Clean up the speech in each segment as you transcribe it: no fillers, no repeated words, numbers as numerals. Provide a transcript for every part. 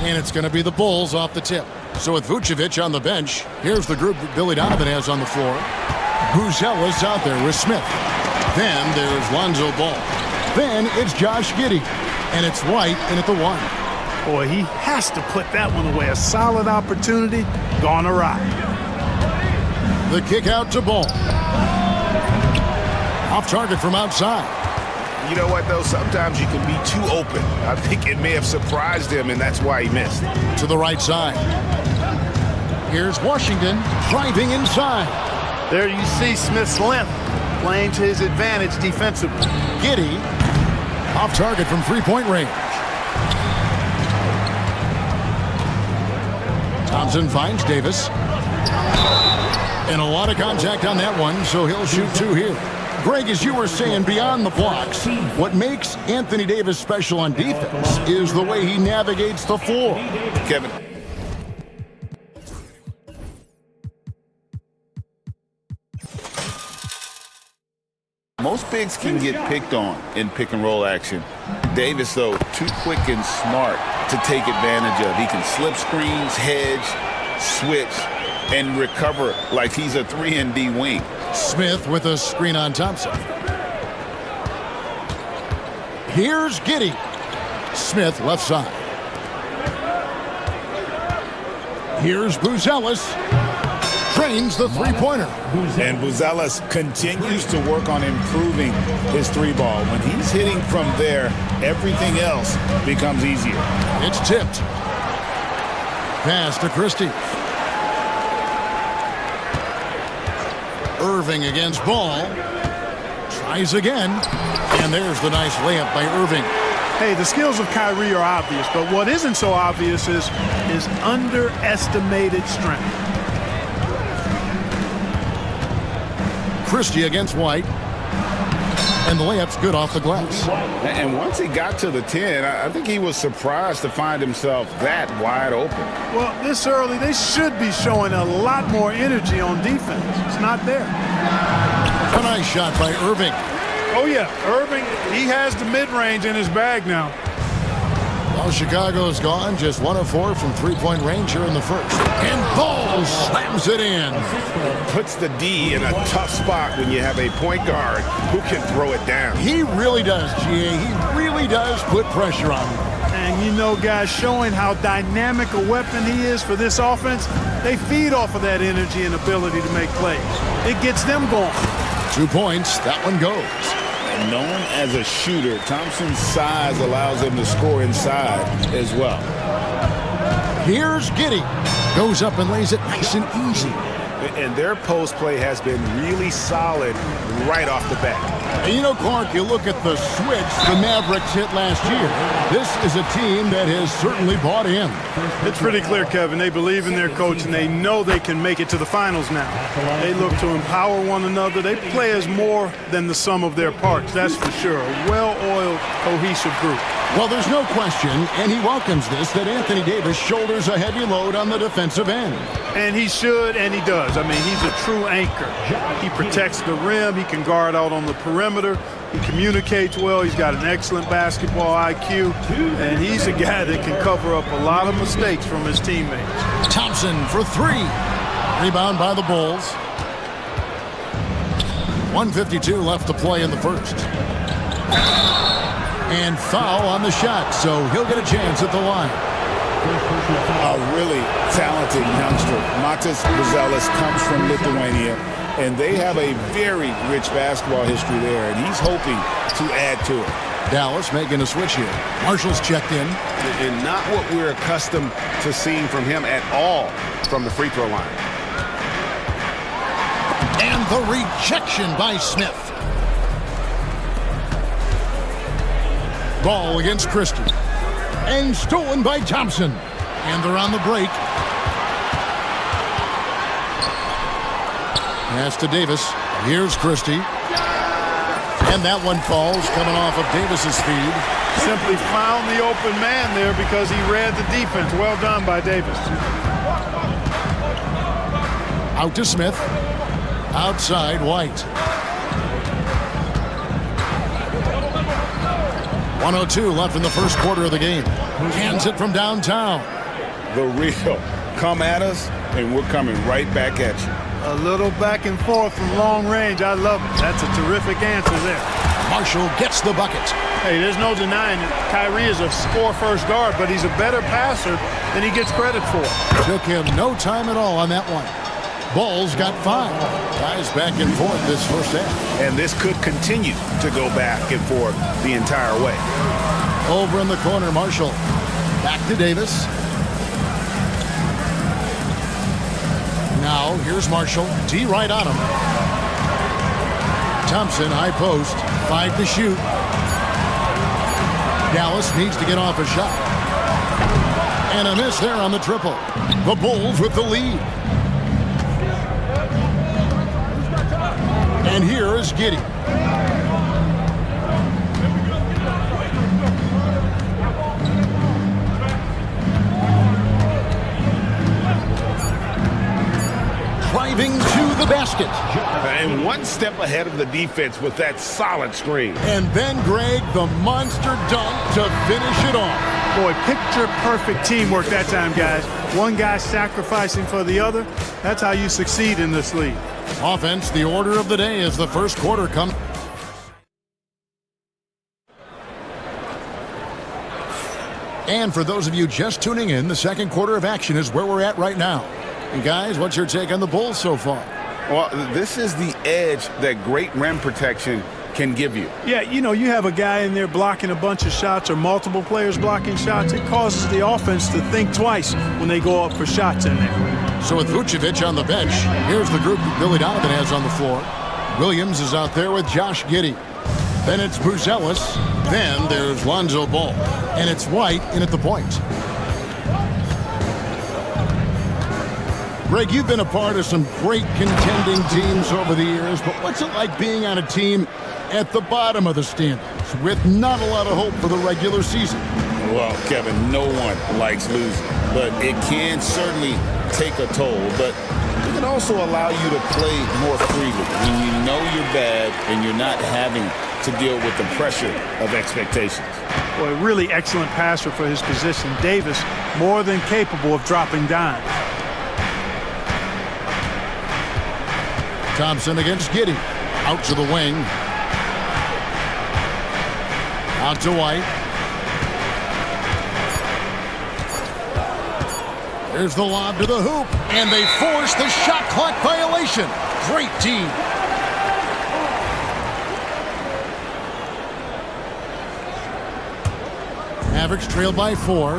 And it's going to be the Bulls off the tip. So with Vucevic on the bench, here's the group that Billy Donovan has on the floor. Buzella's out there with Smith. Then there's Lonzo Ball. Then it's Josh Giddey. And it's White in at the 1. Boy, he has to put that one away. A solid opportunity gone awry. The kick out to Ball. Off target from outside. You know what, though? Sometimes you can be too open. I think it may have surprised him, and that's why he missed. To the right side. Here's Washington driving inside. There you see Smith's length playing to his advantage defensively. Giddey off target from three-point range. Thompson finds Davis. And a lot of contact on that one, so he'll shoot 2 here. Greg, as you were saying, beyond the blocks, what makes Anthony Davis special on defense is the way he navigates the floor. Kevin. Most bigs can get picked on in pick-and-roll action. Davis, though, too quick and smart to take advantage of. He can slip screens, hedge, switch, and recover like he's a 3-and-D wing. Smith with a screen on Thompson. Here's Giddey. Smith left side. Here's Buzella's. Trains the three-pointer. And Buzella's continues to work on improving his 3-ball. When he's hitting from there, everything else becomes easier. It's tipped. Pass to Christie. Irving against Ball. Tries again. And there's the nice layup by Irving. Hey, the skills of Kyrie are obvious, but what isn't so obvious is his underestimated strength. Christie against White. And the layup's good off the glass. And once he got to the 10, I think he was surprised to find himself that wide open. Well, this early, they should be showing a lot more energy on defense. It's not there. A nice shot by Irving. Oh, yeah. Irving, he has the mid-range in his bag now. Well, Chicago's gone. Just 1 of 4 from three-point range here in the first. And Ball slams it in. Puts the D in a tough spot when you have a point guard who can throw it down. He really does, GA. He really does put pressure on him. And you know, guys, showing how dynamic a weapon he is for this offense, they feed off of that energy and ability to make plays. It gets them going. 2 points. That one goes. Known as a shooter, Thompson's size allows him to score inside as well. Here's Giddey. Goes up and lays it nice and easy. And their post play has been really solid right off the bat. And you know, Clark, you look at the switch the Mavericks hit last year. This is a team that has certainly bought in. It's pretty clear, Kevin. They believe in their coach, and they know they can make it to the finals now. They look to empower one another. They play as more than the sum of their parts, that's for sure. A well-oiled, cohesive group. Well, there's no question, and he welcomes this, that Anthony Davis shoulders a heavy load on the defensive end. And he should, and he does. I mean, he's a true anchor. He protects the rim. He can guard out on the perimeter. He communicates well. He's got an excellent basketball IQ. And he's a guy that can cover up a lot of mistakes from his teammates. Thompson for 3. Rebound by the Bulls. 1:52 left to play in the first. And foul on the shot, so he'll get a chance at the line. A really talented youngster. Matas Buzella's comes from Lithuania, and they have a very rich basketball history there, and he's hoping to add to it. Dallas making a switch here. Marshall's checked in. And not what we're accustomed to seeing from him at all from the free throw line. And the rejection by Smith. Ball against Christie. And stolen by Thompson. And they're on the break. Pass to Davis. Here's Christie. And that one falls, coming off of Davis's feed. Simply found the open man there because he read the defense. Well done by Davis. Out to Smith. Outside, White. 1:02 left in the first quarter of the game. Hands it from downtown. The real. Come at us, and we're coming right back at you. A little back and forth from long range. I love it. That's a terrific answer there. Marshall gets the bucket. Hey, there's no denying it. Kyrie is a score-first guard, but he's a better passer than he gets credit for. Took him no time at all on that one. Bulls got 5. Guys back and forth this first half. And this could continue to go back and forth the entire way. Over in the corner, Marshall. Back to Davis. Now, here's Marshall. D right on him. Thompson, high post. 5 to shoot. Dallas needs to get off a shot. And a miss there on the triple. The Bulls with the lead. And here is Giddey. Driving to the basket. And one step ahead of the defense with that solid screen. And then Greg, the monster dunk to finish it off. Boy, picture-perfect teamwork that time, guys. One guy sacrificing for the other. That's how you succeed in this league. Offense, the order of the day as the first quarter comes. And for those of you just tuning in, the second quarter of action is where we're at right now. And guys, what's your take on the Bulls so far? Well, this is the edge that great rim protection can give you. Yeah, you know, you have a guy in there blocking a bunch of shots or multiple players blocking shots. It causes the offense to think twice when they go up for shots in there. So with Vucevic on the bench, here's the group that Billy Donovan has on the floor. Williams is out there with Josh Giddey. Then it's Buzelis. Then there's Lonzo Ball. And it's White in at the point. Greg, you've been a part of some great contending teams over the years, but what's it like being on a team at the bottom of the standings with not a lot of hope for the regular season? Well, Kevin, no one likes losing, but it can certainly take a toll. But it can also allow you to play more freely when you know you're bad and you're not having to deal with the pressure of expectations. Boy, a really excellent passer for his position. Davis, more than capable of dropping dimes. Thompson against Giddey. Out to the wing. Out to White. There's the lob to the hoop. And they force the shot clock violation. Great team. Mavericks trailed by 4.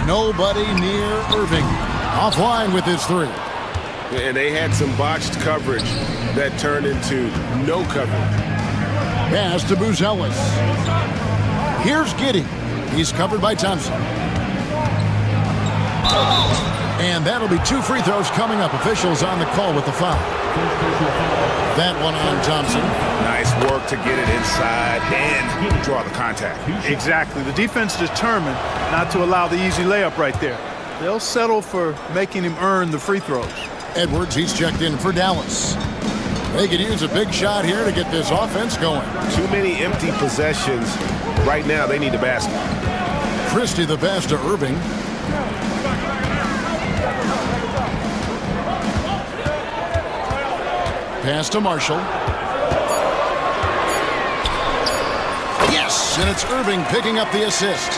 Nobody near Irving. Offline with his 3. And they had some botched coverage that turned into no coverage. Pass to Buzelis. Here's Giddey. He's covered by Thompson. And that'll be 2 free throws coming up. Officials on the call with the foul. That one on Thompson. Nice work to get it inside and draw the contact. Exactly. The defense determined not to allow the easy layup right there. They'll settle for making him earn the free throws. Edwards, he's checked in for Dallas. They could use a big shot here to get this offense going. Too many empty possessions. Right now, they need a basket. Christie the pass to Irving. Pass to Marshall. Yes, and it's Irving picking up the assist.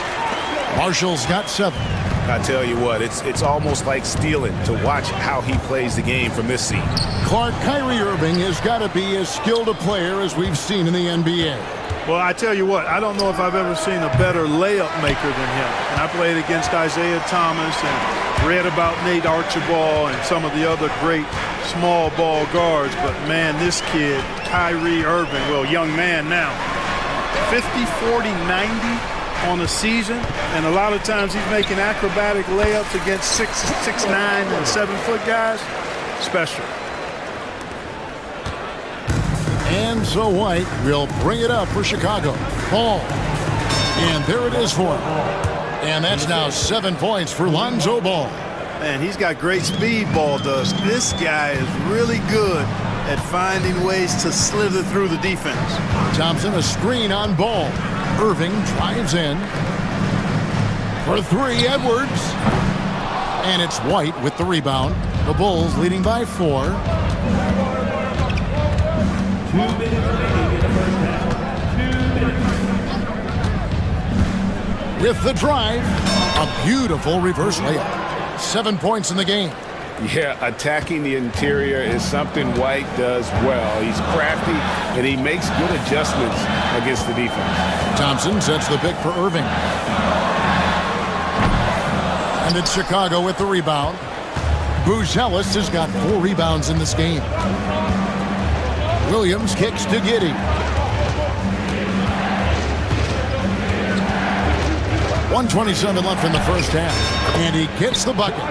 Marshall's got 7. I tell you what, it's almost like stealing to watch how he plays the game from this seat. Clark, Kyrie Irving has got to be as skilled a player as we've seen in the NBA. Well, I tell you what, I don't know if I've ever seen a better layup maker than him. And I played against Isaiah Thomas and read about Nate Archibald and some of the other great small ball guards. But, man, this kid, Kyrie Irving, well, young man now, 50, 40, 90 on a season, and a lot of times he's making acrobatic layups against 6'9" and 7-foot guys. Special. And so White will bring it up for Chicago. Ball. And there it is for him. And that's now 7 points for Lonzo Ball. Man, he's got great speed, Ball does. This guy is really good at finding ways to slither through the defense. Thompson, a screen on ball. Irving drives in. For three, Edwards. And it's White with the rebound. The Bulls leading by 4. 2 minutes remaining in the first half. 2 minutes. With the drive, a beautiful reverse layup. 7 points in the game. Yeah, attacking the interior is something White does well. He's crafty, and he makes good adjustments against the defense. Thompson sets the pick for Irving. And it's Chicago with the rebound. Buzelis has got 4 rebounds in this game. Williams kicks to Giddey. 1:27 left in the first half. And he gets the bucket.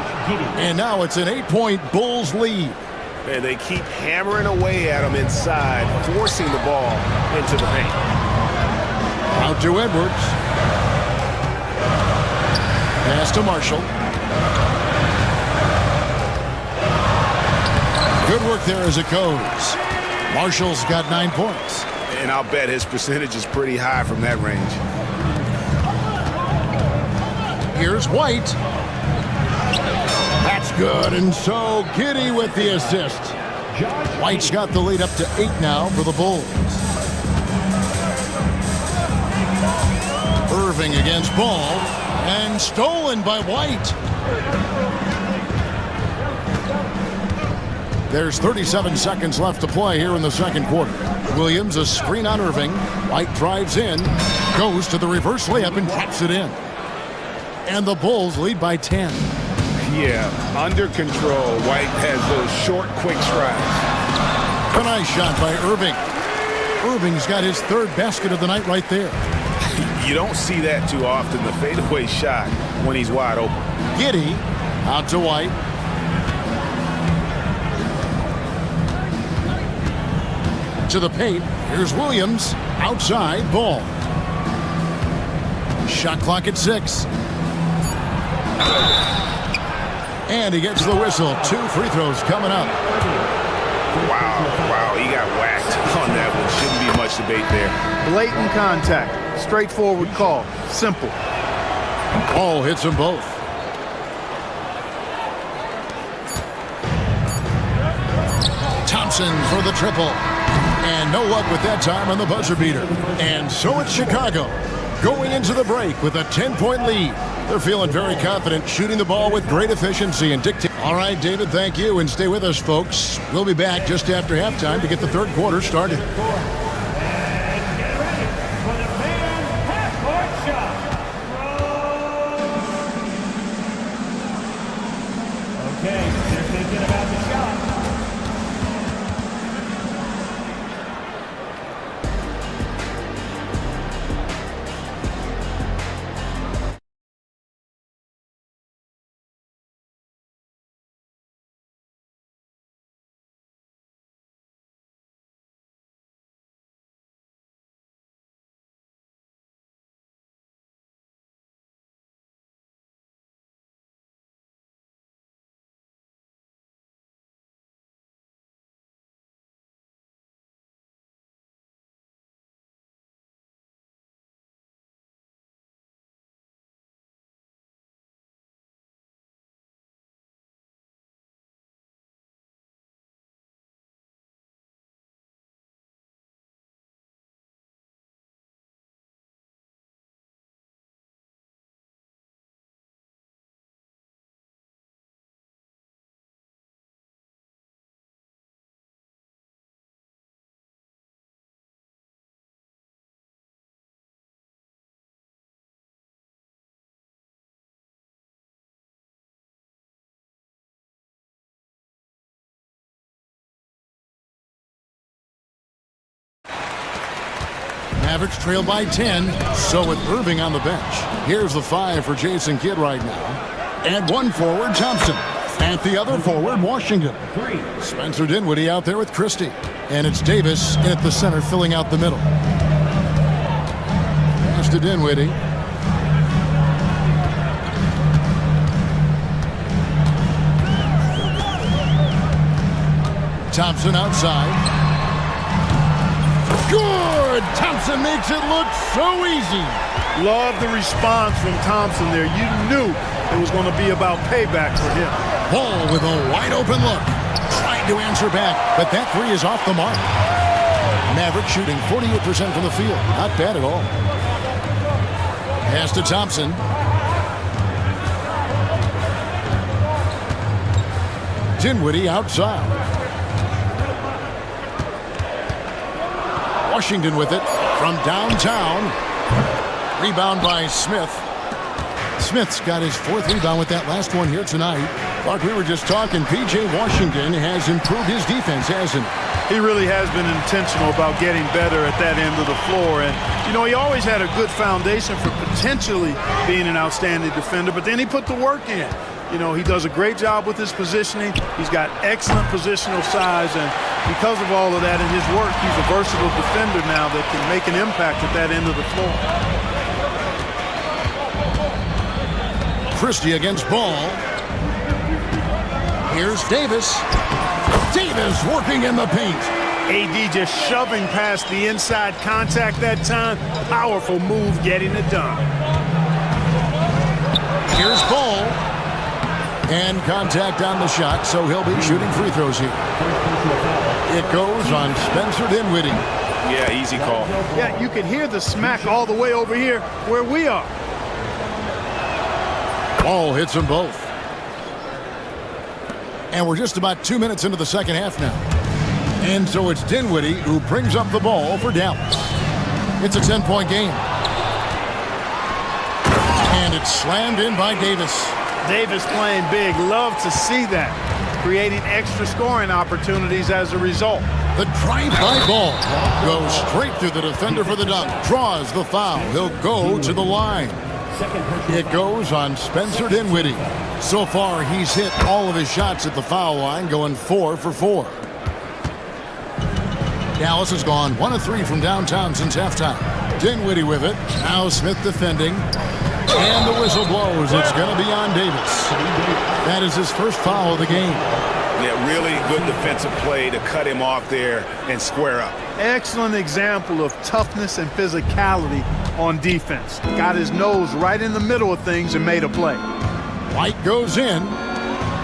And now it's an 8-point Bulls lead. And they keep hammering away at him inside, forcing the ball into the paint. Out to Edwards. Pass to Marshall. Good work there as it goes. Marshall's got 9 points. And I'll bet his percentage is pretty high from that range. Here's White. That's good, and so Giddey with the assist. White's got the lead up to 8 now for the Bulls. Irving against Ball, and stolen by White. There's 37 seconds left to play here in the second quarter. Williams, a screen on Irving. White drives in, goes to the reverse layup and taps it in. And the Bulls lead by 10. Yeah, under control. White has those short, quick strides. A nice shot by Irving. Irving's got his 3rd basket of the night right there. You don't see that too often, the fadeaway shot when he's wide open. Giddey out to White. To the paint. Here's Williams. Outside ball. Shot clock at 6. And he gets the whistle. 2 free throws coming up. Wow, he got whacked on that one. Shouldn't be much debate there. Blatant contact. Straightforward call. Simple. Ball hits them both. Thompson for the triple. And no luck with that time on the buzzer beater. And so it's Chicago going into the break with a 10-point lead. They're feeling very confident, shooting the ball with great efficiency and dictating. All right, David, thank you, and stay with us, folks. We'll be back just after halftime to get the third quarter started. Okay, they're thinking about the shot. Mavericks trail by 10. So with Irving on the bench. Here's the 5 for Jason Kidd right now. And one forward, Thompson. At the other forward, Washington. Spencer Dinwiddie out there with Christie. And it's Davis in at the center, filling out the middle. Pass to Dinwiddie. Thompson outside. Good! Thompson makes it look so easy. Love the response from Thompson there. You knew it was going to be about payback for him. Ball with a wide open look. Trying to answer back, but that three is off the mark. Maverick shooting 48% from the field. Not bad at all. Pass to Thompson. Dinwiddie outside. Washington with it from downtown. Rebound by Smith. Smith's got his fourth rebound with that last one here tonight. Like we were just talking, P.J. Washington has improved his defense, hasn't he? He really has been intentional about getting better at that end of the floor. And, you know, he always had a good foundation for potentially being an outstanding defender, but then he put the work in. You know, he does a great job with his positioning. He's got excellent positional size, and because of all of that in his work, he's a versatile defender now that can make an impact at that end of the floor. Christie against Ball. Here's Davis. Davis working in the paint. AD just shoving past the inside contact that time. Powerful move getting it done. Here's Ball. And contact on the shot, so he'll be shooting free throws here. It goes on Spencer Dinwiddie. Yeah, easy call. Yeah, you can hear the smack all the way over here where we are. Ball hits them both. And we're just about 2 minutes into the second half now. And so it's Dinwiddie who brings up the ball for Dallas. It's a 10-point game. And it's slammed in by Davis. Davis playing big. Love to see that. Creating extra scoring opportunities as a result. The drive-by Ball goes straight through the defender for the dunk. Draws the foul. He'll go to the line. It goes on Spencer Dinwiddie. So far, he's hit all of his shots at the foul line, going 4 for 4. Dallas has gone 1 of 3 from downtown since halftime. Dinwiddie with it. Now Smith defending. And the whistle blows. It's going to be on Davis. That is his first foul of the game. Yeah, really good defensive play to cut him off there and square up. Excellent example of toughness and physicality on defense. Got his nose right in the middle of things and made a play. White goes in.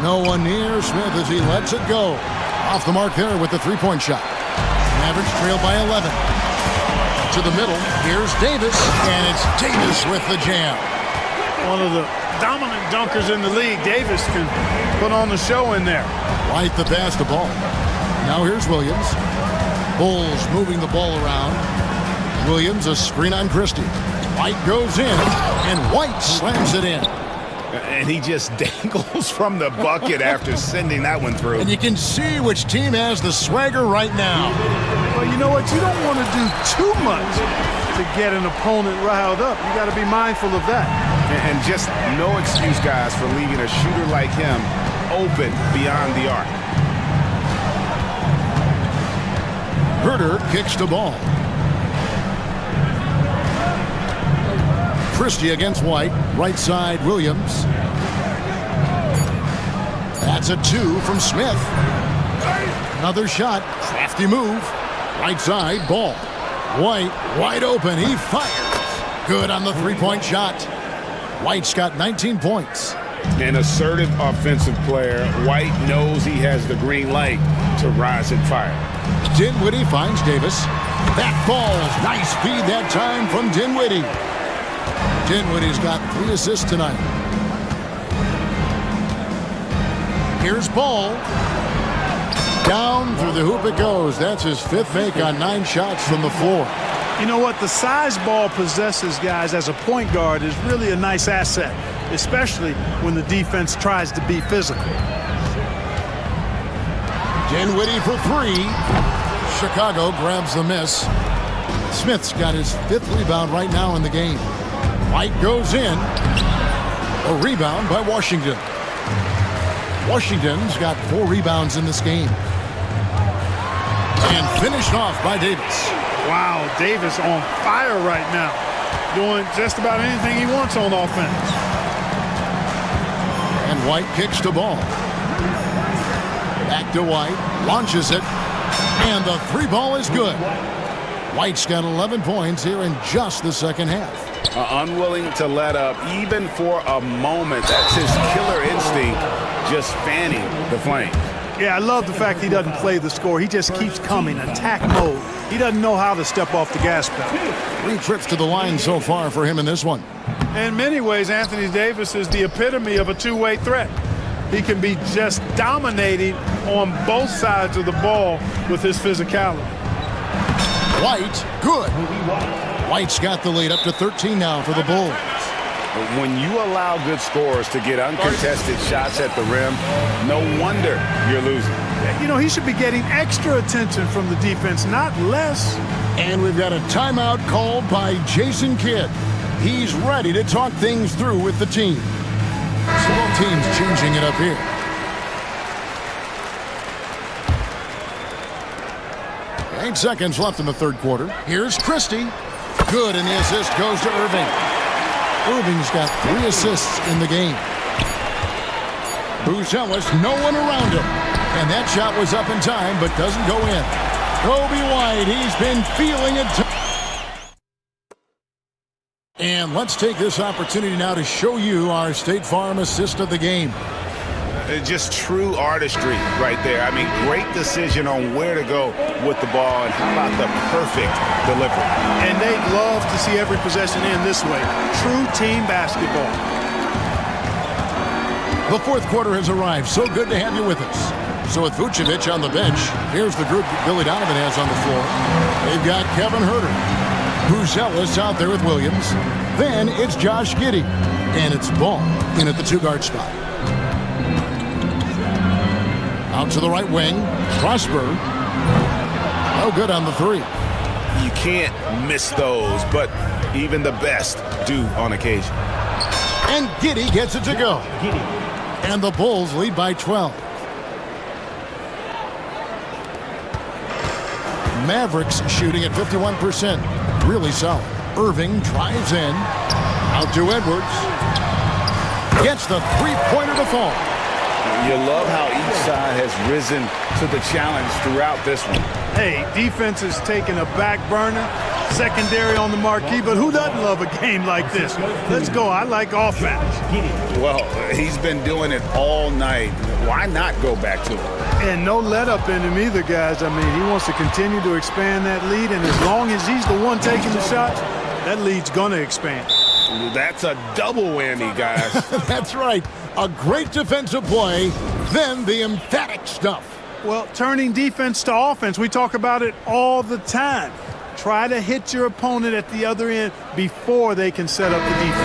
No one near Smith as he lets it go. Off the mark there with the three-point shot. Mavericks trail by 11. To the middle. Here's Davis. And it's Davis with the jam. One of the dominant dunkers in the league. Davis can put on the show in there. White the pass to Ball. Now here's Williams. Bulls moving the ball around. Williams a screen on Christie. White goes in, and White slams it in. And he just dangles from the bucket after sending that one through. And you can see which team has the swagger right now. Well, you know what? You don't want to do too much to get an opponent riled up. You got to be mindful of that. And just no excuse, guys, for leaving a shooter like him open beyond the arc. Herter kicks the ball. Christie against White. Right side, Williams. That's a 2 from Smith. Another shot. Crafty move. Right side, Ball. White wide open. He fires. Good on the three-point shot. White's got 19 points. An assertive offensive player. White knows he has the green light to rise and fire. Dinwiddie finds Davis. That falls. Nice feed that time from Dinwiddie. Dinwiddie's got 3 assists tonight. Here's Ball. Down through the hoop it goes. That's his 5th make on 9 shots from the floor. You know what? The size Ball possesses, guys, as a point guard is really a nice asset, especially when the defense tries to be physical. Dinwiddie for 3. Chicago grabs the miss. Smith's got his 5th rebound right now in the game. White goes in. A rebound by Washington. Washington's got 4 rebounds in this game. And finished off by Davis. Wow, Davis on fire right now. Doing just about anything he wants on offense. And White kicks the ball. Back to White. Launches it. And the three ball is good. White's got 11 points here in just the second half. Unwilling to let up even for a moment. That's his killer instinct, just fanning the flame. Yeah, I love the fact he doesn't play the score. He just keeps coming, attack mode. He doesn't know how to step off the gas pedal. 3 trips to the line so far for him in this one. In many ways, Anthony Davis is the epitome of a two-way threat. He can be just dominating on both sides of the ball with his physicality. White, good. White's got the lead up to 13 now for the Bulls. When you allow good scorers to get uncontested shots at the rim, no wonder you're losing. You know, he should be getting extra attention from the defense, not less. And we've got a timeout called by Jason Kidd. He's ready to talk things through with the team. So both teams changing it up here. Eight seconds left in the third quarter. Here's Christie. Good, and the assist goes to Irving. Irving's got 3 assists in the game. Buzelis, no one around him. And that shot was up in time, but doesn't go in. Kobe White, he's been feeling it. And let's take this opportunity now to show you our State Farm assist of the game. Just true artistry right there. I mean, great decision on where to go with the ball, and how about the perfect delivery. And they'd love to see every possession end this way. True team basketball. The fourth quarter has arrived. So good to have you with us. So with Vucevic on the bench, here's the group that Billy Donovan has on the floor. They've got Kevin Huerter. Buzelis out there with Williams. Then it's Josh Giddey. And it's Ball in at the 2-guard spot. Out to the right wing. Prosper. No good on the 3. You can't miss those, but even the best do on occasion. And Giddey gets it to go. And the Bulls lead by 12. Mavericks shooting at 51%. Really solid. Irving drives in. Out to Edwards. Gets the three-pointer to fall. You love how each side has risen to the challenge throughout this one. Hey, defense is taking a back burner, secondary on the marquee, but who doesn't love a game like this? Let's go. I like offense. Well, he's been doing it all night. Why not go back to it? And no let-up in him either, guys. I mean, he wants to continue to expand that lead, and as long as he's the one taking the shots, that lead's going to expand. That's a double whammy, guys. That's right. A great defensive play, then the emphatic stuff. Well, turning defense to offense, we talk about it all the time. Try to hit your opponent at the other end before they can set up the defense.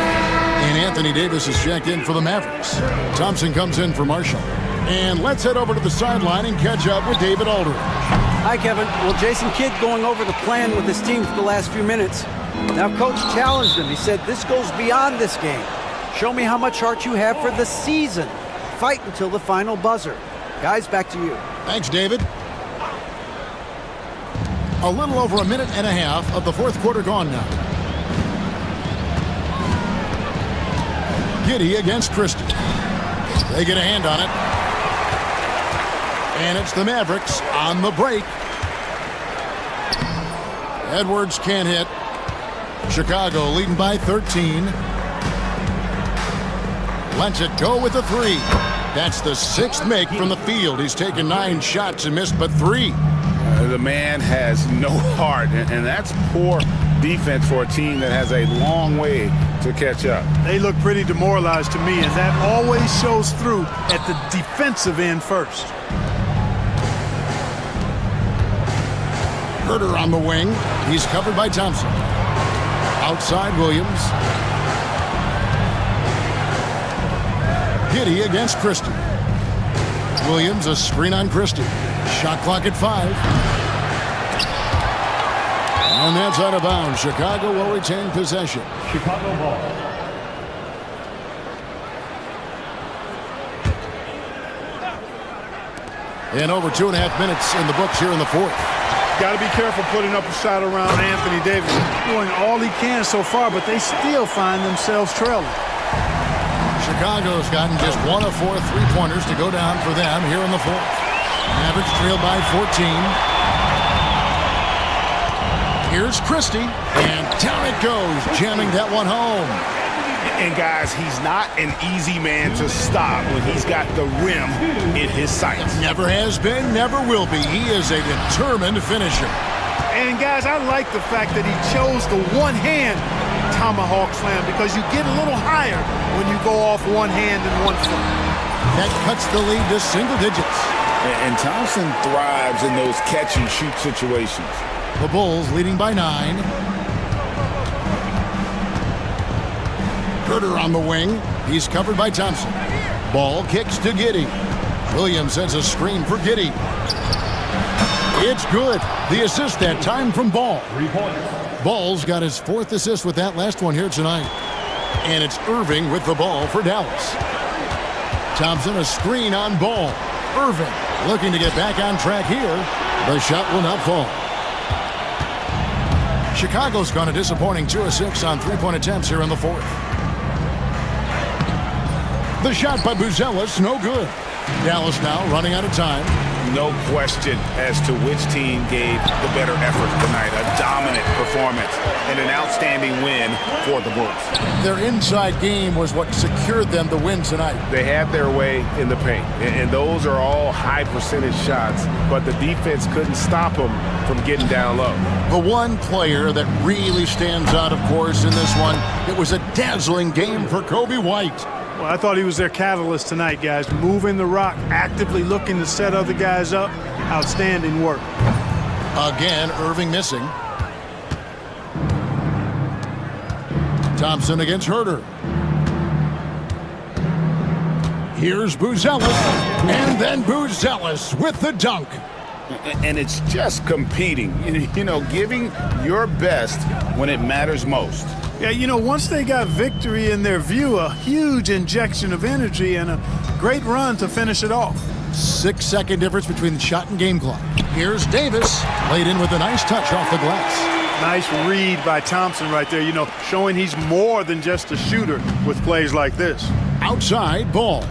And Anthony Davis is checked in for the Mavericks. Thompson comes in for Marshall. And let's head over to the sideline and catch up with David Aldridge. Hi, Kevin. Well, Jason Kidd going over the plan with his team for the last few minutes. Now, Coach challenged him. He said, this goes beyond this game. Show me how much heart you have for the season. Fight until the final buzzer. Guys, back to you. Thanks, David. A little over a minute and a half of the fourth quarter gone now. Giddey against Christie. They get a hand on it. And it's the Mavericks on the break. Edwards can't hit. Chicago leading by 13. Lets it go with a 3. That's the 6th make from the field. He's taken 9 shots and missed but 3. The man has no heart, and that's poor defense for a team that has a long way to catch up. They look pretty demoralized to me, and that always shows through at the defensive end first. Huerter on the wing. He's covered by Thompson. Outside Williams. Giddey against Christie. Williams a screen on Christie. Shot clock at 5. And that's out of bounds. Chicago will retain possession. Chicago ball. And over 2.5 minutes in the books here in the fourth. Got to be careful putting up a shot around Anthony Davis. Doing all he can so far, but they still find themselves trailing. Chicago's gotten just 1 of 4 3-pointers to go down for them here in the fourth. Mavericks trail by 14. Here's Christie, and down it goes, jamming that one home. And guys, he's not an easy man to stop when he's got the rim in his sights. Never has been, never will be. He is a determined finisher. And guys, I like the fact that he chose the one-hand tomahawk slam because you get a little higher when you go off one hand and one foot. That cuts the lead to single digits. And Thompson thrives in those catch-and-shoot situations. The Bulls leading by 9. Herter on the wing. He's covered by Thompson. Ball kicks to Giddey. Williams sends a screen for Giddey. It's good. The assist that time from Ball. 3 points. Ball's got his 4th assist with that last one here tonight. And it's Irving with the ball for Dallas. Thompson, a screen on Ball. Irving looking to get back on track here. The shot will not fall. Chicago's gone a disappointing 2 of 6 on 3-point attempts here in the 4th. The shot by Buzelis, no good. Dallas now running out of time. No question as to which team gave the better effort tonight. A dominant performance and an outstanding win for the Bulls. Their inside game was what secured them the win tonight. They had their way in the paint, and those are all high percentage shots, but the defense couldn't stop them from getting down low. The one player that really stands out, of course, in this one, it was a dazzling game for Kobe White. Well, I thought he was their catalyst tonight, guys. Moving the rock, actively looking to set other guys up. Outstanding work. Again, Irving missing. Thompson against Herter. Here's Buzelis, and then Buzelis with the dunk. And it's just competing, giving your best when it matters most. Yeah, once they got victory in their view, a huge injection of energy and a great run to finish it off. 6-second difference between the shot and game clock. Here's Davis, laid in with a nice touch off the glass. Nice read by Thompson right there, showing he's more than just a shooter with plays like this. Outside, Ball.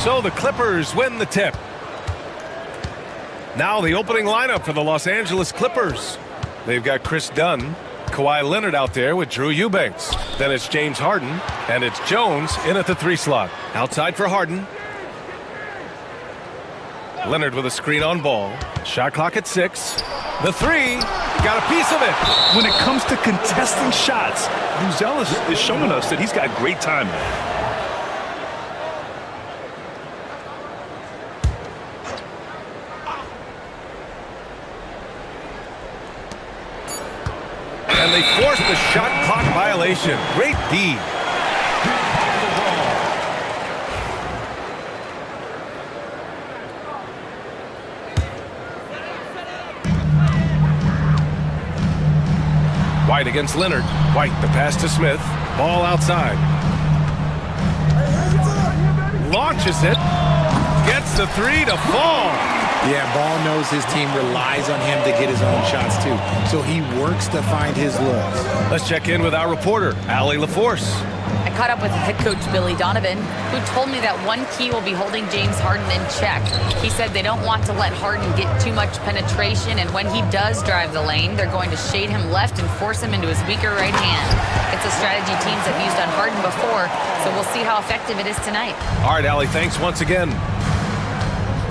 So the Clippers win the tip. Now the opening lineup for the Los Angeles Clippers. They've got Chris Dunn, Kawhi Leonard out there with Drew Eubanks. Then it's James Harden, and it's Jones in at the 3 slot. Outside for Harden. Leonard with a screen on ball. Shot clock at 6. The 3, got a piece of it. When it comes to contesting shots, Buzel is showing us that he's got great timing. And they forced the shot clock violation. Great D. White against Leonard. White, the pass to Smith. Ball outside. Launches it. Gets the 3 to fall. Yeah, Ball knows his team relies on him to get his own shots too. So he works to find his looks. Let's check in with our reporter, Allie LaForce. I caught up with head coach Billy Donovan, who told me that one key will be holding James Harden in check. He said they don't want to let Harden get too much penetration, and when he does drive the lane, they're going to shade him left and force him into his weaker right hand. It's a strategy teams have used on Harden before, so we'll see how effective it is tonight. All right, Allie, thanks once again.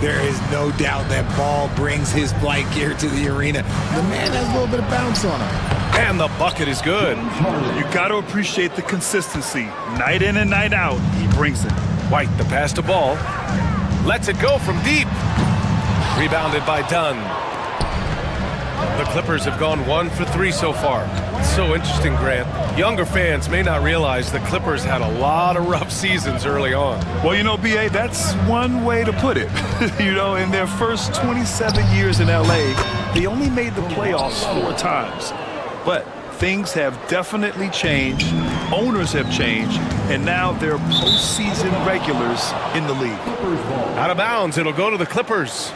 There is no doubt that Ball brings his flight gear to the arena. The man has a little bit of bounce on him. And the bucket is good. You got to appreciate the consistency. Night in and night out, he brings it. White, the pass to Ball. Lets it go from deep. Rebounded by Dunn. The Clippers have gone 1 for 3 so far. It's so interesting, Grant. Younger fans may not realize the Clippers had a lot of rough seasons early on. Well, you know, B.A., that's one way to put it. You know, in their first 27 years in L.A., they only made the playoffs 4 times. But things have definitely changed. Owners have changed. And now they're postseason regulars in the league. Out of bounds, it'll go to the Clippers.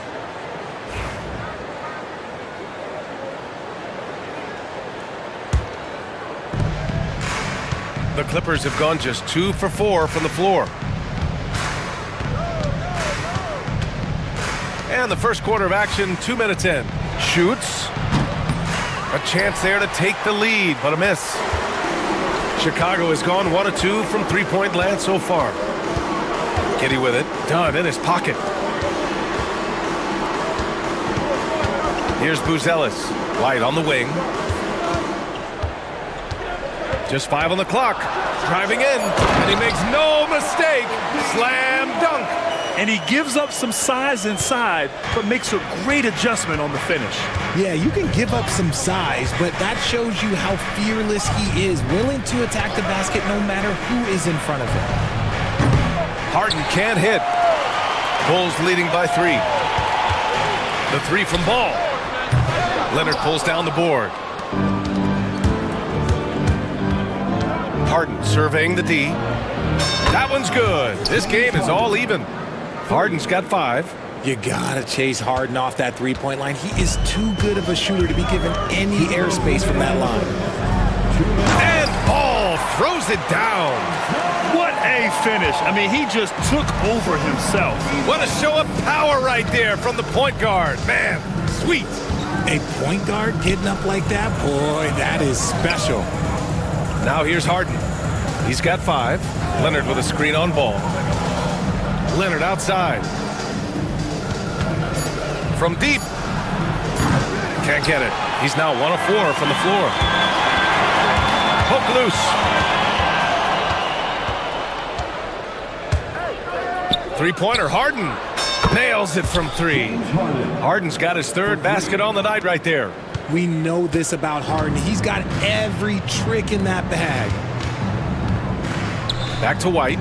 The Clippers have gone just 2 for 4 from the floor. And the first quarter of action, 2 minutes in. Shoots. A chance there to take the lead, but a miss. Chicago has gone 1 of 2 from 3-point land so far. Giddy with it. Dunn in his pocket. Here's Buzelis. White on the wing. Just 5 on the clock. Driving in, and he makes no mistake. Slam dunk. And he gives up some size inside, but makes a great adjustment on the finish. Yeah, you can give up some size, but that shows you how fearless he is, willing to attack the basket no matter who is in front of him. Harden can't hit. Bulls leading by 3. The 3 from Ball. Leonard pulls down the board. Harden surveying the D. That one's good. This game is all even. Harden's got 5. You gotta chase Harden off that 3-point line. He is too good of a shooter to be given any airspace from that line. And Ball throws it down. What a finish. I mean, he just took over himself. What a show of power right there from the point guard. Man, sweet. A point guard getting up like that? Boy, that is special. Now here's Harden. He's got 5. Leonard with a screen on Ball. Leonard outside. From deep. Can't get it. He's now 1 of 4 from the floor. Hook loose. 3-pointer, Harden. Nails it from 3. Harden's got his 3rd basket on the night right there. We know this about Harden. He's got every trick in that bag. Back to White.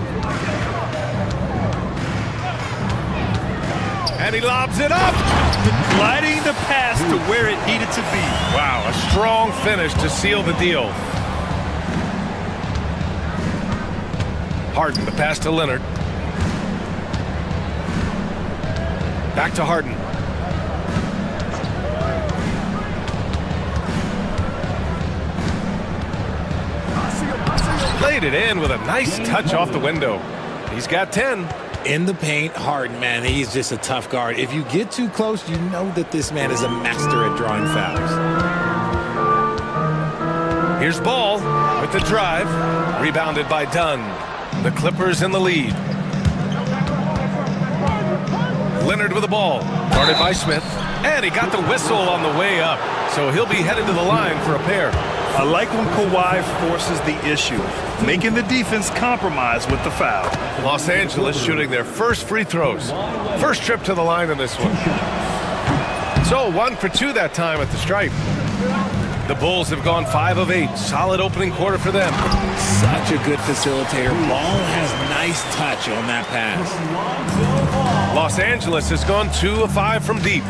And he lobs it up. Gliding the pass to where it needed to be. Wow, a strong finish to seal the deal. Harden, the pass to Leonard. Back to Harden. Laid it in with a nice touch off the window. He's got 10. In the paint, Harden, man, he's just a tough guard. If you get too close, you know that this man is a master at drawing fouls. Here's Ball with the drive. Rebounded by Dunn. The Clippers in the lead. Leonard with the ball. Guarded by Smith. And he got the whistle on the way up. So he'll be headed to the line for a pair. I like when Kawhi forces the issue, making the defense compromise with the foul. Los Angeles shooting their first free throws. First trip to the line in this one. So 1 for 2 that time at the stripe. The Bulls have gone 5 of 8. Solid opening quarter for them. Such a good facilitator. Ball has nice touch on that pass. Los Angeles has gone 2 of 5 from deep.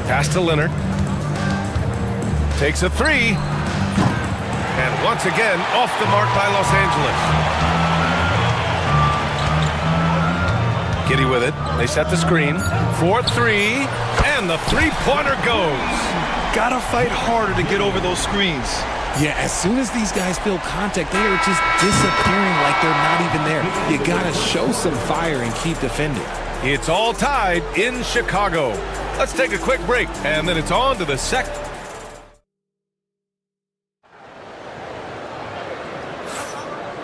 Pass to Leonard. Takes a 3. And once again, off the mark by Los Angeles. Giddy with it. They set the screen. 4-3. And the three-pointer goes. Gotta fight harder to get over those screens. Yeah, as soon as these guys feel contact, they are just disappearing like they're not even there. You gotta show some fire and keep defending. It's all tied in Chicago. Let's take a quick break, and then it's on to the second.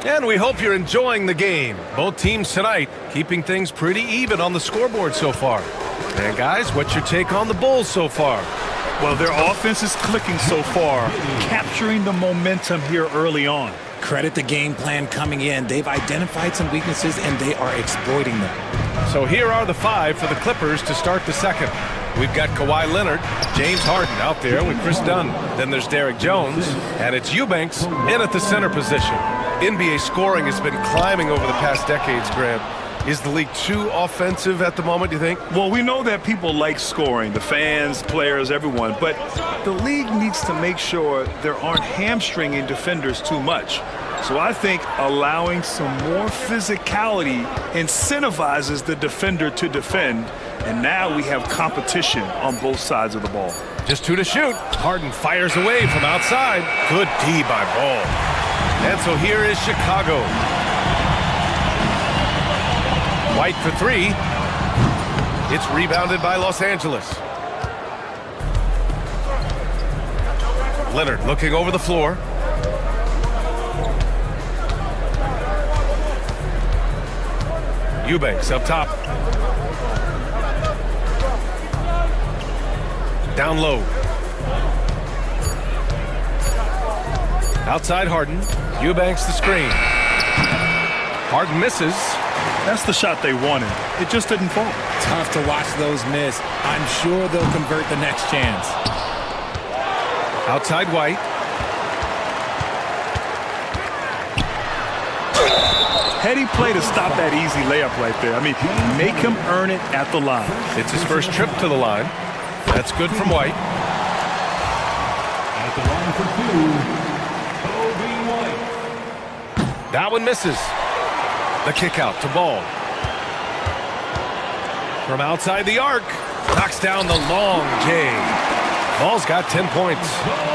And we hope you're enjoying the game. Both teams tonight keeping things pretty even on the scoreboard so far. And guys, what's your take on the Bulls so far? Well, their offense is clicking so far, capturing the momentum here early on. Credit the game plan coming in. They've identified some weaknesses, and they are exploiting them. So here are the 5 for the Clippers to start the second. We've got Kawhi Leonard, James Harden out there with Chris Dunn. Then there's Derek Jones, and it's Eubanks in at the center position. NBA scoring has been climbing over the past decades, Graham. Is the league too offensive at the moment, do you think? Well, we know that people like scoring, the fans, players, everyone, but the league needs to make sure there aren't hamstringing defenders too much. So I think allowing some more physicality incentivizes the defender to defend, and now we have competition on both sides of the ball. Just 2 to shoot. Harden fires away from outside. Good D by Ball. And so here is Chicago. White for 3. It's rebounded by Los Angeles. Leonard looking over the floor. Eubanks up top. Down low. Outside Harden. Eubanks the screen. Harden misses. That's the shot they wanted. It just didn't fall. Tough to watch those miss. I'm sure they'll convert the next chance. Outside White. Heady play to stop that easy layup right there. I mean, make him earn it at the line. It's his first trip to the line. That's good from White. At the line for 2, Kobe White. That one misses. The kick out to Ball. From outside the arc. Knocks down the long J. Ball's got 10 points.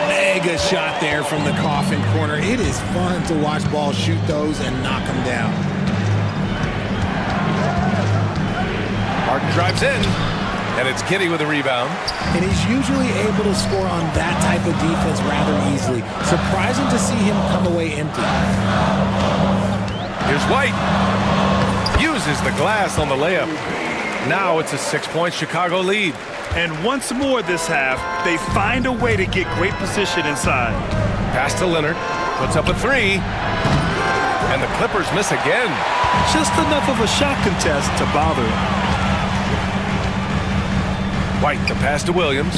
Mega shot there from the coffin corner. It is fun to watch Ball shoot those and knock them down. Harden drives in. And it's Giddy with a rebound. And he's usually able to score on that type of defense rather easily. Surprising to see him come away empty. Here's White. Uses the glass on the layup. Now it's a 6-point Chicago lead. And once more this half, they find a way to get great position inside. Pass to Leonard. Puts up a 3. And the Clippers miss again. Just enough of a shot contest to bother him. White, the pass to Williams.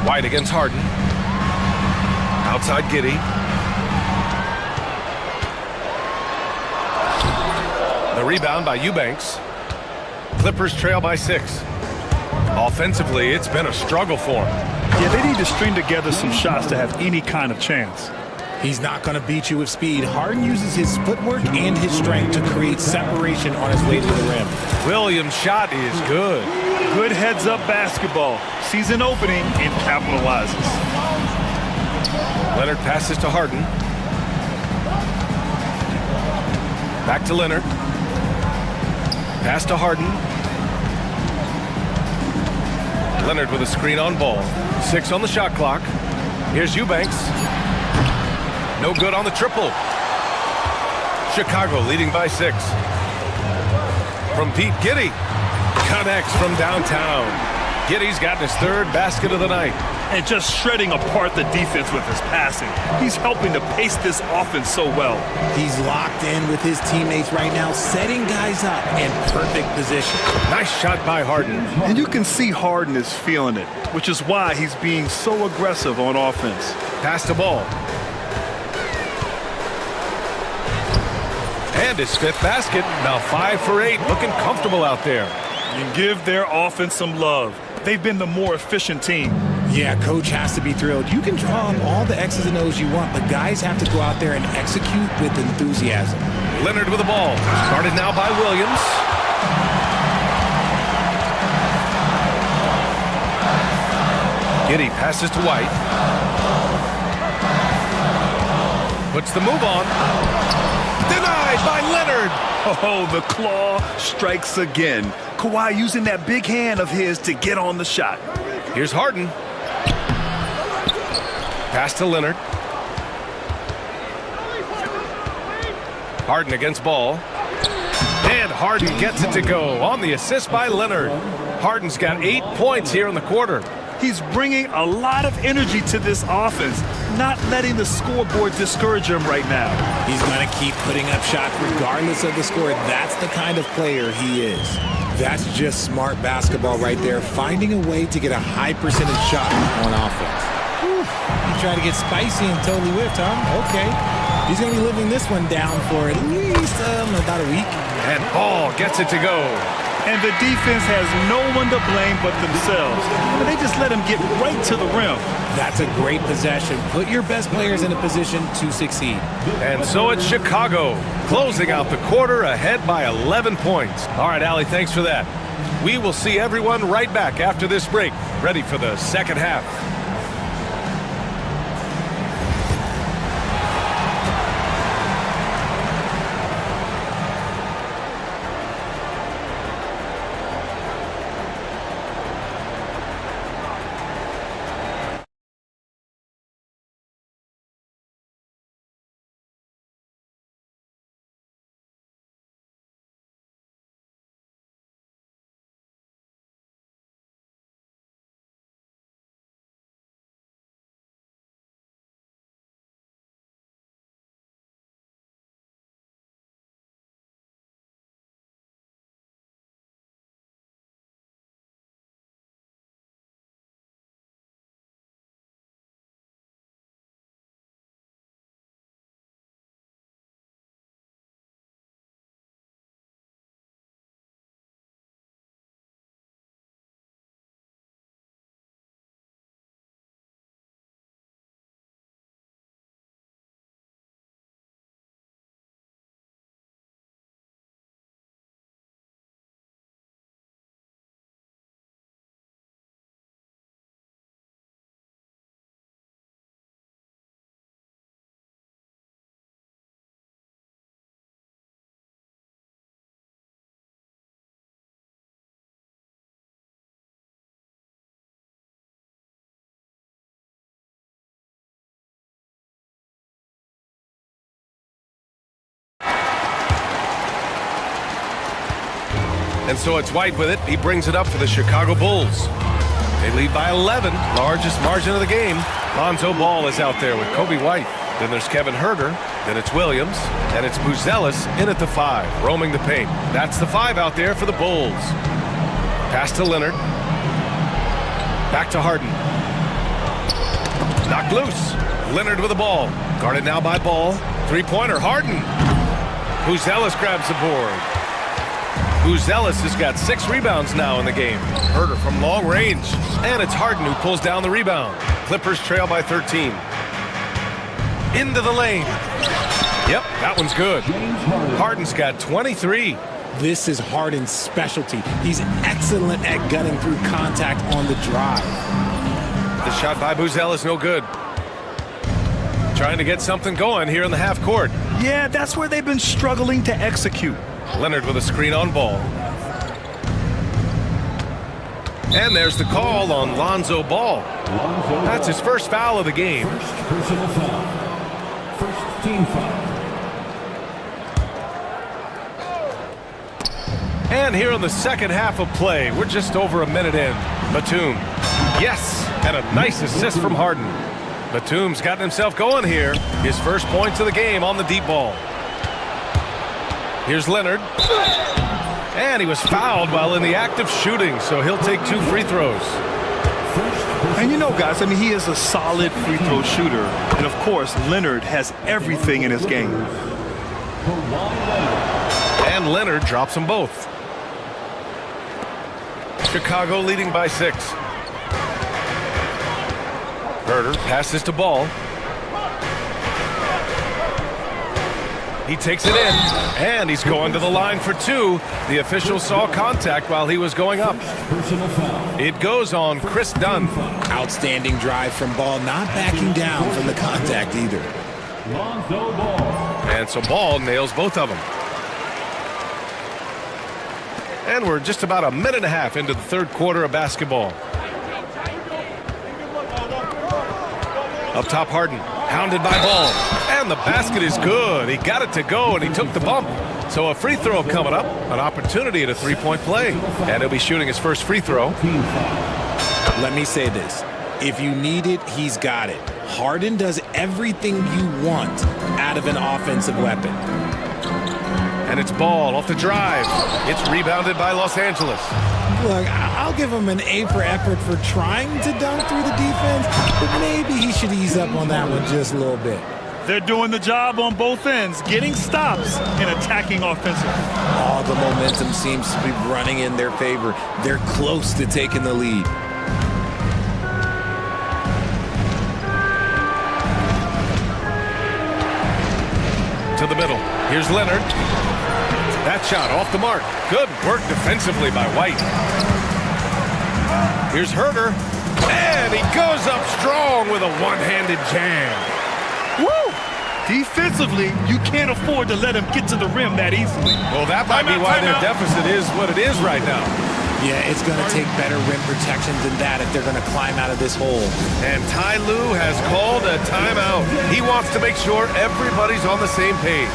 White against Harden. Outside Giddy. The rebound by Eubanks. Clippers trail by 6. Offensively, it's been a struggle for them. Yeah, they need to string together some shots to have any kind of chance. He's not going to beat you with speed. Harden uses his footwork and his strength to create separation on his way to the rim. Williams' shot is good. Good heads-up basketball. Sees an opening and capitalizes. Leonard passes to Harden. Back to Leonard. Pass to Harden. Leonard with a screen on ball. 6 on the shot clock. Here's Eubanks. No good on the triple. Chicago leading by 6. From deep, Giddey connects from downtown. Giddey's gotten his 3rd basket of the night. And just shredding apart the defense with his passing. He's helping to pace this offense so well. He's locked in with his teammates right now, setting guys up in perfect position. Nice shot by Harden. And you can see Harden is feeling it, which is why he's being so aggressive on offense. Pass the ball. And his 5th basket. Now 5 for 8. Looking comfortable out there. And give their offense some love. They've been the more efficient team. Yeah, coach has to be thrilled. You can draw up all the X's and O's you want, but guys have to go out there and execute with enthusiasm. Leonard with the ball. Started now by Williams. Giddey passes to White. Puts the move on. Denied by Leonard. Oh, the claw strikes again. Kawhi using that big hand of his to get on the shot. Here's Harden. Pass to Leonard. Harden against ball. And Harden gets it to go on the assist by Leonard. Harden's got 8 points here in the quarter. He's bringing a lot of energy to this offense, not letting the scoreboard discourage him right now. He's going to keep putting up shots regardless of the score. That's the kind of player he is. That's just smart basketball right there, finding a way to get a high percentage shot on offense. Whew. You try to get spicy and totally whiffed, huh? Okay. He's going to be living this one down for at least about a week. And Ball gets it to go. And the defense has no one to blame but themselves. And they just let him get right to the rim. That's a great possession. Put your best players in a position to succeed. And so it's Chicago, closing out the quarter ahead by 11 points. All right, Allie, thanks for that. We will see everyone right back after this break, ready for the second half. And so it's White with it. He brings it up for the Chicago Bulls. They lead by 11, largest margin of the game. Lonzo Ball is out there with Kobe White. Then there's Kevin Huerter. Then it's Williams. And it's Buzelis in at the 5, roaming the paint. That's the 5 out there for the Bulls. Pass to Leonard. Back to Harden. Knocked loose. Leonard with the ball. Guarded now by Ball. Three-pointer, Harden. Buzelis grabs the board. Buzelis has got 6 rebounds now in the game. Huerter from long range. And it's Harden who pulls down the rebound. Clippers trail by 13. Into the lane. Yep, that one's good. Harden's got 23. This is Harden's specialty. He's excellent at gunning through contact on the drive. The shot by Buzelis no good. Trying to get something going here in the half court. Yeah, that's where they've been struggling to execute. Leonard with a screen on ball. And there's the call on Lonzo Ball. That's his first foul of the game. First personal foul. First team foul. And here in the second half of play, we're just over a minute in. Batum. Yes, and a nice assist from Harden. Batum's gotten himself going here. His first points of the game on the deep ball. Here's Leonard. And he was fouled while in the act of shooting, so he'll take 2 free throws. And you know, guys, I mean, he is a solid free throw shooter. And, of course, Leonard has everything in his game. And Leonard drops them both. Chicago leading by 6. Herder passes to Ball. He takes it in, and he's going to the line for 2. The official saw contact while he was going up. Personal foul. It goes on Chris Dunn. Outstanding drive from Ball, not backing down from the contact either. Lonzo Ball. And so Ball nails both of them. And we're just about a minute and a half into the third quarter of basketball. Up top, Harden, hounded by Ball. And the basket is good. He got it to go, and he took the bump. So a free throw coming up, an opportunity at a three-point play. And he'll be shooting his first free throw. Let me say this. If you need it, he's got it. Harden does everything you want out of an offensive weapon. And it's Ball off the drive. It's rebounded by Los Angeles. Look, I'll give him an A for effort for trying to dunk through the defense, but maybe he should ease up on that one just a little bit. They're doing the job on both ends, getting stops and attacking offensively. All the momentum seems to be running in their favor. They're close to taking the lead. To the middle. Here's Leonard. That shot off the mark. Good work defensively by White. Here's Herder. And he goes up strong with a one-handed jam. Woo! Defensively, you can't afford to let him get to the rim that easily. Well, that might be why their deficit is what it is right now. Yeah, it's going to take better rim protection than that if they're going to climb out of this hole. And Ty Lue has called a timeout. He wants to make sure everybody's on the same page.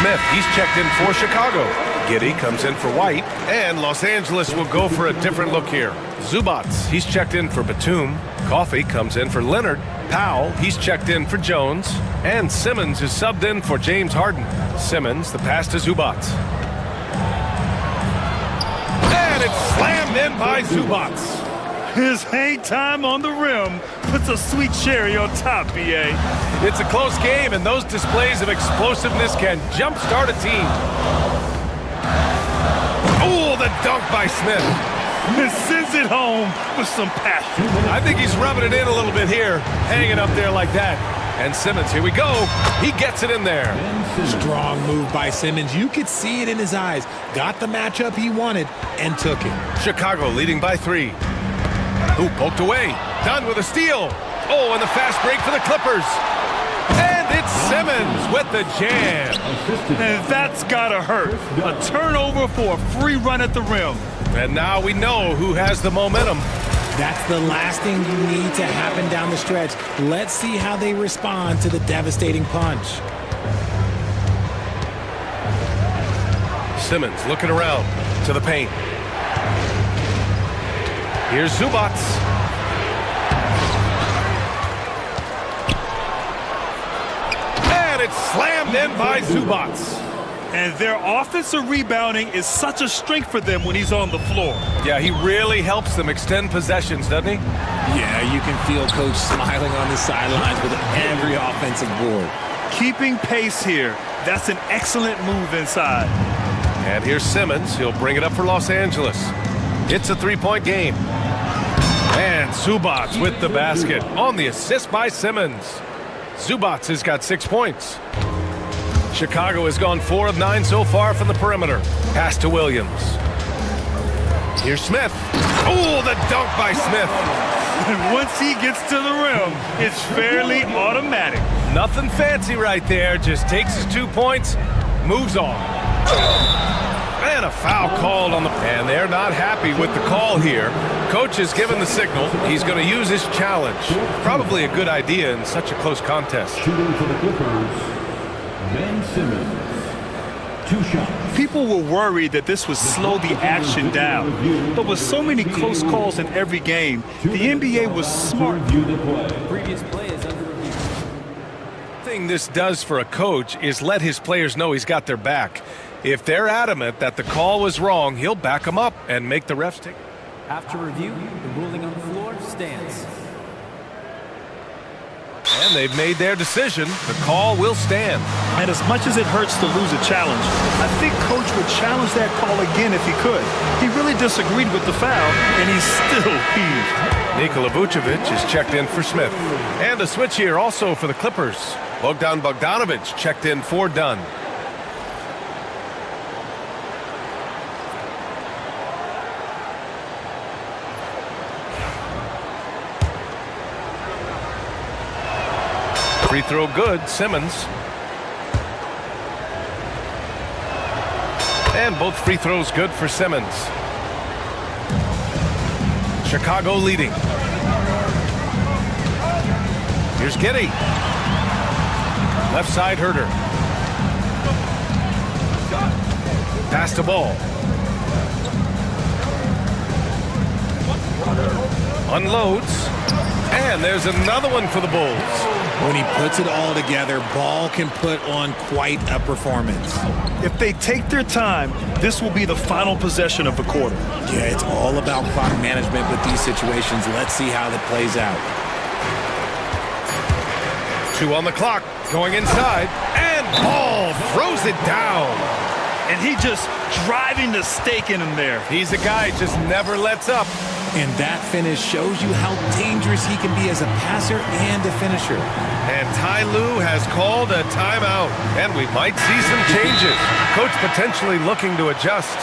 Smith, he's checked in for Chicago. Giddey comes in for White, and Los Angeles will go for a different look here. Zubats, he's checked in for Batum. Coffey comes in for Leonard. Powell, he's checked in for Jones. And Simmons is subbed in for James Harden. Simmons, the pass to Zubats. And it's slammed in by Zubats. His hang time on the rim puts a sweet cherry on top, B.A. It's a close game, and those displays of explosiveness can jumpstart a team. Oh, the dunk by Smith. And sends it home with some passion. I think he's rubbing it in a little bit here, hanging up there like that. And Simmons, here we go. He gets it in there. Strong move by Simmons. You could see it in his eyes. Got the matchup he wanted and took it. Chicago leading by 3. Who poked away. Dunn with a steal. Oh, and the fast break for the Clippers. And it's Simmons with the jam. And that's gotta hurt. A turnover for a free run at the rim. And now we know who has the momentum. That's the last thing you need to happen down the stretch. Let's see how they respond to the devastating punch. Simmons looking around to the paint. Here's Zubats. And it's slammed in by Zubats. And their offensive rebounding is such a strength for them when he's on the floor. Yeah, he really helps them extend possessions, doesn't he? Yeah, you can feel Coach smiling on the sidelines with every offensive board. Keeping pace here. That's an excellent move inside. And here's Simmons. He'll bring it up for Los Angeles. It's a three-point game. And Zubats with the basket on the assist by Simmons. Zubats has got 6 points. Chicago has gone 4 of 9 so far from the perimeter. Pass to Williams. Here's Smith. Oh, the dunk by Smith. And once he gets to the rim, it's fairly automatic. Nothing fancy right there. Just takes his 2 points, moves on. And a foul called on the... And they're not happy with the call here. Coach has given the signal. He's going to use his challenge. Probably a good idea in such a close contest. Shooting for the Clippers, Ben Simmons. 2 shots. People were worried that this would slow the action down. But with so many close calls in every game, the NBA was smart. Previous play is under review. The thing this does for a coach is let his players know he's got their back. If they're adamant that the call was wrong, he'll back them up and make the refs take. After review, the ruling on the floor stands. And they've made their decision. The call will stand. And as much as it hurts to lose a challenge, I think Coach would challenge that call again if he could. He really disagreed with the foul, and he's still peeved. Nikola Vucevic is checked in for Smith. And a switch here also for the Clippers. Bogdan Bogdanovic checked in for Dunn. Free throw good, Simmons. And both free throws good for Simmons. Chicago leading. Here's Giddey. Left side Herter. Pass the ball. Unloads. And there's another one for the Bulls. When he puts it all together, Ball can put on quite a performance. If they take their time, this will be the final possession of the quarter. Yeah, it's all about clock management with these situations. Let's see how that plays out. 2 on the clock, going inside, and Ball throws it down. And he just driving the stake in him there. He's a guy who just never lets up. And that finish shows you how dangerous he can be as a passer and a finisher. And Ty Lue has called a timeout. And we might see some changes. Coach potentially looking to adjust.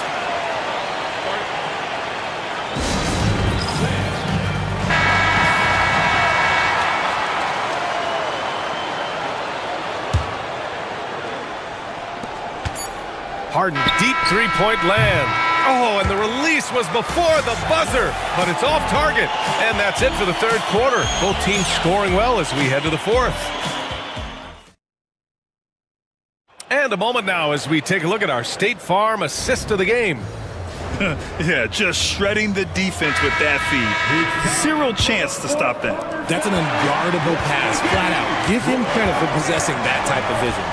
Harden, deep three-point land. Oh, and the release was before the buzzer, but it's off target. And that's it for the third quarter. Both teams scoring well as we head to the fourth. And a moment now as we take a look at our State Farm assist of the game. Yeah, just shredding the defense with that feed. Zero chance to stop that. That's an unguardable pass, flat out. Give him credit for possessing that type of vision.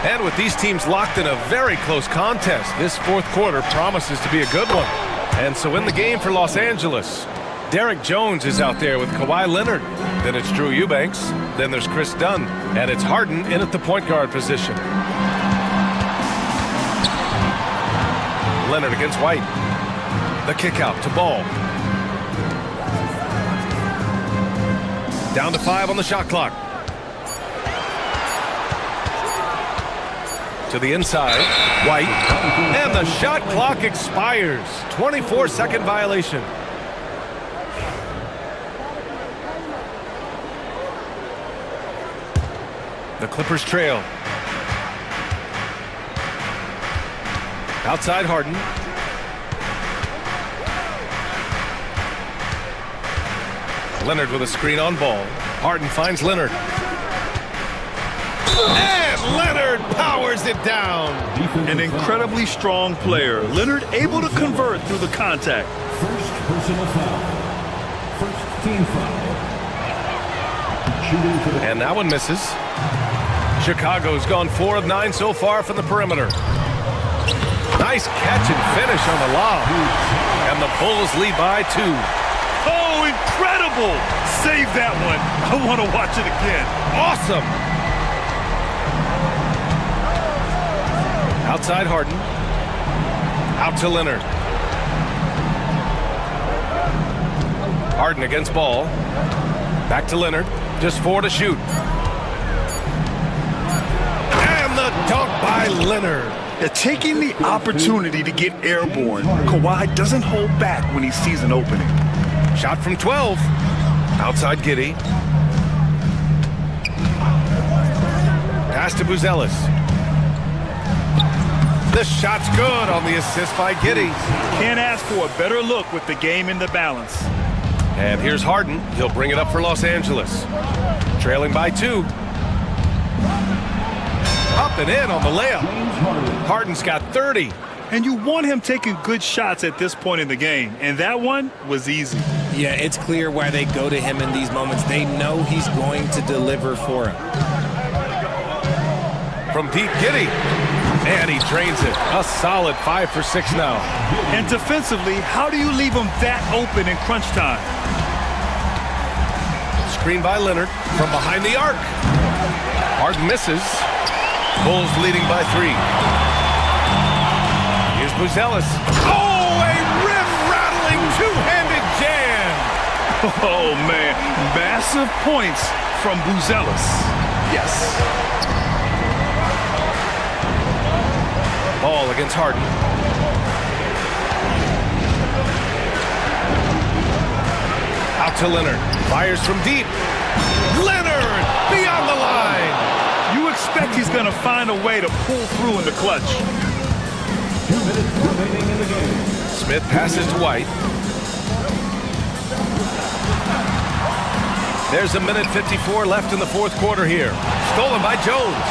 And with these teams locked in a very close contest, this fourth quarter promises to be a good one. And so in the game for Los Angeles, Derek Jones is out there with Kawhi Leonard. Then it's Drew Eubanks. Then there's Chris Dunn. And it's Harden in at the point guard position. Leonard against White. The kick out to Ball. Down to 5 on the shot clock. To the inside, White, and the shot clock expires. 24-second violation. The Clippers trail. Outside Harden. Leonard with a screen on Ball. Harden finds Leonard. And Leonard powers it down. An incredibly strong player. Leonard able to convert through the contact. First personal foul. First team foul. Shooting for the... And that one misses. Chicago's gone 4 of 9 so far from the perimeter. Nice catch and finish on the lob. And the Bulls lead by 2. Oh, incredible! Save that one. I want to watch it again. Awesome. Outside Harden. Out to Leonard. Harden against Ball. Back to Leonard. Just 4 to shoot. And the dunk by Leonard. They're taking the opportunity to get airborne. Kawhi doesn't hold back when he sees an opening. Shot from 12. Outside Giddey. Pass to Buzelis. This shot's good on the assist by Giddey. Can't ask for a better look with the game in the balance. And here's Harden. He'll bring it up for Los Angeles. Trailing by 2. Up and in on the layup. Harden's got 30. And you want him taking good shots at this point in the game. And that one was easy. Yeah, it's clear why they go to him in these moments. They know he's going to deliver for him. From deep, Giddey. And he drains it. A solid 5 for 6 now. And defensively, how do you leave him that open in crunch time? Screen by Leonard from behind the arc. Harden misses. Bulls leading by 3. Here's Buzelis. Oh, a rim-rattling two-handed jam. Oh, man. Massive points from Buzelis. Yes. Ball against Harden. Out to Leonard. Fires from deep. Leonard beyond the line. You expect he's going to find a way to pull through in the clutch. 2 minutes remaining in the game. Smith passes to White. There's a minute 54 left in the fourth quarter here. Stolen by Jones.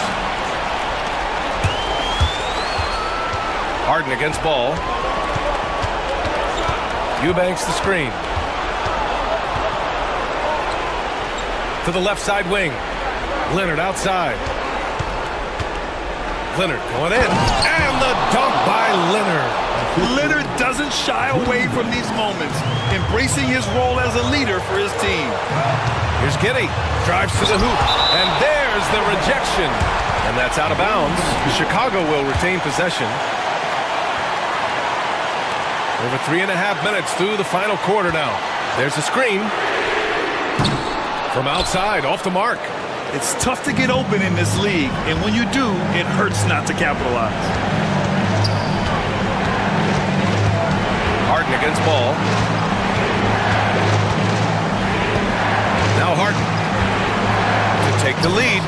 Harden against Ball. Eubanks the screen. To the left side wing. Leonard outside. Leonard going in. And the dunk by Leonard. Leonard doesn't shy away from these moments, embracing his role as a leader for his team. Here's Giddey. Drives to the hoop. And there's the rejection. And that's out of bounds. Chicago will retain possession. Over 3.5 minutes through the final quarter now. There's a screen. From outside, off the mark. It's tough to get open in this league, and when you do, it hurts not to capitalize. Harden against Ball. Now Harden to take the lead.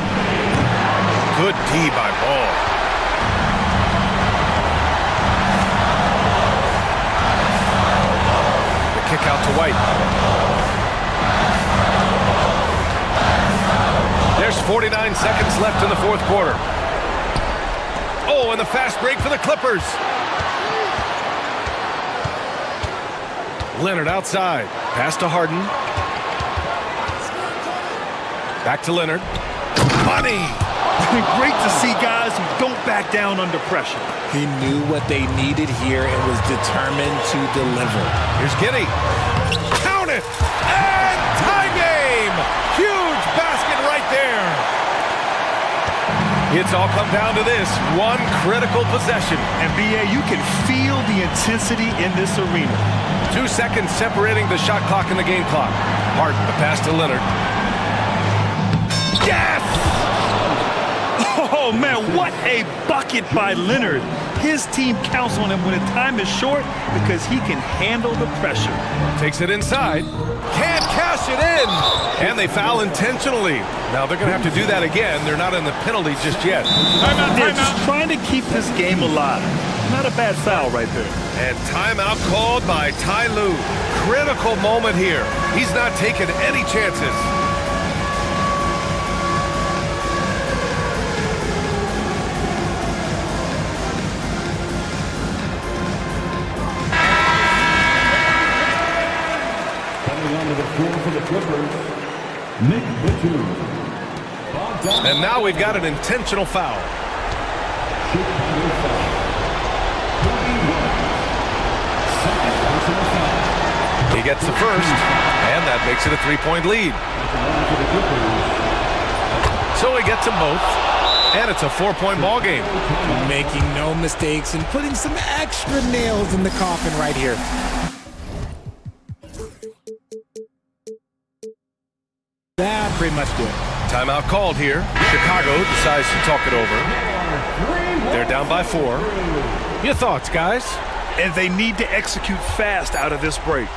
Good D by Ball. Kick out to White. There's 49 seconds left in the fourth quarter. Oh, and the fast break for the Clippers. Leonard outside. Pass to Harden. Back to Leonard. Money! Great to see guys who don't back down under pressure. He knew what they needed here and was determined to deliver. Here's Giddey. Count it! And tie game! Huge basket right there. It's all come down to this one critical possession. And BA, you can feel the intensity in this arena. 2 seconds separating the shot clock and the game clock. Harden, the pass to Leonard. Yes! Oh, man, what a bucket by Leonard. His team counts on him when the time is short because he can handle the pressure. Takes it inside. Can't cash it in. And they foul intentionally. Now they're going to have to do that again. They're not in the penalty just yet. They're just trying to keep this game alive. Not a bad foul right there. And timeout called by Ty Lue. Critical moment here. He's not taking any chances. For the Clippers, Nick Batum. And now we've got an intentional foul. He gets the first, and that makes it a 3-point lead. So he gets them both, and it's a 4-point ball game. Making no mistakes and putting some extra nails in the coffin right here. That pretty much did. Timeout called here. Chicago decides to talk it over. They're down by 4. Your thoughts, guys? And they need to execute fast out of this break.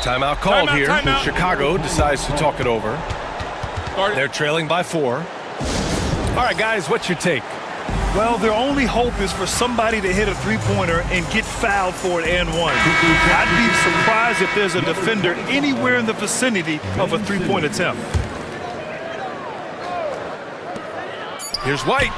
Timeout called here. Timeout. Chicago decides to talk it over. They're trailing by 4. All right, guys, what's your take? Well, their only hope is for somebody to hit a three-pointer and get fouled for an and one. I'd be surprised if there's a defender anywhere in the vicinity of a three-point attempt. Here's White.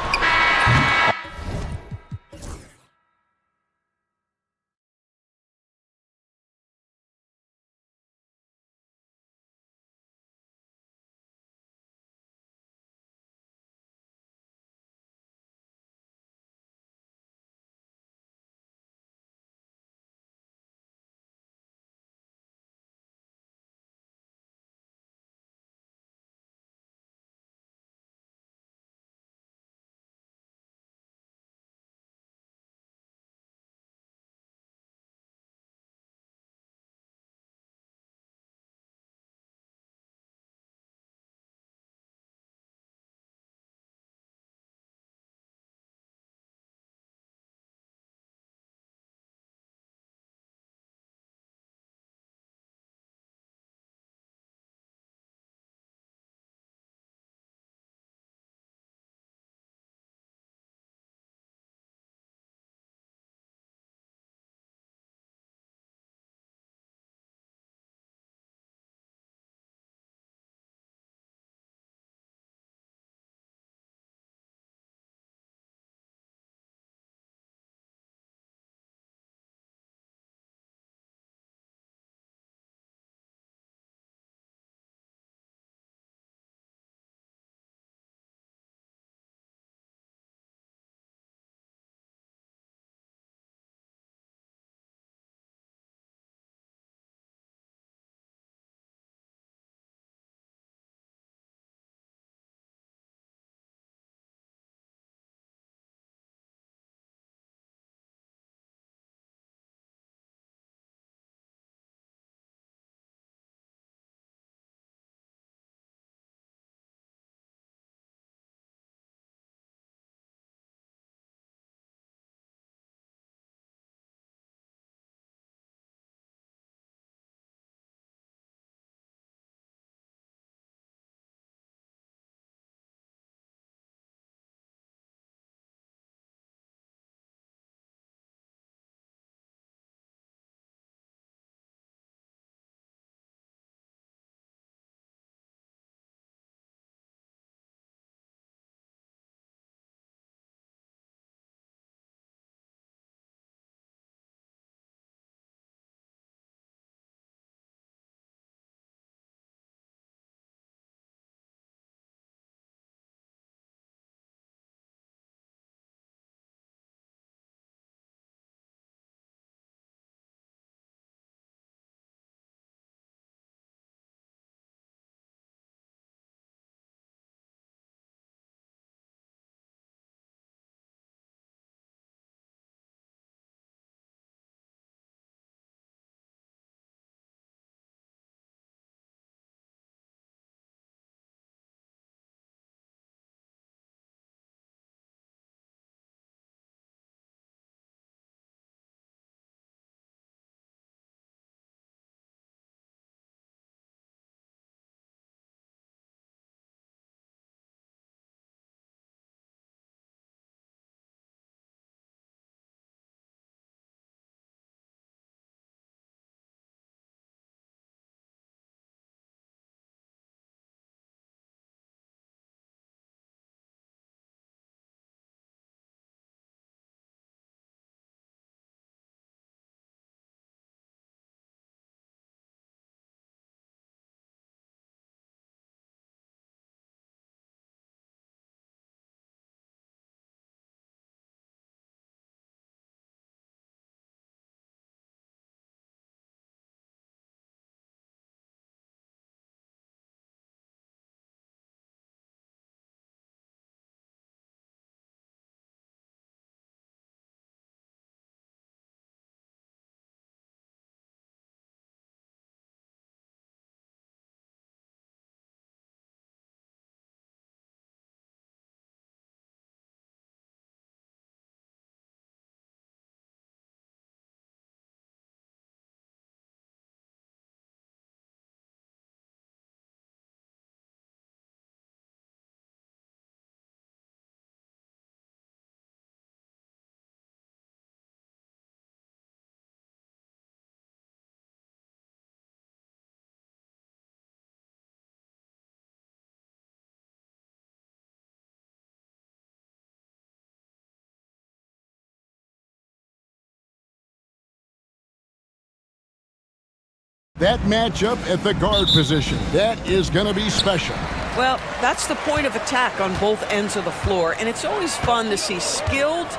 That matchup at the guard position, that is going to be special. Well, that's the point of attack on both ends of the floor, and it's always fun to see skilled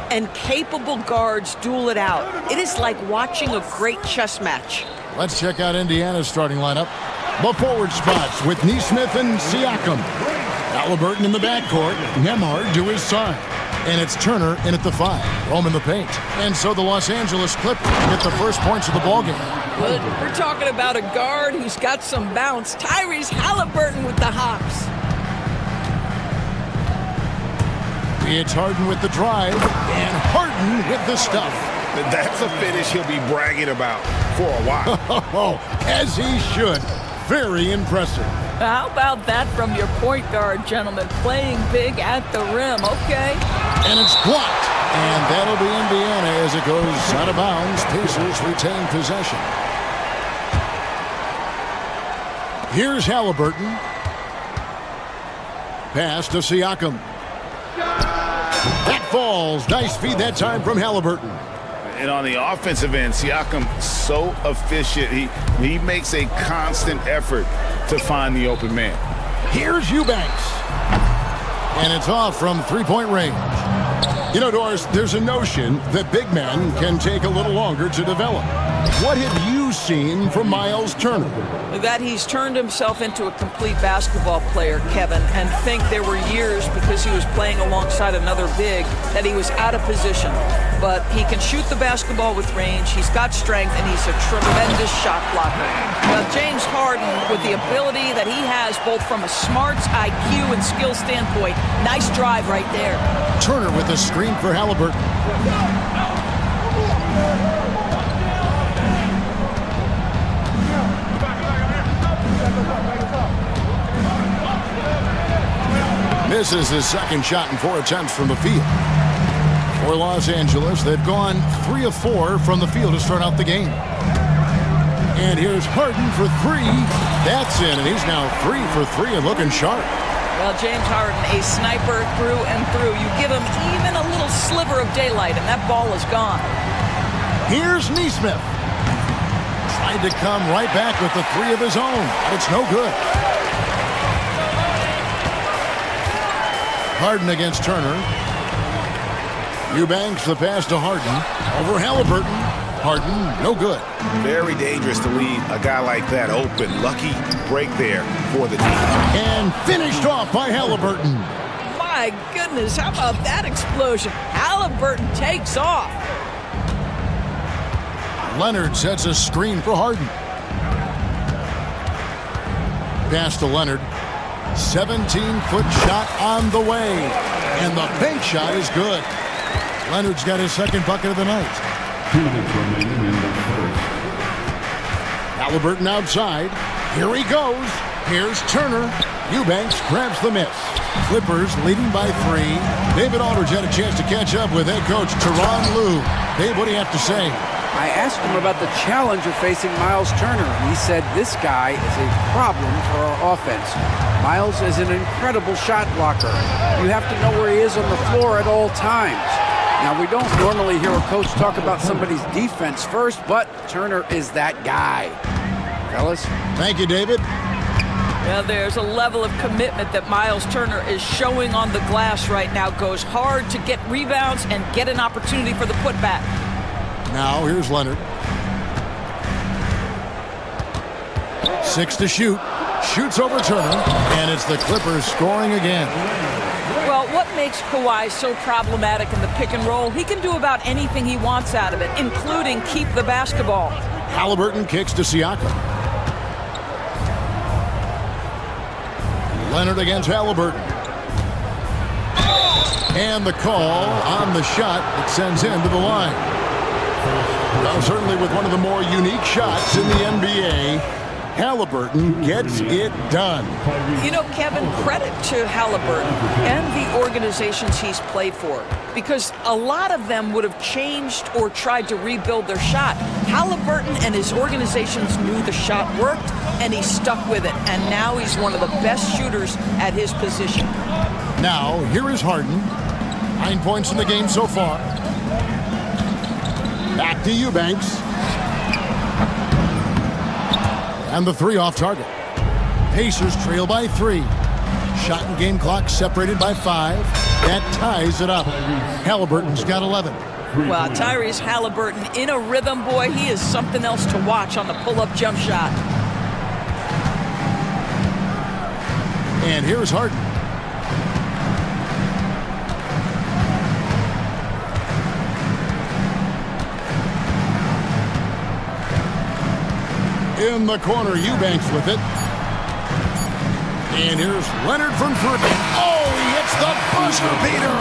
and capable guards duel it out. It is like watching a great chess match. Let's check out Indiana's starting lineup. The forward spots with Neesmith and Siakam. Halliburton in the backcourt, Nembhard to his side. And it's Turner in at the 5, Rome in the paint. And so the Los Angeles Clippers get the first points of the ballgame. Well, we're talking about a guard who's got some bounce. Tyrese Halliburton with the hops. It's Harden with the drive, and Harden with the stuff. That's a finish he'll be bragging about for a while. As he should. Very impressive. How about that from your point guard, gentlemen? Playing big at the rim, okay. And it's blocked. And that'll be Indiana as it goes out of bounds. Pacers retain possession. Here's Halliburton. Pass to Siakam. That falls. Nice feed that time from Halliburton. And on the offensive end, Siakam so efficient. He makes a constant effort to find the open man. Here's Eubanks. And it's off from three-point range. You know, Doris, there's a notion that big men can take a little longer to develop. What have you seen from Miles Turner? That he's turned himself into a complete basketball player, Kevin, and think there were years because he was playing alongside another big that he was out of position. But he can shoot the basketball with range, he's got strength, and he's a tremendous shot blocker. Now, James Harden, with the ability that he has both from a smarts, IQ, and skill standpoint, nice drive right there. Turner with a screen for Halliburton. Misses his second shot in 4 attempts from the field. For Los Angeles, they've gone 3 of 4 from the field to start out the game. And here's Harden for 3. That's in, and he's now 3 for 3 and looking sharp. Well, James Harden, a sniper through and through. You give him even a little sliver of daylight, and that ball is gone. Here's Neesmith. Tried to come right back with the 3 of his own, but it's no good. Harden against Turner. Eubanks the pass to Harden. Over Halliburton. Harden, no good. Very dangerous to leave a guy like that open. Lucky break there for the team. And finished off by Halliburton. My goodness, how about that explosion? Halliburton takes off. Leonard sets a screen for Harden. Pass to Leonard. 17-foot shot on the way. And the bank shot is good. Leonard's got his second bucket of the night. 2 minutes remaining in the first. Halliburton outside. Here he goes. Here's Turner. Eubanks grabs the miss. Clippers leading by 3. David Aldridge had a chance to catch up with head coach Tyronn Lue. Dave, what do you have to say? I asked him about the challenge of facing Miles Turner, and he said this guy is a problem for our offense. Miles is an incredible shot blocker. You have to know where he is on the floor at all times. Now, we don't normally hear a coach talk about somebody's defense first, but Turner is that guy. Fellas? Thank you, David. Yeah, there's a level of commitment that Miles Turner is showing on the glass right now. Goes hard to get rebounds and get an opportunity for the putback. Now, here's Leonard. 6 to shoot. Shoots over Turner, and it's the Clippers scoring again. Well, what makes Kawhi so problematic in the pick and roll? He can do about anything he wants out of it, including keep the basketball. Halliburton kicks to Siakam. Leonard against Halliburton. And the call on the shot that sends him to the line. Well, certainly with one of the more unique shots in the NBA, Halliburton gets it done. You know, Kevin, credit to Halliburton and the organizations he's played for, because a lot of them would have changed or tried to rebuild their shot. Halliburton and his organizations knew the shot worked, and he stuck with it, and now he's one of the best shooters at his position. Now, here is Harden. 9 points in the game so far. Back to Eubanks. And the three off target. Pacers trail by 3. Shot and game clock separated by 5. That ties it up. Halliburton's got 11. Well, Tyrese Halliburton in a rhythm, boy. He is something else to watch on the pull-up jump shot. And here's Harden. In the corner, Eubanks with it. And here's Leonard from 3. Oh, he hits the buzzer beater.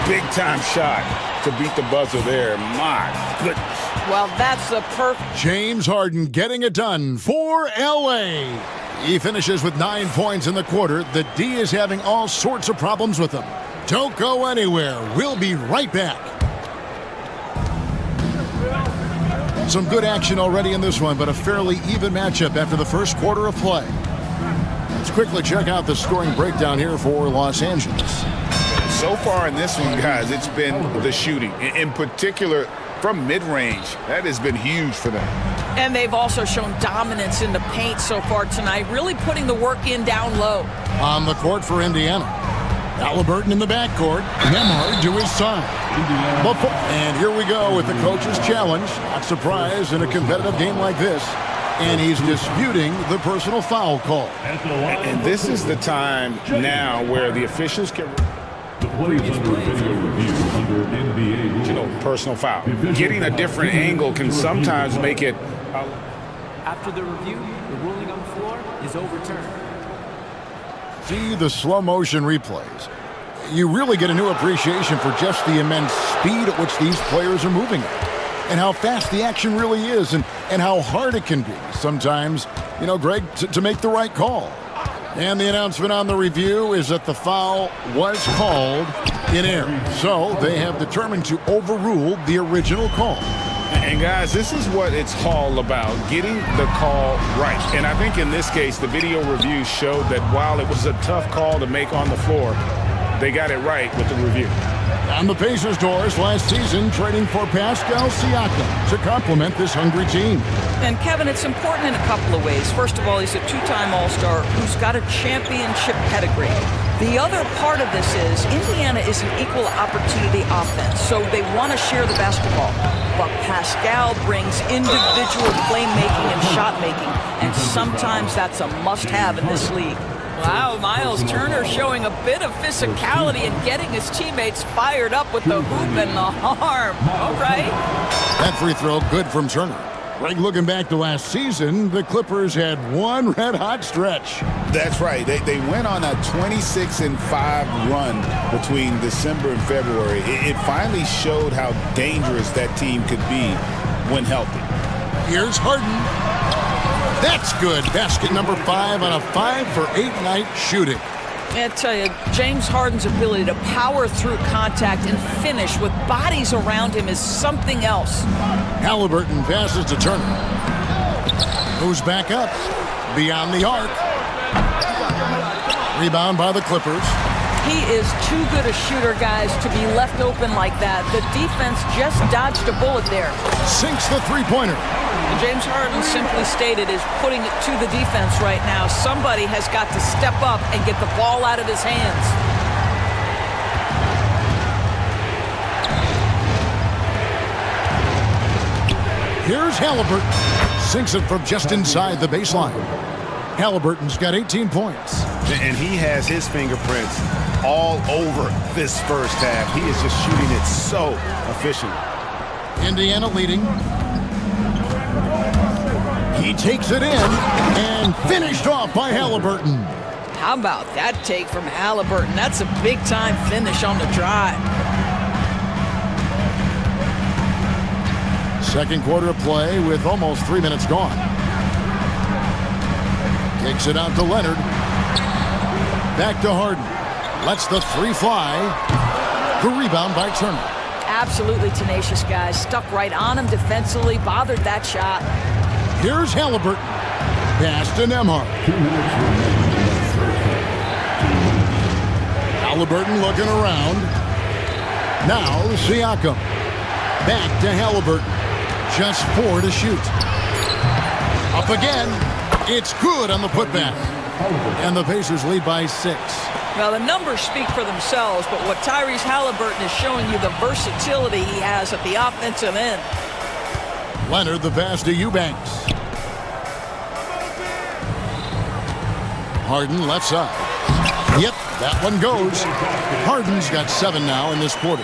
Big time shot to beat the buzzer there. My goodness. Well, that's the perfect. James Harden getting it done for LA. He finishes with 9 points in the quarter. The D is having all sorts of problems with him. Don't go anywhere. We'll be right back. Some good action already in this one, but a fairly even matchup after the first quarter of play. Let's quickly check out the scoring breakdown here for Los Angeles. So far in this one, guys, it's been the shooting. In particular, from mid-range. That has been huge for them. And they've also shown dominance in the paint so far tonight, really putting the work in down low. On the court for Indiana. Halliburton in the backcourt. Nembhard to his side. And here we go with the coach's challenge. Not surprised in a competitive game like this. And he's disputing the personal foul call. And this is the time now where the officials can... personal foul. Getting a different angle can sometimes make it... After the review, the ruling on the floor is overturned. See the slow motion replays. You really get a new appreciation for just the immense speed at which these players are moving at. And how fast the action really is, and how hard it can be sometimes, you know, Greg, to make the right call. And the announcement on the review is that the foul was called in error. So they have determined to overrule the original call. And guys, this is what it's all about, getting the call right. And I think in this case, the video review showed that while it was a tough call to make on the floor, they got it right with the review. On the Pacers' doors last season, trading for Pascal Siakam to complement this hungry team. And Kevin, it's important in a couple of ways. First of all, he's a two-time All-Star who's got a championship pedigree. The other part of this is Indiana is an equal opportunity offense, so they want to share the basketball. But Pascal brings individual playmaking and shot making, and sometimes that's a must-have in this league. Wow, Miles Turner showing a bit of physicality and getting his teammates fired up with the hoop and the arm. All right. That free throw good from Turner. Greg, looking back to last season, the Clippers had one red-hot stretch. That's right. They went on a 26-5 run between December and February. It finally showed how dangerous that team could be when healthy. Here's Harden. That's good. Basket number 5 on a 5-for-8 night shooting. I tell you, James Harden's ability to power through contact and finish with bodies around him is something else. Halliburton passes to Turner. Moves back up. Beyond the arc. Rebound by the Clippers. He is too good a shooter, guys, to be left open like that. The defense just dodged a bullet there. Sinks the three-pointer. James Harden simply stated is putting it to the defense right now. Somebody has got to step up and get the ball out of his hands. Here's Halliburton. Sinks it from just inside the baseline. Halliburton's got 18 points. And he has his fingerprints all over this first half. He is just shooting it so efficiently. Indiana leading. He takes it in and finished off by Halliburton. How about that take from Halliburton? That's a big-time finish on the drive. Second quarter of play with almost 3 minutes gone. Takes it out to Leonard. Back to Harden. Lets the three fly. The rebound by Turner. Absolutely tenacious, guys. Stuck right on him defensively, bothered that shot. Here's Halliburton. Pass to Nembhard. Halliburton looking around. Now Siakam. Back to Halliburton. Just 4 to shoot. Up again. It's good on the putback. And the Pacers lead by 6. Well, the numbers speak for themselves, but what Tyrese Halliburton is showing you, the versatility he has at the offensive end. Leonard, the pass to Eubanks. Harden left side. Yep, that one goes. Harden's got 7 now in this quarter.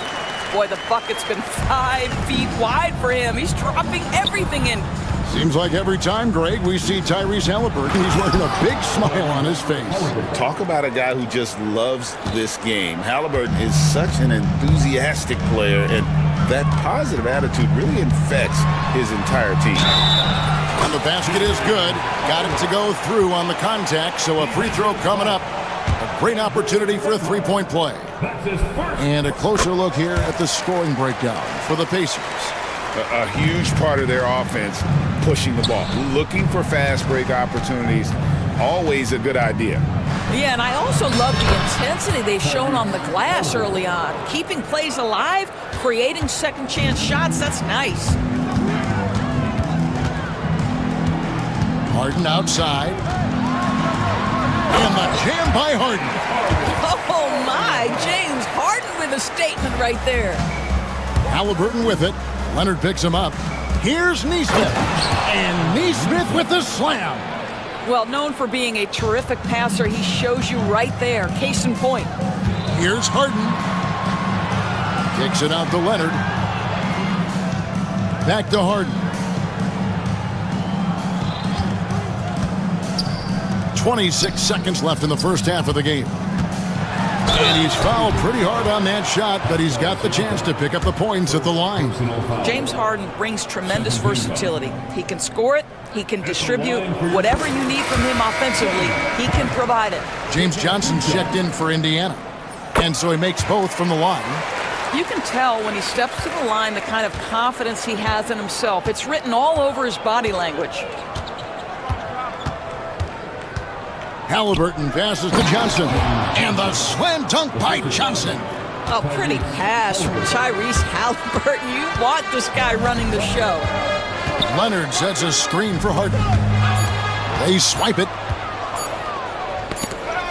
Boy, the bucket's been 5 feet wide for him. He's dropping everything in. Seems like every time, Greg, we see Tyrese Halliburton, he's wearing a big smile on his face. Talk about a guy who just loves this game. Halliburton is such an enthusiastic player, and that positive attitude really infects his entire team. And the basket is good. Got it to go through on the contact, so a free throw coming up. A great opportunity for a three-point play. And a closer look here at the scoring breakdown for the Pacers. A huge part of their offense, pushing the ball, looking for fast break opportunities, always a good idea. Yeah, and I also love the intensity they've shown on the glass early on. Keeping plays alive, creating second chance shots, that's nice. Harden outside. And the jam by Harden. Oh my, James Harden with a statement right there. Halliburton with it. Leonard picks him up. Here's Nesmith. And Nesmith with the slam. Well, known for being a terrific passer, he shows you right there. Case in point. Here's Harden. Kicks it out to Leonard. Back to Harden. 26 seconds left in the first half of the game. And he's fouled pretty hard on that shot, but he's got the chance to pick up the points at the line. James Harden brings tremendous versatility. He can score it, he can distribute. Whatever you need from him offensively, he can provide it. James Johnson's checked in for Indiana, and so he makes both from the line. You can tell when he steps to the line the kind of confidence he has in himself. It's written all over his body language. Halliburton passes to Johnson. And the slam dunk by Johnson. A pretty pass from Tyrese Halliburton. You want this guy running the show. Leonard sets a screen for Harden. They swipe it.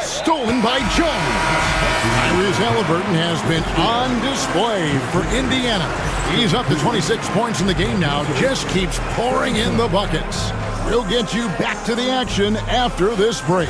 Stolen by Jones. Tyrese Halliburton has been on display for Indiana. He's up to 26 points in the game now. Just keeps pouring in the buckets. We'll get you back to the action after this break.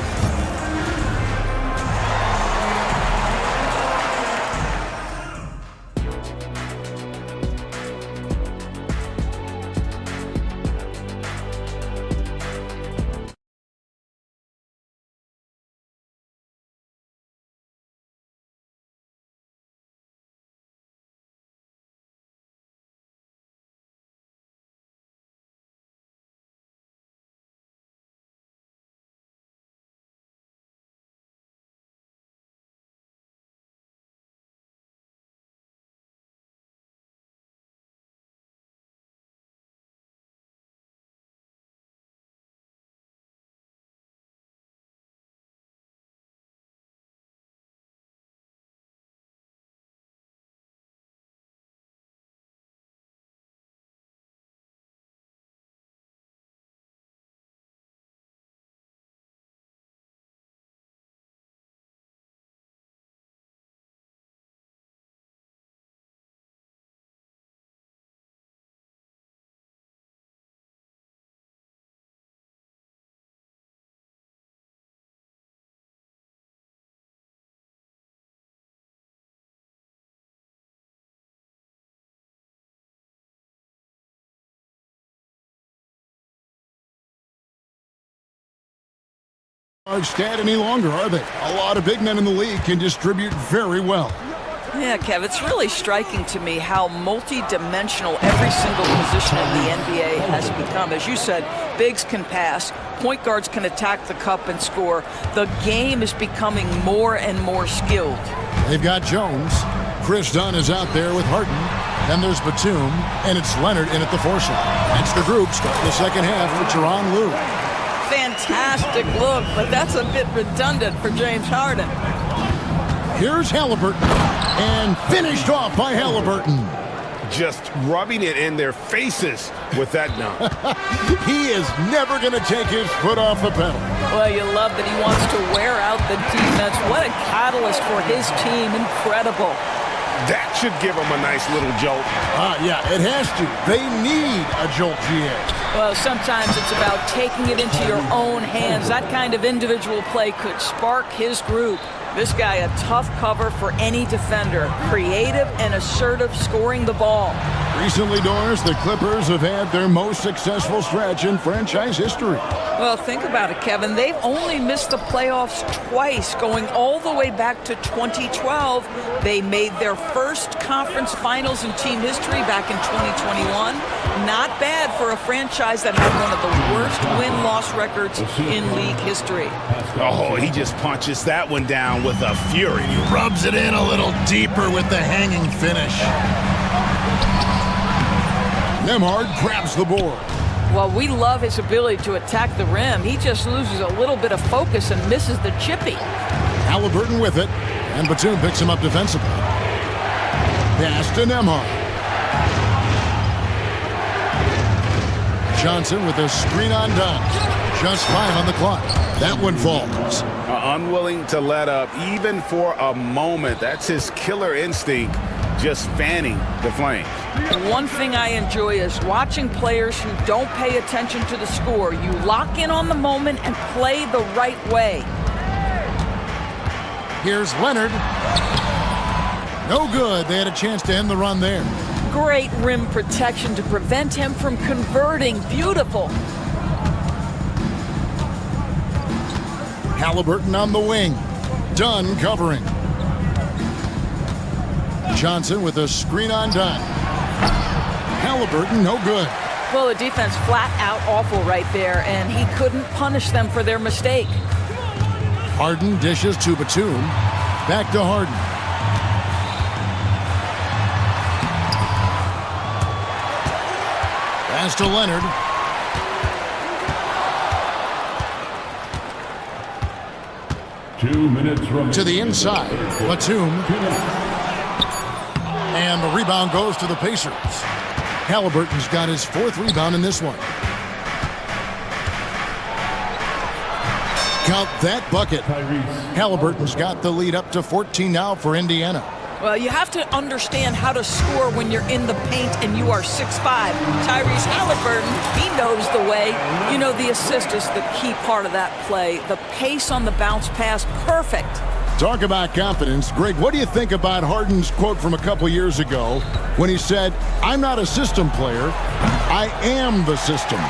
Stat any longer, are they? A lot of big men in the league can distribute very well. Yeah, Kev, it's really striking to me how multi-dimensional every single position in the NBA has become. As you said, bigs can pass, point guards can attack the cup and score. The game is becoming more and more skilled. They've got Jones. Chris Dunn is out there with Harden. Then there's Batum, and it's Leonard in at the four slot. That's the group starting the second half for Tyronn Lue. Fantastic look, but that's a bit redundant for James Harden. Here's Halliburton, and finished off by Halliburton. just rubbing it in their faces with that dunk. He is never going to take his foot off the pedal. Well, you love that he wants to wear out the defense. What a catalyst for his team. Incredible. That should give them a nice little jolt. Yeah, it has to. They need a jolt, GA. Well, sometimes it's about taking it into your own hands. That kind of individual play could spark his group. This guy, a tough cover for any defender. Creative and assertive scoring the ball. Recently, Doris, the Clippers have had their most successful stretch in franchise history. Well, think about it, Kevin. They've only missed the playoffs twice, going all the way back to 2012. They made their first conference finals in team history back in 2021. Not bad for a franchise that had one of the worst win-loss records in league history. Oh, he just punches that one down with a fury. He rubs it in a little deeper with the hanging finish. Nembhard grabs the board. Well, we love his ability to attack the rim. He just loses a little bit of focus and misses the chippy. Halliburton with it, and Batum picks him up defensively. Pass to Nembhard. Johnson with a screen on dunk. Just 5 on the clock. That one falls. Unwilling to let up even for a moment. That's his killer instinct, just fanning the flames. One thing I enjoy is watching players who don't pay attention to the score. You lock in on the moment and play the right way. Here's Leonard. No good. They had a chance to end the run there. Great rim protection to prevent him from converting. Beautiful. Halliburton on the wing. Dunn covering. Johnson with a screen on Dunn. Halliburton, no good. Well, the defense flat out awful right there, and he couldn't punish them for their mistake. Harden dishes to Batum. Back to Harden. Pass to Leonard. To the inside. Batum. And the rebound goes to the Pacers. Halliburton's got his 4th rebound in this one. Count that bucket. Halliburton's got the lead up to 14 now for Indiana. Well, you have to understand how to score when you're in the paint and you are 6'5". Tyrese Halliburton, he knows the way. You know, the assist is the key part of that play. The pace on the bounce pass, perfect. Talk about confidence. Greg, what do you think about Harden's quote from a couple years ago when he said, "I'm not a system player, I am the system"?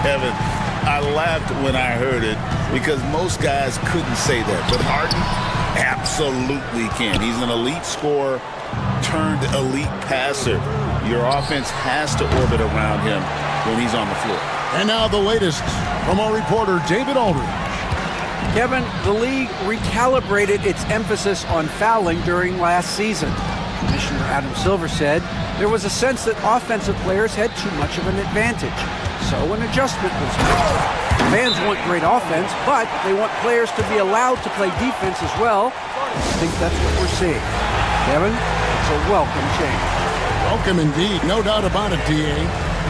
Kevin, I laughed when I heard it because most guys couldn't say that, but Harden absolutely can. He's an elite scorer turned elite passer. Your offense has to orbit around him when he's on the floor. And now the latest from our reporter, David Aldridge. Kevin, the league recalibrated its emphasis on fouling during last season. Commissioner Adam Silver said there was a sense that offensive players had too much of an advantage. So an adjustment was made. Fans want great offense, but they want players to be allowed to play defense as well. I think that's what we're seeing. Kevin, it's a welcome change. Welcome indeed, no doubt about it, DA.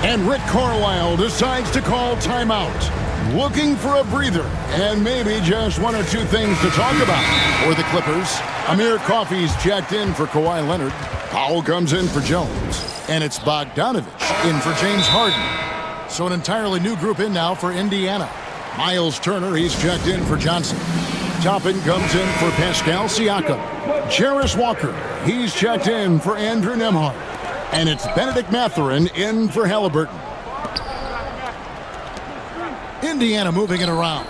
And Rick Carlisle decides to call timeout. Looking for a breather, and maybe just 1 or 2 things to talk about. For the Clippers, Amir Coffey's checked in for Kawhi Leonard. Powell comes in for Jones. And it's Bogdanovich in for James Harden. So an entirely new group in now for Indiana. Miles Turner, he's checked in for Johnson. Toppin comes in for Pascal Siakam. Jarris Walker, he's checked in for Andrew Nembhard. And it's Benedict Mathurin in for Halliburton. Indiana moving it around.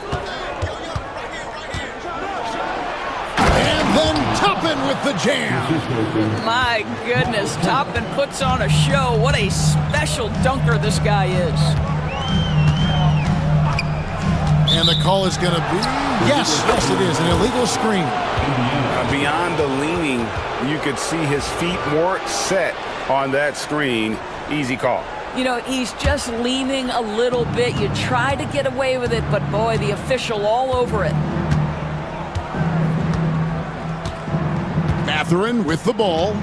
And then Toppin with the jam. My goodness, Toppin puts on a show. What a special dunker this guy is. And the call is going to be, yes, it is, an illegal screen. Beyond the leaning, you could see his feet more set on that screen. Easy call. You know, he's just leaning a little bit. You try to get away with it, but boy, the official all over it. Mathurin with the ball.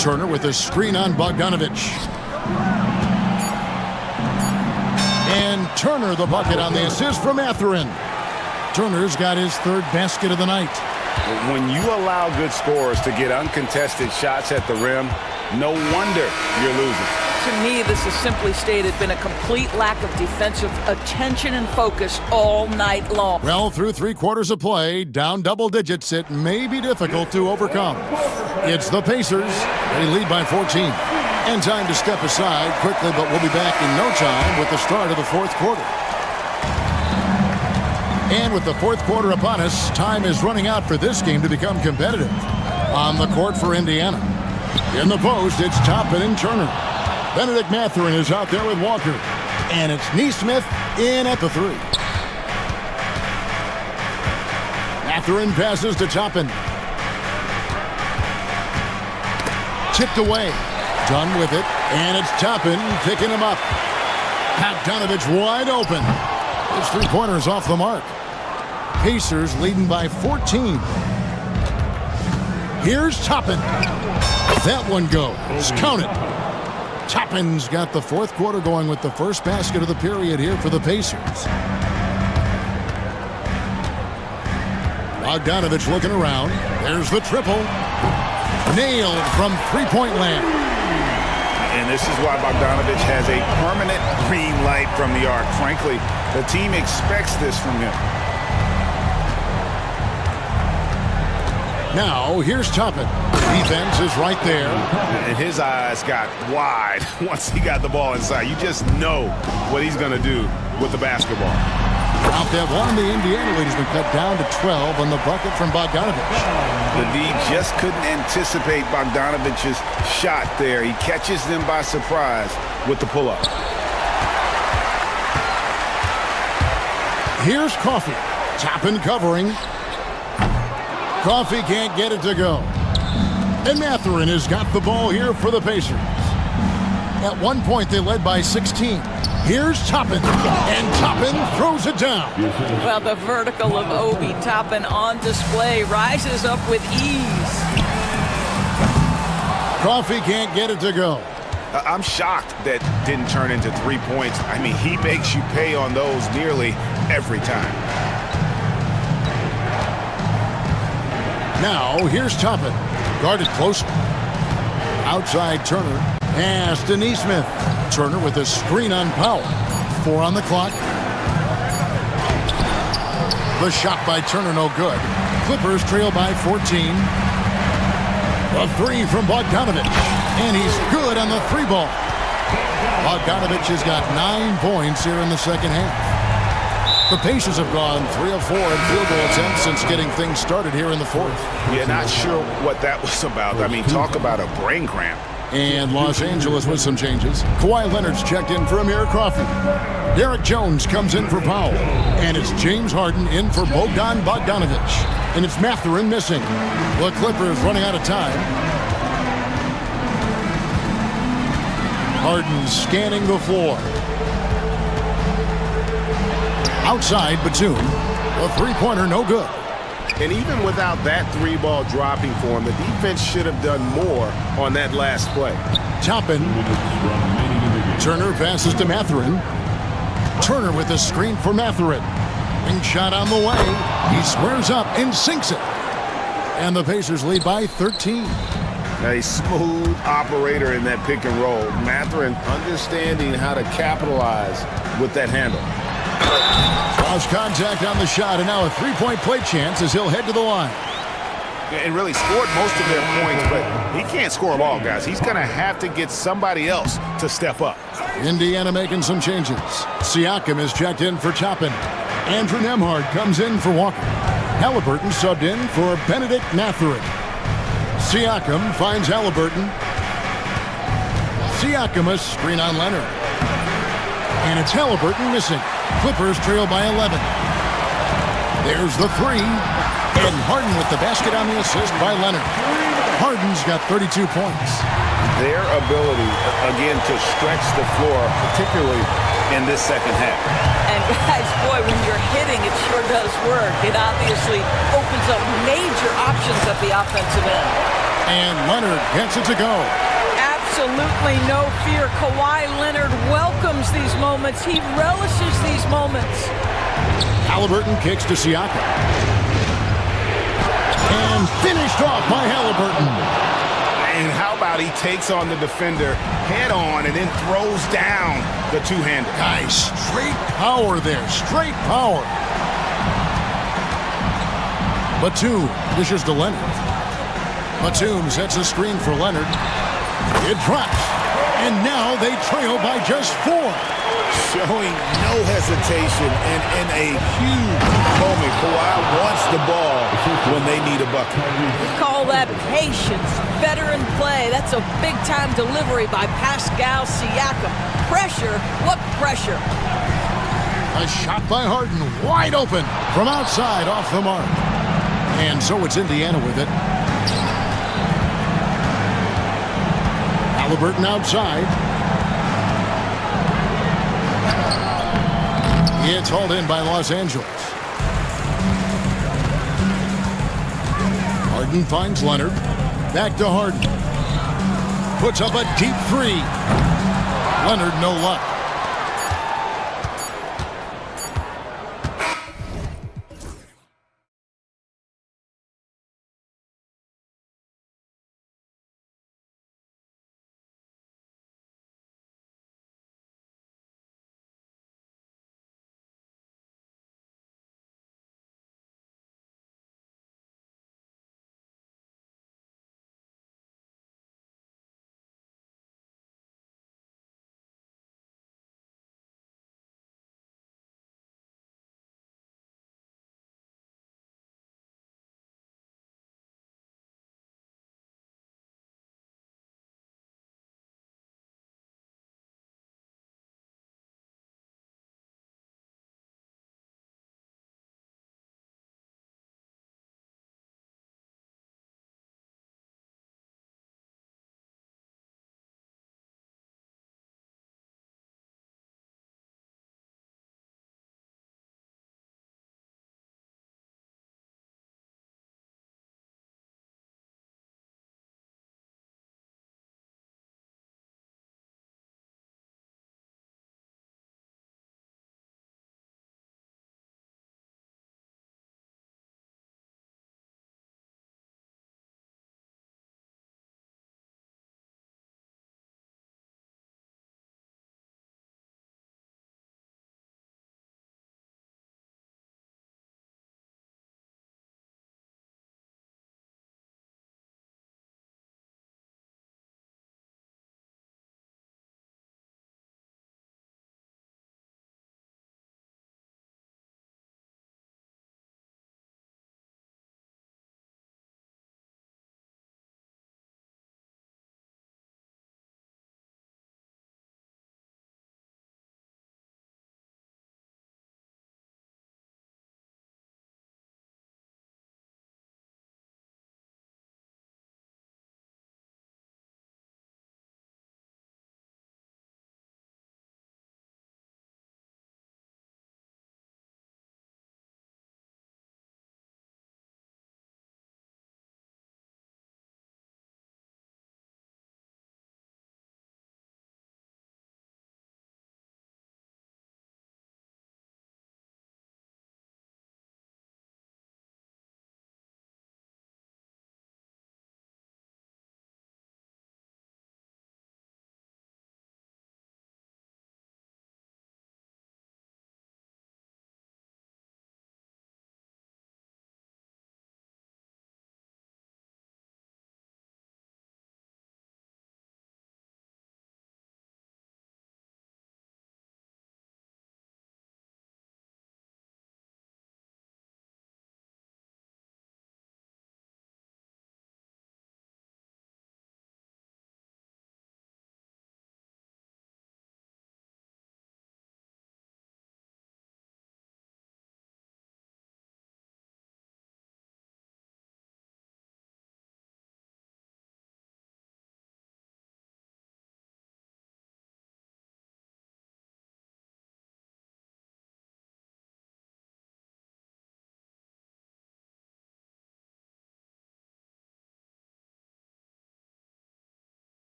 Turner with a screen on Bogdanovich. And Turner the bucket on the assist from Mathurin. Turner's got his third basket of the night. When you allow good scorers to get uncontested shots at the rim, no wonder you're losing. To me, this has simply stated been a complete lack of defensive attention and focus all night long. Well, through 3 quarters of play, down double digits, it may be difficult to overcome. It's the Pacers. They lead by 14. And time to step aside quickly, but we'll be back in no time with the start of the 4th quarter. And with the 4th quarter upon us, time is running out for this game to become competitive. On the court for Indiana. In the post, it's Toppin and Turner. Benedict Mathurin is out there with Walker. And it's Neesmith in at the 3. Mathurin passes to Toppin. Tipped away. Done with it. And it's Toppin picking him up. Bogdanovich wide open. His 3-pointer is off the mark. Pacers leading by 14. Here's Toppin. That one goes. Count it. Toppin's got the 4th quarter going with the first basket of the period here for the Pacers. Bogdanovich looking around. There's the triple. Nailed from 3-point land. And this is why Bogdanovich has a permanent green light from the arc. Frankly, the team expects this from him. Now, here's Toppin. Defense is right there. And his eyes got wide once he got the ball inside. You just know what he's going to do with the basketball. Out that one, the Indiana lead has been cut down to 12 on the bucket from Bogdanovich. The D just couldn't anticipate Bogdanovich's shot there. He catches them by surprise with the pull-up. Here's Coffey. Toppin covering. Coffey can't get it to go. And Mathurin has got the ball here for the Pacers. At one point, they led by 16. Here's Toppin. And Toppin throws it down. Well, the vertical of Obi Toppin on display rises up with ease. Coffey can't get it to go. I'm shocked that didn't turn into 3 points. I mean, he makes you pay on those nearly every time. Now, here's Toppin. Guarded close. Outside Turner. Pass to Neesmith. Turner with a screen on Powell. 4 on the clock. The shot by Turner no good. Clippers trail by 14. A 3 from Bogdanovich. And he's good on the 3 ball. Bogdanovich has got 9 points here in the second half. The Pacers have gone 3 of 4 in field goal attempts since getting things started here in the 4th. Yeah, not sure what that was about. I mean, talk about a brain cramp. And Los Angeles with some changes. Kawhi Leonard's checked in for Amir Crawford. Derek Jones comes in for Powell. And it's James Harden in for Bogdan Bogdanovich. And it's Mathurin missing. The Clippers running out of time. Harden scanning the floor. Outside, Batum. A 3-pointer, no good. And even without that 3-ball dropping for him, the defense should have done more on that last play. Toppin. Turner passes to Mathurin. Turner with a screen for Mathurin. Wing shot on the way. He squares up and sinks it. And the Pacers lead by 13. A smooth operator in that pick and roll. Mathurin understanding how to capitalize with that handle. Lost contact on the shot, and now a 3-point play chance as he'll head to the line. And really scored most of their points, but he can't score them all, guys. He's going to have to get somebody else to step up. Indiana making some changes. Siakam is checked in for Toppin. Andrew Nembhard comes in for Walker. Halliburton subbed in for Benedict Mathurin. Siakam finds Halliburton. Siakam a screen on Leonard. And it's Halliburton missing. Clippers trail by 11. There's the 3. And Harden with the basket on the assist by Leonard. Harden's got 32 points. Their ability, again, to stretch the floor, particularly in this second half. And guys, boy, when you're hitting, it sure does work. It obviously opens up major options at the offensive end. And Leonard gets it to go. Absolutely no fear. Kawhi Leonard welcomes these moments. He relishes these moments. Halliburton kicks to Siakam. And finished off by Halliburton. And how about he takes on the defender head on and then throws down the two-hander. Nice straight power there. Straight power. Batum dishes to Leonard. Batum sets a screen for Leonard. It drops. And now they trail by just 4. Showing no hesitation and in a huge moment. Kawhi wants the ball when they need a bucket. We call that patience, veteran play. That's a big-time delivery by Pascal Siakam. Pressure? What pressure? A shot by Harden, wide open from outside off the mark. And so it's Indiana with it. Halliburton outside. It's hauled in by Los Angeles. Harden finds Leonard. Back to Harden. Puts up a deep 3. Leonard no luck.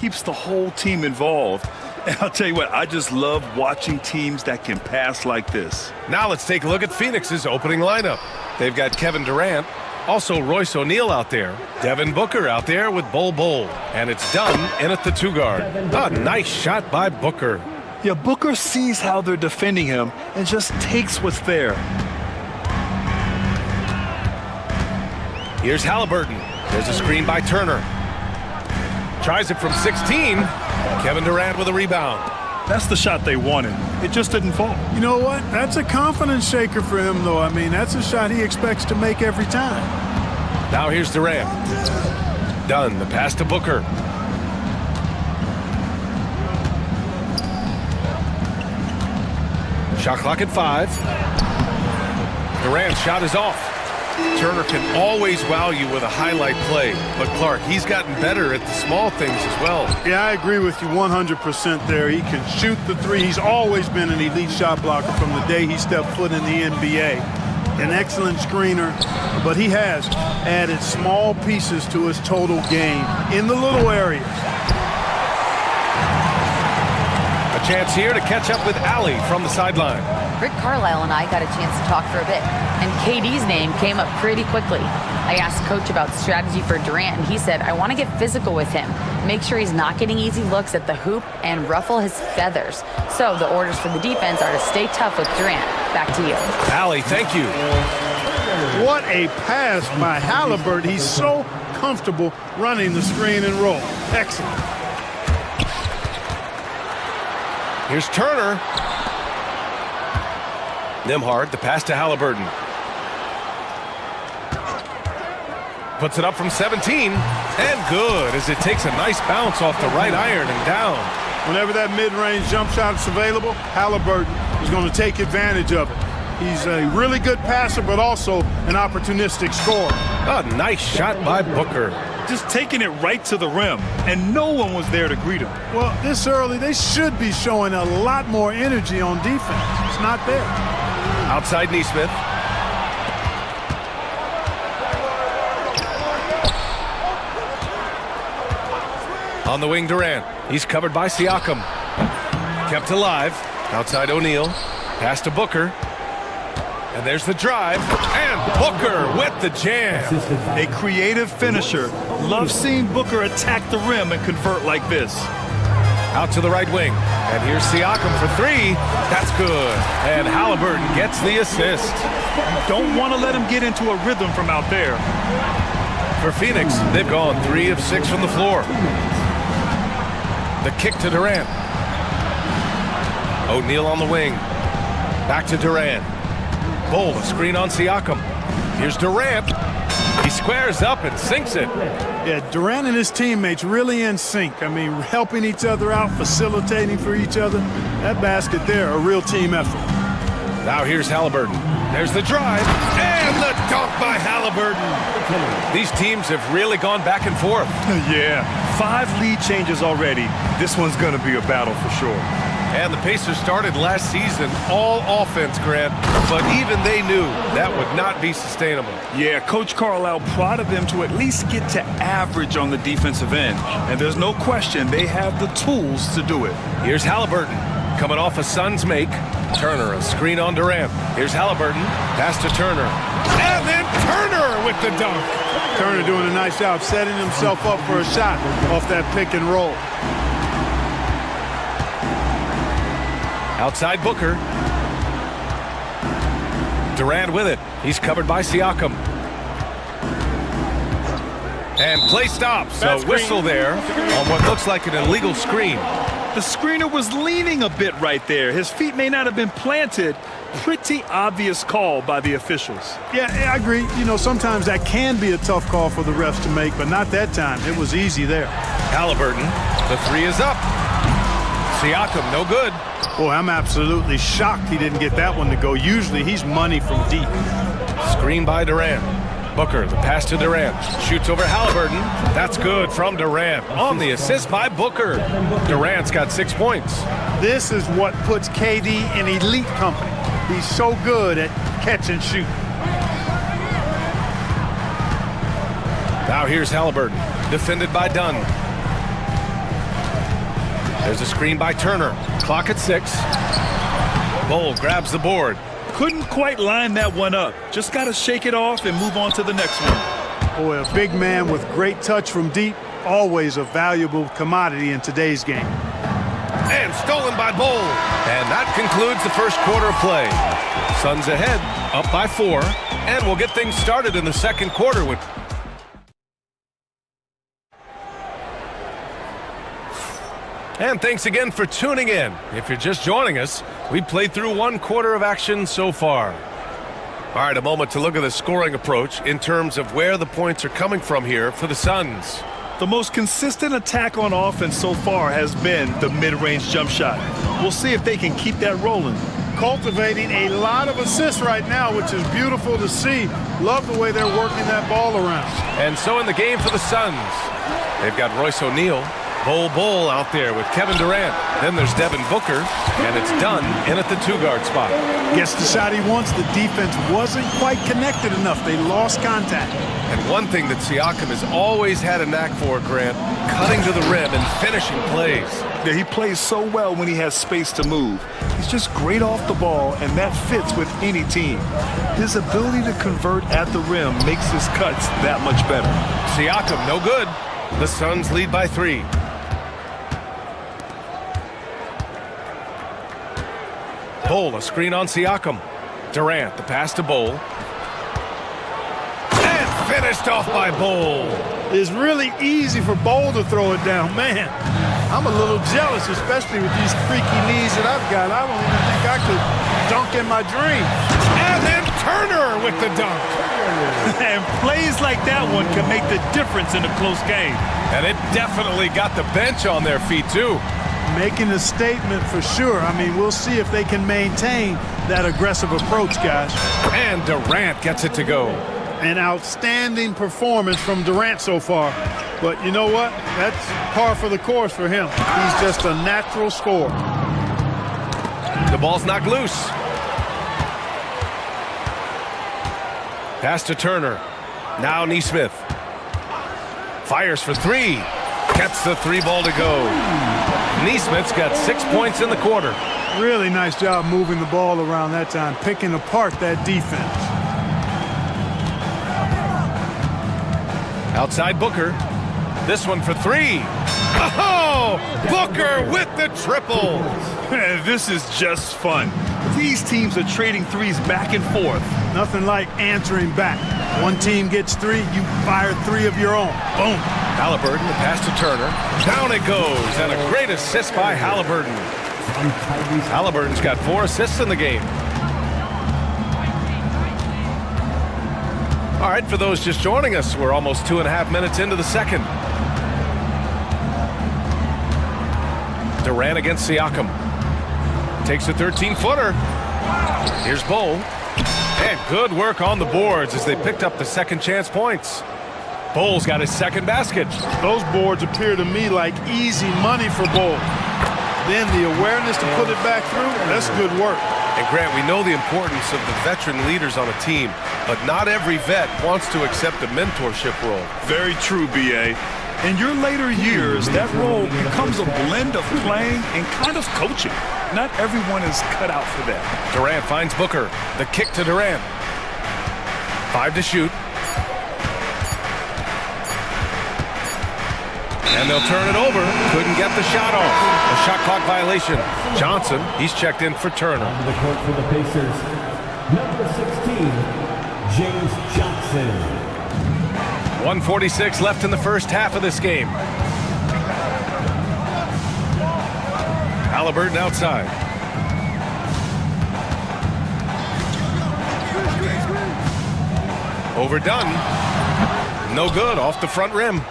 Keeps the whole team involved. And I'll tell you what, I just love watching teams that can pass like this. Now let's take a look at Phoenix's opening lineup. They've got Kevin Durant, also Royce O'Neal out there, Devin Booker out there with Bol, and it's done in at the 2-guard. A nice shot by Booker. Yeah, Booker sees how they're defending him and just takes what's there. Here's Halliburton. There's a screen by Turner. Tries it from 16. Kevin Durant with a rebound. That's the shot they wanted. It just didn't fall. You know what? That's a confidence shaker for him, though. I mean, that's a shot he expects to make every time. Now here's Durant. Done. The pass to Booker. Shot clock at 5. Durant's shot is off. Turner can always wow you with a highlight play, but Clark, he's gotten better at the small things as well. Yeah, I agree with you 100% there. He can shoot the three. He's always been an elite shot blocker from the day he stepped foot in the NBA. An excellent screener, but he has added small pieces to his total game in the little areas. A chance here to catch up with Allie from the sideline. Rick Carlisle and I got a chance to talk for a bit, and KD's name came up pretty quickly. I asked Coach about strategy for Durant, and he said, I want to get physical with him, make sure he's not getting easy looks at the hoop, and ruffle his feathers. So the orders for the defense are to stay tough with Durant. Back to you. Allie, thank you. What a pass by Halliburton. He's so comfortable running the screen and roll. Excellent. Here's Turner. Nimhard, the pass to Halliburton. Puts it up from 17, and good as it takes a nice bounce off the right iron and down. Whenever that mid-range jump shot is available, Halliburton is going to take advantage of it. He's a really good passer, but also an opportunistic scorer. A nice shot by Booker. Just taking it right to the rim, and no one was there to greet him. Well, this early, they should be showing a lot more energy on defense. It's not there. Outside Nesmith. On the wing, Durant. He's covered by Siakam. Kept alive. Outside O'Neal. Pass to Booker. And there's the drive. And Booker with the jam. A creative finisher. Love seeing Booker attack the rim and convert like this. Out to the right wing. And here's Siakam for 3. That's good. And Halliburton gets the assist. Don't want to let him get into a rhythm from out there. For Phoenix, they've gone 3 of 6 from the floor. The kick to Durant. O'Neal on the wing. Back to Durant. Bol, a screen on Siakam. Here's Durant. He squares up and sinks it. Yeah, Durant and his teammates really in sync. I mean, helping each other out, facilitating for each other. That basket there, a real team effort. Now here's Halliburton. There's the drive. And the dunk by Halliburton. These teams have really gone back and forth. Yeah, 5 lead changes already. This one's going to be a battle for sure. And the Pacers started last season all offense, Grant, but even they knew that would not be sustainable. Yeah, Coach Carlisle prodded them to at least get to average on the defensive end. And there's no question they have the tools to do it. Here's Halliburton coming off a Suns make. Turner, a screen on Durant. Here's Halliburton, pass to Turner. And then Turner with the dunk. Turner doing a nice job setting himself up for a shot off that pick and roll. Outside Booker. Durant with it. He's covered by Siakam. And play stops. A whistle there on what looks like an illegal screen. The screener was leaning a bit right there. His feet may not have been planted. Pretty obvious call by the officials. Yeah, I agree. You know, sometimes that can be a tough call for the refs to make, but not that time. It was easy there. Halliburton, the 3 is up. Siakam, no good. Boy, I'm absolutely shocked he didn't get that one to go. Usually he's money from deep. Screen by Durant. Booker, the pass to Durant. Shoots over Halliburton. That's good from Durant. On the assist by Booker. Durant's got 6 points. This is what puts KD in elite company. He's so good at catch and shoot. Now here's Halliburton. Defended by Dunn. There's a screen by Turner. Clock at 6. Bowl grabs the board. Couldn't quite line that one up. Just got to shake it off and move on to the next one. Boy, a big man with great touch from deep, always a valuable commodity in today's game. And stolen by Bowl. And that concludes the first quarter of play. Suns ahead, up by 4. And we'll get things started in the second quarter with... And thanks again for tuning in. If you're just joining us, we played through one quarter of action so far. All right, a moment to look at the scoring approach in terms of where the points are coming from here for the Suns. The most consistent attack on offense so far has been the mid-range jump shot. We'll see if they can keep that rolling. Cultivating a lot of assists right now, which is beautiful to see. Love the way they're working that ball around. And so in the game for the Suns, they've got Royce O'Neal, Bowl out there with Kevin Durant. Then there's Devin Booker, and it's Dunn in at the 2-guard spot. Gets the shot he wants. The defense wasn't quite connected enough. They lost contact. And one thing that Siakam has always had a knack for, Grant, cutting to the rim and finishing plays. Yeah, he plays so well when he has space to move. He's just great off the ball, and that fits with any team. His ability to convert at the rim makes his cuts that much better. Siakam, no good. The Suns lead by 3. Bowl, a screen on Siakam. Durant, the pass to Bowl. And finished off by Bowl. It's really easy for Bowl to throw it down. Man, I'm a little jealous, especially with these freaky knees that I've got. I don't even think I could dunk in my dreams. And then Turner with the dunk. And plays like that one can make the difference in a close game. And it definitely got the bench on their feet, too. Making a statement for sure. I mean, we'll see if they can maintain that aggressive approach, guys. And Durant gets it to go. An outstanding performance from Durant so far. But you know what? That's par for the course for him. He's just a natural scorer. The ball's knocked loose. Pass to Turner. Now Nesmith. Fires for 3. Gets the 3-ball to go. Nesmith's got 6 points in the quarter. Really nice job moving the ball around that time, picking apart that defense. Outside Booker. This one for 3. Oh! Booker with the triple. This is just fun. These teams are trading threes back and forth. Nothing like answering back. One team gets 3, you fire 3 of your own. Boom. Halliburton, the pass to Turner. Down it goes, and a great assist by Halliburton. Halliburton's got 4 assists in the game. All right, for those just joining us, we're almost 2.5 minutes into the second. Durant against Siakam. Takes a 13-footer. Here's Bowl. And good work on the boards as they picked up the second chance points. Bowl's got his second basket. Those boards appear to me like easy money for Bowl. Then the awareness to put it back through, that's good work. And Grant, we know the importance of the veteran leaders on a team, but not every vet wants to accept a mentorship role. Very true, B.A. In your later years, that role becomes a blend of playing and kind of coaching. Not everyone is cut out for that. Durant finds Booker. The kick to Durant. 5 to shoot. And they'll turn it over. Couldn't get the shot off. A shot clock violation. Johnson, he's checked in for Turner. On the court for the Pacers, number 16, James Johnson. 1:46 left in the first half of this game. Halliburton outside. Overdone. No good, off the front rim.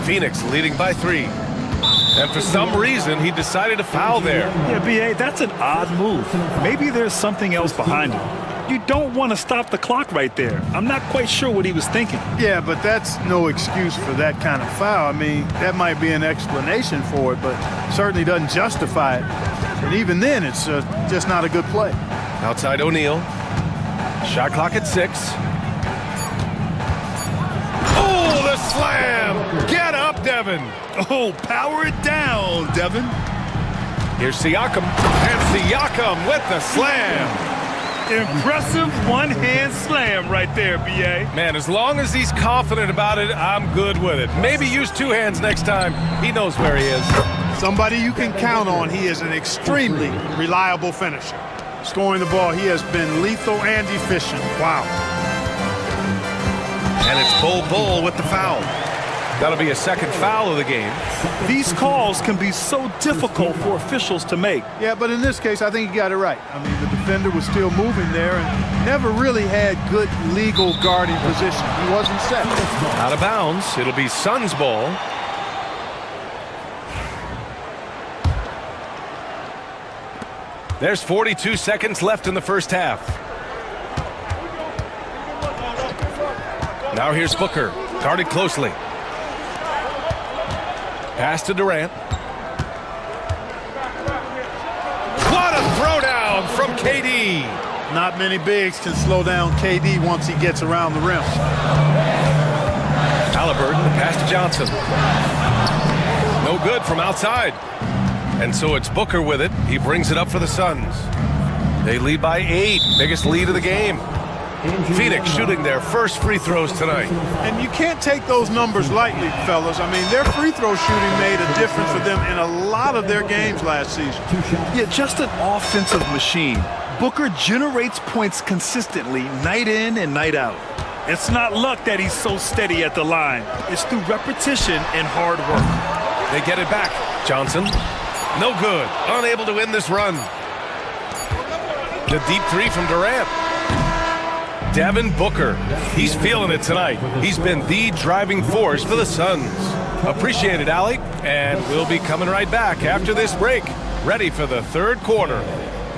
Phoenix leading by 3. And for some reason, he decided to foul there. Yeah, B.A., that's an odd move. Maybe there's something else behind it. You don't want to stop the clock right there. I'm not quite sure what he was thinking. Yeah, but that's no excuse for that kind of foul. I mean, that might be an explanation for it, but certainly doesn't justify it. And even then, it's just not a good play. Outside O'Neal. Shot clock at 6. Oh, the slam! Get up, Devin! Devin. Oh, power it down, Devin. Here's Siakam. And Siakam with the slam. Impressive one-hand slam right there, B.A. Man, as long as he's confident about it, I'm good with it. Maybe use two hands next time. He knows where he is. Somebody you can count on. He is an extremely reliable finisher. Scoring the ball, he has been lethal and efficient. Wow. And it's Bull with the foul. That'll be a second foul of the game. These calls can be so difficult for officials to make. Yeah, but in this case, I think he got it right. I mean, the defender was still moving there and never really had good legal guarding position. He wasn't set. Out of bounds. It'll be Suns ball. There's 42 seconds left in the first half. Now here's Booker, guarded closely. Pass to Durant. What a throwdown from KD. Not many bigs can slow down KD once he gets around the rim. Halliburton, pass to Johnson. No good from outside. And so it's Booker with it. He brings it up for the Suns. They lead by 8, biggest lead of the game. Phoenix shooting their first free throws tonight. And you can't take those numbers lightly, fellas. I mean, their free throw shooting made a difference for them in a lot of their games last season. Yeah, just an offensive machine. Booker generates points consistently, night in and night out. It's not luck that he's so steady at the line. It's through repetition and hard work. They get it back. Johnson, no good. Unable to win this run. The deep three from Durant. Devin Booker, he's feeling it tonight. He's been the driving force for the Suns. Appreciate it, Alec. And we'll be coming right back after this break. Ready for the third quarter.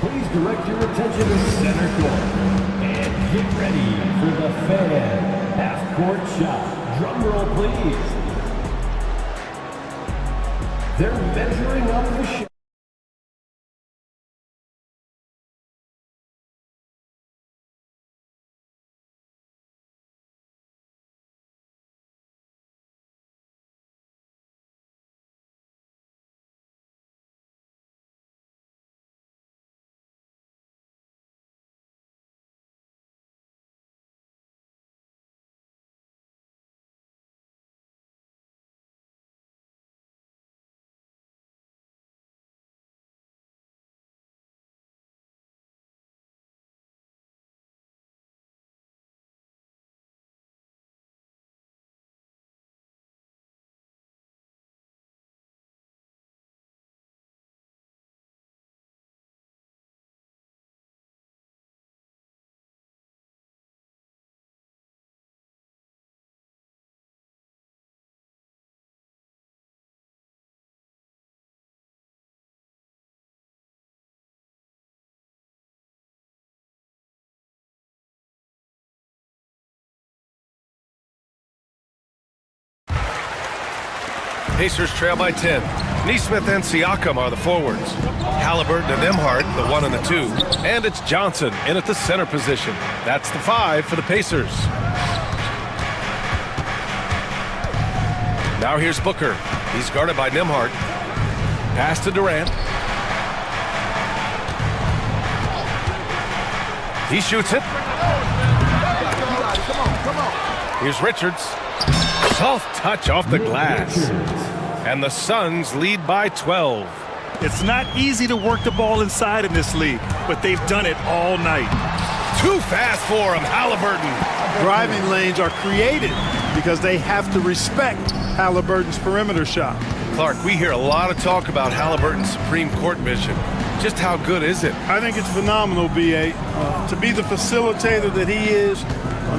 Please direct your attention to center court. And get ready for the fan half-court shot. Drum roll, please. They're measuring up the shot. Pacers trail by 10. Neesmith and Siakam are the forwards. Halliburton and Nembhard, the 1 and the 2. And it's Johnson in at the center position. That's the 5 for the Pacers. Now here's Booker. He's guarded by Nembhard. Pass to Durant. He shoots it. Here's Richards. Soft touch off the glass. And the Suns lead by 12. It's not easy to work the ball inside in this league, but they've done it all night. Too fast for him, Halliburton. Driving lanes are created because they have to respect Halliburton's perimeter shot. Clark, we hear a lot of talk about Halliburton's supreme court vision. Just how good is it? I think it's phenomenal, B.A. To be the facilitator that he is,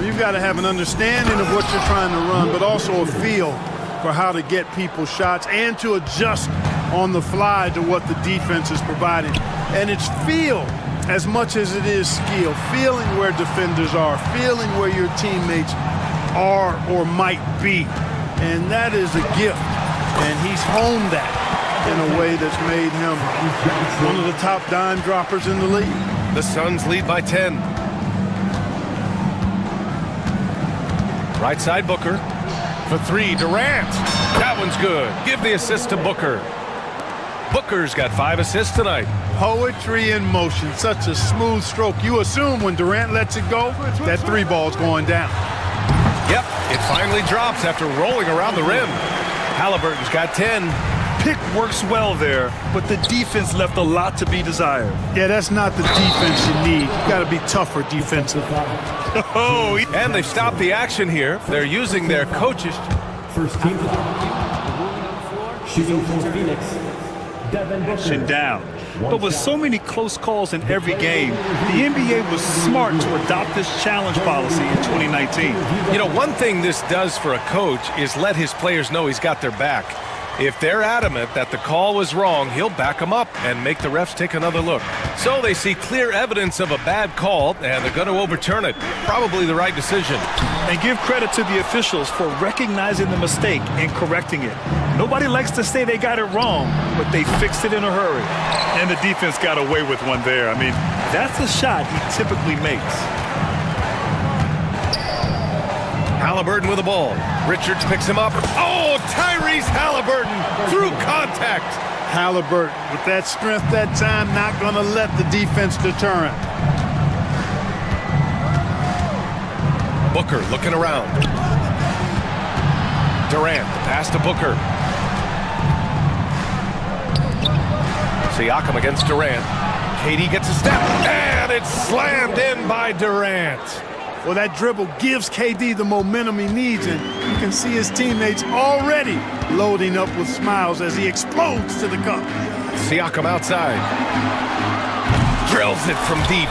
you've got to have an understanding of what you're trying to run, but also a feel for how to get people's shots and to adjust on the fly to what the defense is providing. And it's feel as much as it is skill, feeling where defenders are, feeling where your teammates are or might be. And that is a gift. And he's honed that in a way that's made him one of the top dime droppers in the league. The Suns lead by 10. Right side Booker. For 3, Durant. That one's good. Give the assist to Booker. Booker's got 5 assists tonight. Poetry in motion, such a smooth stroke. You assume when Durant lets it go, that 3 ball's going down. Yep, it finally drops after rolling around the rim. Halliburton's got 10. Pick works well there, but the defense left a lot to be desired. Yeah, that's not the defense you need. You got to be tougher defensive. Oh, And they've stopped the action here. They're using their coaches. First team shooting for Phoenix. and down. But with so many close calls in every game, the NBA was smart to adopt this challenge policy in 2019. You know, one thing this does for a coach is let his players know he's got their back. If they're adamant that the call was wrong, he'll back them up and make the refs take another look. So they see clear evidence of a bad call, and they're going to overturn it. Probably the right decision. And give credit to the officials for recognizing the mistake and correcting it. Nobody likes to say they got it wrong, but they fixed it in a hurry. And the defense got away with one there. I mean, that's a shot he typically makes. Halliburton with the ball. Richards picks him up. Oh, Tyrese Halliburton through contact. Halliburton, with that strength that time, not going to let the defense deter him. Booker looking around. Durant, the pass to Booker. Siakam against Durant. KD gets a step, and it's slammed in by Durant. Well, that dribble gives KD the momentum he needs, and you can see his teammates already loading up with smiles as he explodes to the cup. Siakam outside. Drills it from deep.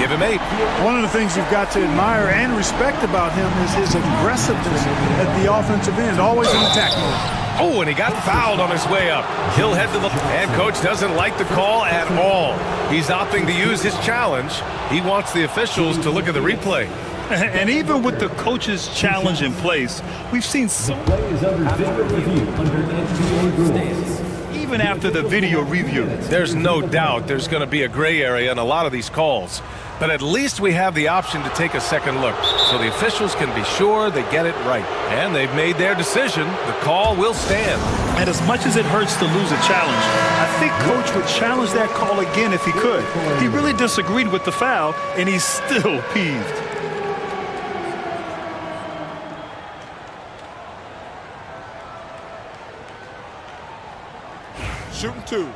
Give him 8. One of the things you've got to admire and respect about him is his aggressiveness at the offensive end, always in attack mode. Oh, and he got fouled on his way up. He'll head to the... And coach doesn't like the call at all. He's opting to use his challenge. He wants the officials to look at the replay. And even with the coach's challenge in place, we've seen some... Plays under video review under NBA rules. Even after the video review. There's no doubt there's going to be a gray area in a lot of these calls. But at least we have the option to take a second look, so the officials can be sure they get it right. And they've made their decision. The call will stand. And as much as it hurts to lose a challenge, I think Coach would challenge that call again if he could. He really disagreed with the foul, and he's still peeved. Shooting 2.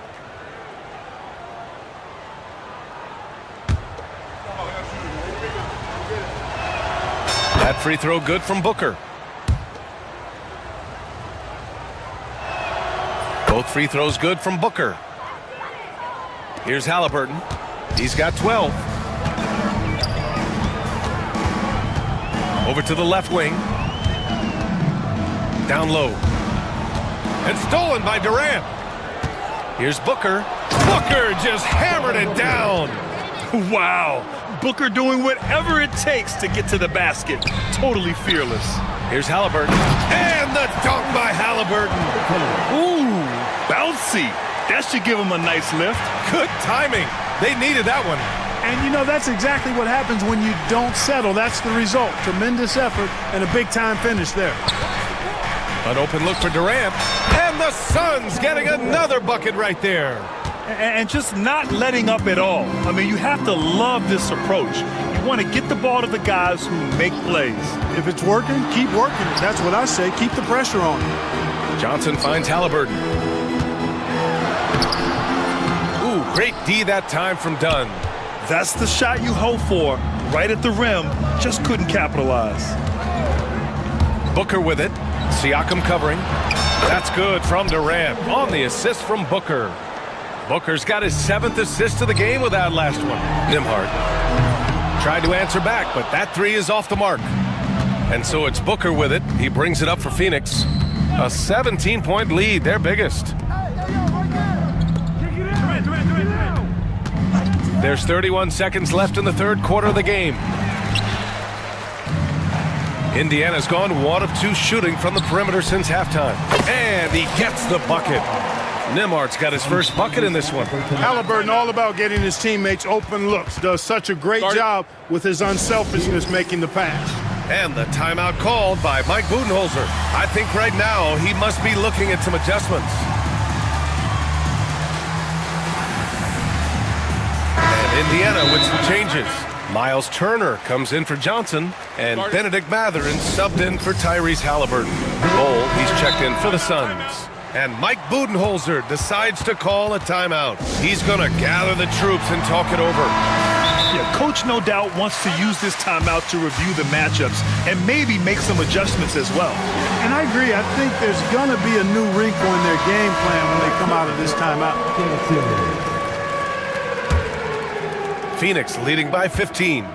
That free throw good from Booker. Both free throws good from Booker. Here's Halliburton. He's got 12. Over to the left wing. Down low. And stolen by Durant. Here's Booker. Booker just hammered it down. Wow. Booker doing whatever it takes to get to the basket. Totally fearless. Here's Halliburton. And the dunk by Halliburton. Ooh, bouncy. That should give him a nice lift. Good timing. They needed that one. And you know, that's exactly what happens when you don't settle. That's the result. Tremendous effort and a big-time finish there. An open look for Durant. And the Suns getting another bucket right there. And just not letting up at all. I mean, you have to love this approach. You want to get the ball to the guys who make plays. If it's working, keep working it. That's what I say. Keep the pressure on. Johnson finds Halliburton. Ooh, great D that time from Dunn. That's the shot you hope for. Right at the rim. Just couldn't capitalize. Booker with it. Siakam covering. That's good from Durant on the assist from Booker. Booker's got his 7th assist of the game with that last one. Nembhard tried to answer back, but that 3 is off the mark. And so it's Booker with it. He brings it up for Phoenix. A 17-point lead, their biggest. There's 31 seconds left in the third quarter of the game. Indiana's gone 1 of 2 shooting from the perimeter since halftime. And he gets the bucket. Nembhard's got his first bucket in this one. Halliburton all about getting his teammates open looks. Does such a great job with his unselfishness making the pass. And the timeout called by Mike Budenholzer. I think right now he must be looking at some adjustments. And Indiana with some changes. Miles Turner comes in for Johnson, and Benedict Mathurin subbed in for Tyrese Halliburton. Bull, he's checked in for the Suns. And Mike Budenholzer decides to call a timeout. He's going to gather the troops and talk it over. Yeah, Coach no doubt wants to use this timeout to review the matchups and maybe make some adjustments as well. And I agree. I think there's going to be a new wrinkle in their game plan when they come out of this timeout. Phoenix leading by 15.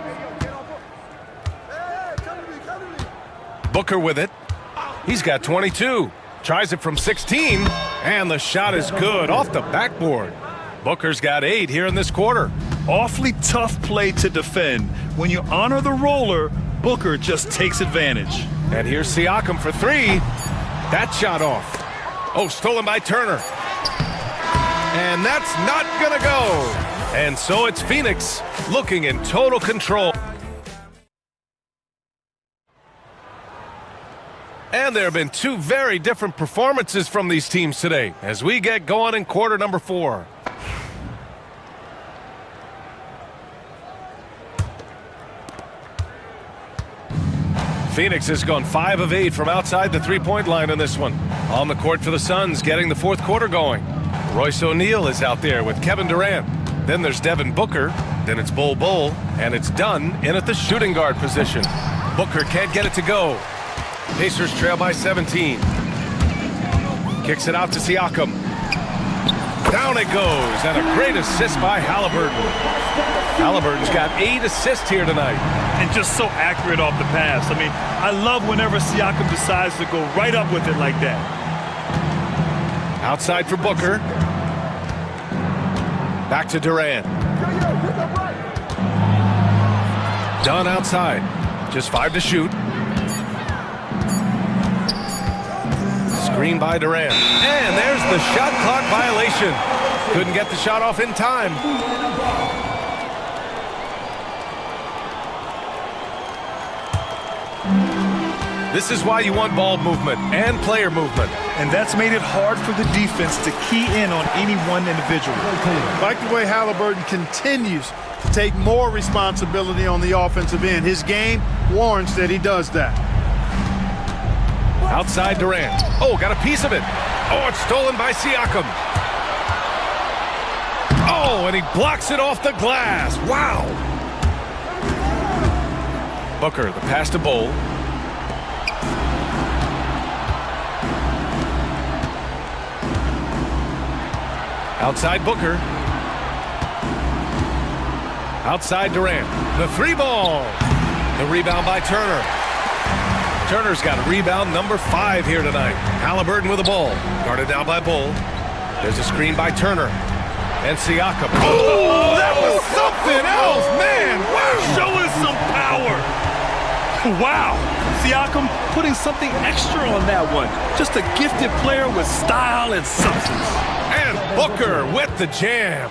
Booker with it. He's got 22. Tries it from 16, and the shot is good off the backboard. Booker's got 8 here in this quarter. Awfully tough play to defend. When you honor the roller, Booker just takes advantage. And here's Siakam for 3. That shot off. Oh, stolen by Turner. And that's not gonna go. And so it's Phoenix looking in total control. And there have been 2 very different performances from these teams today as we get going in quarter number 4. Phoenix has gone 5 of 8 from outside the three-point line in this one. On the court for the Suns, getting the fourth quarter going. Royce O'Neal is out there with Kevin Durant. Then there's Devin Booker. Then it's Bol Bol. And it's Dunn in at the shooting guard position. Booker can't get it to go. Pacers trail by 17. Kicks it out to Siakam. Down it goes, and a great assist by Halliburton. Halliburton's got 8 assists here tonight. And just so accurate off the pass. I mean, I love whenever Siakam decides to go right up with it like that. Outside for Booker. Back to Durant. Dunn outside. Just 5 to shoot. Screen by Durant. And there's the shot clock violation. Couldn't get the shot off in time. This is why you want ball movement and player movement. And that's made it hard for the defense to key in on any one individual. Like the way Halliburton continues to take more responsibility on the offensive end. His game warrants that he does that. Outside Durant. Oh, got a piece of it. Oh, it's stolen by Siakam. Oh, and he blocks it off the glass. Wow. Booker, the pass to Bol. Outside Booker. Outside Durant. The 3-ball. The rebound by Turner. Turner's got a rebound number 5 here tonight. Halliburton with the ball. Guarded down by Bol. There's a screen by Turner. And Siakam. Oh, that was something else, man. Wow. Showing some power. Wow. Siakam putting something extra on that one. Just a gifted player with style and substance. And Booker with the jam.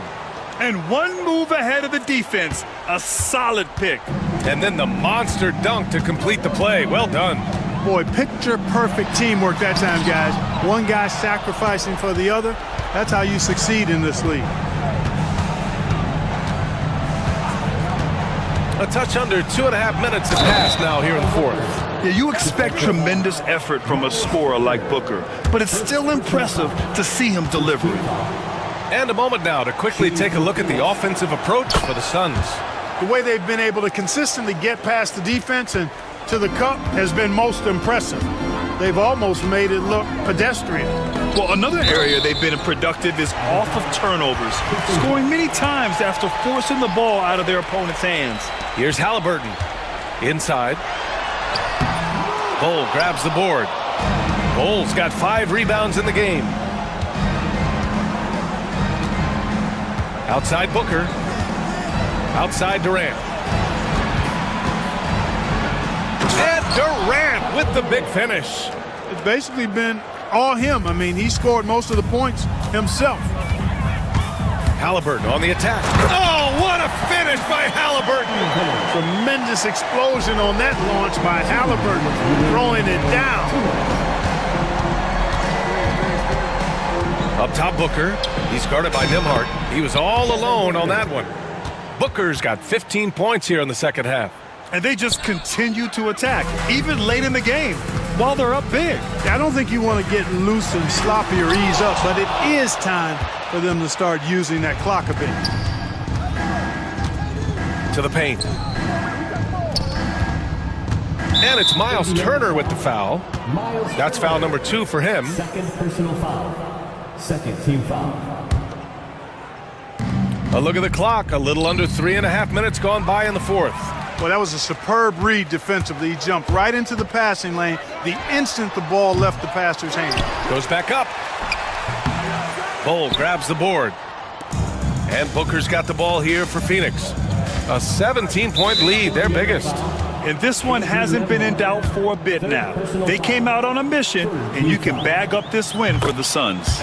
And one move ahead of the defense. A solid pick. And then the monster dunk to complete the play. Well done. Boy, picture-perfect teamwork that time, guys. One guy sacrificing for the other. That's how you succeed in this league. A touch under 2.5 minutes has passed now here in the fourth. Yeah, you expect tremendous effort from a scorer like Booker, but it's still impressive to see him deliver it. And a moment now to quickly take a look at the offensive approach for the Suns. The way they've been able to consistently get past the defense and to the cup has been most impressive. They've almost made it look pedestrian. Well, another area they've been productive is off of turnovers, scoring many times after forcing the ball out of their opponent's hands. Here's Halliburton. Inside. Bol grabs the board. Bol's got 5 rebounds in the game. Outside Booker. Outside Durant. And Durant with the big finish. It's basically been all him. I mean, he scored most of the points himself. Halliburton on the attack. Oh, what What a finish by Halliburton. Tremendous explosion on that launch by Halliburton, throwing it down. Up top, Booker. He's guarded by Nimhart. He was all alone on that one. Booker's got 15 points here in the second half. And they just continue to attack, even late in the game, while they're up big. I don't think you want to get loose and sloppy or ease up, but it is time for them to start using that clock a bit. To the paint. And it's Miles Turner with the foul. That's foul number 2 for him. Second personal foul. Second team foul. A look at the clock. A little under 3.5 minutes gone by in the fourth. Well, that was a superb read defensively. He jumped right into the passing lane the instant the ball left the passer's hand. Goes back up. Bull grabs the board. And Booker's got the ball here for Phoenix. A 17-point lead, their biggest. And this one hasn't been in doubt for a bit now. They came out on a mission, and you can bag up this win for the Suns.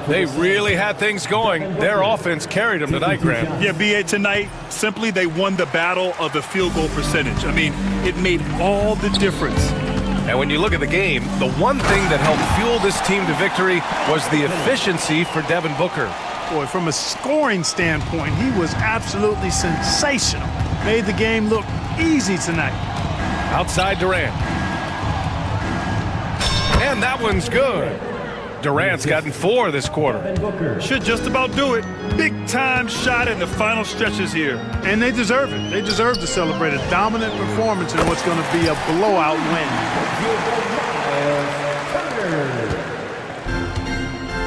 They really had things going. Their offense carried them tonight, Grant. Yeah, B.A., tonight, simply they won the battle of the field goal percentage. I mean, it made all the difference. And when you look at the game, the one thing that helped fuel this team to victory was the efficiency for Devin Booker. Boy, from a scoring standpoint, he was absolutely sensational. Made the game look easy tonight. Outside Durant. And that one's good. Durant's gotten 4 this quarter. Should just about do it. Big time shot in the final stretches here. And they deserve it. They deserve to celebrate a dominant performance in what's going to be a blowout win.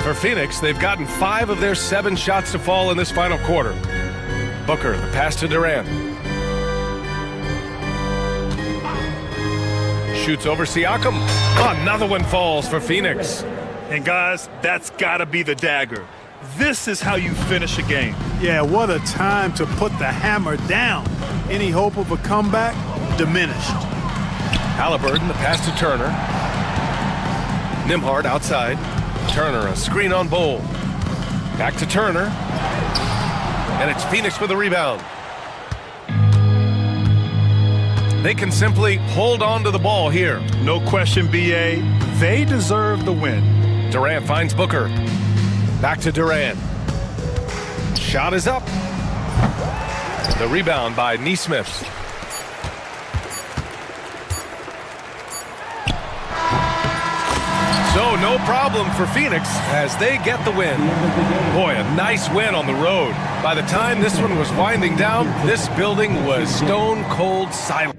For Phoenix, they've gotten 5 of their 7 shots to fall in this final quarter. Booker, the pass to Durant. Shoots over Siakam. Another one falls for Phoenix. And guys, that's got to be the dagger. This is how you finish a game. Yeah, what a time to put the hammer down. Any hope of a comeback? Diminished. Halliburton, the pass to Turner. Nimhart outside. Turner, a screen on Bowl. Back to Turner. And it's Phoenix with a rebound. They can simply hold on to the ball here. No question, B.A. They deserve the win. Durant finds Booker. Back to Durant. Shot is up. The rebound by Nesmith. So no problem for Phoenix as they get the win. Boy, a nice win on the road. By the time this one was winding down, this building was stone cold silent.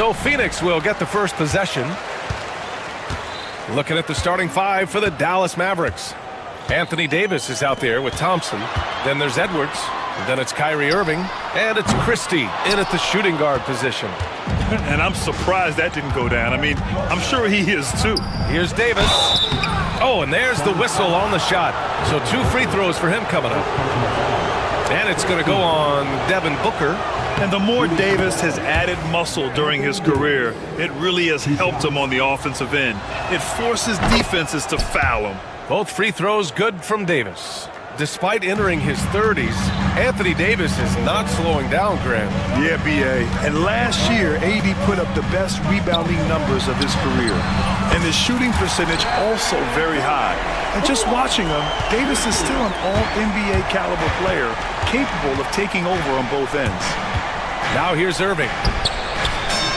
So Phoenix will get the first possession. Looking at the starting five for the Dallas Mavericks. Anthony Davis is out there with Thompson. Then there's Edwards. Then it's Kyrie Irving. And it's Christie in at the shooting guard position. And I'm surprised that didn't go down. I mean, I'm sure he is too. Here's Davis. Oh, and there's the whistle on the shot. So 2 free throws for him coming up. And it's going to go on Devin Booker. And the more Davis has added muscle during his career, it really has helped him on the offensive end. It forces defenses to foul him. Both free throws good from Davis. Despite entering his 30s, Anthony Davis is not slowing down, Graham. Yeah, B.A. And last year, AD put up the best rebounding numbers of his career. And his shooting percentage also very high. And just watching him, Davis is still an all-NBA caliber player, capable of taking over on both ends. Now here's Irving.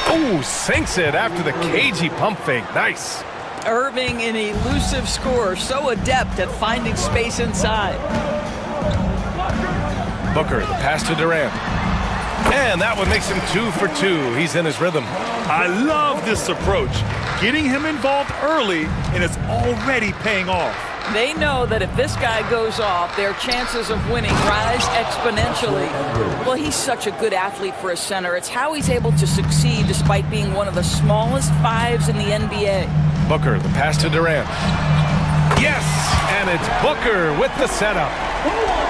Oh, sinks it after the cagey pump fake. Nice. Irving, an elusive scorer, so adept at finding space inside. Booker, the pass to Durant. And that one makes him 2 for 2. He's in his rhythm. I love this approach. Getting him involved early, and it's already paying off. They know that if this guy goes off, their chances of winning rise exponentially. Well, he's such a good athlete for a center. It's how he's able to succeed despite being one of the smallest fives in the NBA. Booker, the pass to Durant. Yes! And it's Booker with the setup.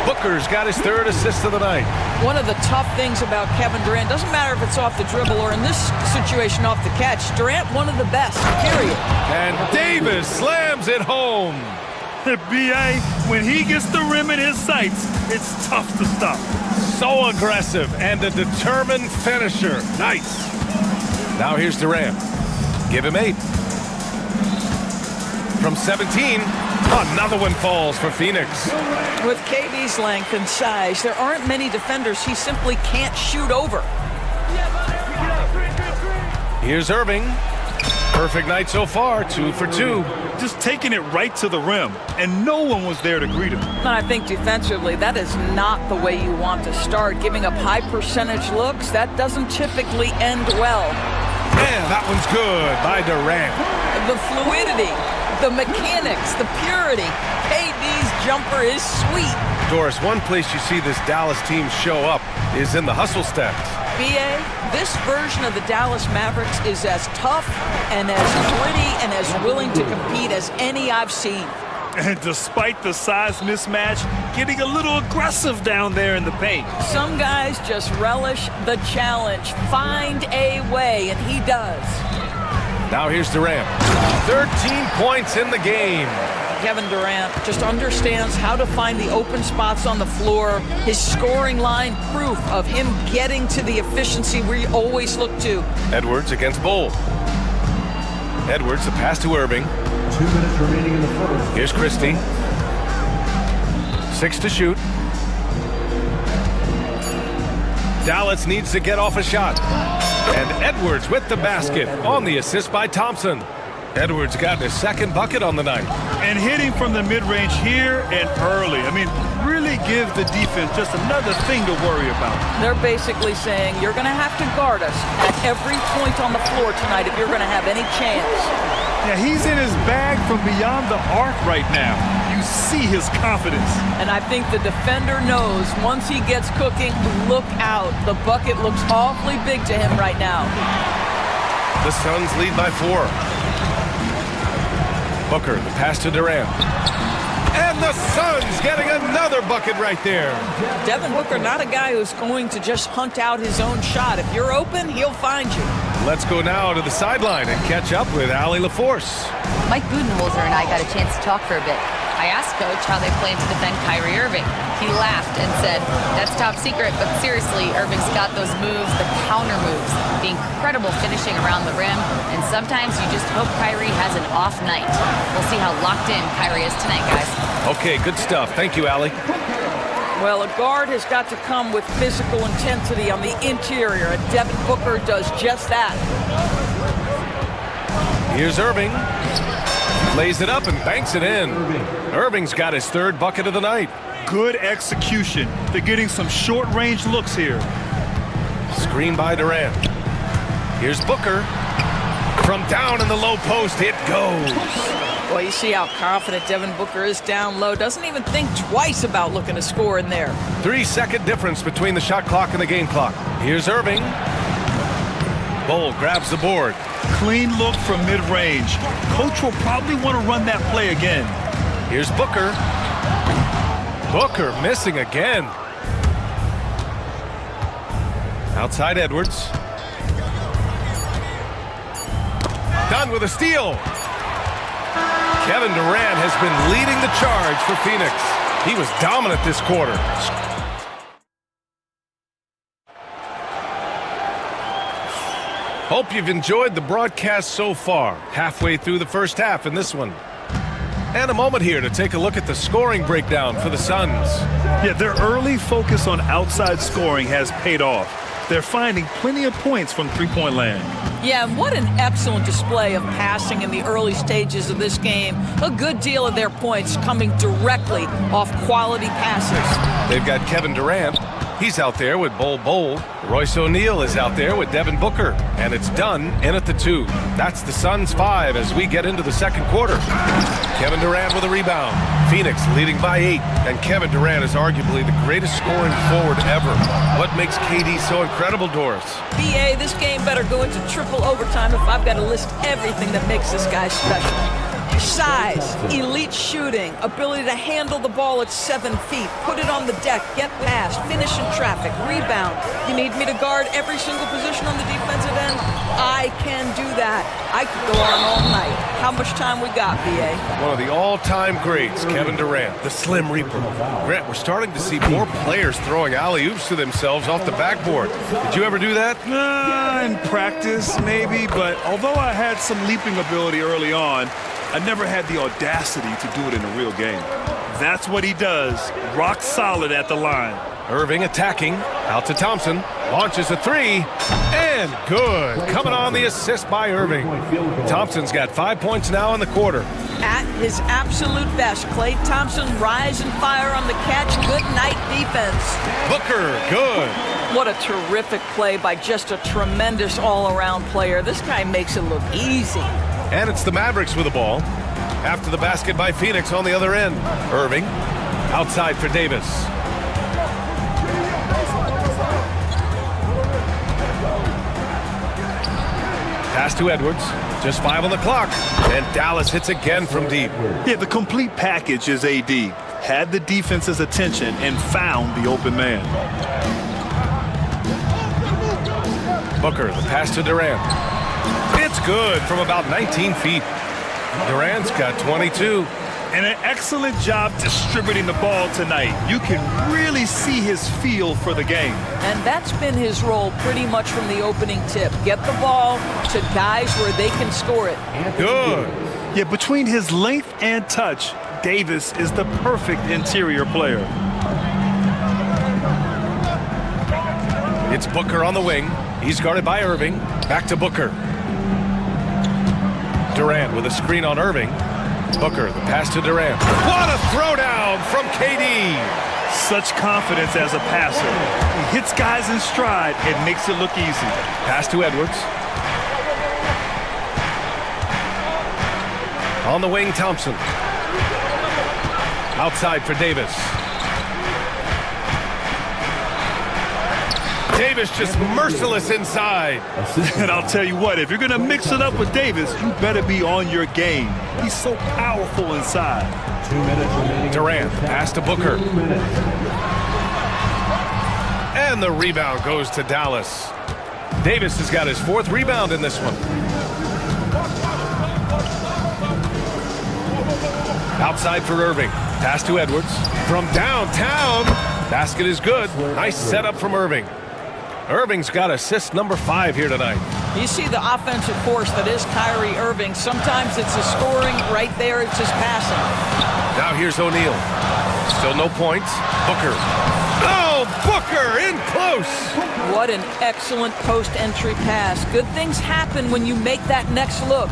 Booker's got his 3rd assist of the night. One of the tough things about Kevin Durant, doesn't matter if it's off the dribble or in this situation off the catch, Durant one of the best, period. And Davis slams it home. B.A., when he gets the rim in his sights, it's tough to stop. So aggressive and a determined finisher. Nice. Now here's Durant. Give him 8. From 17, another one falls for Phoenix. With KD's length and size, there aren't many defenders he simply can't shoot over. Here's Irving. Perfect night so far, 2 for 2. Just taking it right to the rim, and no one was there to greet him. And I think defensively, that is not the way you want to start. Giving up high percentage looks, that doesn't typically end well. And that one's good by Durant. The fluidity, the mechanics, the purity. KD's jumper is sweet. Doris, one place you see this Dallas team show up is in the hustle stats. B.A., this version of the Dallas Mavericks is as tough and as gritty and as willing to compete as any I've seen. And despite the size mismatch, getting a little aggressive down there in the paint. Some guys just relish the challenge. Find a way, and he does. Now here's Durant. 13 points in the game. Kevin Durant just understands how to find the open spots on the floor. His scoring line, proof of him getting to the efficiency we always look to. Edwards against Bull. Edwards, the pass to Irving. 2 minutes remaining in the first. Here's Christie. 6 to shoot. Dallas needs to get off a shot. And Edwards with the basket on the assist by Thompson. Edwards got his 2nd bucket on the night. And hitting from the mid-range here and early. I mean, really give the defense just another thing to worry about. They're basically saying, you're going to have to guard us at every point on the floor tonight if you're going to have any chance. Yeah, he's in his bag from beyond the arc right now. You see his confidence. And I think the defender knows once he gets cooking, look out. The bucket looks awfully big to him right now. The Suns lead by 4. Booker, the pass to Durant. And the Suns getting another bucket right there. Devin Booker, not a guy who's going to just hunt out his own shot. If you're open, he'll find you. Let's go now to the sideline and catch up with Allie LaForce. Mike Budenholzer and I got a chance to talk for a bit. I asked Coach how they plan to defend Kyrie Irving. He laughed and said, that's top secret, but seriously, Irving's got those moves, the counter moves, the incredible finishing around the rim, and sometimes you just hope Kyrie has an off night. We'll see how locked in Kyrie is tonight, guys. Okay, good stuff. Thank you, Allie. Well, a guard has got to come with physical intensity on the interior, and Devin Booker does just that. Here's Irving. Lays it up and banks it in. Irving's got his 3rd bucket of the night. Good execution. They're getting some short-range looks here. Screen by Durant. Here's Booker. From down in the low post, it goes. Well, you see how confident Devin Booker is down low. Doesn't even think twice about looking to score in there. 3-second difference between the shot clock and the game clock. Here's Irving. Bull grabs the board. Clean look from mid-range. Coach will probably want to run that play again. Here's Booker. Booker missing again. Outside Edwards. Done with a steal. Kevin Durant has been leading the charge for Phoenix. He was dominant this quarter. Hope you've enjoyed the broadcast so far. Halfway through the first half in this one. And a moment here to take a look at the scoring breakdown for the Suns. Yeah, their early focus on outside scoring has paid off. They're finding plenty of points from three-point land. Yeah, and what an excellent display of passing in the early stages of this game. A good deal of their points coming directly off quality passes. They've got Kevin Durant. He's out there with Bol. Royce O'Neal is out there with Devin Booker. And it's done in at the 2. That's the Suns 5 as we get into the second quarter. Kevin Durant with a rebound. Phoenix leading by 8. And Kevin Durant is arguably the greatest scoring forward ever. What makes KD so incredible, Doris? BA, this game better go into triple overtime if I've got to list everything that makes this guy special. Size, elite shooting, ability to handle the ball at 7 feet, put it on the deck, get past, finish in traffic, rebound. You need me to guard every single position on the defensive end? I can do that. I could go on all night. How much time we got, BA? One of the all-time greats, Kevin Durant, the Slim Reaper. Grant, we're starting to see more players throwing alley-oops to themselves off the backboard. Did you ever do that? In practice, maybe, but although I had some leaping ability early on, I never had the audacity to do it in a real game. That's what he does, rock solid at the line. Irving attacking, out to Thompson, launches a 3, and good. Coming on the assist by Irving. Thompson's got 5 points now in the quarter. At his absolute best, Klay Thompson rise and fire on the catch. Good night defense. Booker, good. What a terrific play by just a tremendous all-around player. This guy makes it look easy. And it's the Mavericks with the ball. After the basket by Phoenix on the other end. Irving, outside for Davis. Pass to Edwards. Just 5 on the clock. And Dallas hits again from deep. Yeah, the complete package is AD. Had the defense's attention and found the open man. Booker, the pass to Durant. It's good from about 19 feet. Durant's got 22. And an excellent job distributing the ball tonight. You can really see his feel for the game. And that's been his role pretty much from the opening tip. Get the ball to guys where they can score it. Good. Yeah, between his length and touch, Davis is the perfect interior player. It's Booker on the wing. He's guarded by Irving. Back to Booker. Durant with a screen on Irving. Booker, the pass to Durant. What a throwdown from KD! Such confidence as a passer. He hits guys in stride and makes it look easy. Pass to Edwards. On the wing, Thompson. Outside for Davis. Davis just merciless inside. And I'll tell you what, if you're going to mix it up with Davis, you better be on your game. He's so powerful inside. 2 minutes remaining. Durant, pass to Booker. And the rebound goes to Dallas. Davis has got his 4th rebound in this one. Outside for Irving. Pass to Edwards. From downtown. Basket is good. Nice setup from Irving. Irving's got assist number 5 here tonight. You see the offensive force that is Kyrie Irving. Sometimes it's his scoring. Right there, it's his passing. Now here's O'Neal. Still no points. Booker. Oh, Booker in close. What an excellent post-entry pass. Good things happen when you make that next look.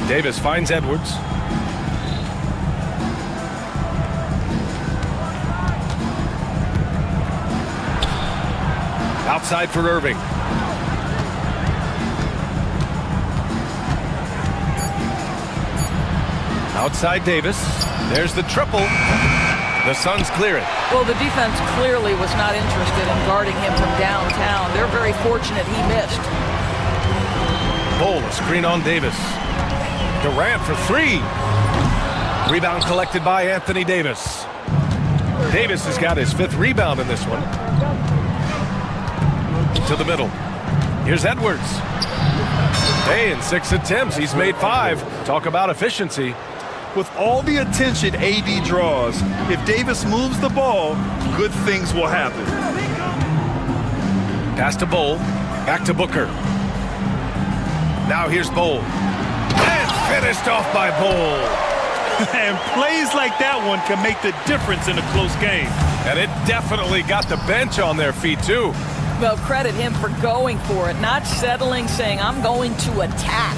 Davis finds Edwards. Outside for Irving. Outside Davis. There's the triple. The Suns clear it. Well, the defense clearly was not interested in guarding him from downtown. They're very fortunate he missed. Bull, a screen on Davis. Durant for three. Rebound collected by Anthony Davis. Davis has got his 5th rebound in this one. To the middle. Here's Edwards. Hey, in 6 attempts, he's made 5. Talk about efficiency. With all the attention AD draws, if Davis moves the ball, good things will happen. Pass to Bull. Back to Booker. Now here's Bull. And finished off by Bull. And plays like that one can make the difference in a close game. And it definitely got the bench on their feet, too. Well, credit him for going for it, not settling, saying, I'm going to attack.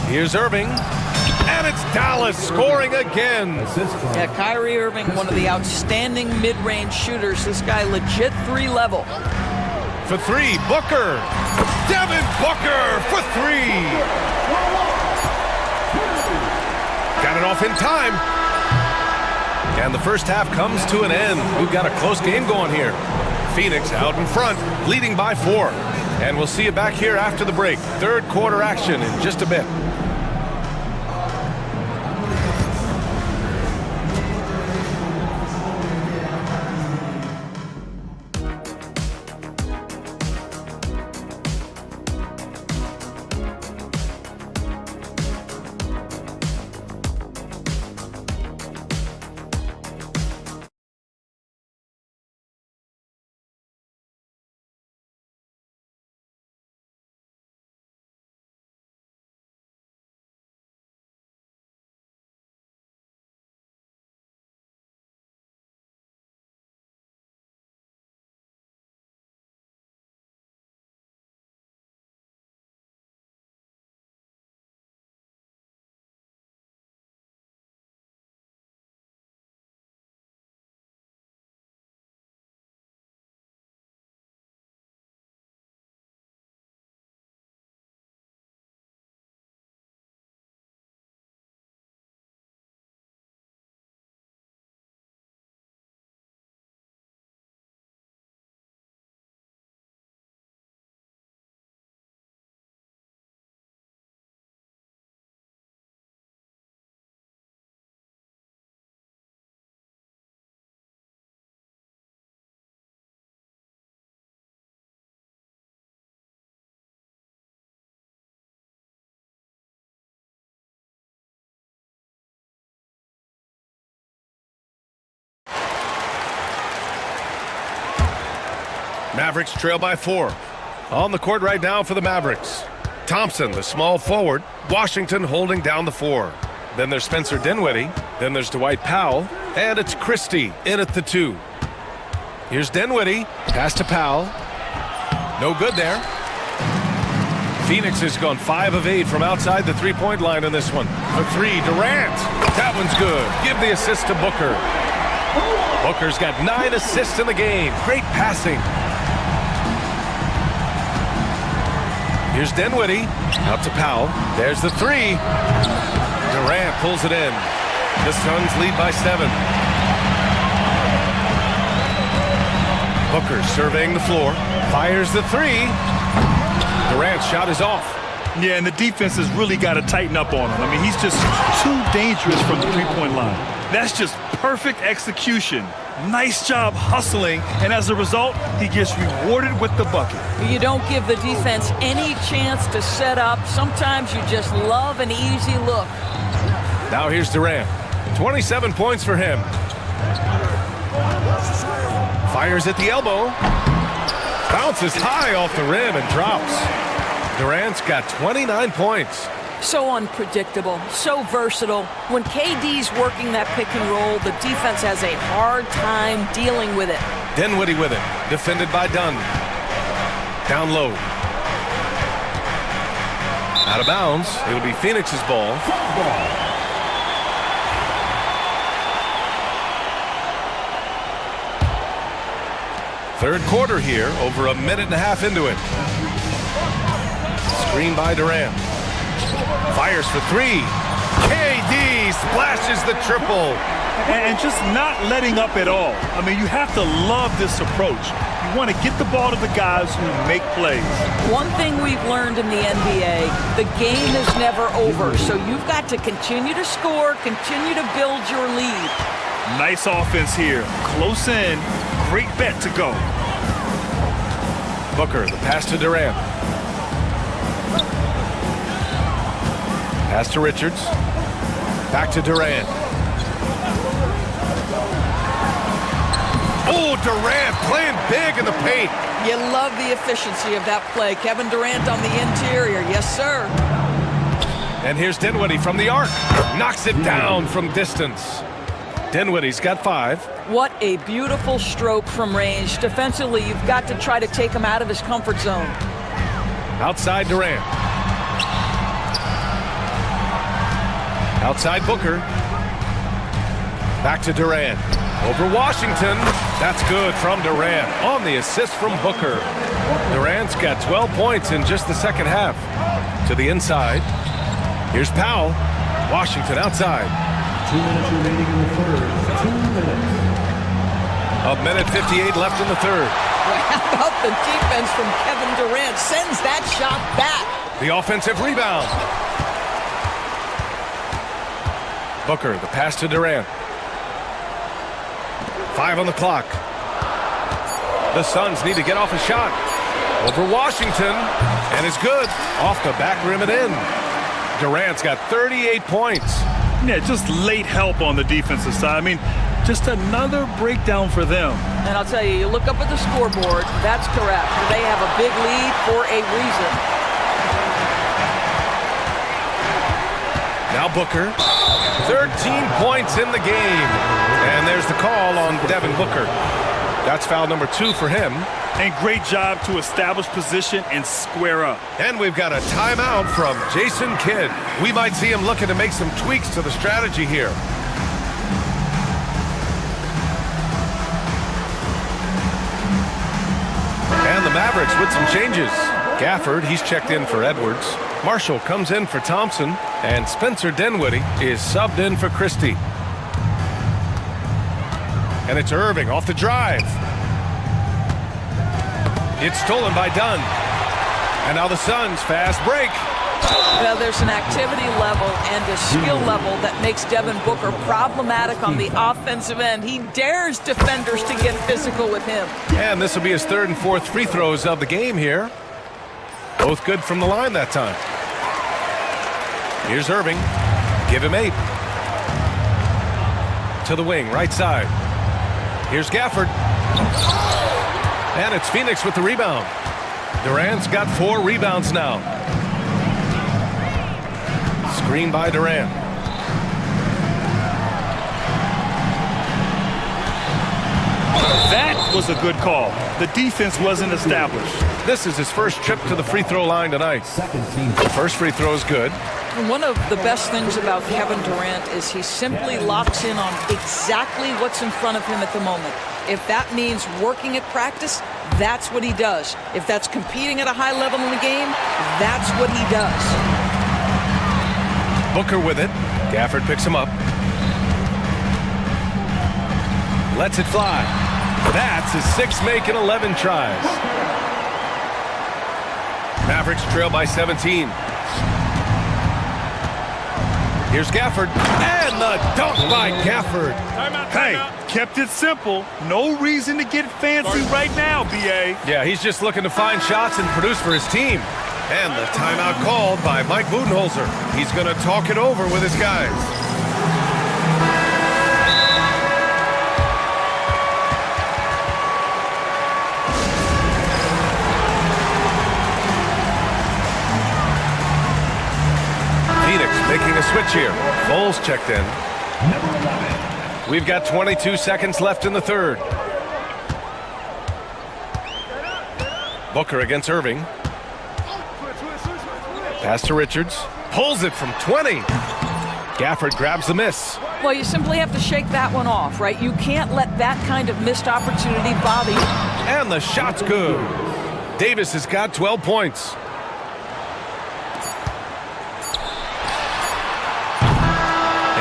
Here's Irving. And it's Dallas scoring again. Yeah, Kyrie Irving, one of the outstanding mid-range shooters. This guy legit 3-level. For three, Booker. Devin Booker for three. Got it off in time. And the first half comes to an end. We've got a close game going here. Phoenix out in front, leading by 4. And we'll see you back here after the break. 3rd quarter action in just a bit. Mavericks trail by 4. On the court right now for the Mavericks. Thompson, the small forward. Washington holding down the 4. Then there's Spencer Dinwiddie. Then there's Dwight Powell. And it's Christie in at the 2. Here's Dinwiddie. Pass to Powell. No good there. Phoenix has gone 5 of 8 from outside the three-point line in this one. For 3, Durant. That one's good. Give the assist to Booker. Booker's got 9 assists in the game. Great passing. Here's Dinwiddie. Out to Powell. There's the 3. Durant pulls it in. The Suns lead by 7. Booker surveying the floor. Fires the 3. Durant's shot is off. Yeah, and the defense has really got to tighten up on him. I mean, he's just too dangerous from the three-point line. That's just perfect execution. Nice job hustling, and as a result, he gets rewarded with the bucket. You don't give the defense any chance to set up. Sometimes you just love an easy look. Now here's Durant. 27 points for him. Fires at the elbow. Bounces high off the rim and drops. Durant's got 29 points. So unpredictable, so versatile. When KD's working that pick and roll, the defense has a hard time dealing with it. Dinwiddie with it, defended by Dunn. Down low. Out of bounds. It'll be Phoenix's ball. Third quarter here, over a minute and a half into it. Screen by Durant. Fires for 3. KD splashes the triple. And just not letting up at all. I mean, you have to love this approach. You want to get the ball to the guys who make plays. One thing we've learned in the NBA, the game is never over. So you've got to continue to score, continue to build your lead. Nice offense here. Close in. Great bet to go. Booker, the pass to Durant. Pass to Richards. Back to Durant. Oh, Durant playing big in the paint. You love the efficiency of that play. Kevin Durant on the interior. Yes, sir. And here's Dinwiddie from the arc. Knocks it down from distance. Dinwiddie's got 5. What a beautiful stroke from range. Defensively, you've got to try to take him out of his comfort zone. Outside Durant. Outside Booker. Back to Durant. Over Washington. That's good from Durant on the assist from Booker. Durant's got 12 points in just the second half. To the inside. Here's Powell. Washington outside. 2 minutes remaining in the third. 2 minutes. A minute 58 left in the third. How about the defense from Kevin Durant? Sends that shot back. The offensive rebound. Booker, the pass to Durant. 5 on the clock. The Suns need to get off a shot. Over Washington. And it's good. Off the back rim and in. Durant's got 38 points. Yeah, just late help on the defensive side. I mean, just another breakdown for them. And I'll tell you, you look up at the scoreboard, that's correct. They have a big lead for a reason. Now Booker. 13 points in the game. And there's the call on Devin Booker. That's foul number 2 for him. And great job to establish position and square up. And we've got a timeout from Jason Kidd. We might see him looking to make some tweaks to the strategy here. And the Mavericks with some changes. Gafford, he's checked in for Edwards. Marshall comes in for Thompson. And Spencer Dinwiddie is subbed in for Christie. And it's Irving off the drive. It's stolen by Dunn. And now the Suns fast break. Well, there's an activity level and a skill level that makes Devin Booker problematic on the offensive end. He dares defenders to get physical with him. And this will be his 3rd and 4th free throws of the game here. Both good from the line that time. Here's Irving. Give him 8. To the wing, right side. Here's Gafford. And it's Phoenix with the rebound. Durant's got 4 rebounds now. Screen by Durant. That was a good call. The defense wasn't established. This is his first trip to the free throw line tonight. The first free throw is good. And one of the best things about Kevin Durant is he simply locks in on exactly what's in front of him at the moment. If that means working at practice, that's what he does. If that's competing at a high level in the game, that's what he does. Booker with it. Gafford picks him up. Lets it fly. That's his 6th make in 11 tries. Mavericks trail by 17. Here's Gafford. And the dunk by Gafford. Hey, kept it simple. No reason to get fancy right now, B.A. Yeah, he's just looking to find shots and produce for his team. And the timeout called by Mike Budenholzer. He's going to talk it over with his guys. Phoenix making a switch here. Bowles checked in. We've got 22 seconds left in the third. Booker against Irving. Pass to Richards. Pulls it from 20. Gafford grabs the miss. Well, you simply have to shake that one off, right? You can't let that kind of missed opportunity bother you. And the shot's good. Davis has got 12 points.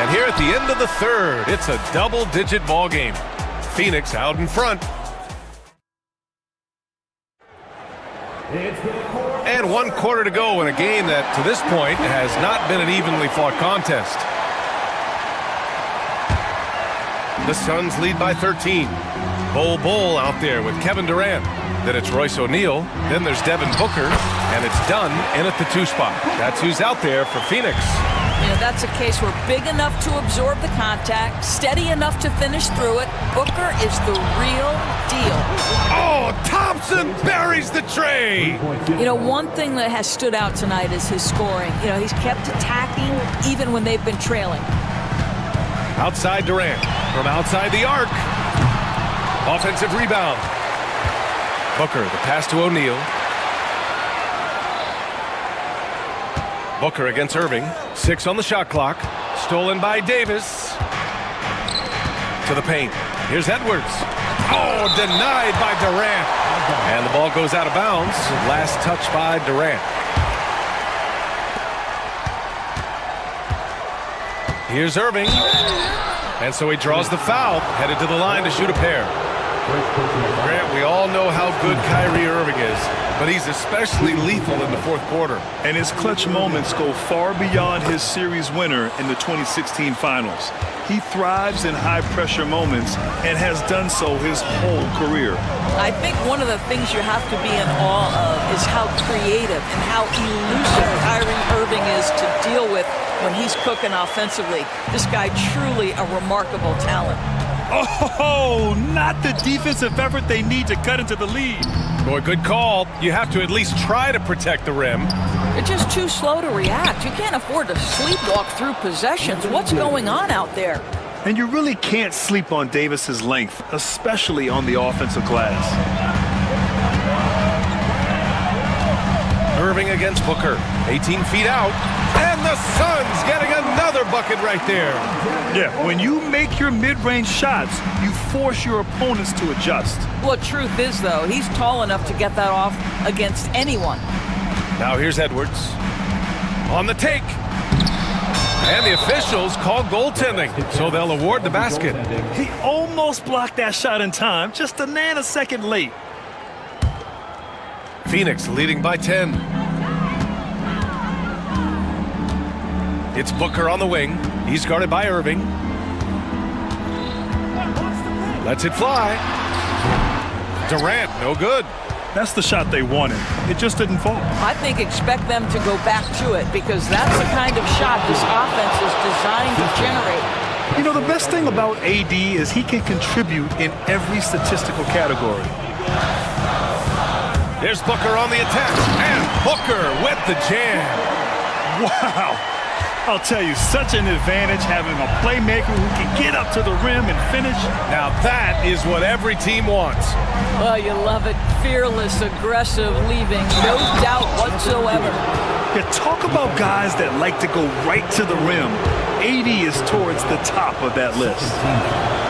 And here at the end of the third, it's a double-digit ball game. Phoenix out in front. And 1 quarter to go in a game that, to this point, has not been an evenly fought contest. The Suns lead by 13. Bol out there with Kevin Durant. Then it's Royce O'Neal. Then there's Devin Booker. And it's Dunn in at the 2 spot. That's who's out there for Phoenix. You know, that's a case where big enough to absorb the contact, steady enough to finish through it. Booker is the real deal. Oh, Thompson buries the tray. You know, one thing that has stood out tonight is his scoring. You know, he's kept attacking even when they've been trailing. Outside Durant. From outside the arc. Offensive rebound. Booker, the pass to O'Neal. Booker against Irving. 6 on the shot clock. Stolen by Davis. To the paint. Here's Edwards. Oh, denied by Durant. And the ball goes out of bounds. Last touch by Durant. Here's Irving. And so he draws the foul. Headed to the line to shoot a pair. Grant, we all know how good Kyrie Irving is, but he's especially lethal in the 4th quarter. And his clutch moments go far beyond his series winner in the 2016 finals. He thrives in high-pressure moments and has done so his whole career. I think one of the things you have to be in awe of is how creative and how elusive Kyrie Irving is to deal with when he's cooking offensively. This guy truly a remarkable talent. Oh, not the defensive effort they need to cut into the lead. Boy, good call. You have to at least try to protect the rim. You're just too slow to react. You can't afford to sleepwalk through possessions. What's going on out there? And you really can't sleep on Davis's length, especially on the offensive glass. Irving against Booker. 18 feet out. And the Suns getting another bucket right there. Yeah, when you make your mid-range shots, you force your opponents to adjust. Well, truth is, though, he's tall enough to get that off against anyone. Now here's Edwards. On the take. And the officials call goaltending, so they'll award the basket. He almost blocked that shot in time, just a nanosecond late. Phoenix leading by 10. It's Booker on the wing. He's guarded by Irving. Lets it fly. Durant, no good. That's the shot they wanted. It just didn't fall. I think expect them to go back to it because that's the kind of shot this offense is designed to generate. You know, the best thing about AD is he can contribute in every statistical category. There's Booker on the attack. And Booker with the jam. Wow. I'll tell you, such an advantage having a playmaker who can get up to the rim and finish. Now that is what every team wants. Well, you love it. Fearless, aggressive, leaving. No doubt whatsoever. Yeah, talk about guys that like to go right to the rim. AD is towards the top of that list.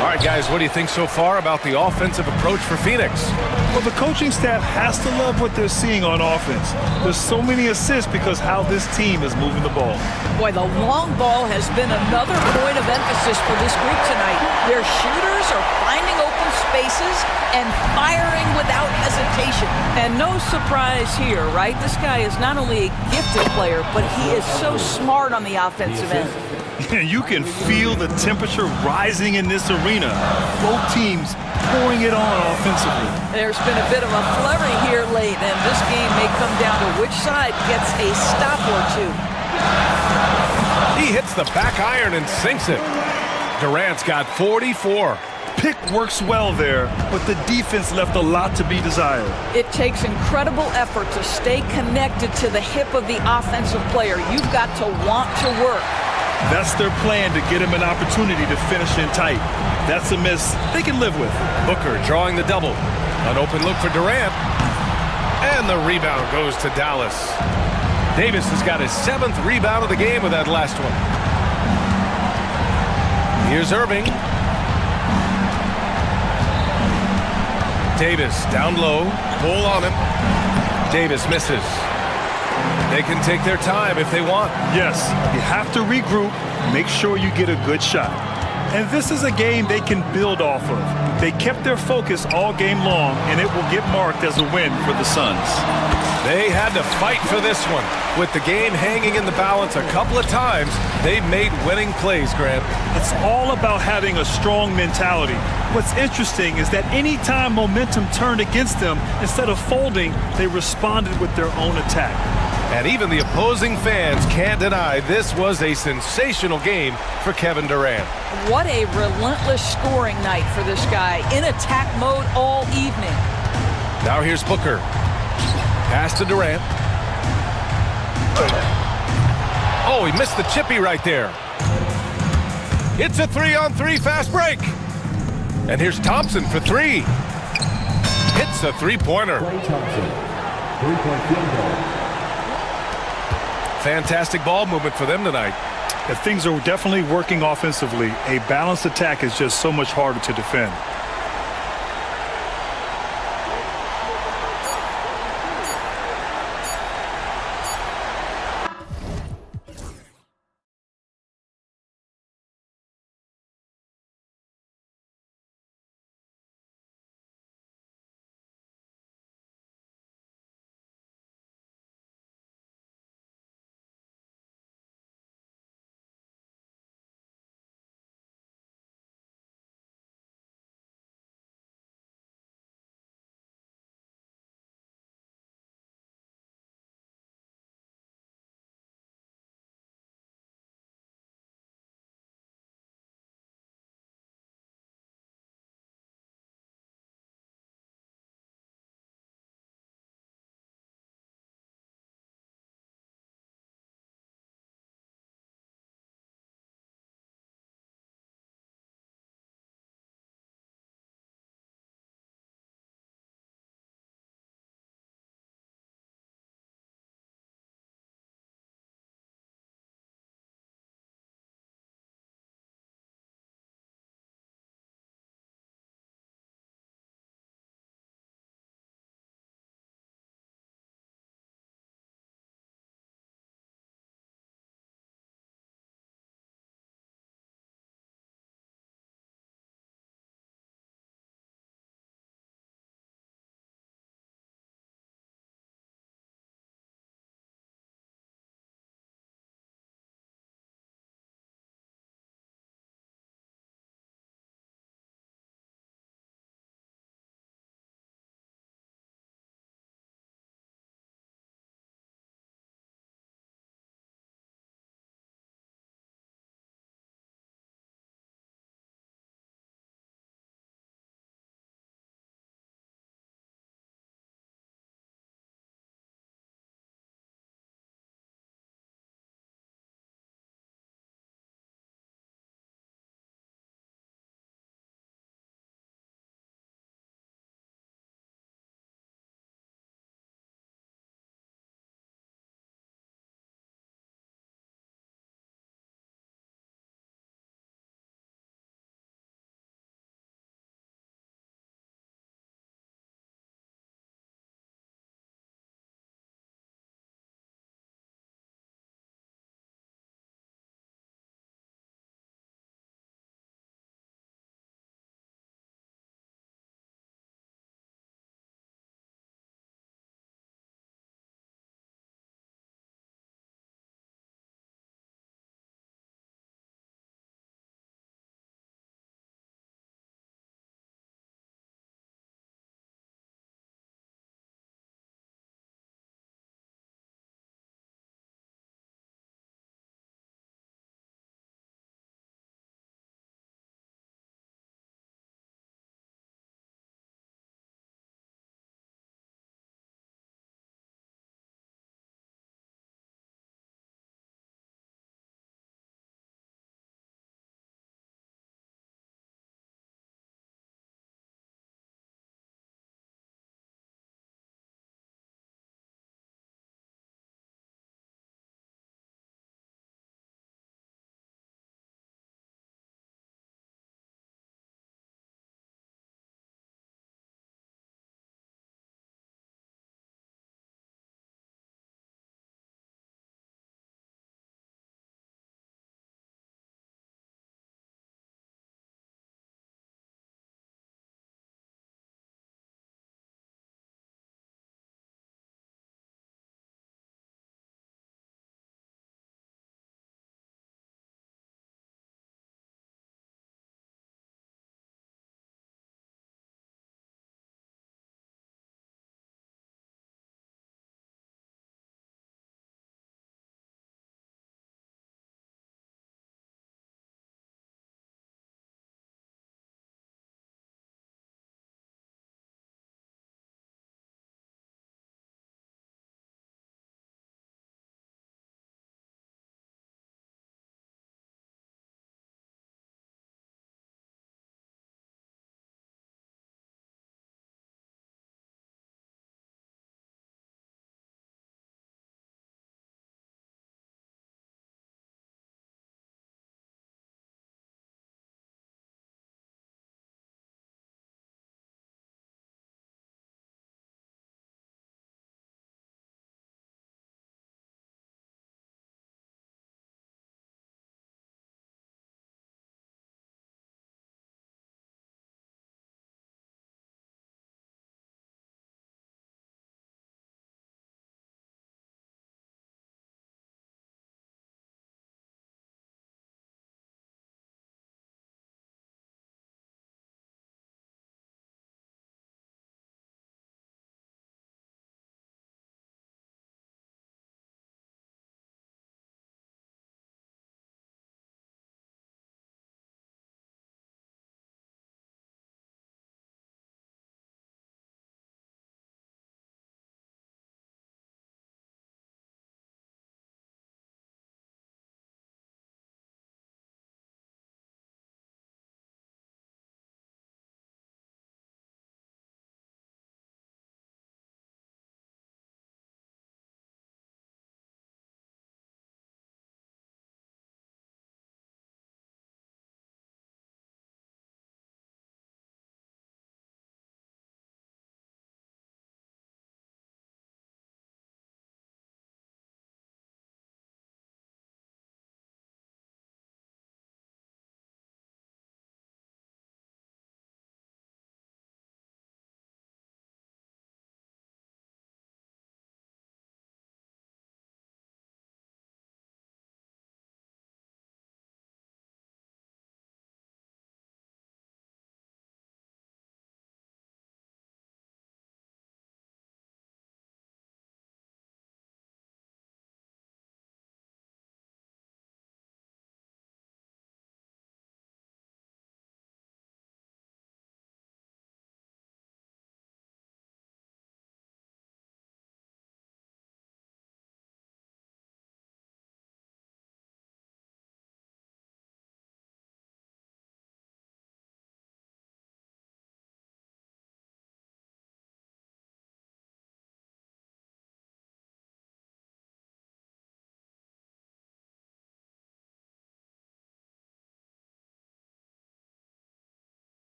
All right, guys, what do you think so far about the offensive approach for Phoenix? Well, the coaching staff has to love what they're seeing on offense. There's so many assists because how this team is moving the ball. Boy, the long ball has been another point of emphasis for this group tonight. Their shooters are finding open spaces and firing without hesitation. And no surprise here, right? This guy is not only a gifted player, but he is so smart on the offensive end. You can feel the temperature rising in this arena. Both teams pouring it on offensively. There's been a bit of a flurry here late, and this game may come down to which side gets a stop or two. He hits the back iron and sinks it. Durant's got 44. Pick works well there, but the defense left a lot to be desired. It takes incredible effort to stay connected to the hip of the offensive player. You've got to want to work. That's their plan to get him an opportunity to finish in tight. That's a miss they can live with. Booker drawing the double. An open look for Durant. And the rebound goes to Dallas. Davis has got his 7th rebound of the game with that last one. Here's Irving. Davis down low. Pull on him. Davis misses. They can take their time if they want. Yes, you have to regroup, make sure you get a good shot. And this is a game they can build off of. They kept their focus all game long, and it will get marked as a win for the Suns. They had to fight for this one. With the game hanging in the balance a couple of times, they've made winning plays, Grant. It's all about having a strong mentality. What's interesting is that any time momentum turned against them, instead of folding, they responded with their own attack. And even the opposing fans can't deny this was a sensational game for Kevin Durant. What a relentless scoring night for this guy, in attack mode all evening. Now here's Booker. Pass to Durant. Oh, he missed the chippy right there. It's a 3-on-3 fast break. And here's Thompson for three. Hits a three-pointer. Klay Thompson, three-point field goal. Fantastic ball movement for them tonight. If things are definitely working offensively, a balanced attack is just so much harder to defend.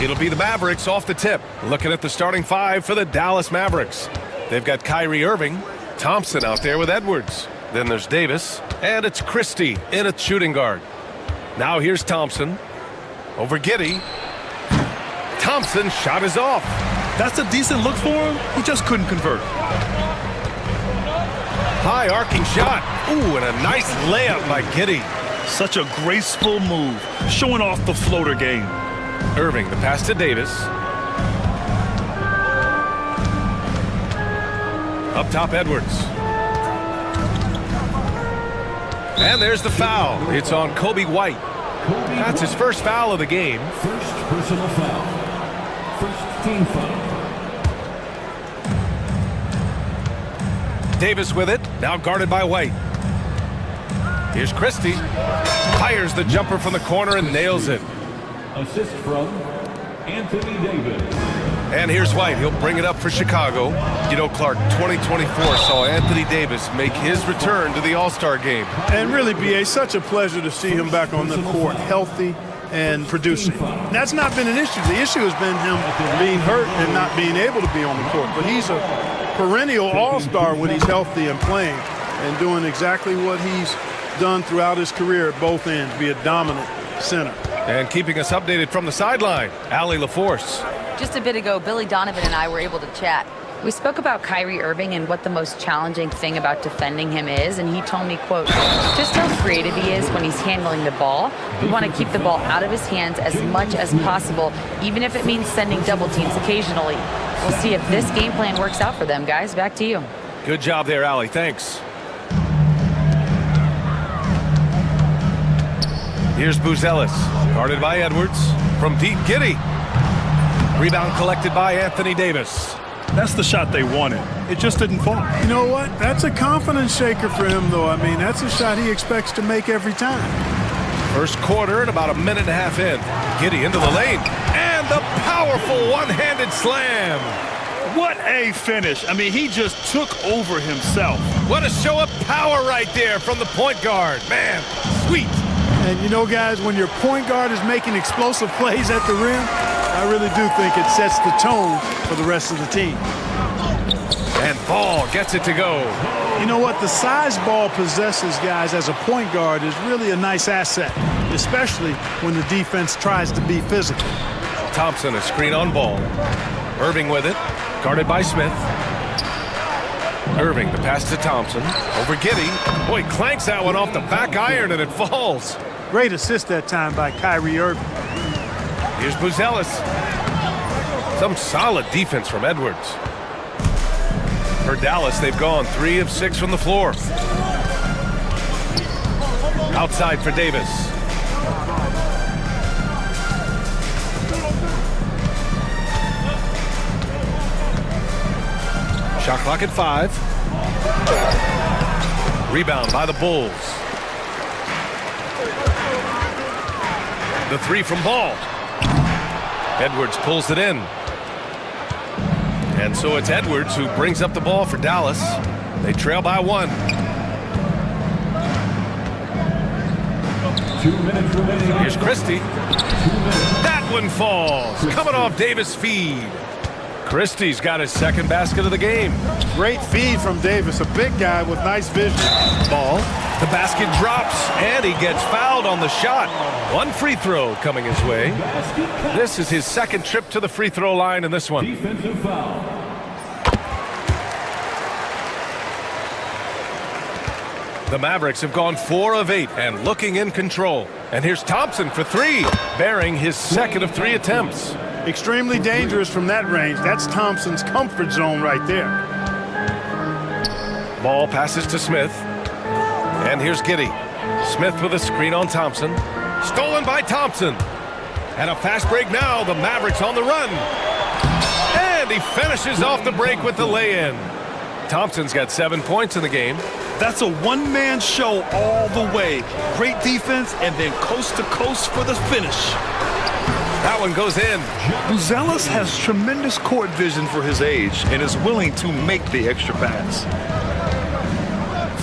It'll be the Mavericks off the tip. Looking at the starting five for the Dallas Mavericks. They've got Kyrie Irving, Thompson out there with Edwards. Then there's Davis, and it's Christie in at shooting guard. Now here's Thompson. Over Giddey. Thompson's shot is off. That's a decent look for him. He just couldn't convert. High arcing shot. Ooh, and a nice layup by Giddey. Such a graceful move, showing off the floater game. Irving, the pass to Davis. Up top, Edwards. And there's the foul. It's on Kobe White. That's his first foul of the game. First personal foul. First team foul. Davis with it, now guarded by White. Here's Christie. Fires the jumper from the corner and nails it. Assist from Anthony Davis. And here's White. He'll bring it up for Chicago. You know, Clark, 2024 saw Anthony Davis make his return to the All-Star game. And really, B.A., such a pleasure to see him back on the court, healthy and producing. That's not been an issue. The issue has been him being hurt and not being able to be on the court. But he's a perennial All-Star when he's healthy and playing and doing exactly what he's done throughout his career at both ends, be a dominant center. And keeping us updated from the sideline, Allie LaForce. Just a bit ago, Billy Donovan and I were able to chat. We spoke about Kyrie Irving and what the most challenging thing about defending him is, and he told me, quote, just how creative he is when he's handling the ball. We want to keep the ball out of his hands as much as possible, even if it means sending double teams occasionally. We'll see if this game plan works out for them, guys. Back to you. Good job there, Allie. Thanks. Here's Buzelis, guarded by Edwards. From deep, Giddey. Rebound collected by Anthony Davis. That's the shot they wanted. It just didn't fall. You know what? That's a confidence shaker for him, though. I mean, that's a shot he expects to make every time. First quarter and about a minute and a half in. Giddey into the lane. And the powerful one-handed slam. What a finish. I mean, he just took over himself. What a show of power right there from the point guard. Man, sweet. And you know, guys, when your point guard is making explosive plays at the rim, I really do think it sets the tone for the rest of the team. And Ball gets it to go. You know what? The size Ball possesses, guys, as a point guard is really a nice asset, especially when the defense tries to be physical. Thompson, a screen on Ball. Irving with it, guarded by Smith. Irving, the pass to Thompson. Over Giddey. Boy, clanks that one off the back iron and it falls. Great assist that time by Kyrie Irving. Here's Buzelis. Some solid defense from Edwards. For Dallas, they've gone 3 of 6 from the floor. Outside for Davis. Shot clock at 5. Rebound by the Bulls. The 3 from Ball. Edwards pulls it in. And so it's Edwards who brings up the ball for Dallas. They trail by 1. 2 minutes remaining. Here's Christie. That one falls. Coming off Davis' feed. Christie's got his second basket of the game. Great feed from Davis, a big guy with nice vision. Ball. The basket drops, and he gets fouled on the shot. 1 free throw coming his way. This is his second trip to the free throw line in this one. Defensive foul. The Mavericks have gone 4 of 8 and looking in control. And here's Thompson for 3, bearing his second of 3 attempts. Extremely dangerous from that range. That's Thompson's comfort zone right there. Ball passes to Smith. And here's Giddey. Smith with a screen on Thompson. Stolen by Thompson. And a fast break now. The Mavericks on the run. And he finishes off the break with the lay-in. Thompson's got 7 points in the game. That's a one-man show all the way. Great defense and then coast to coast for the finish. That one goes in. Buzelis has tremendous court vision for his age and is willing to make the extra pass.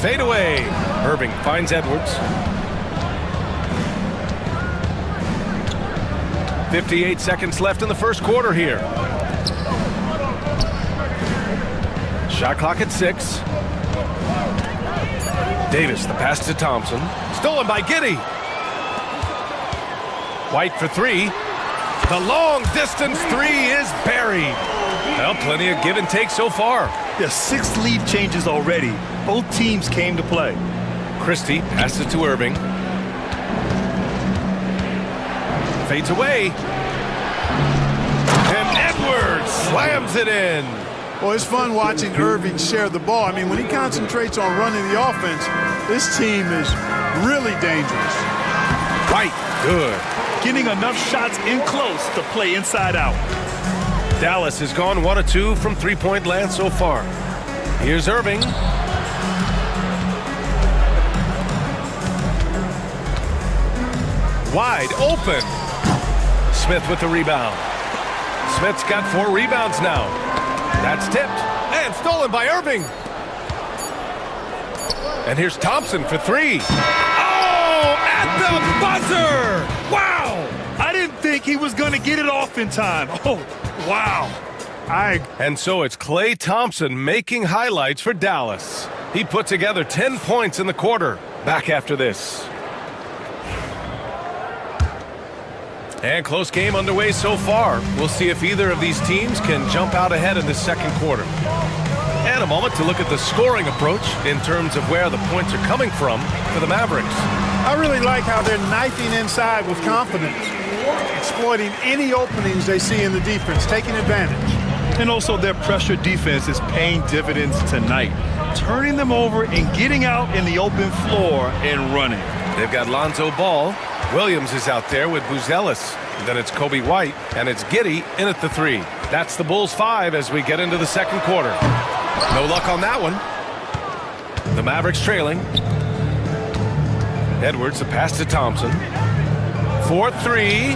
Fade away. Irving finds Edwards. 58 seconds left in the first quarter here. Shot clock at 6. Davis, the pass to Thompson. Stolen by Giddey. White for 3. The long distance 3 is buried. Well, plenty of give and take so far. There's 6 lead changes already. Both teams came to play. Christie passes to Irving. Fades away. And Edwards slams it in. Well, it's fun watching Irving share the ball. I mean, when he concentrates on running the offense, this team is really dangerous. White, good. Getting enough shots in close to play inside out. Dallas has gone 1 of 2 from three-point land so far. Here's Irving. Wide open. Smith with the rebound. Smith's got 4 rebounds now. That's tipped and stolen by Irving. And here's Thompson for 3. Oh, at the buzzer! Wow! I didn't think he was going to get it off in time. Oh, wow. And so it's Klay Thompson making highlights for Dallas. He put together 10 points in the quarter. Back after this. And close game underway so far. We'll see if either of these teams can jump out ahead in the second quarter. And a moment to look at the scoring approach in terms of where the points are coming from for the Mavericks. I really like how they're knifing inside with confidence, exploiting any openings they see in the defense, taking advantage. And also their pressure defense is paying dividends tonight, turning them over and getting out in the open floor and running. They've got Lonzo Ball. Williams is out there with Buzelis. Then it's Kobe White, and it's Giddey in at the 3. That's the Bulls 5 as we get into the second quarter. No luck on that one. The Mavericks trailing. Edwards, the pass to Thompson. 4-3.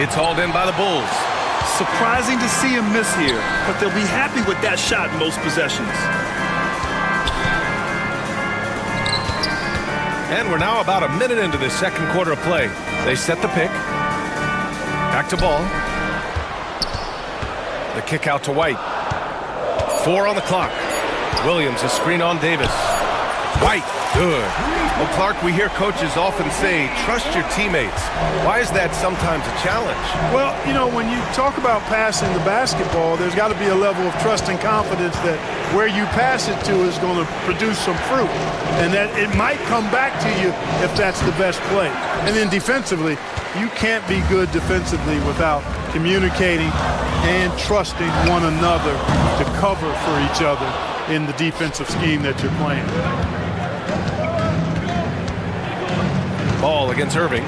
It's hauled in by the Bulls. Surprising to see him miss here, but they'll be happy with that shot in most possessions. And we're now about a minute into the second quarter of play. They set the pick. Back to Ball. The kick out to White. 4 on the clock. Williams, a screen on Davis. White, good. Well, Clark, we hear coaches often say, trust your teammates. Why is that sometimes a challenge? Well, you know, when you talk about passing the basketball, there's got to be a level of trust and confidence that where you pass it to is going to produce some fruit, and that it might come back to you if that's the best play. And then defensively, you can't be good defensively without communicating and trusting one another to cover for each other in the defensive scheme that you're playing. Ball against Irving.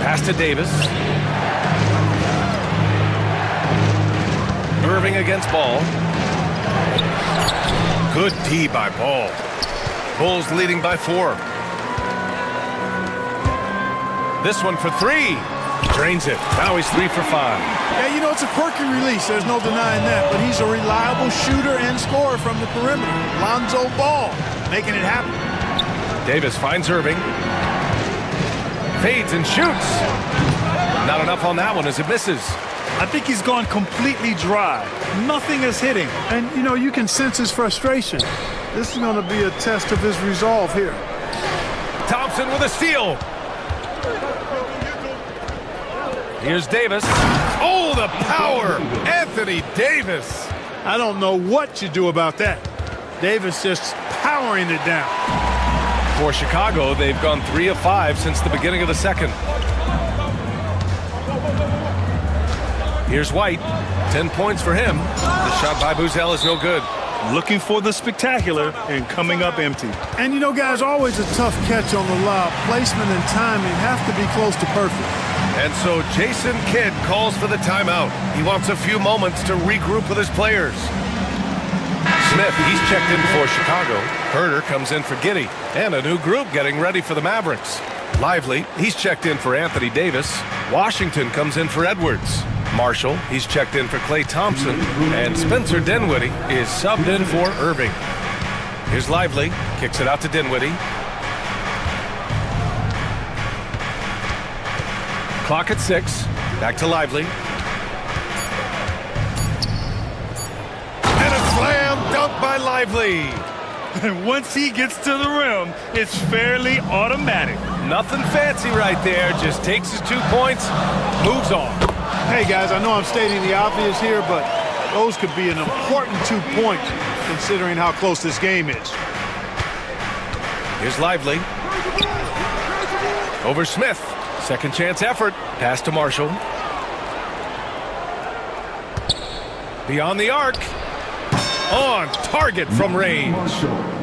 Pass to Davis. Irving against Ball. Good D by Ball. Bulls leading by 4. This one for 3. Drains it. Now he's 3 for 5. Yeah, you know, it's a quirky release. There's no denying that. But he's a reliable shooter and scorer from the perimeter. Lonzo Ball making it happen. Davis finds Irving. Fades and shoots. Not enough on that one as it misses. I think he's gone completely dry. Nothing is hitting. And, you know, you can sense his frustration. This is going to be a test of his resolve here. Thompson with a steal. Here's Davis. Oh, the power! Anthony Davis. I don't know what you do about that. Davis just powering it down. For Chicago, they've gone 3 of 5 since the beginning of the second. Here's White. 10 points for him. The shot by Buzel is no good. Looking for the spectacular and coming up empty. And, you know, guys, always a tough catch on the lob. Placement and timing have to be close to perfect. And so Jason Kidd calls for the timeout. He wants a few moments to regroup with his players. Smith, he's checked in for Chicago. Herder comes in for Giddey. And a new group getting ready for the Mavericks. Lively, he's checked in for Anthony Davis. Washington comes in for Edwards. Marshall, he's checked in for Klay Thompson. And Spencer Dinwiddie is subbed in for Irving. Here's Lively, kicks it out to Dinwiddie. Clock at 6. Back to Lively. And a slam dunk by Lively. And once he gets to the rim, it's fairly automatic. Nothing fancy right there. Just takes his 2 points, moves on. Hey, guys, I know I'm stating the obvious here, but those could be an important 2 points considering how close this game is. Here's Lively. Over Smith. Second chance effort. Pass to Marshall. Beyond the arc. On target from range.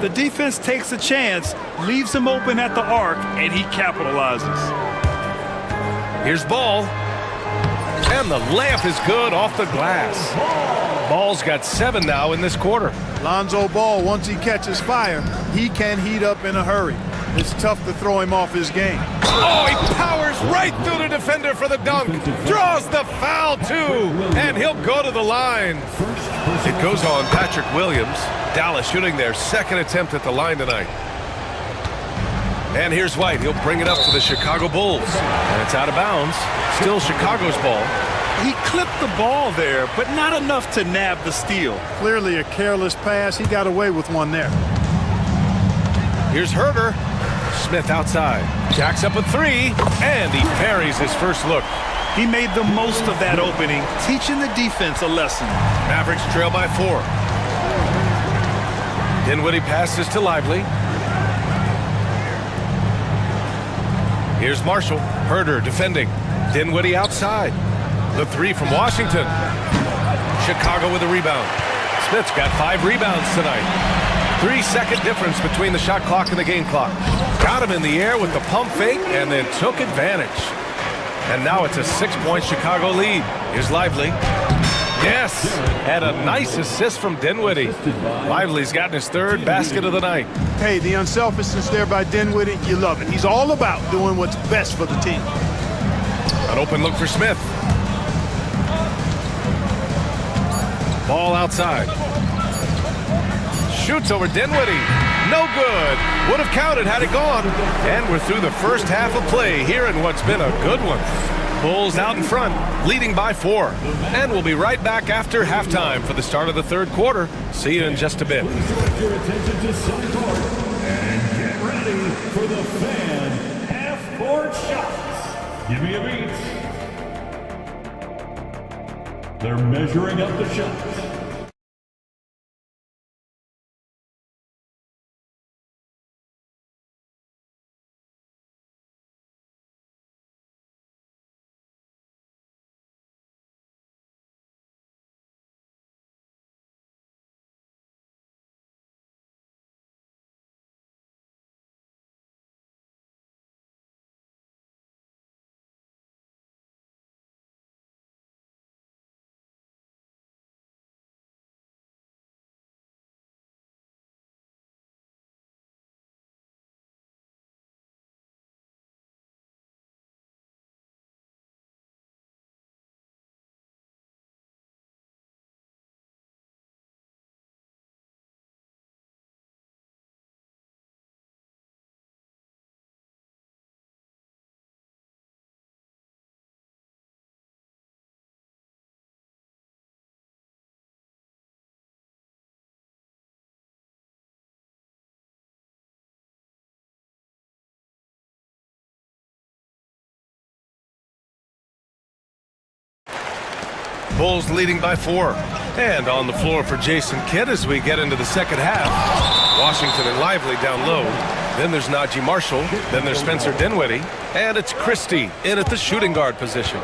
The defense takes a chance, leaves him open at the arc, and he capitalizes. Here's Ball. And the layup is good off the glass. Ball's got 7 now in this quarter. Lonzo Ball, once he catches fire, he can heat up in a hurry. It's tough to throw him off his game. Oh, he powers right through the defender for the dunk. Draws the foul, too. And he'll go to the line. It goes on Patrick Williams. Dallas shooting their second attempt at the line tonight. And here's White. He'll bring it up to the Chicago Bulls. And it's out of bounds. Still Chicago's ball. He clipped the ball there, but not enough to nab the steal. Clearly a careless pass. He got away with one there. Here's Herter. Smith outside. Jacks up a 3, and he buries his first look. He made the most of that opening, teaching the defense a lesson. Mavericks trail by 4. Dinwiddie passes to Lively. Here's Marshall. Herter defending. Dinwiddie outside. The 3 from Washington. Chicago with a rebound. Smith's got 5 rebounds tonight. 3-second difference between the shot clock and the game clock. Got him in the air with the pump fake and then took advantage. And now it's a 6-point Chicago lead. Here's Lively. Yes, and a nice assist from Dinwiddie. Lively's gotten his 3rd basket of the night. Hey, the unselfishness there by Dinwiddie, you love it. He's all about doing what's best for the team. An open look for Smith. Ball outside. Shoots over Dinwiddie. No good. Would have counted had it gone. And we're through the first half of play here in what's been a good one. Bulls out in front, leading by 4. And we'll be right back after halftime for the start of the 3rd quarter. See you in just a bit. Direct your attention to center court and get ready for the fan half-court shots. Give me a beat. They're measuring up the shots. Bulls leading by 4. And on the floor for Jason Kidd as we get into the second half. Washington and Lively down low. Then there's Najee Marshall. Then there's Spencer Dinwiddie. And it's Christie in at the shooting guard position.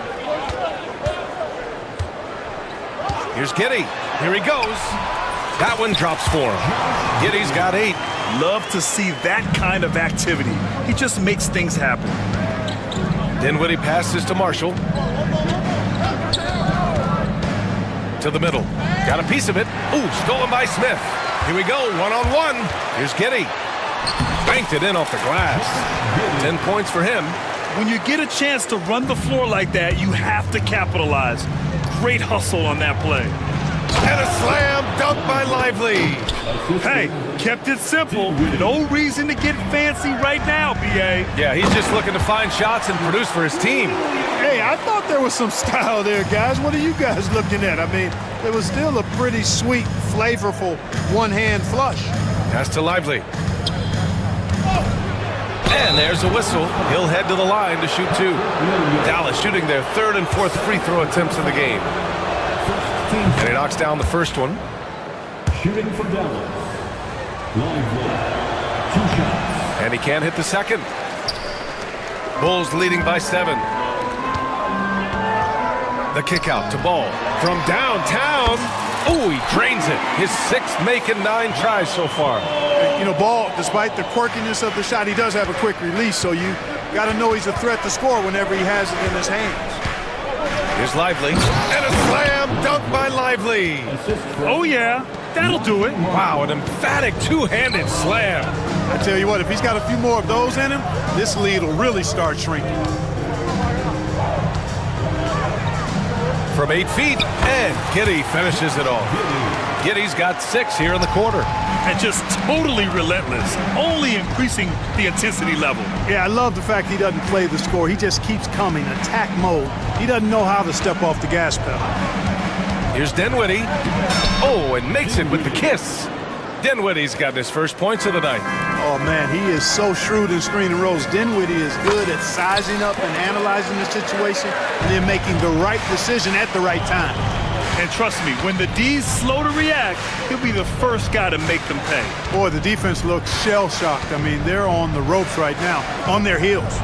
Here's Giddey. Here he goes. That one drops for him. Giddey's got 8. Love to see that kind of activity. He just makes things happen. Dinwiddie passes to Marshall. To the middle. Got a piece of it. Ooh, stolen by Smith. Here we go, one-on-one. Here's Giddey. Banked it in off the glass. 10 points for him. When you get a chance to run the floor like that, you have to capitalize. Great hustle on that play. And a slam dunk by Lively. Hey, kept it simple. No reason to get fancy right now, B.A. Yeah, he's just looking to find shots and produce for his team. Hey, I thought there was some style there, guys. What are you guys looking at? I mean, it was still a pretty sweet, flavorful one-hand flush. Pass to Lively. And there's a whistle. He'll head to the line to shoot two. Dallas shooting their third and fourth free throw attempts of the game. And he knocks down the first one. Shooting for Dallas. Lively. 2 shots. And he can't hit the second. Bulls leading by 7. The kick out to Ball from downtown. Oh, he drains it. His 6th make in 9 tries so far. You know, Ball, despite the quirkiness of the shot, he does have a quick release, so you got to know he's a threat to score whenever he has it in his hands. Here's Lively. And a slam dunk by Lively. Oh, yeah. That'll do it. Wow, an emphatic two-handed slam. I tell you what, if he's got a few more of those in him, this lead will really start shrinking. From 8 feet, and Giddey finishes it off. Giddey's got 6 here in the quarter. And just totally relentless, only increasing the intensity level. Yeah, I love the fact he doesn't play the score. He just keeps coming, attack mode. He doesn't know how to step off the gas pedal. Here's Dinwiddie. Oh, and makes it with the kiss. Dinwiddie's got his first points of the night. Oh, man, he is so shrewd in screen and rolls. Dinwiddie is good at sizing up and analyzing the situation and then making the right decision at the right time. And trust me, when the D's slow to react, he'll be the first guy to make them pay. Boy, the defense looks shell-shocked. I mean, they're on the ropes right now, on their heels.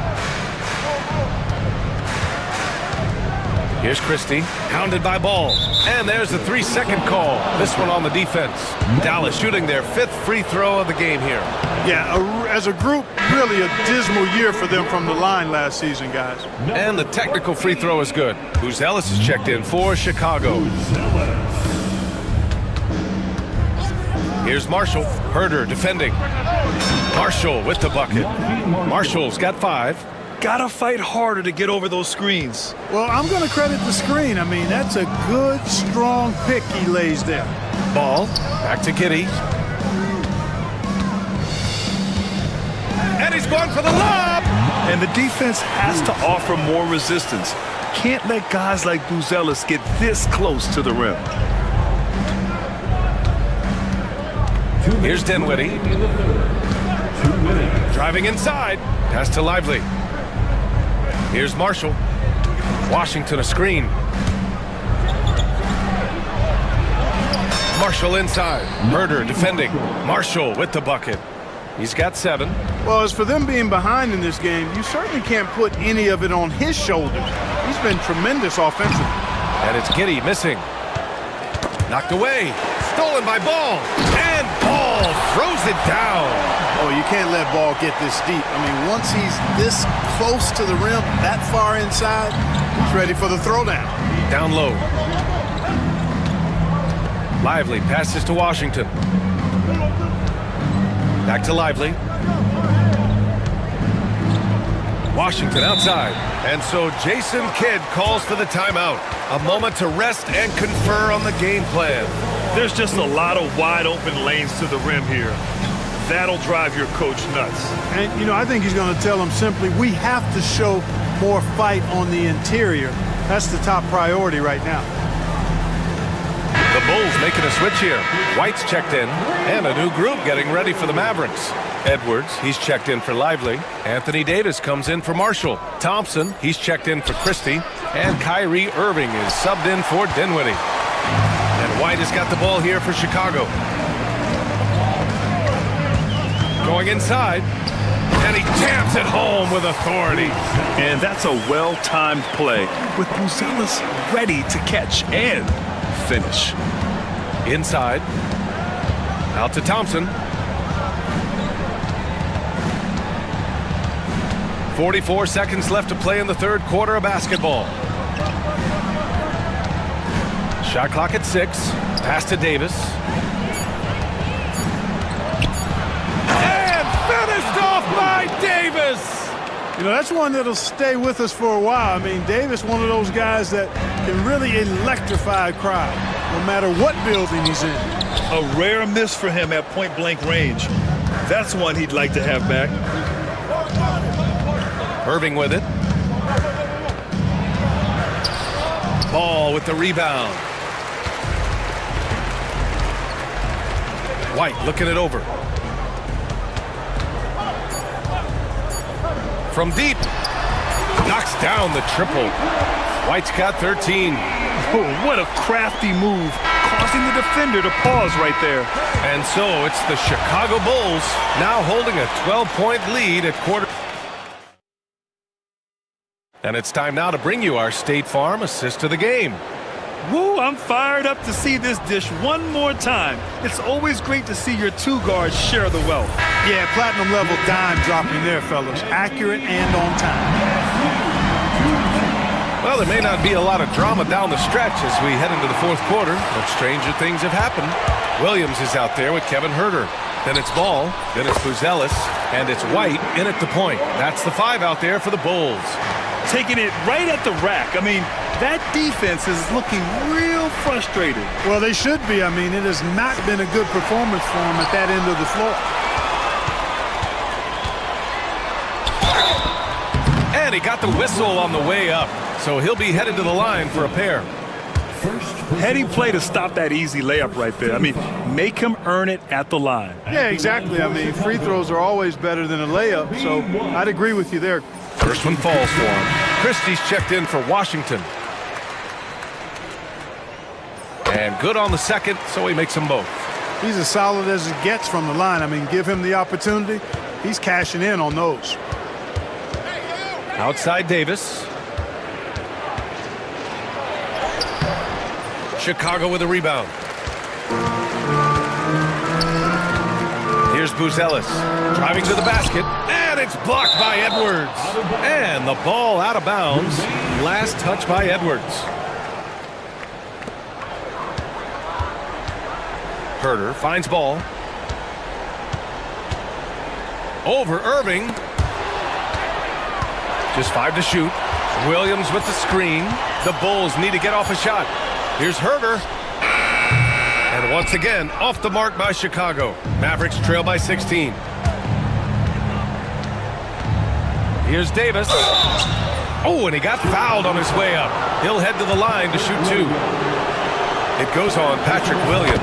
Here's Christie, hounded by Ball. And there's the 3-second call. This one on the defense. Dallas shooting their 5th free throw of the game here. Yeah, as a group, really a dismal year for them from the line last season, guys. And the technical free throw is good. Buzelis is checked in for Chicago. Here's Marshall. Herder defending. Marshall with the bucket. Marshall's got 5. Gotta fight harder to get over those screens. Well, I'm going to credit the screen. I mean, that's a good, strong pick he lays there. Ball, back to Giddey. And he's going for the lob! And the defense has to offer more resistance. Can't let guys like Buzelis get this close to the rim. Here's Dinwiddie. Driving inside. Pass to Lively. Here's Marshall. Washington a screen. Marshall inside. Herder defending. Marshall with the bucket. He's got 7. Well, as for them being behind in this game, you certainly can't put any of it on his shoulders. He's been tremendous offensively. And it's Giddey missing. Knocked away. Stolen by Ball. And Ball throws it down. Oh, you can't let Ball get this deep. I mean, once he's this close to the rim, that far inside, he's ready for the throwdown. Down low. Lively passes to Washington. Back to Lively. Washington outside. And so Jason Kidd calls for the timeout. A moment to rest and confer on the game plan. There's just a lot of wide open lanes to the rim here. That'll drive your coach nuts. And, you know, I think he's going to tell them simply, we have to show more fight on the interior. That's the top priority right now. The Bulls making a switch here. White's checked in, and a new group getting ready for the Mavericks. Edwards, he's checked in for Lively. Anthony Davis comes in for Marshall. Thompson, he's checked in for Christie. And Kyrie Irving is subbed in for Dinwiddie. And White has got the ball here for Chicago. Going inside, and he jams it home with authority. And that's a well-timed play with Buzelis ready to catch and finish. Inside, out to Thompson. 44 seconds left to play in the third quarter of basketball. Shot clock at 6. Pass to Davis. And finished off by Davis! You know, that's one that'll stay with us for a while. I mean, Davis, one of those guys that can really electrify a crowd, no matter what building he's in. A rare miss for him at point-blank range. That's one he'd like to have back. Irving with it. Ball with the rebound. White looking it over. From deep. Knocks down the triple. White's got 13. Oh, what a crafty move, causing the defender to pause right there. And so it's the Chicago Bulls now holding a 12-point lead at quarter. And it's time now to bring you our State Farm assist of the game. Woo, I'm fired up to see this dish one more time. It's always great to see your two guards share the wealth. Yeah, platinum level dime dropping there, fellas. Accurate and on time. Well, there may not be a lot of drama down the stretch as we head into the fourth quarter, but stranger things have happened. Williams is out there with Kevin Herter. Then it's Ball, then it's Buzelis, and it's White in at the point. That's the 5 out there for the Bulls. Taking it right at the rack. I mean, that defense is looking real frustrated. Well, they should be. I mean, it has not been a good performance for them at that end of the floor. And he got the whistle on the way up, so he'll be headed to the line for a pair. Heady play to stop that easy layup right there. I mean, make him earn it at the line. Yeah, exactly. I mean, free throws are always better than a layup, so I'd agree with you there. First one falls for him. Christie's checked in for Washington. And good on the second, so he makes them both. He's as solid as it gets from the line. I mean, give him the opportunity. He's cashing in on those. Outside Davis. Chicago with a rebound. Here's Buzelis driving to the basket, and it's blocked by Edwards. And the ball out of bounds. Last touch by Edwards. Herter finds Ball. Over Irving. Just 5 to shoot. Williams with the screen. The Bulls need to get off a shot. Here's Herter. And once again, off the mark by Chicago. Mavericks trail by 16. Here's Davis. Oh, and he got fouled on his way up. He'll head to the line to shoot 2. It goes on Patrick Williams.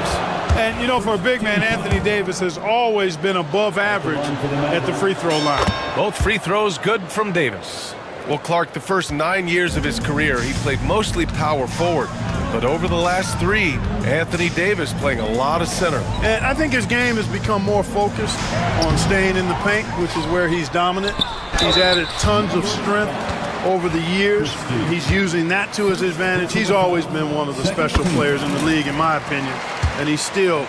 And, you know, for a big man, Anthony Davis has always been above average at the free throw line. Both free throws good from Davis. Well, Clark, the first 9 years of his career, he played mostly power forward. But over the last 3, Anthony Davis playing a lot of center. And I think his game has become more focused on staying in the paint, which is where he's dominant. He's added tons of strength over the years. He's using that to his advantage. He's always been one of the special players in the league, in my opinion. And he's still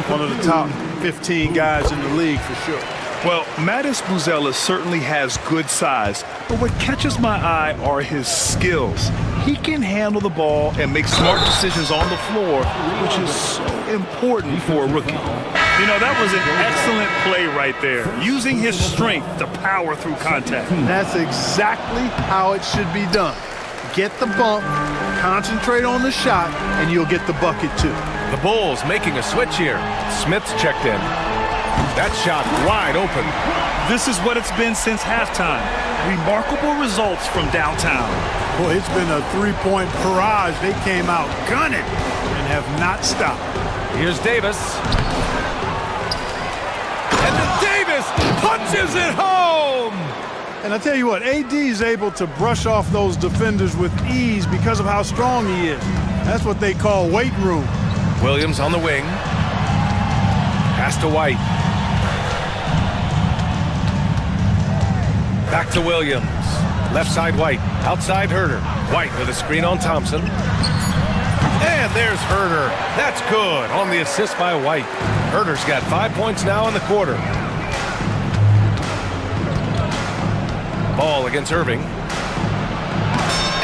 one of the top 15 guys in the league for sure. Well, Mattis Buzelis certainly has good size, but what catches my eye are his skills. He can handle the ball and make smart decisions on the floor, which is so important for a rookie. You know, that was an excellent play right there, using his strength to power through contact. That's exactly how it should be done. Get the bump, concentrate on the shot, and you'll get the bucket too. The Bulls making a switch here. Smith's checked in. That shot wide open. This is what it's been since halftime. Remarkable results from downtown. Boy, it's been a three-point barrage. They came out gunning and have not stopped. Here's Davis. And then Davis punches it home! And I tell you what, AD is able to brush off those defenders with ease because of how strong he is. That's what they call weight room. Williams on the wing. Pass to White. Back to Williams. Left side White. Outside Herter. White with a screen on Thompson. And there's Herter. That's good on the assist by White. Herter's got 5 points now in the quarter. Ball against Irving.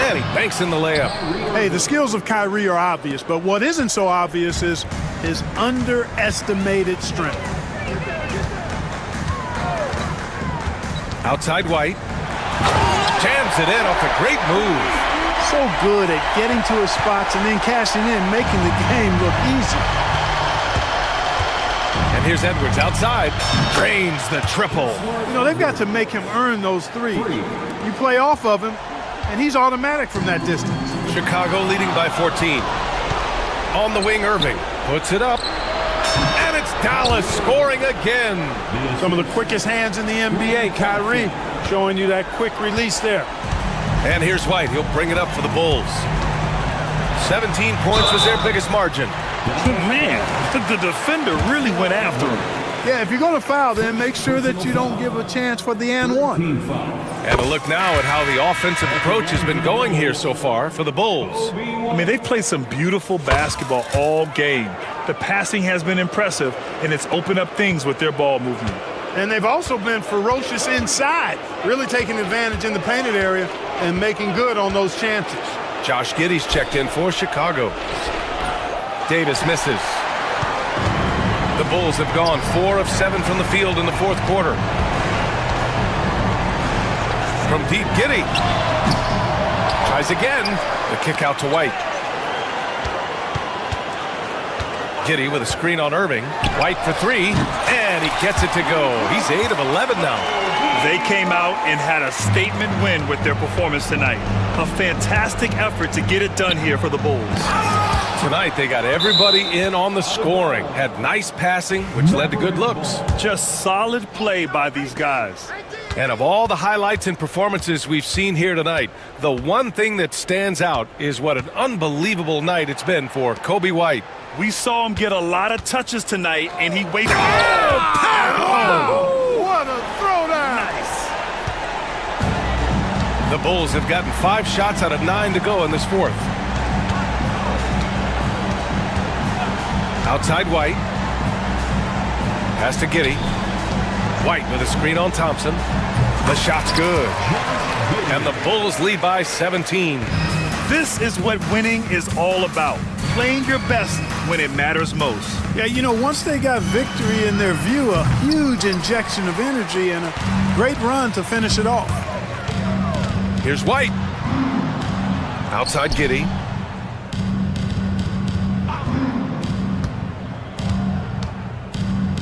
And he banks in the layup. Hey, the skills of Kyrie are obvious, but what isn't so obvious is his underestimated strength. Outside White. Jams it in off a great move. So good at getting to his spots and then cashing in, making the game look easy. And here's Edwards outside. Drains the triple. You know, they've got to make him earn those threes. You play off of him, and he's automatic from that distance. Chicago leading by 14. On the wing, Irving puts it up. And it's Dallas scoring again. Some of the quickest hands in the NBA. Kyrie showing you that quick release there. And here's White. He'll bring it up for the Bulls. 17 points was their biggest margin. Man, the defender really went after him. Yeah, if you're going to foul, then make sure that you don't give a chance for the and one. And a look now at how the offensive approach has been going here so far for the Bulls. I mean, they've played some beautiful basketball all game. The passing has been impressive, and it's opened up things with their ball movement. And they've also been ferocious inside, really taking advantage in the painted area and making good on those chances. Josh Giddey's checked in for Chicago. Davis misses. The Bulls have gone 4 of 7 from the field in the fourth quarter. From deep, Giddey tries again. The kick out to White. Giddey with a screen on Irving. White for 3, and he gets it to go. He's 8 of 11 now. They came out and had a statement win with their performance tonight. A fantastic effort to get it done here for the Bulls. Tonight, they got everybody in on the scoring. Had nice passing, which led to good looks. Just solid play by these guys. And of all the highlights and performances we've seen here tonight, the one thing that stands out is what an unbelievable night it's been for Kobe White. We saw him get a lot of touches tonight, and he waited. Oh, what a throwdown! Nice. The Bulls have gotten 5 shots out of 9 to go in this fourth. Outside White. Pass to Giddey. White with a screen on Thompson. The shot's good. And the Bulls lead by 17. This is what winning is all about. Playing your best when it matters most. Yeah, you know, once they got victory in their view, a huge injection of energy and a great run to finish it off. Here's White. Outside Giddey.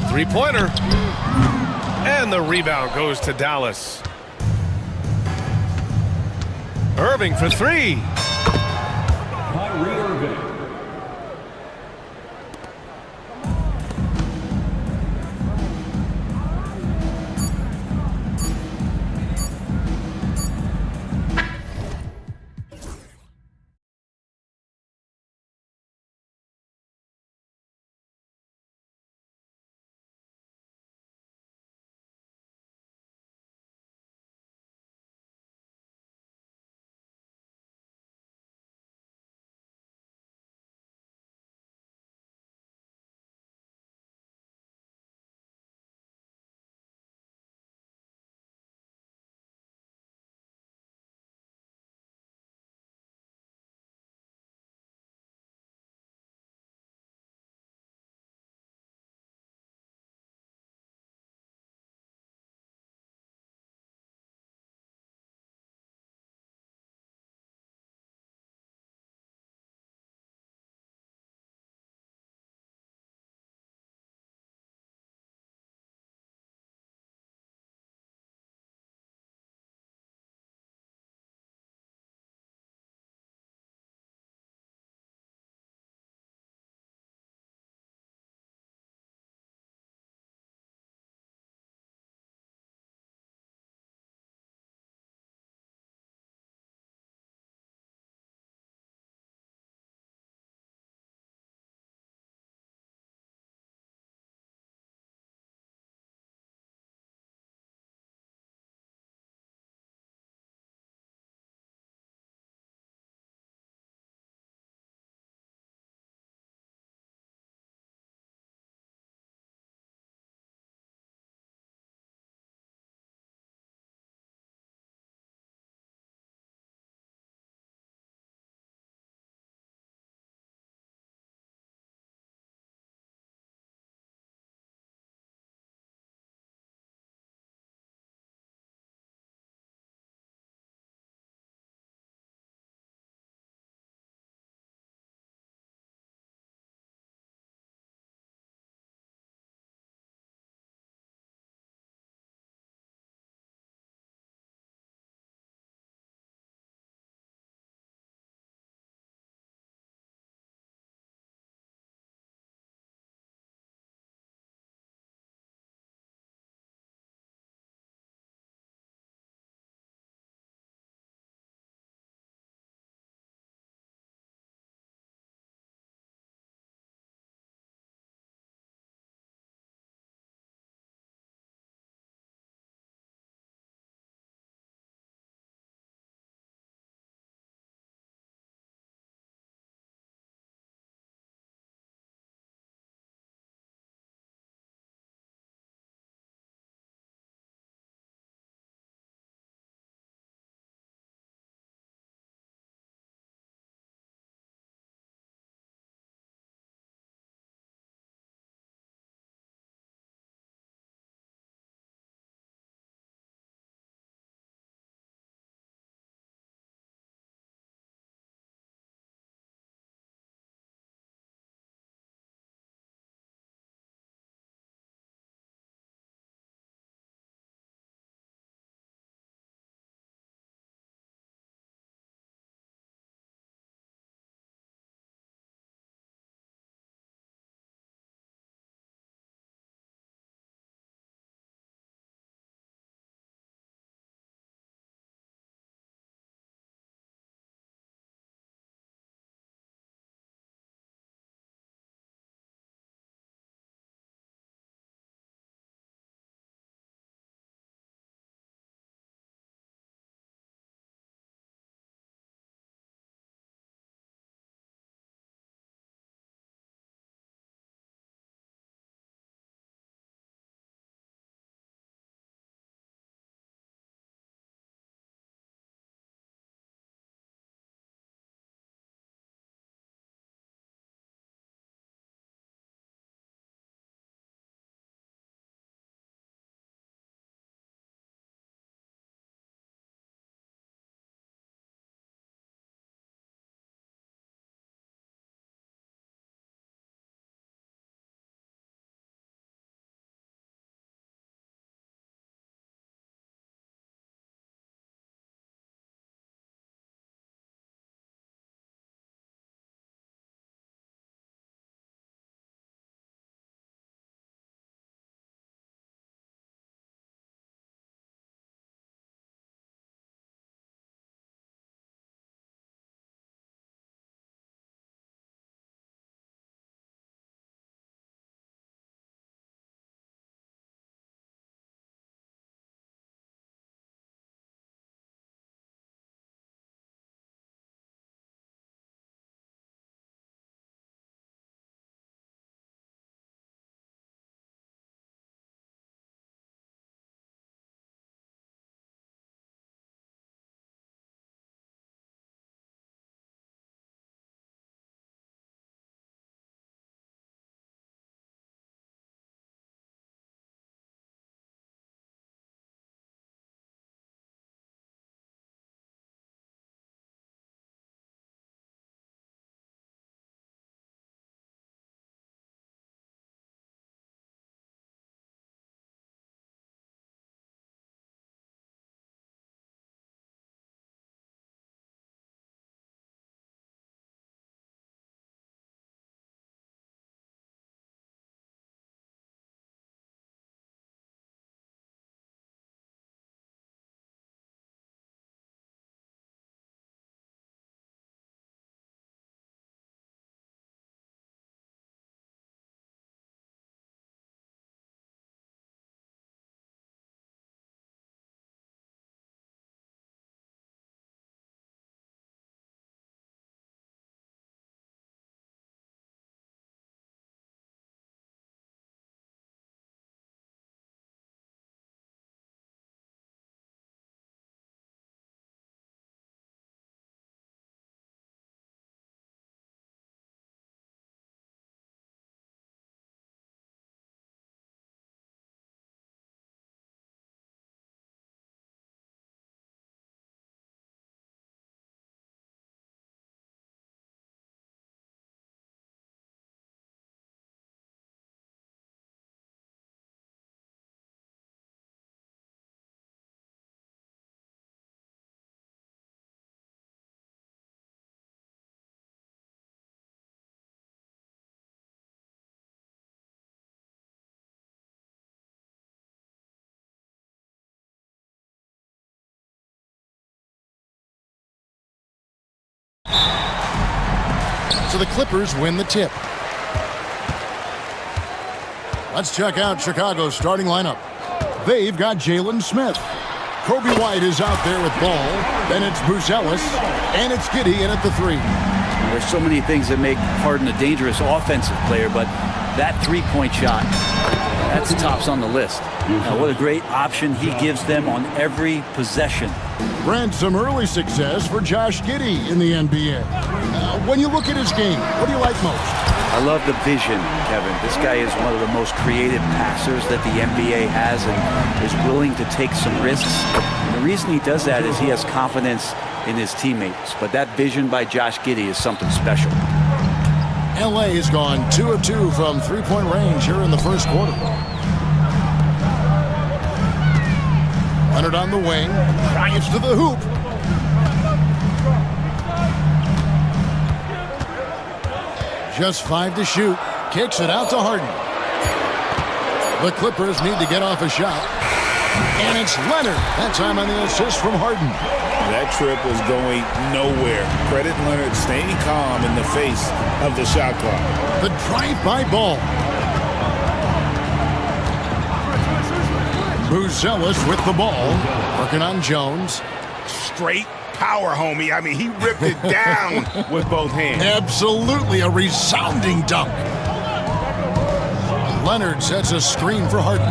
Three-pointer. And the rebound goes to Dallas. Irving for 3. So the Clippers win the tip. Let's check out Chicago's starting lineup. They've got Jalen Smith. Kobe White is out there with ball. Then it's Buzelis. And it's Giddey in at the 3. There's so many things that make Harden a dangerous offensive player, but that three-point shot, that's tops on the list. Now, what a great option he gives them on every possession. Brent, some early success for Josh Giddey in the NBA. When you look at his game, what do you like most? I love the vision, Kevin. This guy is one of the most creative passers that the NBA has and is willing to take some risks. And the reason he does that is he has confidence in his teammates. But that vision by Josh Giddey is something special. LA has gone 2 of 2 from three-point range here in the first quarter. Leonard on the wing, drives to the hoop. Just 5 to shoot. Kicks it out to Harden. The Clippers need to get off a shot. And it's Leonard. That time on the assist from Harden. That trip was going nowhere. Credit Leonard staying calm in the face of the shot clock. The drive-by ball. Buzelis with the ball. Working on Jones. Straight power, homie. I mean, he ripped it down with both hands. Absolutely a resounding dunk. Leonard sets a screen for Harden.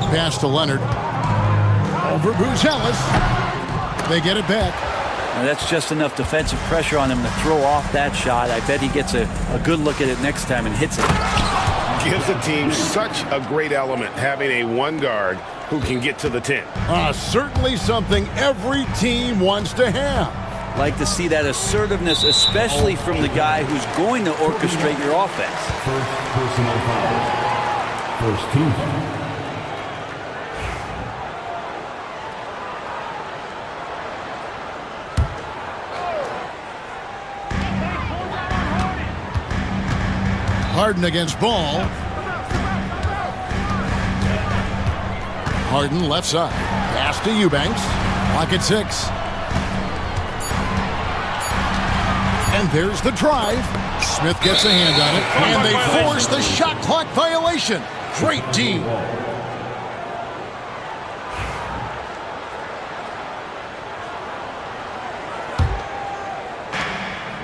Pass to Leonard. Over Buzelis. They get it back. Now that's just enough defensive pressure on him to throw off that shot. I bet he gets a good look at it next time and hits it. Gives the team such a great element having a one guard who can get to the 10. Certainly something every team wants to have. Like to see that assertiveness, especially from the guy who's going to orchestrate your offense. First personal foul. First team. Harden against Ball. Harden left side. Pass to Eubanks. Clock at 6. And there's the drive. Smith gets a hand on it. And they force the shot clock violation. Great D.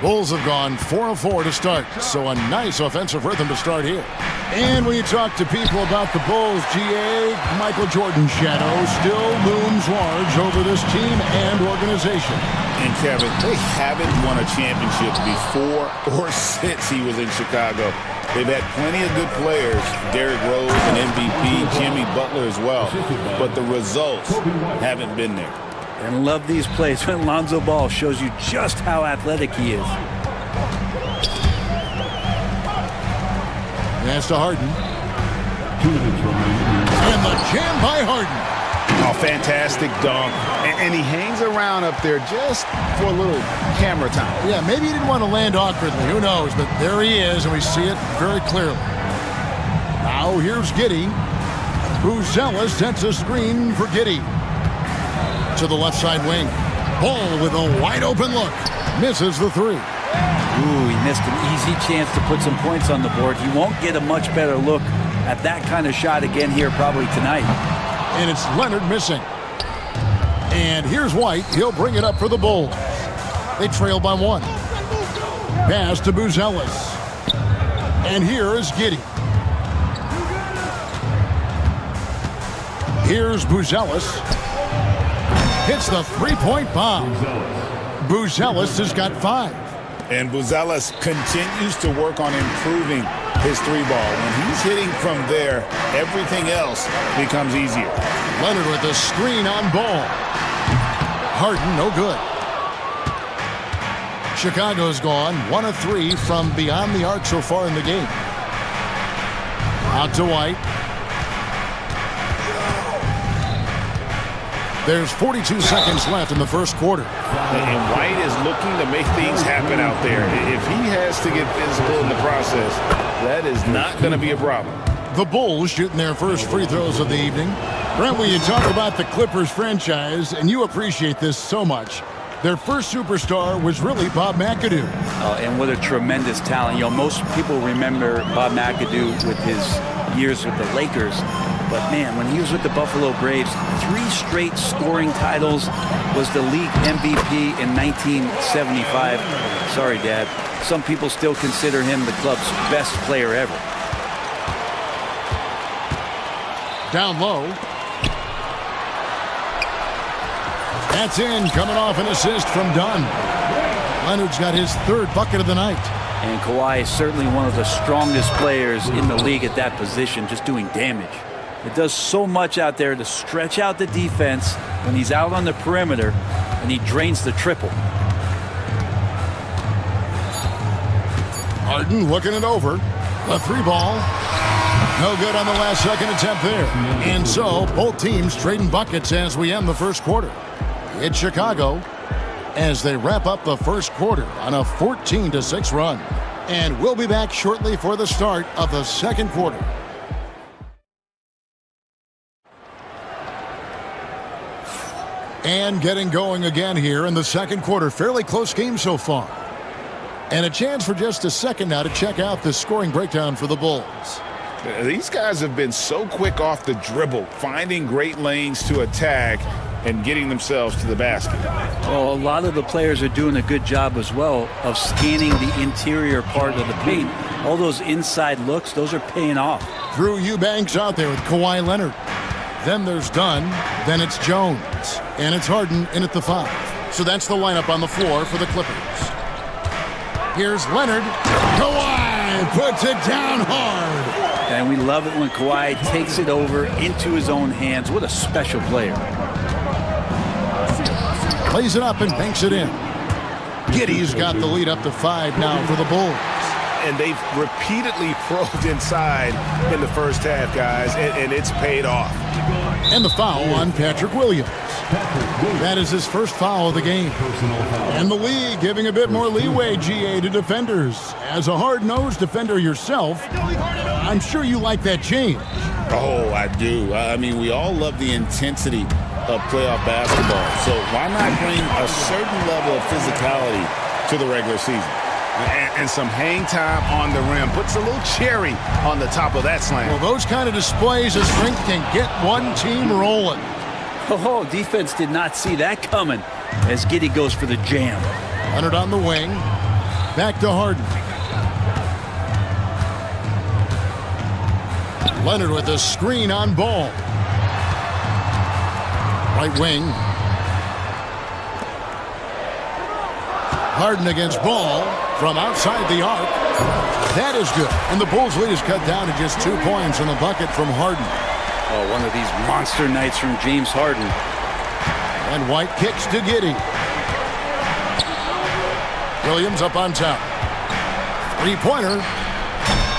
Bulls have gone 4 of 4 to start, so a nice offensive rhythm to start here. And when you talk to people about the Bulls, GA, Michael Jordan's shadow still looms large over this team and organization. And Kevin, they haven't won a championship before or since he was in Chicago. They've had plenty of good players, Derrick Rose, an MVP, Jimmy Butler as well, but the results haven't been there. And love these plays when Lonzo Ball shows you just how athletic he is. Pass to Harden. And the jam by Harden. Oh, fantastic dunk. And he hangs around up there just for a little camera time. Yeah, maybe he didn't want to land awkwardly. Who knows? But there he is, and we see it very clearly. Now here's Giddey. Buzelis sets a screen for Giddey. To the left side wing. Ball with a wide open look. Misses the 3. Ooh, he missed an easy chance to put some points on the board. He won't get a much better look at that kind of shot again here probably tonight. And it's Leonard missing. And here's White. He'll bring it up for the Bulls. They trail by 1. Pass to Buzelis. And here is Giddey. Here's Buzelis. Hits the three-point bomb. Buzelis has got 5. And Buzelis continues to work on improving his 3-ball. When he's hitting from there, everything else becomes easier. Leonard with the screen on Ball. Harden, no good. Chicago's gone 1 of 3 from beyond the arc so far in the game. Out to White. There's 42 seconds left in the first quarter. And White is looking to make things happen out there. If he has to get physical in the process, that is not going to be a problem. The Bulls shooting their first free throws of the evening. Brent, when you talk about the Clippers franchise, and you appreciate this so much, their first superstar was really Bob McAdoo. And what a tremendous talent. You know, most people remember Bob McAdoo with his years with the Lakers. But, man, when he was with the Buffalo Braves, 3 straight scoring titles, was the league MVP in 1975. Sorry, Dad. Some people still consider him the club's best player ever. Down low. That's in, coming off an assist from Dunn. Leonard's got his 3rd bucket of the night. And Kawhi is certainly one of the strongest players in the league at that position, just doing damage. It does so much out there to stretch out the defense when he's out on the perimeter, and he drains the triple. Harden looking it over. A 3 ball. No good on the last second attempt there. And so, both teams trading buckets as we end the first quarter. It's Chicago as they wrap up the first quarter on a 14-6 run. And we'll be back shortly for the start of the second quarter. And getting going again here in the second quarter. Fairly close game so far. And a chance for just a second now to check out the scoring breakdown for the Bulls. These guys have been so quick off the dribble, finding great lanes to attack and getting themselves to the basket. Well, a lot of the players are doing a good job as well of scanning the interior part of the paint. All those inside looks, those are paying off. Drew Eubanks out there with Kawhi Leonard. Then there's Dunn. Then it's Jones. And it's Harden in at the 5. So that's the lineup on the floor for the Clippers. Here's Leonard. Kawhi puts it down hard. And we love it when Kawhi takes it over into his own hands. What a special player. Plays it up and banks it in. Giddey's got the lead up to 5 now for the Bulls. And they've repeatedly probed inside in the first half, guys, and it's paid off. And the foul on Patrick Williams. That is his first foul of the game. And the league giving a bit more leeway, GA, to defenders. As a hard-nosed defender yourself, I'm sure you like that change. Oh, I do. I mean, we all love the intensity of playoff basketball. So why not bring a certain level of physicality to the regular season? And some hang time on the rim. Puts a little cherry on the top of that slam. Well, those kind of displays of strength can get one team rolling. Oh, defense did not see that coming as Giddey goes for the jam. Leonard on the wing. Back to Harden. Leonard with a screen on Ball. Right wing. Harden against Ball from outside the arc. That is good. And the Bulls' lead is cut down to just 2 points in the bucket from Harden. Oh, one of these monster nights from James Harden. And White kicks to Giddey. Williams up on top. 3-pointer.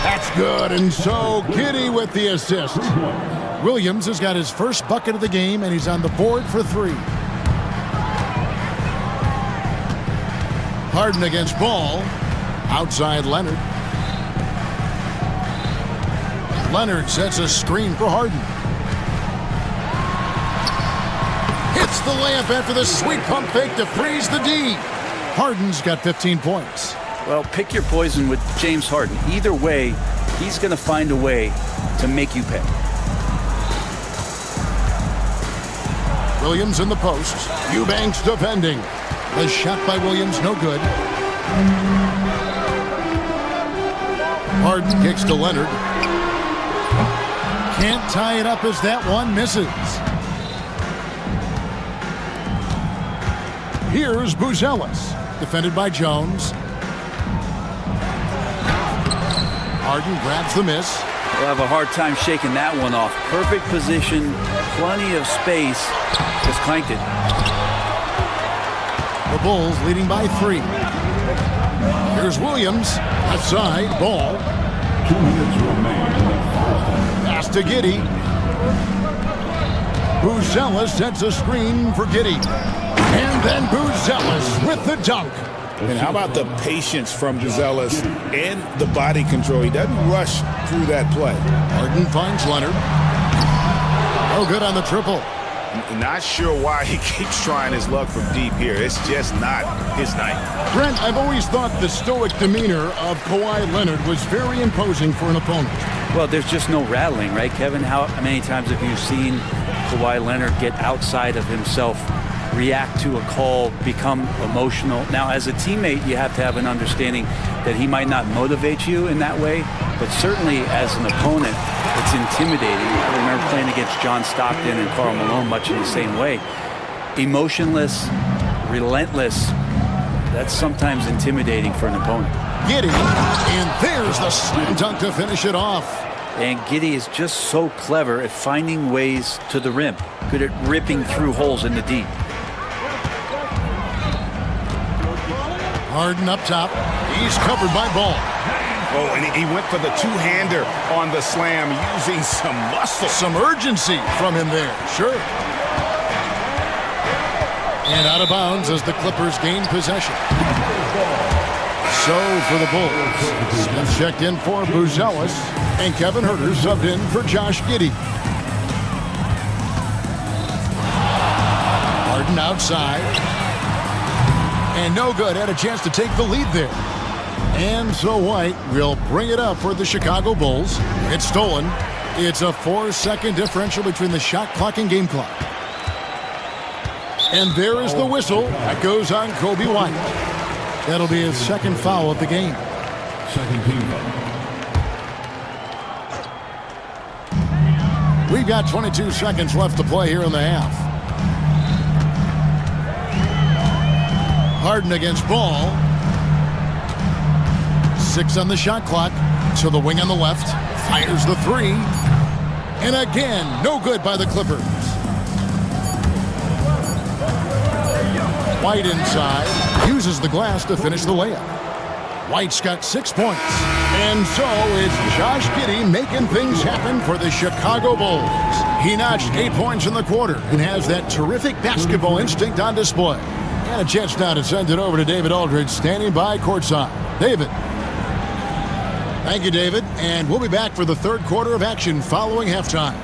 That's good. And so Giddey with the assist. Williams has got his first bucket of the game, and he's on the board for 3. Harden against Ball. Outside Leonard. Leonard sets a screen for Harden. Hits the layup after the sweet pump fake to freeze the D. Harden's got 15 points. Well, pick your poison with James Harden. Either way, he's going to find a way to make you pay. Williams in the post. Eubanks defending. The shot by Williams, no good. Harden kicks to Leonard. Can't tie it up as that one misses. Here's Buzelis, defended by Jones. Harden grabs the miss. We'll have a hard time shaking that one off. Perfect position, plenty of space. Just clanked it. The Bulls leading by 3. Here's Williams, left side, Ball. 2 minutes remain. Pass to Giddey. Buzelis sets a screen for Giddey. And then Buzelis with the dunk. And how about the patience from Buzelis and the body control? He doesn't rush through that play. Harden finds Leonard. No good on the triple. Not sure why he keeps trying his luck from deep here. It's just not his night. Brent, I've always thought the stoic demeanor of Kawhi Leonard was very imposing for an opponent. Well, there's just no rattling, right, Kevin? How many times have you seen Kawhi Leonard get outside of himself, react to a call, become emotional? Now, as a teammate, you have to have an understanding that he might not motivate you in that way, but certainly as an opponent, it's intimidating. I remember playing against John Stockton and Karl Malone much in the same way. Emotionless, relentless, that's sometimes intimidating for an opponent. Giddey, and there's the slam dunk to finish it off. And Giddey is just so clever at finding ways to the rim, good at ripping through holes in the deep. Harden up top. He's covered by Ball. Oh, and he went for the two-hander on the slam, using some muscle. Some urgency from him there, sure. And out of bounds as the Clippers gain possession. So for the Bulls, Smith checked in for Buzelis, and Kevin Huerter subbed in for Josh Giddey. Harden outside. And no good, had a chance to take the lead there. And so White will bring it up for the Chicago Bulls. It's stolen. It's a 4-second differential between the shot clock and game clock. And there is the whistle. That goes on Kobe White. That'll be his second foul of the game. Second team foul. We've got 22 seconds left to play here in the half. Harden against Ball. 6 on the shot clock. To the wing on the left. Fires the three. And again, no good by the Clippers. White inside. Uses the glass to finish the layup. White's got 6 points. And so it's Josh Giddey making things happen for the Chicago Bulls. He notched 8 points in the quarter and has that terrific basketball instinct on display. And a chance now to send it over to David Aldridge, standing by courtside. David. Thank you, David. And we'll be back for the third quarter of action following halftime.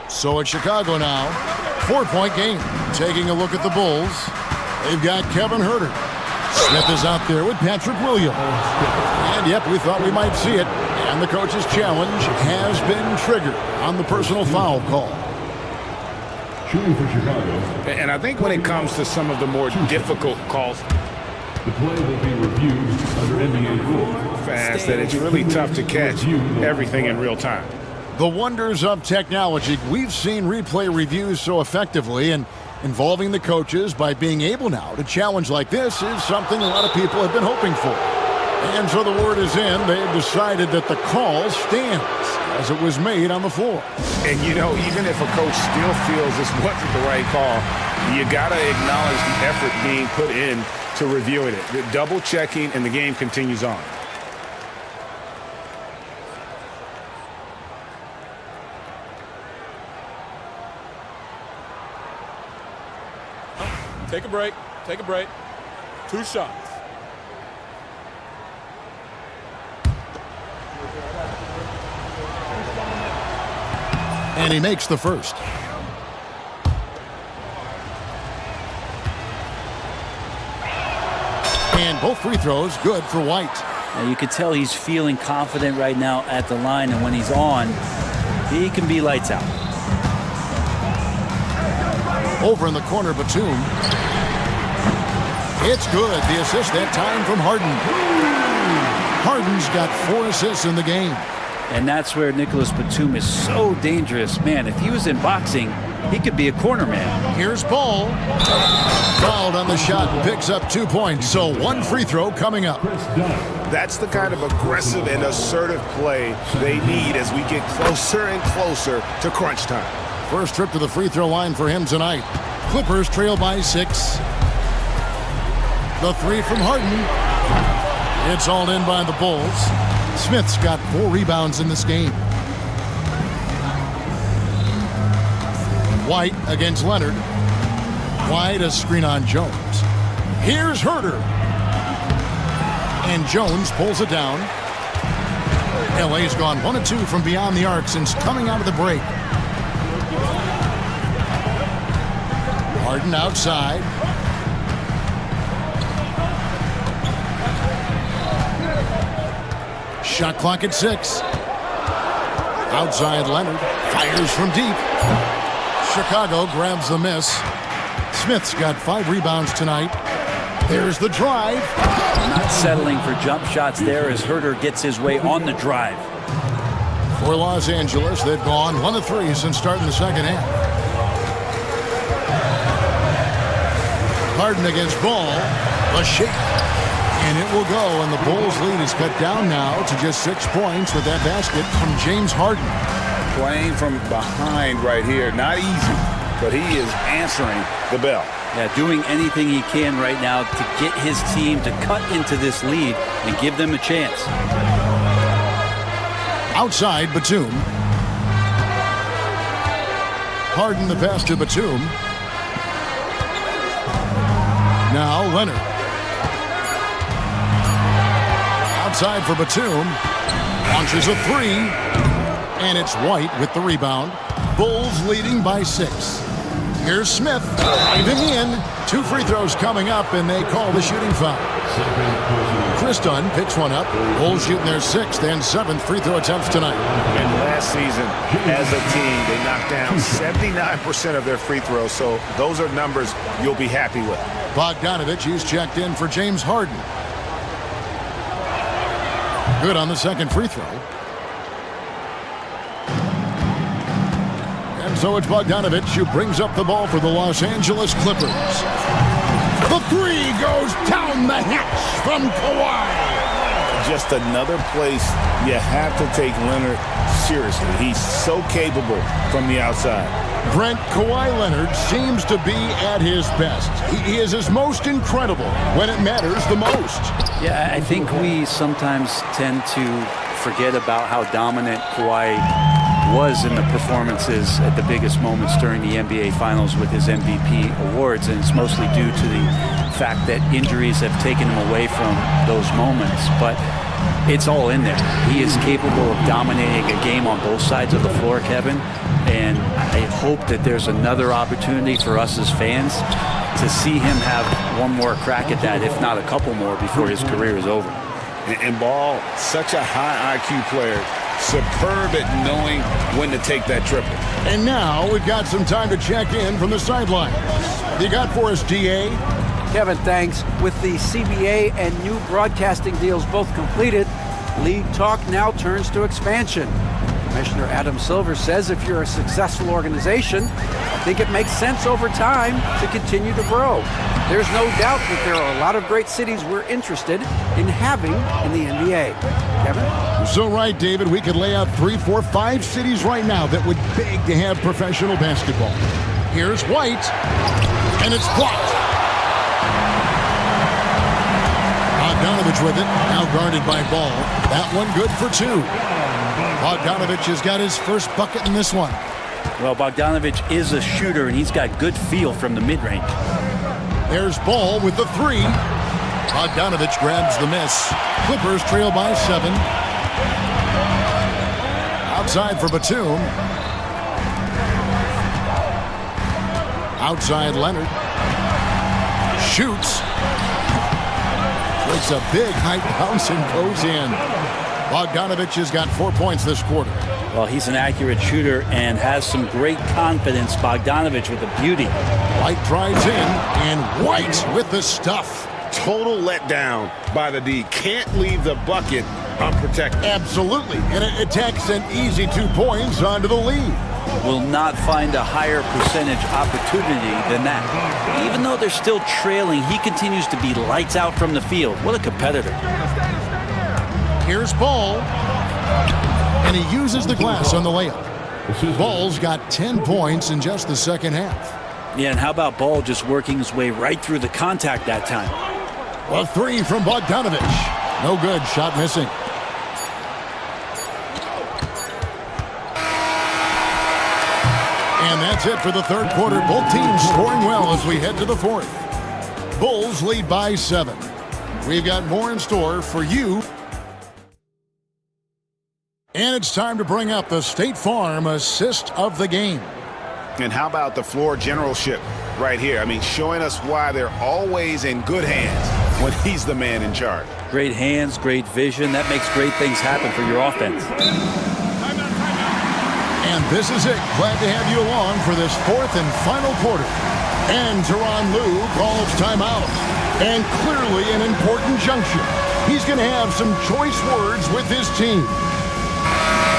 So it's Chicago now. 4-point game. Taking a look at the Bulls. They've got Kevin Huerter. Smith is out there with Patrick Williams. And yep, we thought we might see it. And the coach's challenge has been triggered on the personal foul call. Shooting for Chicago. And I think when it comes to some of the more difficult calls, the play will be reviewed under NBA rules. Fast that it's really tough to catch everything in real time. The wonders of technology. We've seen replay reviews so effectively, and involving the coaches by being able now to challenge like this is something a lot of people have been hoping for. And so the word is in. They've decided that the call stands as it was made on the floor. And, you know, even if a coach still feels this wasn't the right call, you got to acknowledge the effort being put in to reviewing it. The double checking, and the game continues on. Take a break. Take a break. 2 shots. And he makes the first. And both free throws good for White. Now you could tell he's feeling confident right now at the line, and when he's on, he can be lights out. Over in the corner, Batum. It's good. The assist that time from Harden. Harden's got 4 assists in the game. And that's where Nicholas Batum is so dangerous. Man, if he was in boxing, he could be a corner man. Here's Ball. Fouled on the shot, picks up 2 points. So 1 free throw coming up. That's the kind of aggressive and assertive play they need as we get closer and closer to crunch time. First trip to the free throw line for him tonight. Clippers trail by 6. The 3 from Harden. It's all in by the Bulls. Smith's got 4 rebounds in this game. White against Leonard. White a screen on Jones. Here's Herter. And Jones pulls it down. LA's gone 1 of 2 from beyond the arc since coming out of the break. Harden outside. Shot clock at 6. Outside Leonard. Fires from deep. Chicago grabs the miss. Smith's got 5 rebounds tonight. There's the drive. Not settling for jump shots there as Herter gets his way on the drive. For Los Angeles, they've gone 1 of 3 since starting the second half. Harden against Ball. A shake. And it will go, and the Bulls' lead is cut down now to just 6 points with that basket from James Harden. Playing from behind right here. Not easy, but he is answering the bell. Yeah, doing anything he can right now to get his team to cut into this lead and give them a chance. Outside, Batum. Harden the pass to Batum. Now Leonard. Outside for Batum. Launches a 3. And it's White with the rebound. Bulls leading by 6. Here's Smith. Diving in. 2 free throws coming up, and they call the shooting foul. Chris Dunn picks one up. Bulls shooting their 6th and 7th free throw attempts tonight. And last season, as a team, they knocked down 79% of their free throws, so those are numbers you'll be happy with. Bogdanovich, he's checked in for James Harden. Good on the 2nd free throw. And so it's Bogdanovich who brings up the ball for the Los Angeles Clippers. The 3 goes down the hatch from Kawhi. Just another place you have to take Leonard seriously. He's so capable from the outside. Brent, Kawhi Leonard seems to be at his best. He is his most incredible when it matters the most. Yeah, I think we sometimes tend to forget about how dominant Kawhi was in the performances at the biggest moments during the NBA Finals with his MVP awards, and it's mostly due to the fact that injuries have taken him away from those moments. But it's all in there. He is capable of dominating a game on both sides of the floor, Kevin, and I hope that there's another opportunity for us as fans to see him have one more crack at that, if not a couple more, before his career is over. And Ball, such a high IQ player, superb at knowing when to take that triple. And now we've got some time to check in from the sidelines. You got for us, DA? Kevin, thanks. With the CBA and new broadcasting deals both completed, league talk now turns to expansion. Commissioner Adam Silver says if you're a successful organization, I think it makes sense over time to continue to grow. There's no doubt that there are a lot of great cities we're interested in having in the NBA. Kevin? You're so right, David. We could lay out 3, 4, 5 cities right now that would beg to have professional basketball. Here's White, and it's blocked. Bogdanovich with it, now guarded by Ball. That one good for 2. Bogdanovich has got his first bucket in this one. Well, Bogdanovich is a shooter, and he's got good feel from the mid-range. There's Ball with the 3. Bogdanovich grabs the miss. Clippers trail by 7. Outside for Batum. Outside Leonard. Shoots. Takes a big high bounce and goes in. Bogdanovich has got 4 points this quarter. Well, he's an accurate shooter and has some great confidence. Bogdanovich with the beauty. White drives in, and White with the stuff. Total letdown by the D. Can't leave the bucket unprotected. Absolutely, and it attacks an easy 2 points onto the lead. Will not find a higher percentage opportunity than that. Even though they're still trailing, he continues to be lights out from the field. What a competitor. Here's Ball, and he uses the glass on the layup. Ball's got 10 points in just the second half. Yeah, and how about Ball just working his way right through the contact that time? A 3 from Bogdanovich. No good, shot missing. And that's it for the third quarter. Both teams scoring well as we head to the fourth. Bulls lead by 7. We've got more in store for you. And it's time to bring up the State Farm assist of the game. And how about the floor generalship right here? I mean, showing us why they're always in good hands when he's the man in charge. Great hands, great vision. That makes great things happen for your offense. And this is it. Glad to have you along for this fourth and final quarter. And Tyronn Lue calls timeout. And clearly an important juncture. He's going to have some choice words with his team.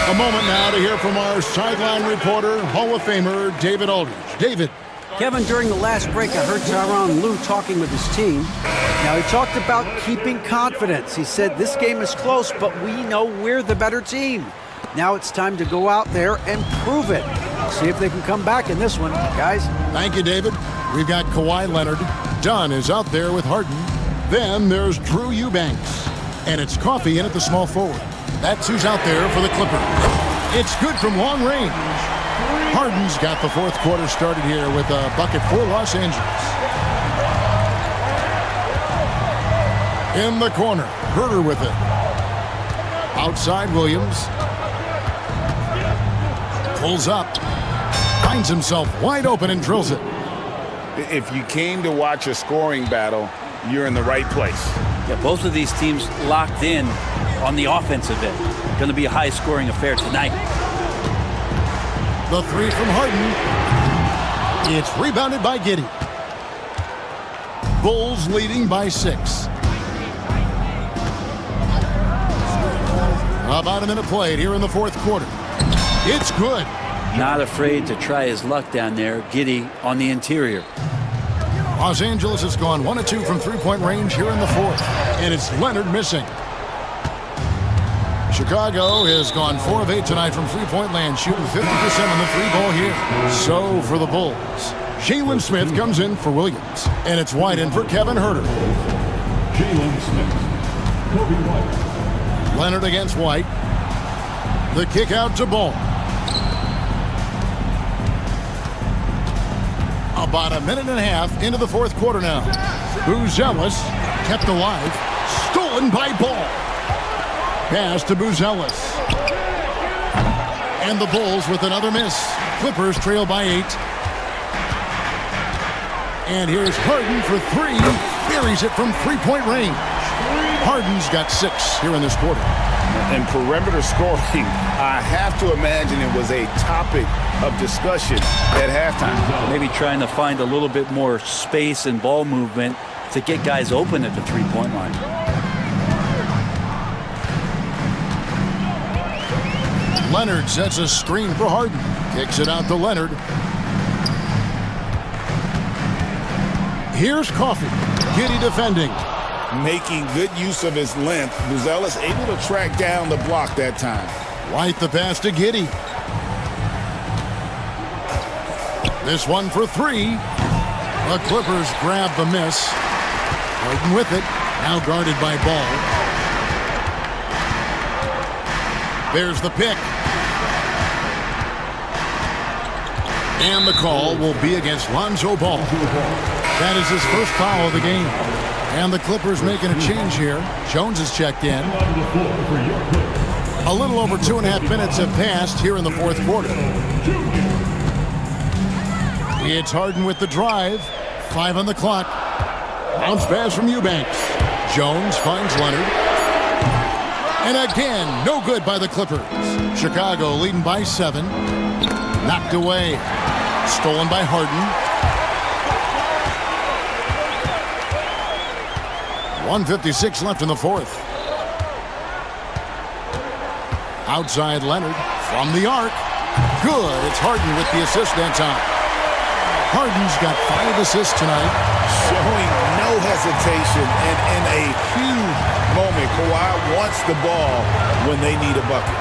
A moment now to hear from our sideline reporter, Hall of Famer David Aldridge. David. Kevin, during the last break, I heard Tyronn Lue talking with his team. Now, he talked about keeping confidence. He said, this game is close, but we know we're the better team. Now it's time to go out there and prove it. See if they can come back in this one, guys. Thank you, David. We've got Kawhi Leonard. Dunn is out there with Harden. Then there's Drew Eubanks. And it's Coffey in at the small forward. That's who's out there for the Clippers. It's good from long range. Harden's got the fourth quarter started here with a bucket for Los Angeles. In the corner, Herter with it. Outside Williams. Pulls up. Finds himself wide open and drills it. If you came to watch a scoring battle, you're in the right place. Yeah, both of these teams locked in on the offensive end. Going to be a high-scoring affair tonight. The 3 from Harden. It's rebounded by Giddey. Bulls leading by 6. About a minute played here in the fourth quarter. It's good. Not afraid to try his luck down there. Giddey on the interior. Los Angeles has gone 1 of 2 from three-point range here in the fourth. And it's Leonard missing. Chicago has gone 4 of 8 tonight from three-point land, shooting 50% on the three ball here. So for the Bulls, Jalen Smith comes in for Williams. And it's White in for Kevin Herter. Jalen Smith, Kobe White. Leonard against White. The kick out to Ball. About a minute and a half into the fourth quarter now. Buzelis kept alive. Stolen by Ball. Pass to Buzelis. And the Bulls with another miss. Clippers trail by 8. And here's Harden for 3. Buries it from three-point range. Harden's got 6 here in this quarter. And perimeter scoring, I have to imagine it was a topic of discussion at halftime. Maybe trying to find a little bit more space and ball movement to get guys open at the three-point line. Leonard sets a screen for Harden. Kicks it out to Leonard. Here's Coffey. Giddey defending. Making good use of his length. Buzelis able to track down the block that time. White the pass to Giddey. This one for three. The Clippers grab the miss. Harden with it. Now guarded by Ball. There's the pick. And the call will be against Lonzo Ball. That is his first foul of the game. And the Clippers making a change here. Jones has checked in. A little over 2.5 minutes have passed here in the fourth quarter. It's Harden with the drive. 5 on the clock. Bounce pass from Eubanks. Jones finds Leonard. And again, no good by the Clippers. Chicago leading by 7. Knocked away. Stolen by Harden. 1:56 left in the fourth. Outside Leonard from the arc. Good. It's Harden with the assist that time. Harden's got 5 assists tonight. Showing no hesitation and in a huge moment. Kawhi wants the ball when they need a bucket.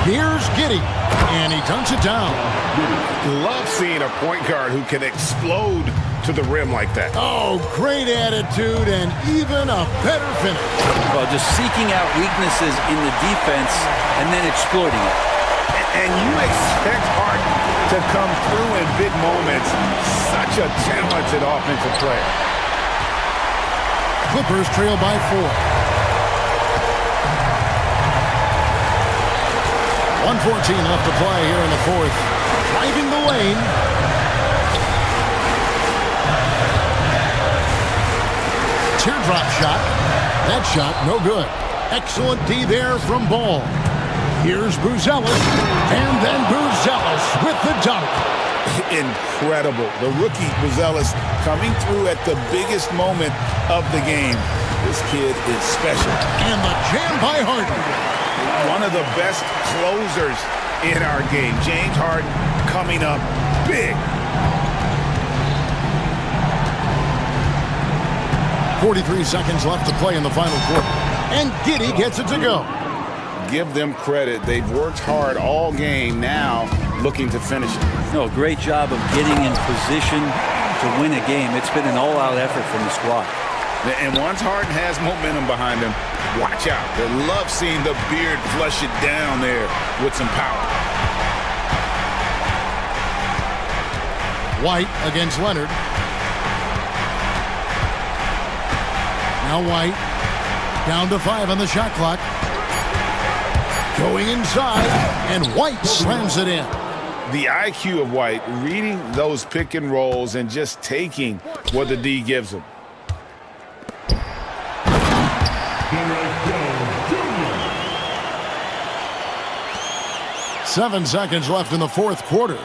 Here's Giddey, and he dunks it down. Love seeing a point guard who can explode to the rim like that. Oh, great attitude and even a better finish. Well, just seeking out weaknesses in the defense and then exploiting it. And you expect Harden to come through in big moments. Such a talented offensive player. Clippers trail by 4. 1:14 left to play here in the fourth. Driving the lane. Teardrop shot. That shot, no good. Excellent D there from Ball. Here's Buzelis. And then Buzelis with the dunk. Incredible. The rookie Buzelis coming through at the biggest moment of the game. This kid is special. And the jam by Harden. One of the best closers in our game. James Harden coming up big. 43 seconds left to play in the final quarter. And Giddey gets it to go. Give them credit. They've worked hard all game, now looking to finish it. No, great job of getting in position to win a game. It's been an all-out effort from the squad. And once Harden has momentum behind him, watch out. They love seeing the beard flush it down there with some power. White against Leonard. Now White down to 5 on the shot clock. Going inside, and White slams it in. The IQ of White, reading those pick and rolls and just taking what the D gives him. 7 seconds left in the fourth quarter.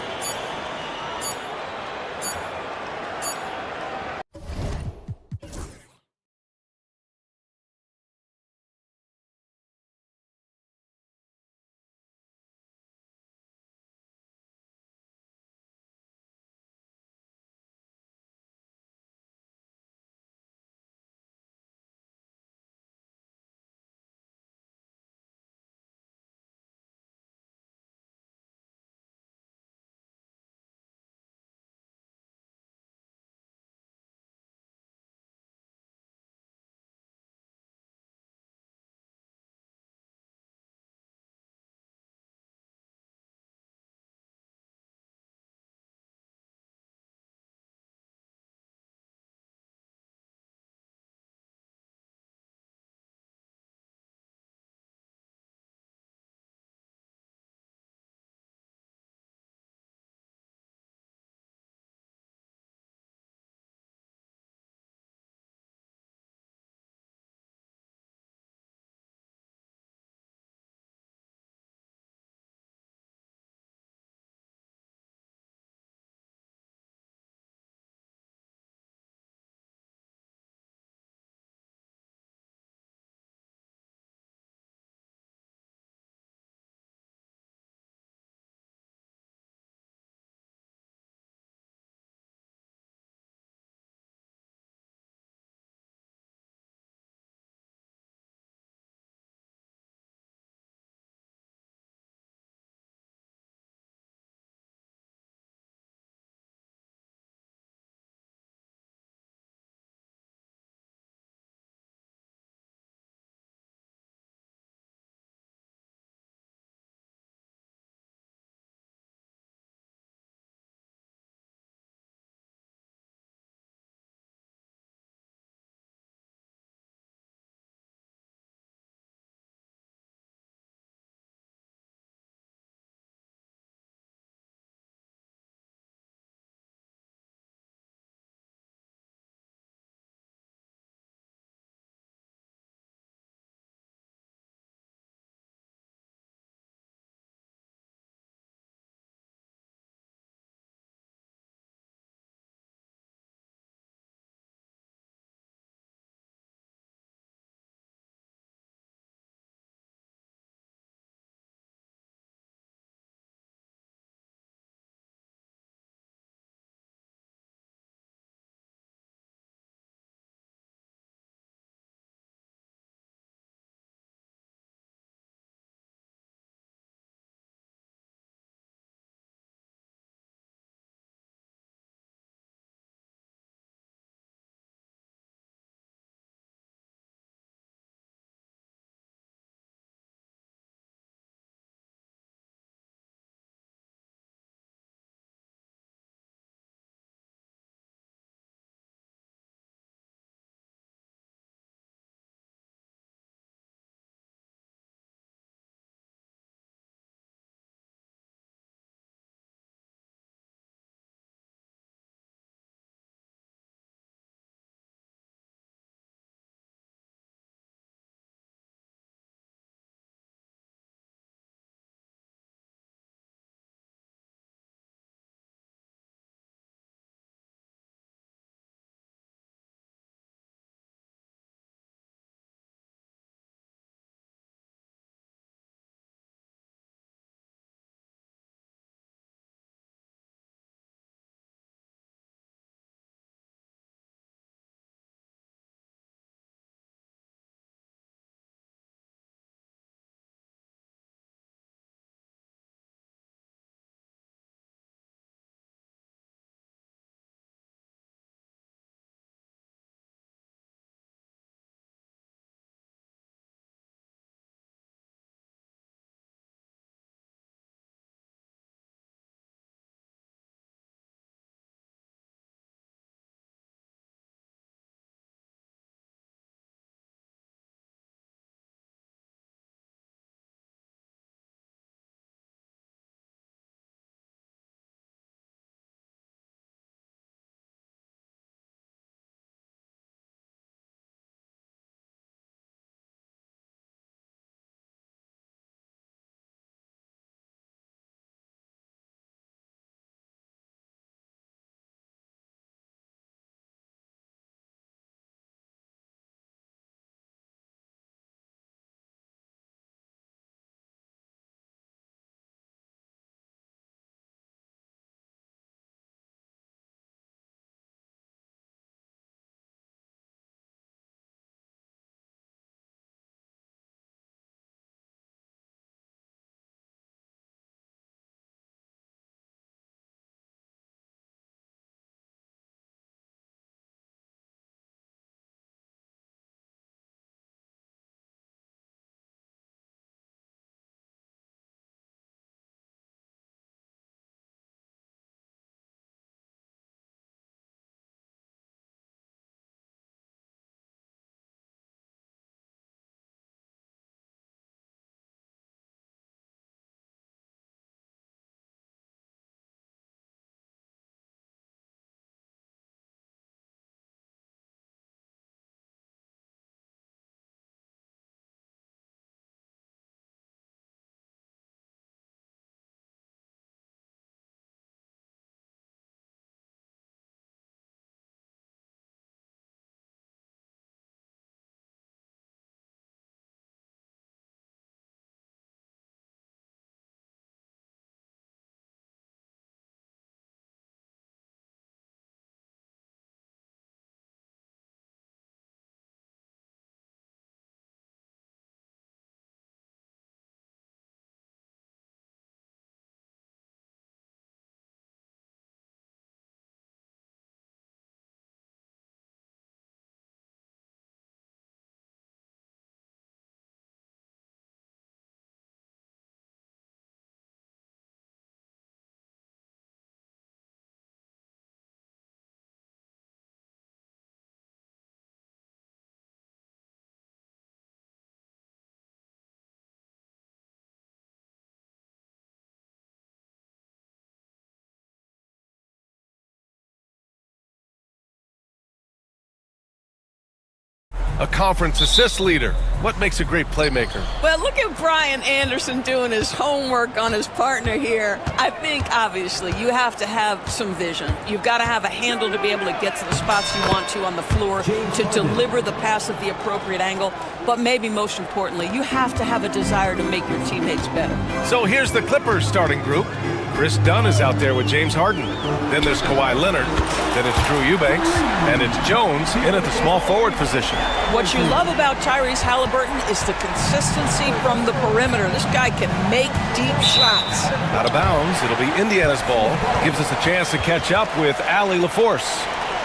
a conference assist leader. What makes a great playmaker? Well, look at Brian Anderson doing his homework on his partner here. I think, obviously, you have to have some vision. You've got to have a handle to be able to get to the spots you want to on the floor, to deliver the pass at the appropriate angle. But maybe most importantly, you have to have a desire to make your teammates better. So here's the Clippers starting group. Chris Dunn is out there with James Harden. Then there's Kawhi Leonard. Then it's Drew Eubanks. And it's Jones in at the small forward position. What you love about Tyrese Halliburton is the consistency from the perimeter. This guy can make deep shots. Out of bounds, it'll be Indiana's ball. Gives us a chance to catch up with Allie LaForce.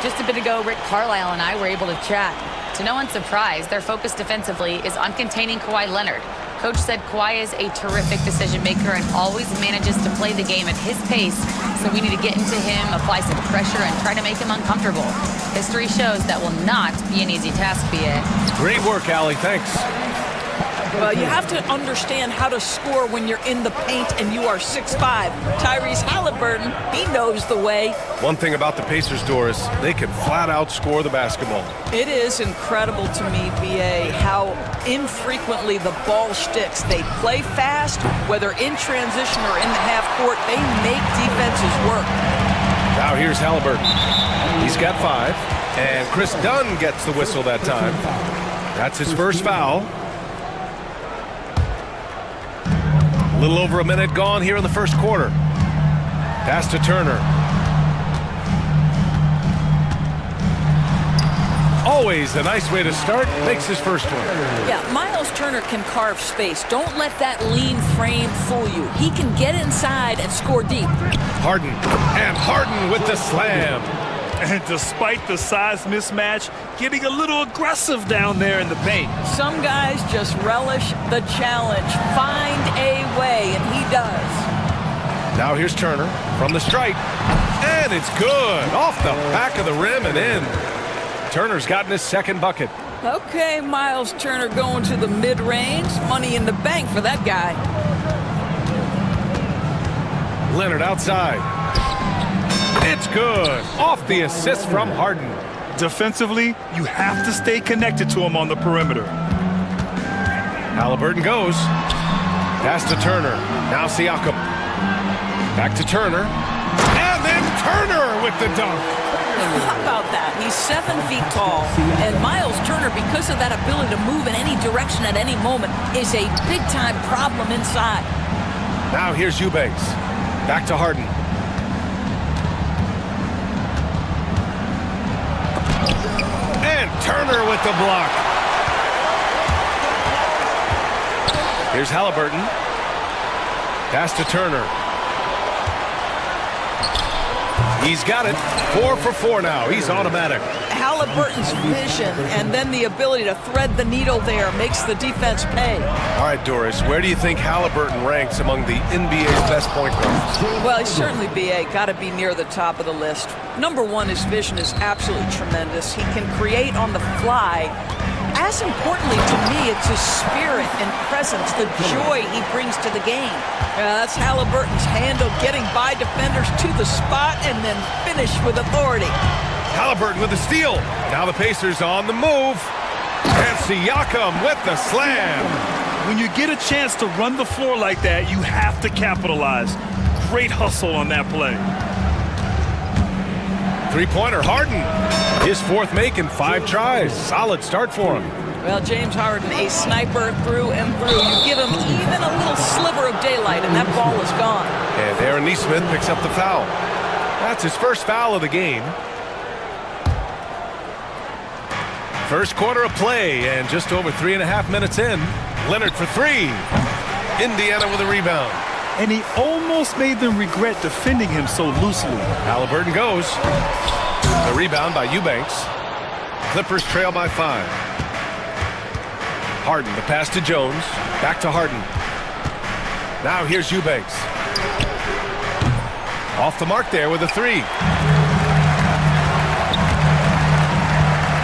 Just a bit ago, Rick Carlisle and I were able to chat. To no one's surprise, their focus defensively is on containing Kawhi Leonard. Coach said Kawhi is a terrific decision maker and always manages to play the game at his pace, so we need to get into him, apply some pressure, and try to make him uncomfortable. History shows that will not be an easy task, B.A. Great work, Allie. Thanks. Well, you have to understand how to score when you're in the paint and you are 6'5". Tyrese Halliburton, he knows the way. One thing about the Pacers, Doris, they can flat out score the basketball. It is incredible to me, B.A., how infrequently the ball sticks. They play fast, whether in transition or in the half court, they make defenses work. Now here's Halliburton. He's got 5, and Chris Dunn gets the whistle that time. That's his first foul. A little over a minute gone here in the first quarter. Pass to Turner. Always a nice way to start. Makes his first one. Yeah, Miles Turner can carve space. Don't let that lean frame fool you. He can get inside and score deep. Harden. And Harden with the slam. And despite the size mismatch, getting a little aggressive down there in the paint. Some guys just relish the challenge. Find a way, and he does. Now here's Turner from the stripe. And it's good. Off the back of the rim and in. Turner's gotten his second bucket. Okay, Miles Turner going to the mid-range. Money in the bank for that guy. Leonard outside. It's good. Off the assist from Harden. Defensively, you have to stay connected to him on the perimeter. Halliburton goes. Pass to Turner. Now Siakam. Back to Turner. And then Turner with the dunk. How about that? He's 7 feet tall. And Miles Turner, because of that ability to move in any direction at any moment, is a big-time problem inside. Now here's Eubanks. Back to Harden. And Turner with the block. Here's Halliburton. Pass to Turner. He's got it. 4 for 4 now. He's automatic. Halliburton's vision and then the ability to thread the needle there makes the defense pay. All right, Doris, where do you think Halliburton ranks among the NBA's best point guards? Well, he's certainly, B.A., got to be near the top of the list. Number one, his vision is absolutely tremendous. He can create on the fly. As importantly to me, it's his spirit and presence, the joy he brings to the game. That's Halliburton's handle, getting by defenders to the spot and then finish with authority. Halliburton with the steal. Now the Pacers on the move. And Siakam with the slam. When you get a chance to run the floor like that, you have to capitalize. Great hustle on that play. Three-pointer, Harden. His 4th make in 5 tries. Solid start for him. Well, James Harden, a sniper through and through. You give him even a little sliver of daylight, and that ball is gone. And Aaron Nesmith picks up the foul. That's his first foul of the game. First quarter of play, and just over 3.5 minutes in. Leonard for 3. Indiana with a rebound. And he almost made them regret defending him so loosely. Halliburton goes. The rebound by Eubanks. Clippers trail by 5. Harden, the pass to Jones. Back to Harden. Now here's Eubanks. Off the mark there with a 3.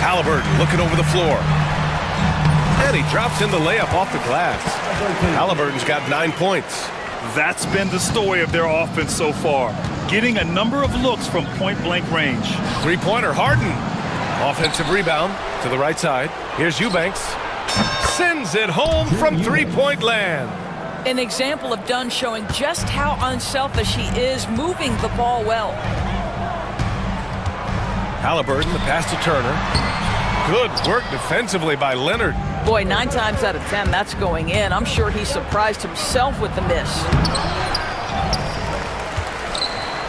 Halliburton looking over the floor. And he drops in the layup off the glass. Halliburton's got 9 points. That's been the story of their offense so far. Getting a number of looks from point-blank range. Three-pointer, Harden. Offensive rebound to the right side. Here's Eubanks. Sends it home from three-point land. An example of Dunn showing just how unselfish he is, moving the ball well. Halliburton, the pass to Turner. Good work defensively by Leonard. Boy, 9 times out of 10, that's going in. I'm sure he surprised himself with the miss.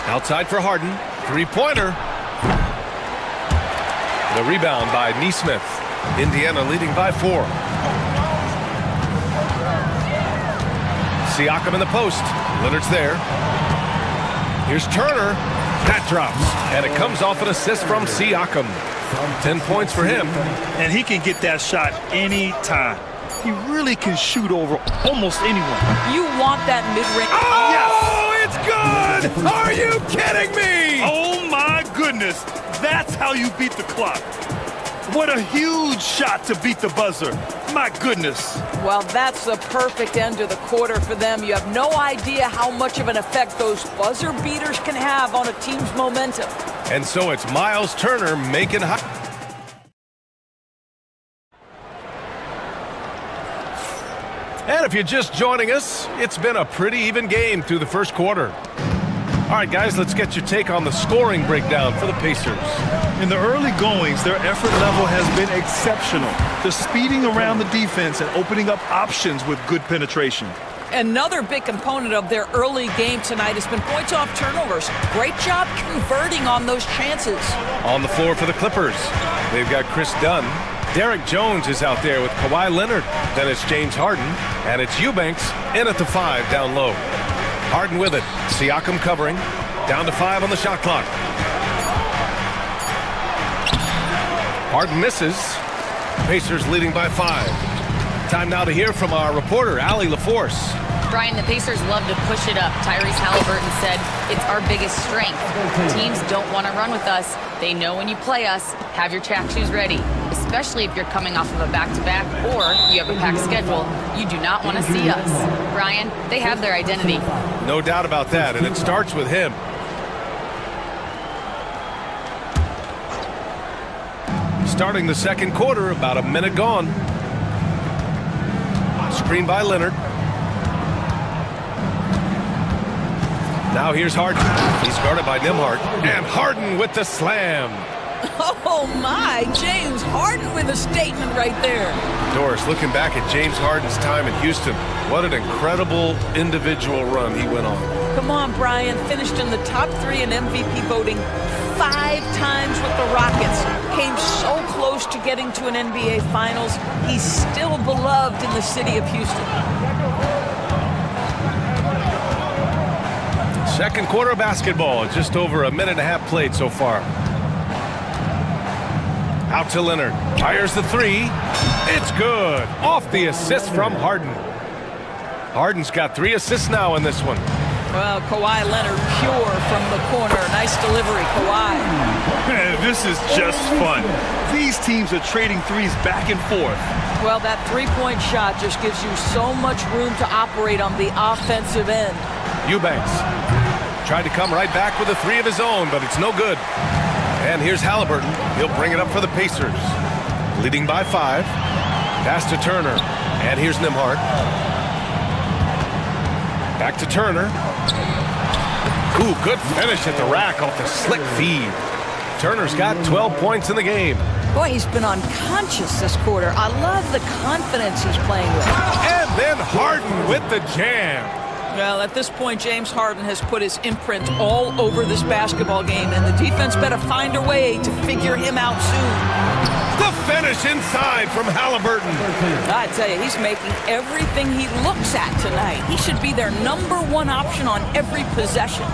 Outside for Harden. Three-pointer. The rebound by Nesmith. Indiana leading by 4. Siakam in the post. Leonard's there. Here's Turner. That drops. And it comes off an assist from Siakam. 10 points for him. And he can get that shot anytime. He really can shoot over almost anyone. You want that mid-range. Oh, yes! It's good! Are you kidding me? Oh, my goodness. That's how you beat the clock. What a huge shot to beat the buzzer. My goodness. Well, that's the perfect end to the quarter for them. You have no idea how much of an effect those buzzer beaters can have on a team's momentum. And so it's Miles Turner making high. And if you're just joining us, it's been a pretty even game through the first quarter. All right, guys, let's get your take on the scoring breakdown for the Pacers. In the early goings, their effort level has been exceptional. They're speeding around the defense and opening up options with good penetration. Another big component of their early game tonight has been points off turnovers. Great job converting on those chances. On the floor for the Clippers, they've got Chris Dunn. Derek Jones is out there with Kawhi Leonard. Then it's James Harden, and it's Eubanks in at the 5 down low. Harden with it. Siakam covering. Down to 5 on the shot clock. Harden misses. Pacers leading by 5. Time now to hear from our reporter, Allie LaForce. Brian, the Pacers love to push it up. Tyrese Halliburton said, it's our biggest strength. Teams don't want to run with us. They know when you play us, have your track shoes ready. Especially if you're coming off of a back-to-back or you have a packed schedule. You do not want to see us. Brian, they have their identity. No doubt about that, and it starts with him. Starting the second quarter, about a minute gone. Screen by Leonard. Now here's Harden. He's guarded by Nembhard. And Harden with the slam. Oh my, James Harden with a statement right there. Doris, looking back at James Harden's time in Houston, what an incredible individual run he went on. Come on, Brian. Finished in the top 3 in MVP voting 5 times with the Rockets. Came so close to getting to an NBA Finals. He's still beloved in the city of Houston. Second quarter of basketball, just over a minute and a half played so far. Out to Leonard, fires the 3. It's good. Off the assist from Harden. Harden's got 3 assists now in this one. Well, Kawhi Leonard pure from the corner. Nice delivery, Kawhi. Man, this is just fun. These teams are trading threes back and forth. Well, that three-point shot just gives you so much room to operate on the offensive end. Eubanks tried to come right back with a 3 of his own, but it's no good. And here's Halliburton. He'll bring it up for the Pacers. Leading by 5. Pass to Turner. And here's Nembhard. Back to Turner. Ooh, good finish at the rack off the slick feed. Turner's got 12 points in the game. Boy, he's been unconscious this quarter. I love the confidence he's playing with. And then Harden with the jam. Well, at this point, James Harden has put his imprint all over this basketball game, and the defense better find a way to figure him out soon. The finish inside from Halliburton. I tell you, he's making everything he looks at tonight. He should be their #1 option on every possession.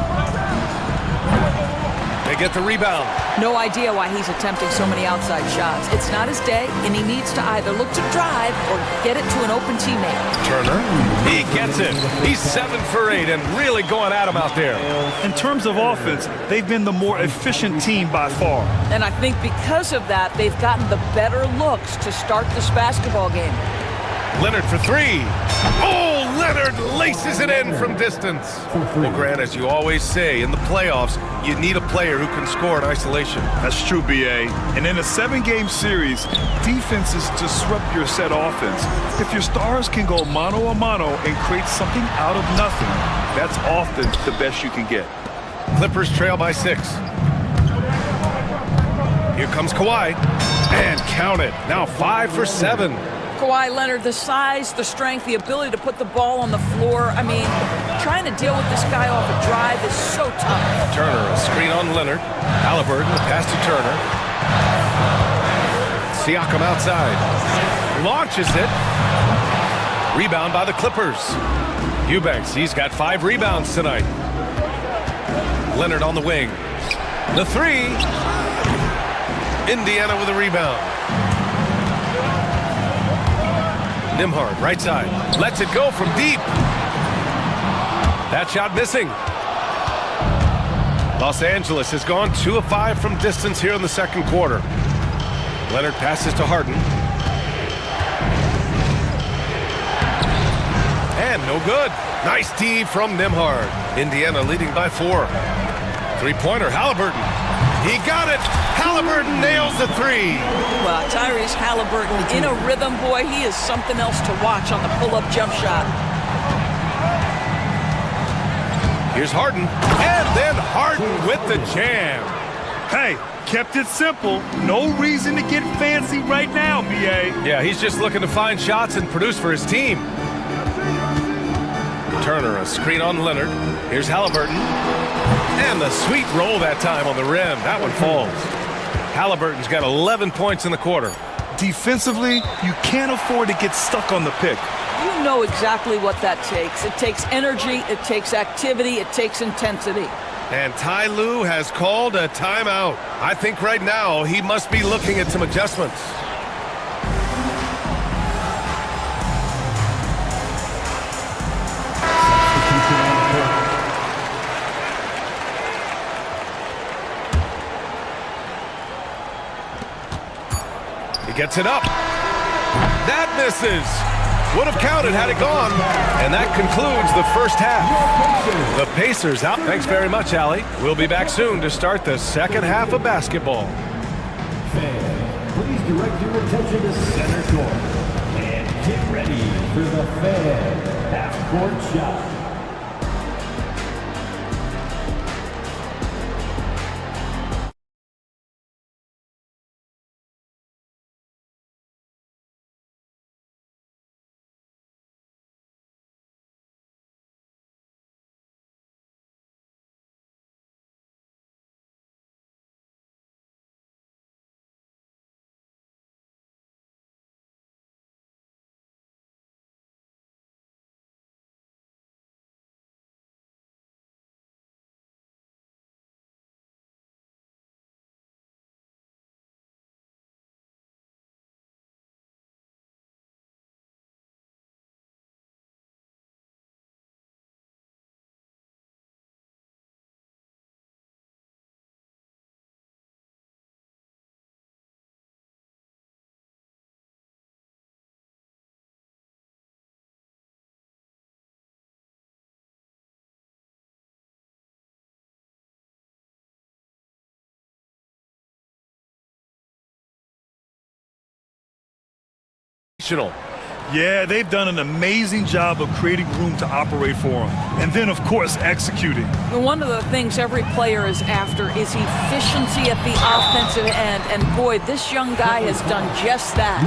They get the rebound. No idea why he's attempting so many outside shots. It's not his day, and he needs to either look to drive or get it to an open teammate. Turner, he gets it. He's 7 for 8 and really going at him out there. In terms of offense, they've been the more efficient team by far. And I think because of that, they've gotten the better looks to start this basketball game. Leonard for three. Oh, Leonard laces it in from distance. Well, Grant, as you always say, in the playoffs, you need a player who can score in isolation. That's true, BA. And in a 7-game series, defenses disrupt your set offense. If your stars can go mano-a-mano and create something out of nothing, that's often the best you can get. Clippers trail by 6. Here comes Kawhi. And count it. Now 5 for 7. Kawhi Leonard, the size, the strength, the ability to put the ball on the floor. I mean, trying to deal with this guy off a drive is so tough. Turner, a screen on Leonard. Halliburton, the pass to Turner. Siakam outside. Launches it. Rebound by the Clippers. Eubanks, he's got 5 rebounds tonight. Leonard on the wing. The three. Indiana with a rebound. Nembhard, right side. Lets it go from deep. That shot missing. Los Angeles has gone 2 of 5 from distance here in the second quarter. Leonard passes to Harden. And no good. Nice D from Nembhard. Indiana leading by 4. Three-pointer, Halliburton. He got it. Halliburton nails the three. Well, Tyrese Halliburton in a rhythm, boy. He is something else to watch on the pull-up jump shot. Here's Harden. And then Harden with the jam. Hey, kept it simple. No reason to get fancy right now, BA. Yeah, he's just looking to find shots and produce for his team. Turner, a screen on Leonard. Here's Halliburton. And the sweet roll that time on the rim. That one falls. Halliburton's got 11 points in the quarter. Defensively, you can't afford to get stuck on the pick. You know exactly what that takes. It takes energy, it takes activity, it takes intensity. And Ty Lue has called a timeout. I think right now he must be looking at some adjustments. He gets it up. That misses. Would have counted had it gone. And that concludes the first half. The Pacers out. Thanks very much, Allie. We'll be back soon to start the second half of basketball. Fans, please direct your attention to center court. And get ready for the fan half-court shot. Yeah, they've done an amazing job of creating room to operate for them. And then, of course, executing. One of the things every player is after is efficiency at the offensive end. And boy, this young guy has done just that.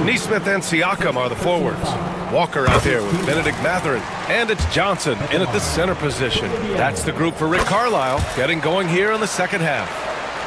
Nesmith and Siakam are the forwards. Walker out there with Benedict Mathurin. And it's Johnson in at the center position. That's the group for Rick Carlisle getting going here in the second half.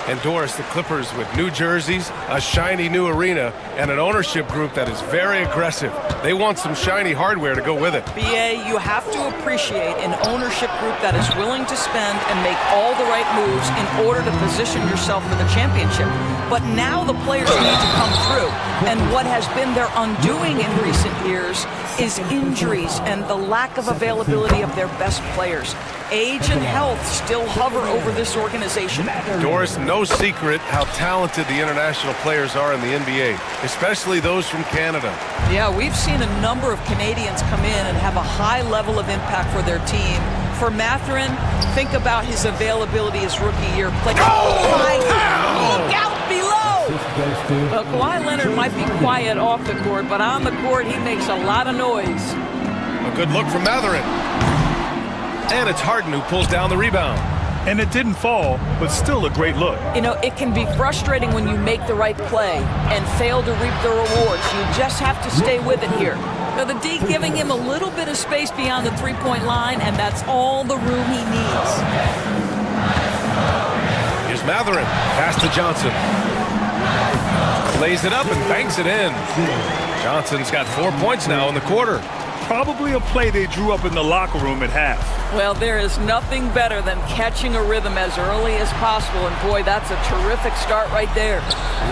And Doris, the Clippers with new jerseys, a shiny new arena, and an ownership group that is very aggressive. They want some shiny hardware to go with it. BA, you have to appreciate an ownership group that is willing to spend and make all the right moves in order to position yourself for the championship. but now the players need to come through. And what has been their undoing in recent years is injuries and the lack of availability of their best players. Age and health still hover over this organization. Doris, no secret how talented the international players are in the NBA, especially those from Canada. Yeah, we've seen a number of Canadians come in and have a high level of impact for their team. For Mathurin, think about his availability his rookie year. Look out below! Well, Kawhi Leonard might be quiet off the court, but on the court, he makes a lot of noise. A good look from Mathurin. And it's Harden who pulls down the rebound. And it didn't fall, but still a great look. You know, it can be frustrating when you make the right play and fail to reap the rewards. You just have to stay with it here. Now, the D giving him a little bit of space beyond the three-point line, and that's all the room he needs. Here's Mathurin. Pass to Johnson. Lays it up and banks it in. Johnson's got 4 points now in the quarter. Probably a play they drew up in the locker room at half. Well, there is nothing better than catching a rhythm as early as possible, and boy, that's a terrific start right there.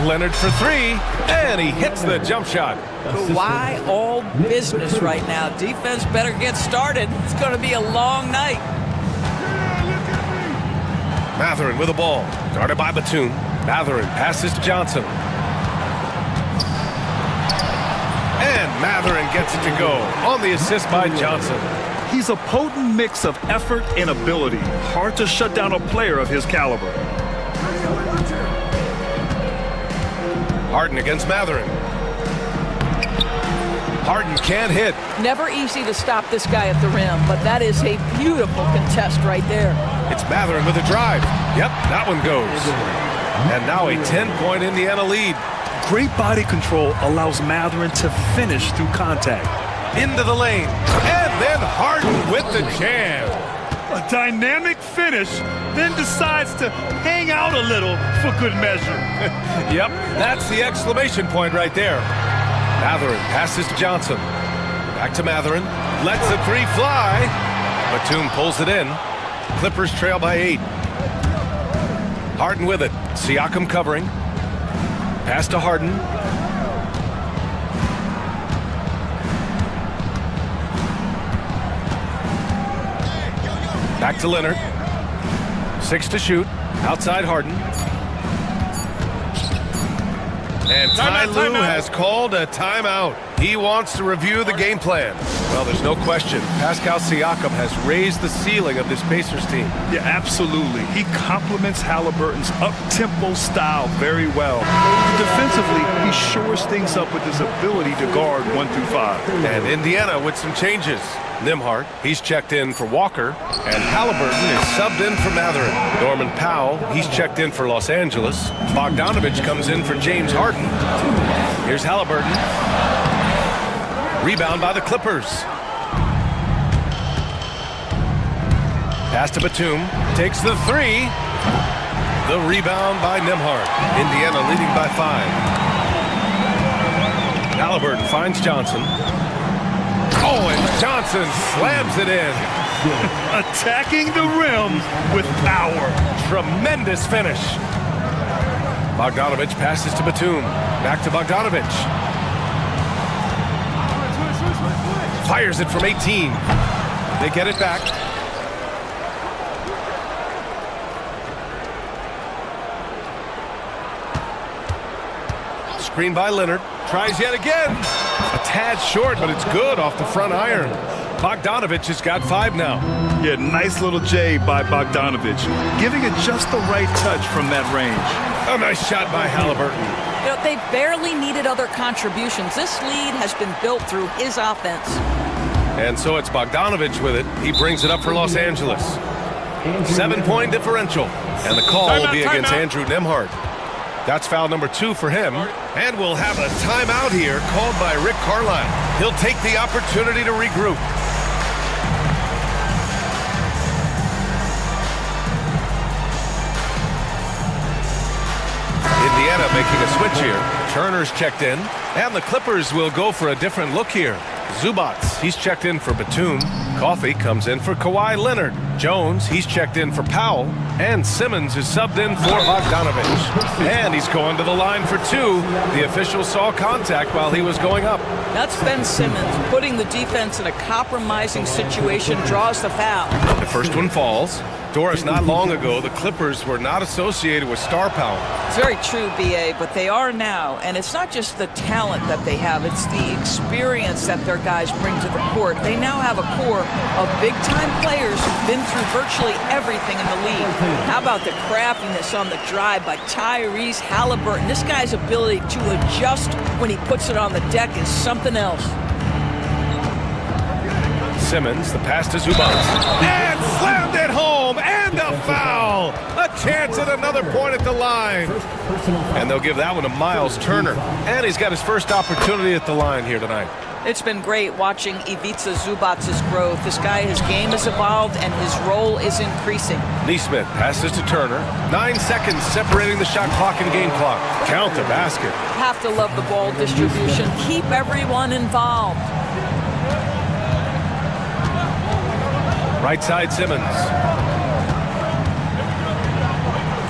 Leonard for three, and he hits the jump shot. Kawhi all business right now. Defense better get started. It's going to be a long night. Mathurin with the ball, guarded by Batum. Mathurin passes to Johnson. And Mathurin gets it to go on the assist by Johnson. He's a potent mix of effort and ability. Hard to shut down a player of his caliber. Harden against Mathurin. Harden can't hit. Never easy to stop this guy at the rim, but that is a beautiful contest right there. It's Mathurin with a drive. Yep, that one goes. And now a 10-point Indiana lead. Great body control allows Mathurin to finish through contact. Into the lane. And then Harden with the jam. A dynamic finish, then decides to hang out a little for good measure. Yep, that's the exclamation point right there. Mathurin passes to Johnson. Back to Mathurin. Lets the three fly. Batum pulls it in. Clippers trail by 8. Harden with it. Siakam covering. Pass to Harden. Back to Leonard. 6 to shoot. Outside Harden. And Ty Lue has called a timeout. He wants to review the game plan. Well, there's no question. Pascal Siakam has raised the ceiling of this Pacers team. Yeah, absolutely. He complements Halliburton's up-tempo style very well. Defensively, he shores things up with his ability to guard 1 through 5. And Indiana with some changes. Nembhard, he's checked in for Walker, and Halliburton is subbed in for Mathurin. Norman Powell, he's checked in for Los Angeles. Bogdanovich comes in for James Harden. Here's Halliburton. Rebound by the Clippers. Pass to Batum, takes the three. The rebound by Nembhard. Indiana leading by 5. Halliburton finds Johnson. Oh, and Johnson slams it in. Attacking the rim with power. Tremendous finish. Bogdanovich passes to Batum. Back to Bogdanovich. Fires it from 18. They get it back. Screen by Leonard. Tries yet again. A tad short, but it's good off the front iron. Bogdanovich has got 5 now. Yeah, nice little J by Bogdanovich. Giving it just the right touch from that range. A nice shot by Halliburton. You know, they barely needed other contributions. This lead has been built through his offense. And so it's Bogdanovich with it. He brings it up for Los Angeles. 7-point differential. And the call will be against Andrew Nembhard. That's foul number 2 for him. And we'll have a timeout here called by Rick Carlisle. He'll take the opportunity to regroup. Indiana making a switch here. Turner's checked in. And the Clippers will go for a different look here. Zubats, he's checked in for Batum. Coffey comes in for Kawhi Leonard. Jones, he's checked in for Powell. And Simmons is subbed in for Bogdanovich. And he's going to the line for two. The official saw contact while he was going up. That's Ben Simmons putting the defense in a compromising situation, draws the foul. The first one falls. Doris, not long ago, the Clippers were not associated with star power. It's very true, B.A., but they are now. And it's not just the talent that they have, it's the experience that their guys bring to the court. They now have a core of big-time players who've been through virtually everything in the league. How about the craftiness on the drive by Tyrese Halliburton? This guy's ability to adjust when he puts it on the deck is something else. Simmons, the pass to Zubac. And slammed it home, and a foul! A chance at another point at the line. And they'll give that one to Miles Turner. And he's got his first opportunity at the line here tonight. It's been great watching Ivica Zubac's growth. This guy, his game has evolved, and his role is increasing. Neesmith passes to Turner. 9 seconds separating the shot clock and game clock. Count the basket. Have to love the ball distribution. Keep everyone involved. Right side Simmons.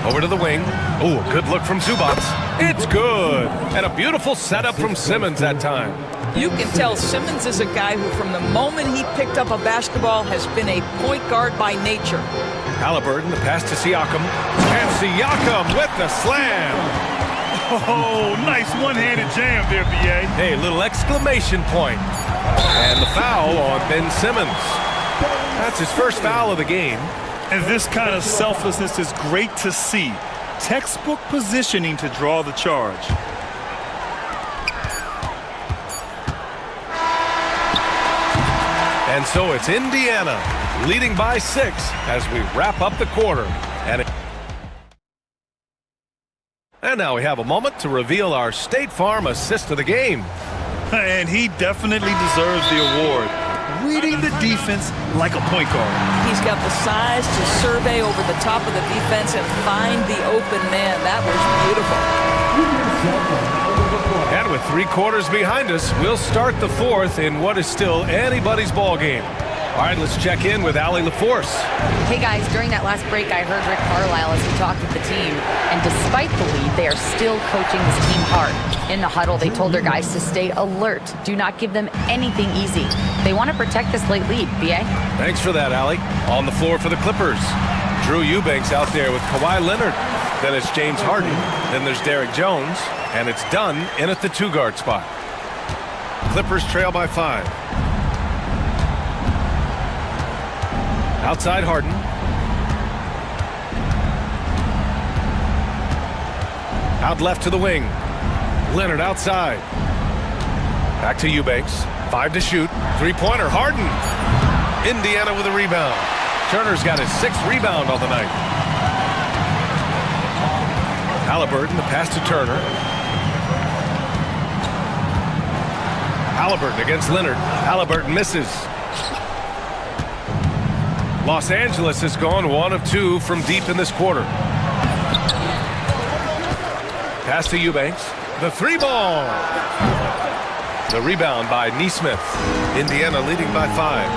Over to the wing. Oh, good look from Zubac. It's good. And a beautiful setup from Simmons that time. You can tell Simmons is a guy who, from the moment he picked up a basketball, has been a point guard by nature. Halliburton, the pass to Siakam. And Siakam with the slam. Oh, nice one-handed jam there, B.A. Hey, little exclamation point. And the foul on Ben Simmons. That's his first foul of the game. And this kind of selflessness is great to see. Textbook positioning to draw the charge. And so it's Indiana leading by 6 as we wrap up the quarter. And now we have a moment to reveal our State Farm assist of the game. And he definitely deserves the award. Reading the defense like a point guard. He's got the size to survey over the top of the defense and find the open man. That was beautiful. And with 3 quarters behind us, we'll start the 4th in what is still anybody's ball game. All right, let's check in with Allie LaForce. Hey guys, during that last break, I heard Rick Carlisle as he talked with the team. And despite the lead, they are still coaching this team hard. In the huddle, they told their guys to stay alert. Do not give them anything easy. They want to protect this late lead, B.A. Thanks for that, Allie. On the floor for the Clippers. Drew Eubanks out there with Kawhi Leonard. Then it's James Harden. Then there's Derek Jones. And it's Dunn in at the 2-guard spot. Clippers trail by 5. Outside Harden. Out left to the wing. Leonard outside. Back to Eubanks. 5 to shoot. 3-pointer. Harden. Indiana with a rebound. Turner's got his 6th rebound on the night. Halliburton, the pass to Turner. Halliburton against Leonard. Halliburton misses. Los Angeles has gone 1 of 2 from deep in this quarter. Pass to Eubanks. The 3-ball. The rebound by Neesmith. Indiana leading by 5.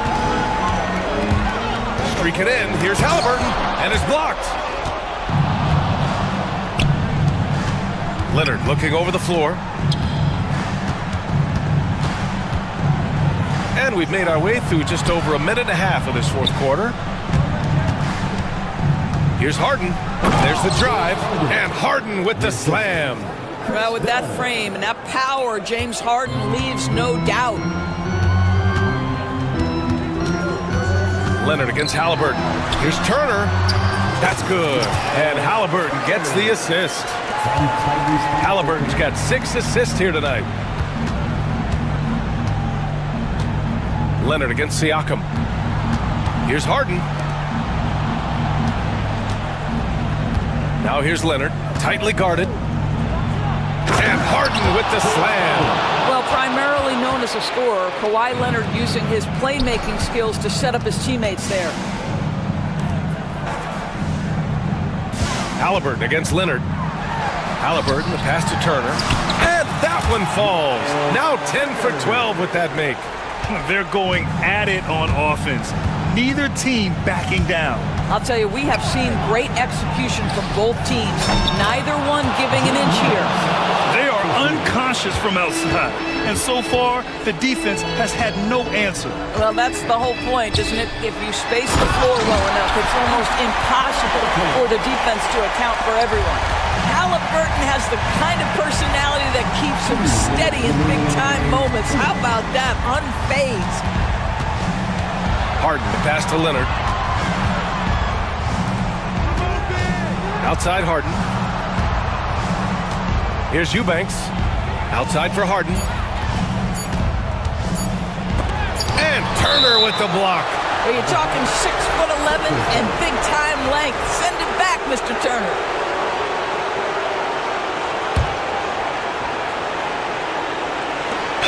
Streaking in. Here's Halliburton. And it's blocked. Leonard looking over the floor. And we've made our way through just over a minute and a half of this 4th quarter. Here's Harden. There's the drive. And Harden with the slam. Well, with that frame and that power, James Harden leaves no doubt. Leonard against Halliburton. Here's Turner. That's good. And Halliburton gets the assist. Halliburton's got 6 assists here tonight. Leonard against Siakam. Here's Harden. Now here's Leonard, tightly guarded. And Harden with the slam. Well, primarily known as a scorer, Kawhi Leonard using his playmaking skills to set up his teammates there. Halliburton against Leonard. Halliburton, the pass to Turner. And that one falls. Now 10 for 12 with that make. They're going at it on offense. Neither team backing down. I'll tell you, we have seen great execution from both teams. Neither one giving an inch here. They are unconscious from outside. And so far, the defense has had no answer. Well, that's the whole point, isn't it? If you space the floor well enough, it's almost impossible for the defense to account for everyone. Halliburton has the kind of personality that keeps him steady in big-time moments. How about that? Unfazed. Harden, the pass to Leonard. Outside Harden. Here's Eubanks. Outside for Harden. And Turner with the block. Well, you're talking 6'11" and big-time length. Send it back, Mr. Turner.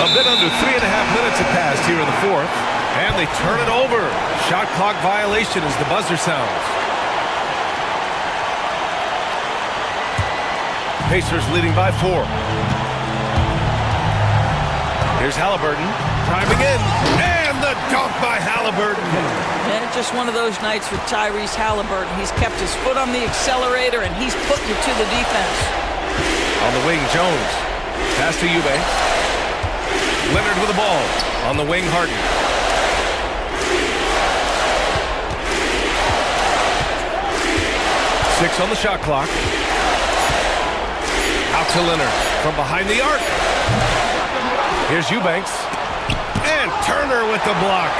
A bit under 3.5 minutes have passed here in the fourth. And they turn it over. Shot clock violation as the buzzer sounds. Pacers leading by 4. Here's Halliburton. Driving in. And the dunk by Halliburton. And it's just one of those nights for Tyrese Halliburton. He's kept his foot on the accelerator, and he's putting it to the defense. On the wing, Jones. Pass to Eubanks. Leonard with the ball. On the wing, Harden. Six on the shot clock. Out to Leonard from behind the arc. Here's Eubanks. And Turner with the block.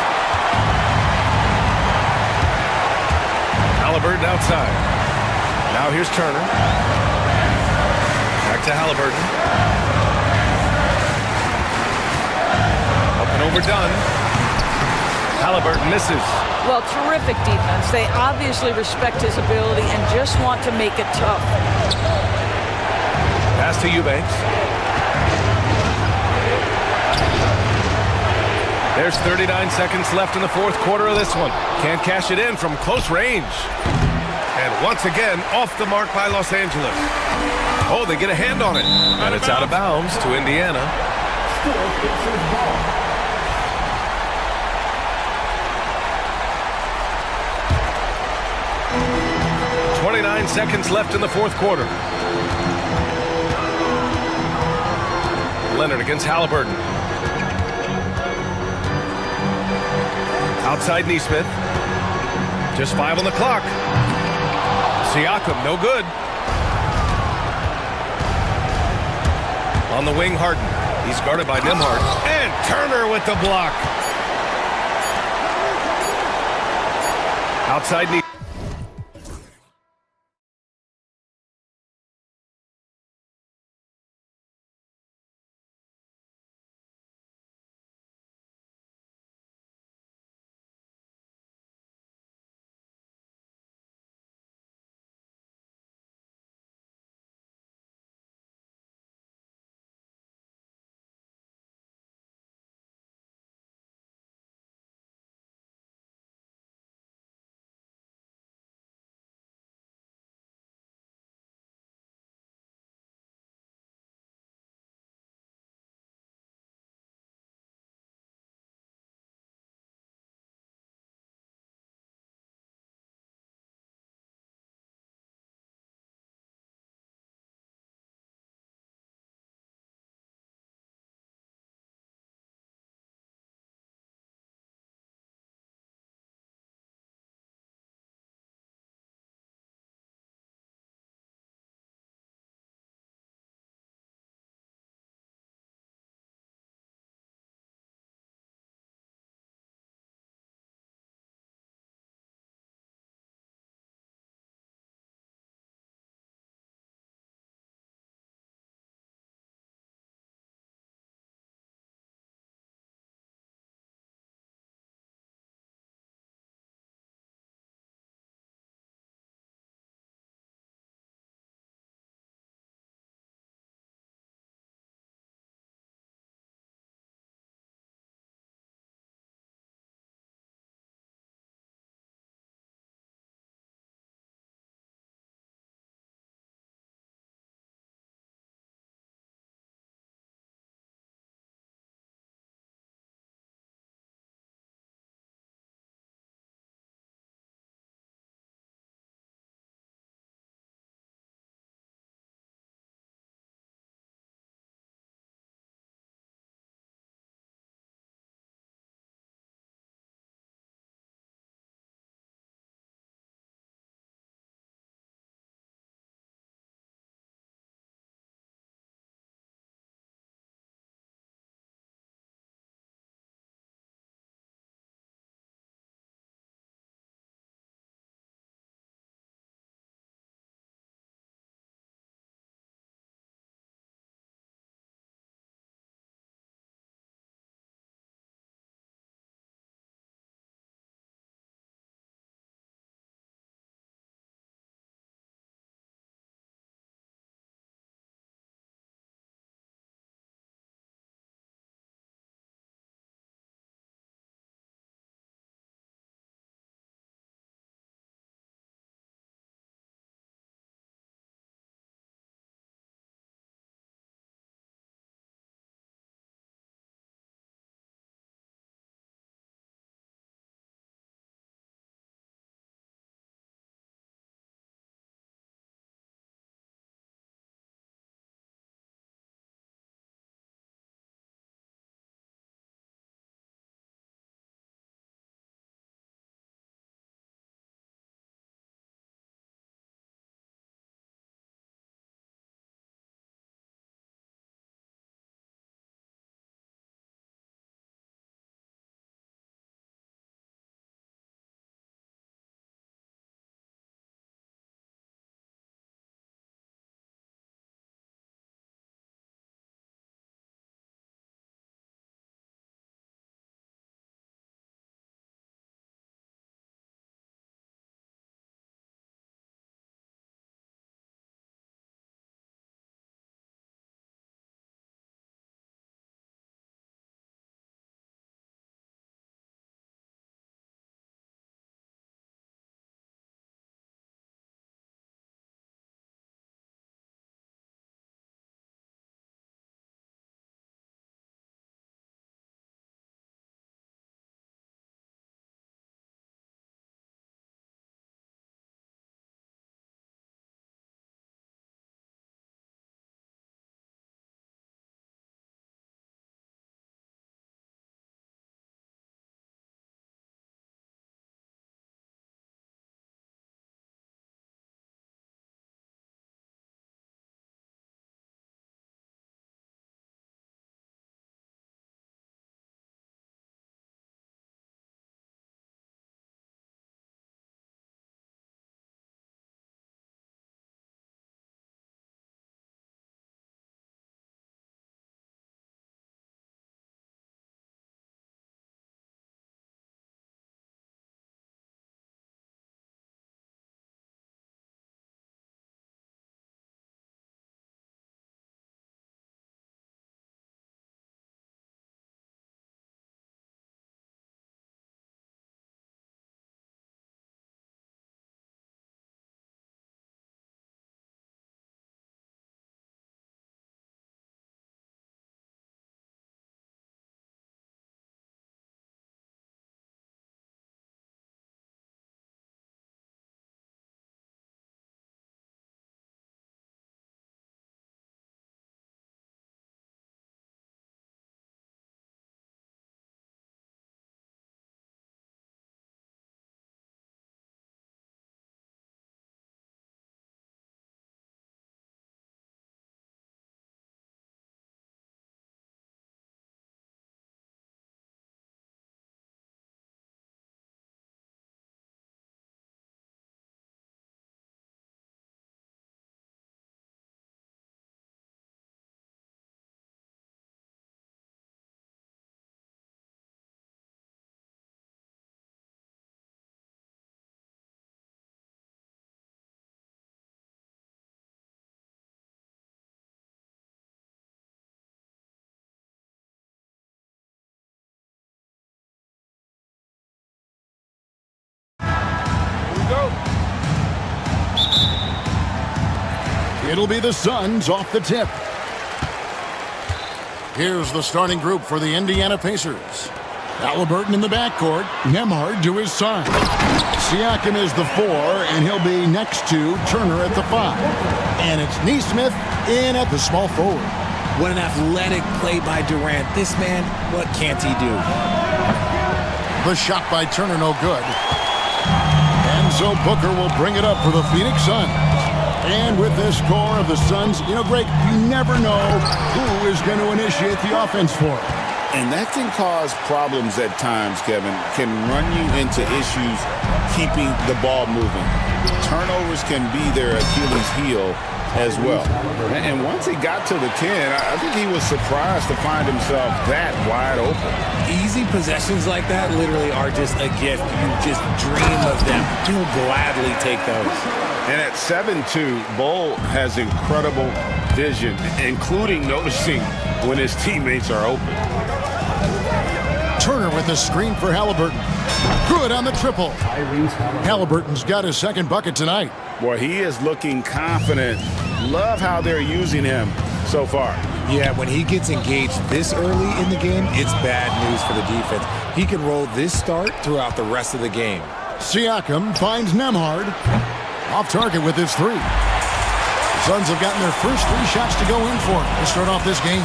Halliburton outside. Now here's Turner. Back to Halliburton. Up and over Dunn. Halliburton misses. Well, terrific defense. They obviously respect his ability and just want to make it tough. Pass to Eubanks. There's 39 seconds left in the fourth quarter of this one. Can't cash it in from close range. And once again, off the mark by Los Angeles. Oh, they get a hand on it. And it's out of bounds to Indiana. Still Pacers ball. 29 seconds left in the fourth quarter. Leonard against Halliburton. Outside Neesmith. Just 5 on the clock. Siakam, no good. On the wing, Harden. He's guarded by Nembhard. And Turner with the block. Outside Neesmith. It'll be the Suns off the tip. Here's the starting group for the Indiana Pacers. Halliburton in the backcourt. Nembhard to his side. Siakam is the 4, and he'll be next to Turner at the 5. And it's Nesmith in at the small forward. What an athletic play by Durant. This man, what can't he do? The shot by Turner, no good. And so Booker will bring it up for the Phoenix Suns. And with this score of the Suns, you know, Greg, you never know who is going to initiate the offense for it. And that can cause problems at times, Kevin. Can run you into issues keeping the ball moving. Turnovers can be their Achilles heel as well. And once he got to the 10, I think he was surprised to find himself that wide open. Easy possessions like that literally are just a gift. You just dream of them. You'll gladly take those. And at 7'2", Bull has incredible vision, including noticing when his teammates are open. Turner with the screen for Halliburton. Good on the triple. Halliburton's got his second bucket tonight. Boy, he is looking confident. Love how they're using him so far. Yeah, when he gets engaged this early in the game, it's bad news for the defense. He can roll this start throughout the rest of the game. Siakam finds Nembhard. Off target with his 3. Suns have gotten their first 3 shots to go in for it to start off this game.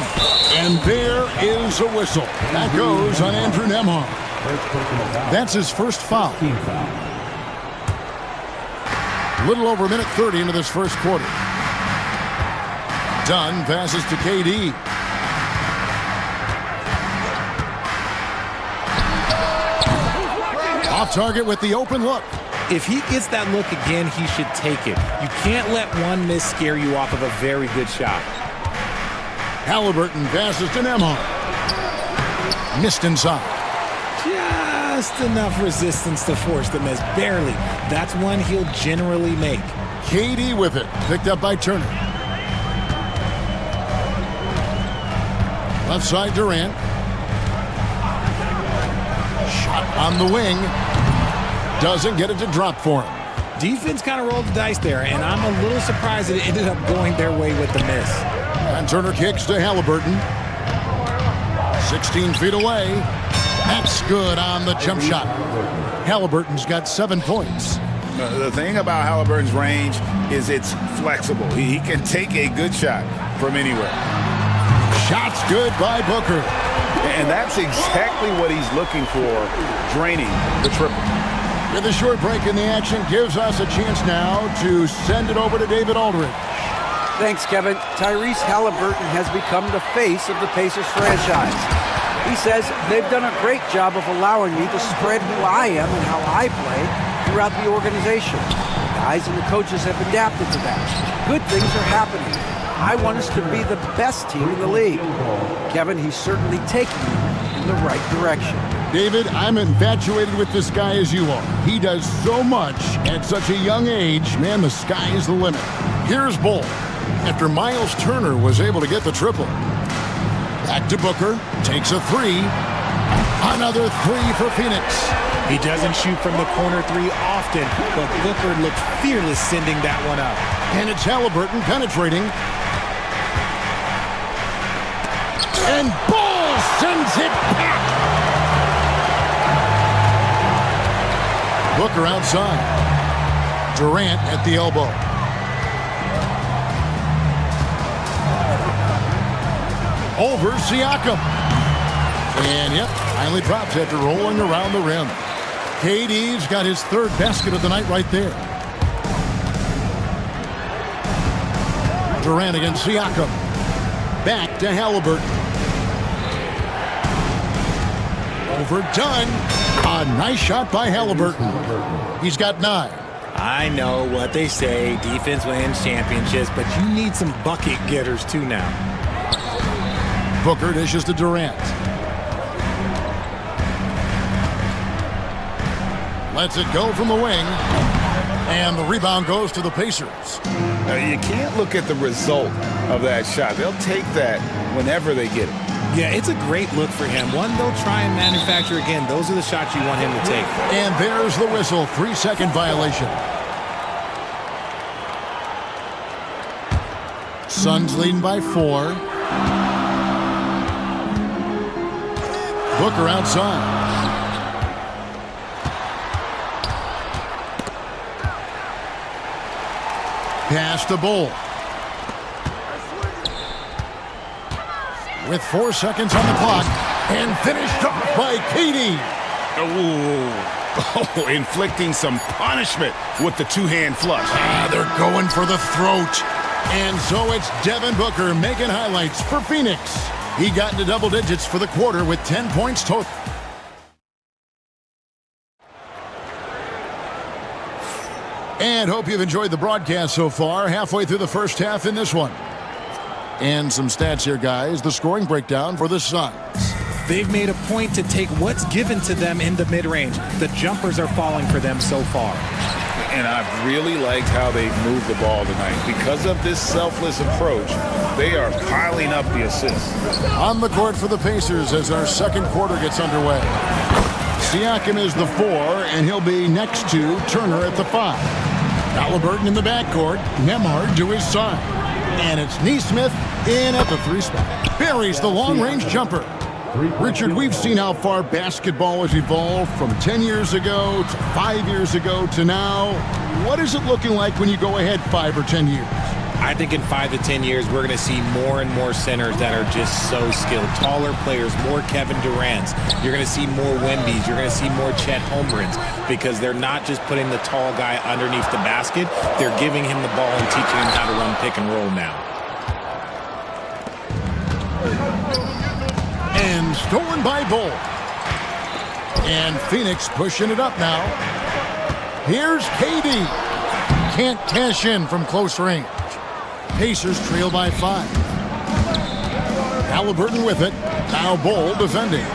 And there is a whistle. That goes on Andrew Nembhard. That's his first foul. Little over a minute 30 into this first quarter. Dunn passes to KD. Off target with the open look. If he gets that look again, he should take it. You can't let one miss scare you off of a very good shot. Halliburton passes to Nembhard. Missed inside. Just enough resistance to force the miss. Barely. That's one he'll generally make. KD with it. Picked up by Turner. Left side Durant. Shot on the wing. Doesn't get it to drop for him. Defense kind of rolled the dice there, and I'm a little surprised that it ended up going their way with the miss. And Turner kicks to Halliburton. 16 feet away. That's good on the jump shot. Halliburton's got 7 points. The thing about Halliburton's range is it's flexible. He can take a good shot from anywhere. Shot's good by Booker. And that's exactly what he's looking for, draining the triple. With a short break in the action, gives us a chance now to send it over to David Aldridge. Thanks, Kevin. Tyrese Halliburton has become the face of the Pacers franchise. He says they've done a great job of allowing me to spread who I am and how I play throughout the organization. The guys and the coaches have adapted to that. Good things are happening. I want us to be the best team in the league. Kevin, he's certainly taking me in the right direction. David, I'm infatuated with this guy as you are. He does so much at such a young age. Man, the sky is the limit. Here's Bull. After Miles Turner was able to get the triple. Back to Booker. Takes a 3. Another 3 for Phoenix. He doesn't shoot from the corner 3 often, but Booker looked fearless sending that one up. And it's Halliburton penetrating. And Bull sends it back. Booker outside. Durant at the elbow. Over Siakam. And yep, finally drops after rolling around the rim. KD's got his 3rd basket of the night right there. Durant against Siakam. Back to Halliburton. Overdone. A nice shot by Halliburton. He's got 9. I know what they say, defense wins championships, but you need some bucket getters too now. Booker dishes to Durant. Lets it go from the wing. And the rebound goes to the Pacers. Now, you can't look at the result of that shot. They'll take that whenever they get it. Yeah, it's a great look for him. One they'll try and manufacture again. Those are the shots you want him to take. And there's the whistle. 3-second violation. Suns leading by 4. Booker outside. Pass to Bull. With 4 seconds on the clock. And finished off by KD. Oh, inflicting some punishment with the two-hand flush. They're going for the throat. And so it's Devin Booker making highlights for Phoenix. He got into double digits for the quarter with 10 points total. And hope you've enjoyed the broadcast so far. Halfway through the first half in this one. And some stats here, guys. The scoring breakdown for the Suns. They've made a point to take what's given to them in the mid-range. The jumpers are falling for them so far. And I've really liked how they've moved the ball tonight. Because of this selfless approach, they are piling up the assists. On the court for the Pacers as our second quarter gets underway. Siakam is the 4, and he'll be next to Turner at the 5. Halliburton in the backcourt, Nembhard to his side. And it's Nesmith in at the 3 spot. Buries the long-range jumper. Richard, we've seen how far basketball has evolved from 10 years ago to 5 years ago to now. What is it looking like when you go ahead 5 or 10 years? I think in 5 to 10 years, we're going to see more and more centers that are just so skilled. Taller players, more Kevin Durant's. You're going to see more Wemby's. You're going to see more Chet Holmgrens because they're not just putting the tall guy underneath the basket. They're giving him the ball and teaching him how to run pick and roll now. And stolen by Bull. And Phoenix pushing it up now. Here's KD. Can't cash in from close range. Pacers trail by 5. Halliburton with it. Now Bull defending.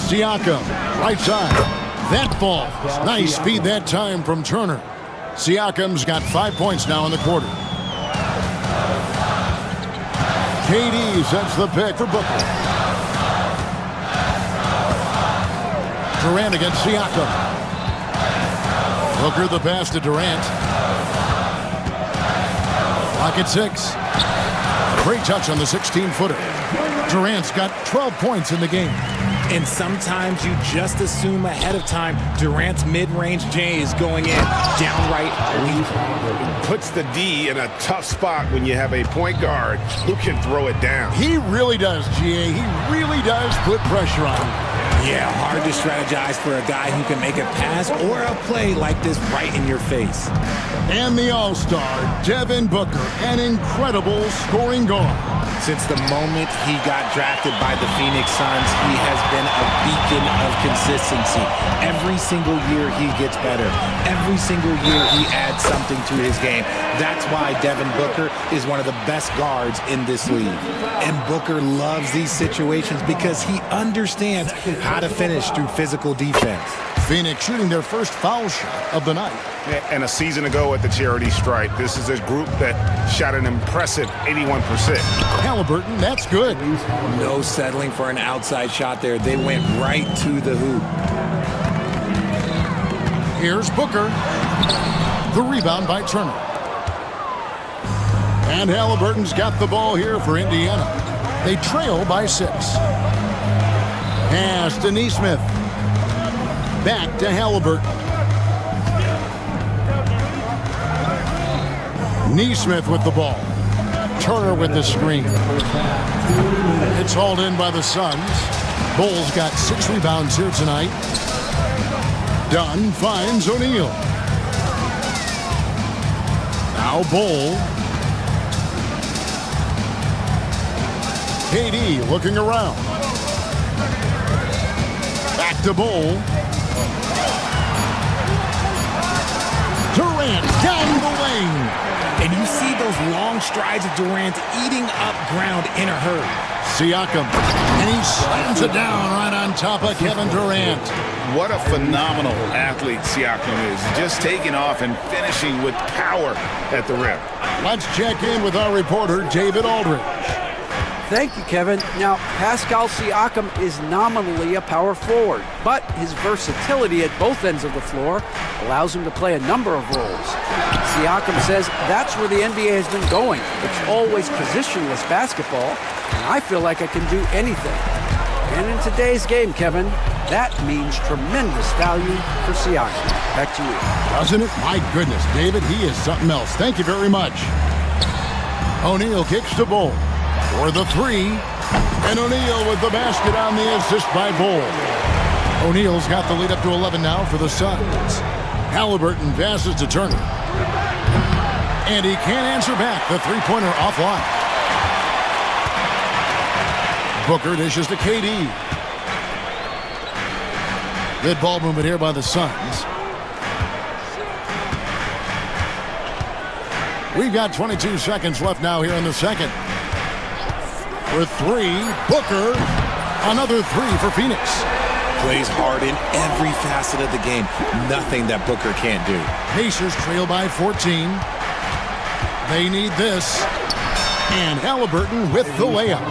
Siakam, right side. That falls. Nice speed that time from Turner. Siakam's got 5 points now in the quarter. KD sets the pick for Booker. Durant against Siakam. Booker the pass to Durant. Clock at 6. Great touch on the 16-footer. Durant's got 12 points in the game. And sometimes you just assume ahead of time Durant's mid-range J is going in. Downright weak. Puts the D in a tough spot when you have a point guard who can throw it down. He really does, GA. He really does put pressure on him. Yeah, hard to strategize for a guy who can make a pass or a play like this right in your face. And the all-star, Devin Booker, an incredible scoring guard. Since the moment he got drafted by the Phoenix Suns, he has been a beacon of consistency. Every single year he gets better. Every single year he adds something to his game. That's why Devin Booker is one of the best guards in this league. And Booker loves these situations because he understands how to finish through physical defense. Phoenix shooting their first foul shot of the night. And a season ago at the charity stripe, this is a group that shot an impressive 81%. Halliburton, that's good. No settling for an outside shot there. They went right to the hoop. Here's Booker. The rebound by Turner. And Halliburton's got the ball here for Indiana. They trail by 6. Pass to Nesmith. Back to Halliburton. Nesmith with the ball. Turner with the screen. It's hauled in by the Suns. Bull's got 6 rebounds here tonight. Dunn finds O'Neal. Now Bull. KD looking around. Back to Bull. Durant down the lane. And you see those long strides of Durant eating up ground in a hurry. Siakam. And he slams it down right on top of Kevin Durant. What a phenomenal athlete Siakam is. Just taking off and finishing with power at the rim. Let's check in with our reporter, David Aldridge. Thank you, Kevin. Now, Pascal Siakam is nominally a power forward, but his versatility at both ends of the floor allows him to play a number of roles. Siakam says that's where the NBA has been going. It's always positionless basketball, and I feel like I can do anything. And in today's game, Kevin, that means tremendous value for Siakam. Back to you. Doesn't it? My goodness, David, he is something else. Thank you very much. O'Neal kicks to Bull for the three. And O'Neal with the basket on the assist by Bull. O'Neal's got the lead up to 11 now for the Suns. Halliburton passes to Turner. And he can't answer back. The three-pointer offline. Booker dishes to KD. Good ball movement here by the Suns. We've got 22 seconds left now here in the second. For three, Booker. Another three for Phoenix. Plays hard in every facet of the game. Nothing that Booker can't do. Pacers trail by 14. They need this. And Halliburton with the layup.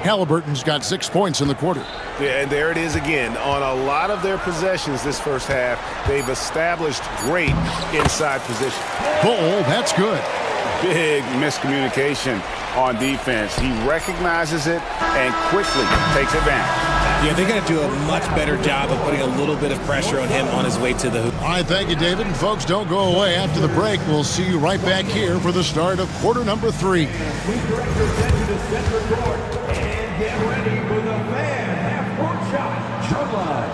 Halliburton's got 6 points in the quarter. Yeah, and there it is again. On a lot of their possessions this first half, they've established great inside position. Bull, that's good. Big miscommunication on defense. He recognizes it and quickly takes advantage. Yeah, they got to do a much better job of putting a little bit of pressure on him on his way to the hoop. All right, thank you, David. And folks, don't go away. After the break, we'll see you right back here for the start of quarter number 3. We direct your attention to center court and get ready for the fan half-court shot drum line.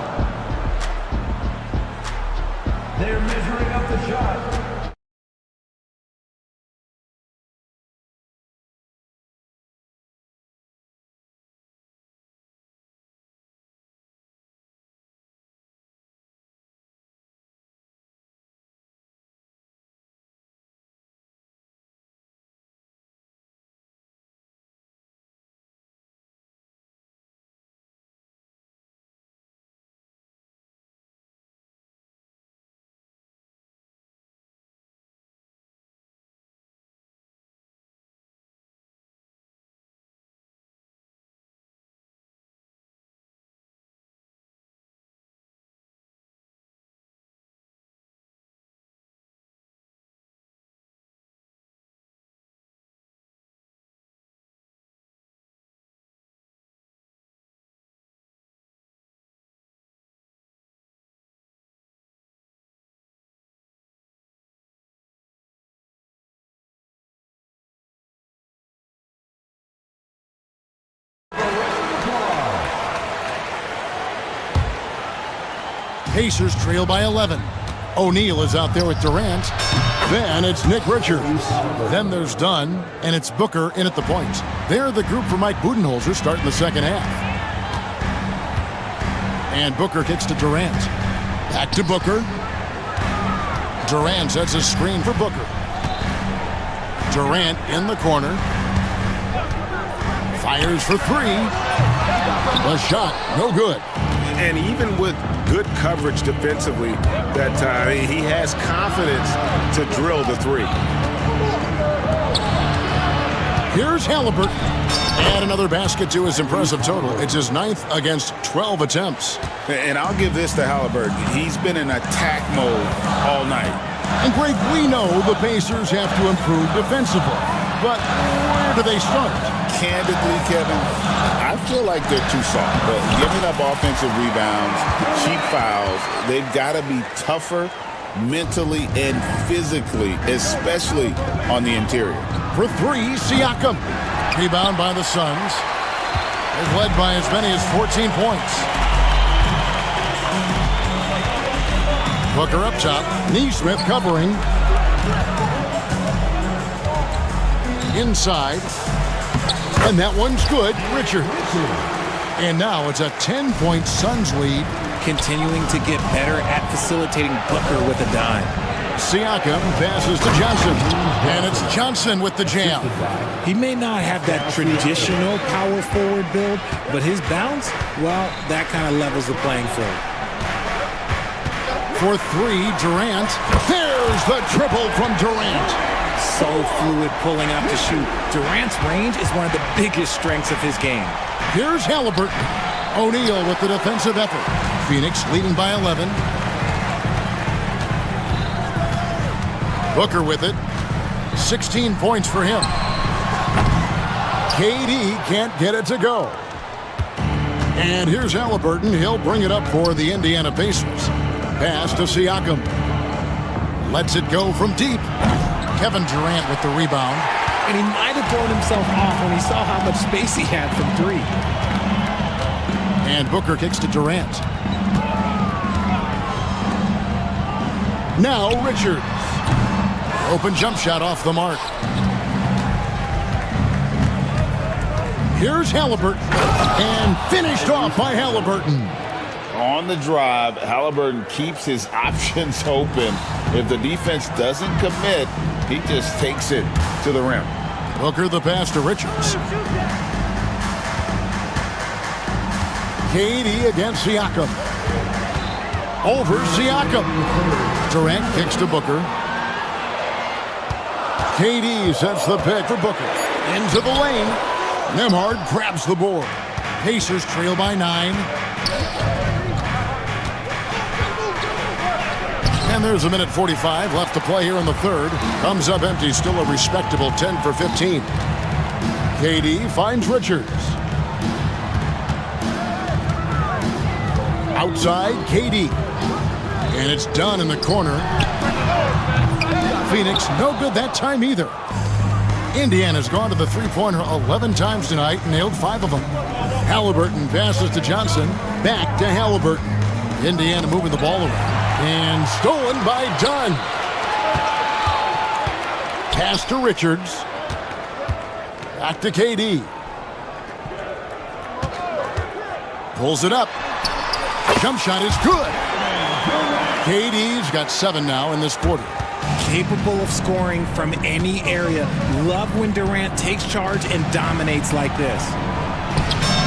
They're measuring up the shot. Pacers trail by 11. O'Neal is out there with Durant. Then it's Nick Richards. Then there's Dunn, and it's Booker in at the point. They're the group for Mike Budenholzer starting the second half. And Booker kicks to Durant. Back to Booker. Durant sets a screen for Booker. Durant in the corner. Fires for three. The shot, no good. And even with good coverage defensively that time, he has confidence to drill the three. Here's Halliburton. And another basket to his impressive total. It's his 9th against 12 attempts. And I'll give this to Halliburton. He's been in attack mode all night. And Greg, we know the Pacers have to improve defensively. But where do they start? Candidly, Kevin, I feel like they're too soft. But giving up offensive rebounds, cheap fouls, they've got to be tougher mentally and physically, especially on the interior. For three, Siakam. Rebound by the Suns. They've led by as many as 14 points. Booker up top. Neesmith covering. Inside. And that one's good. Richard. And now it's a 10-point Suns lead. Continuing to get better at facilitating Booker with a dime. Siakam passes to Johnson. And it's Johnson with the jam. He may not have that traditional power forward build, but his bounce, well, that kind of levels the playing field. For three, Durant. There's the triple from Durant. So fluid pulling out to shoot. Durant's range is one of the biggest strengths of his game. Here's Halliburton. O'Neal with the defensive effort. Phoenix leading by 11. Booker with it. 16 points for him. KD can't get it to go. And here's Halliburton. He'll bring it up for the Indiana Pacers. Pass to Siakam. Lets it go from deep. Kevin Durant with the rebound. And he might have thrown himself off when he saw how much space he had from three. And Booker kicks to Durant. Now Richards. Open jump shot off the mark. Here's Halliburton. And finished off by Halliburton. On the drive, Halliburton keeps his options open. If the defense doesn't commit, he just takes it to the rim. Booker the pass to Richards. KD against Siakam. Over Siakam. Durant kicks to Booker. KD sets the pick for Booker. Into the lane. Nembhard grabs the board. Pacers trail by 9. And there's a minute 45 left to play here in the third. Comes up empty, still a respectable 10 for 15. KD finds Richards. Outside, KD. And it's done in the corner. Phoenix, no good that time either. Indiana's gone to the three-pointer 11 times tonight and nailed 5 of them. Halliburton passes to Johnson. Back to Halliburton. Indiana moving the ball around. And stolen by Dunn. Pass to Richards. Back to KD. Pulls it up. Jump shot is good. KD's got 7 now in this quarter. Capable of scoring from any area. Love when Durant takes charge and dominates like this.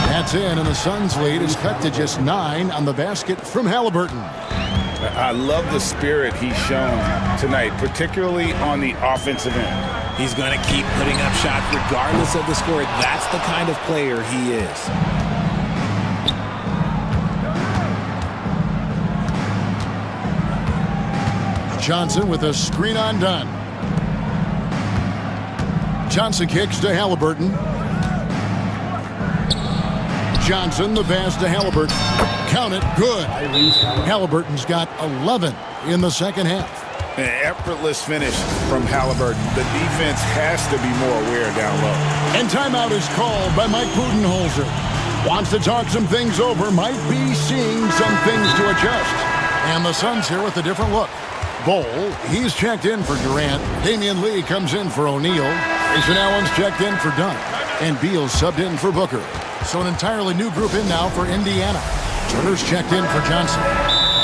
That's in, and the Suns' lead is cut to just 9 on the basket from Halliburton. I love the spirit he's shown tonight, particularly on the offensive end. He's going to keep putting up shots regardless of the score. That's the kind of player he is. Johnson with a screen on Dunn. Johnson kicks to Halliburton. Johnson, the pass to Halliburton. Count it, good. Halliburton's got 11 in the second half. An effortless finish from Halliburton. The defense has to be more aware down low. And timeout is called by Mike Budenholzer. Wants to talk some things over, might be seeing some things to adjust. And the Suns here with a different look. Bol, he's checked in for Durant. Damian Lee comes in for O'Neal. Grayson Allen's checked in for Dunn. And Beal's subbed in for Booker. So an entirely new group in now for Indiana. Turner's checked in for Johnson.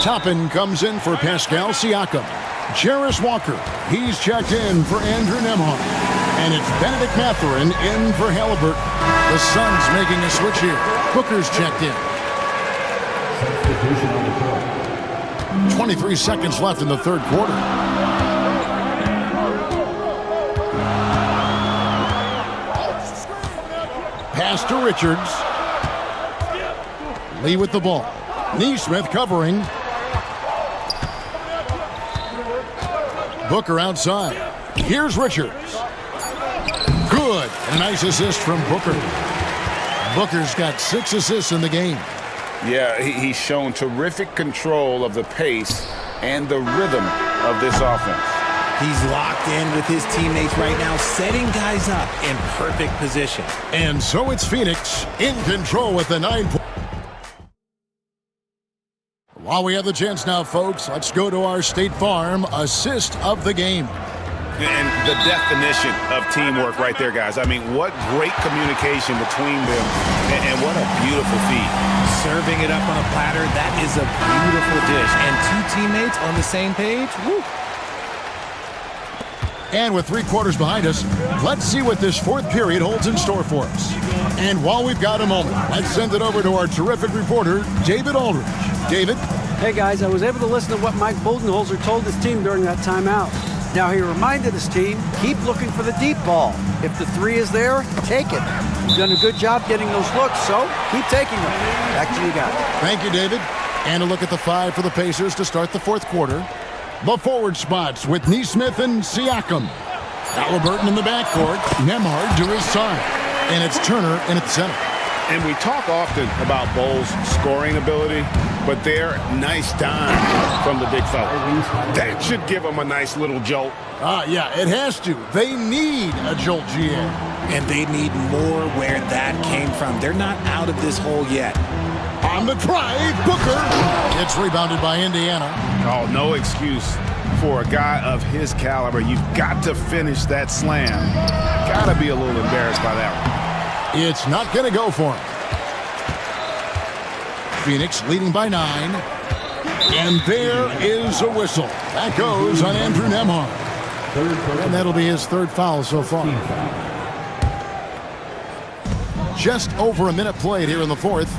Toppin comes in for Pascal Siakam. Jarris Walker, he's checked in for Andrew Nembhard. And it's Benedict Mathurin in for Halliburton. The Suns making a switch here. Booker's checked in. 23 seconds left in the third quarter. Pass to Richards. Lee with the ball. Neesmith covering. Booker outside. Here's Richards. Good. A nice assist from Booker. Booker's got 6 assists in the game. Yeah, he's shown terrific control of the pace and the rhythm of this offense. He's locked in with his teammates right now, setting guys up in perfect position. And so it's Phoenix in control with the 9 points. While we have the chance now, folks, let's go to our State Farm assist of the game. And the definition of teamwork right there, guys. I mean, what great communication between them, and what a beautiful feed. Serving it up on a platter, that is a beautiful dish. And 2 teammates on the same page, woo. And with 3 quarters behind us, let's see what this fourth period holds in store for us. And while we've got a moment, let's send it over to our terrific reporter, David Aldridge. David? Hey, guys, I was able to listen to what Mike Budenholzer told his team during that timeout. Now, he reminded his team, keep looking for the deep ball. If the 3 is there, take it. You've done a good job getting those looks, so keep taking them. Back to you guys. Thank you, David. And a look at the 5 for the Pacers to start the fourth quarter. The forward spots with Neesmith and Siakam. Halliburton in the backcourt. Nembhard to his side. And it's Turner in at the center. And we talk often about Bull's scoring ability, but they're nice dime from the big fella. That should give them a nice little jolt. Yeah, it has to. They need a jolt, GA. And they need more where that came from. They're not out of this hole yet. On the drive, Booker. It's rebounded by Indiana. Oh, no excuse for a guy of his caliber. You've got to finish that slam. Got to be a little embarrassed by that one. It's not going to go for him. Phoenix leading by 9. And there is a whistle. That goes on Andrew Nembhard. And that'll be his third foul so far. Just over a minute played here in the fourth.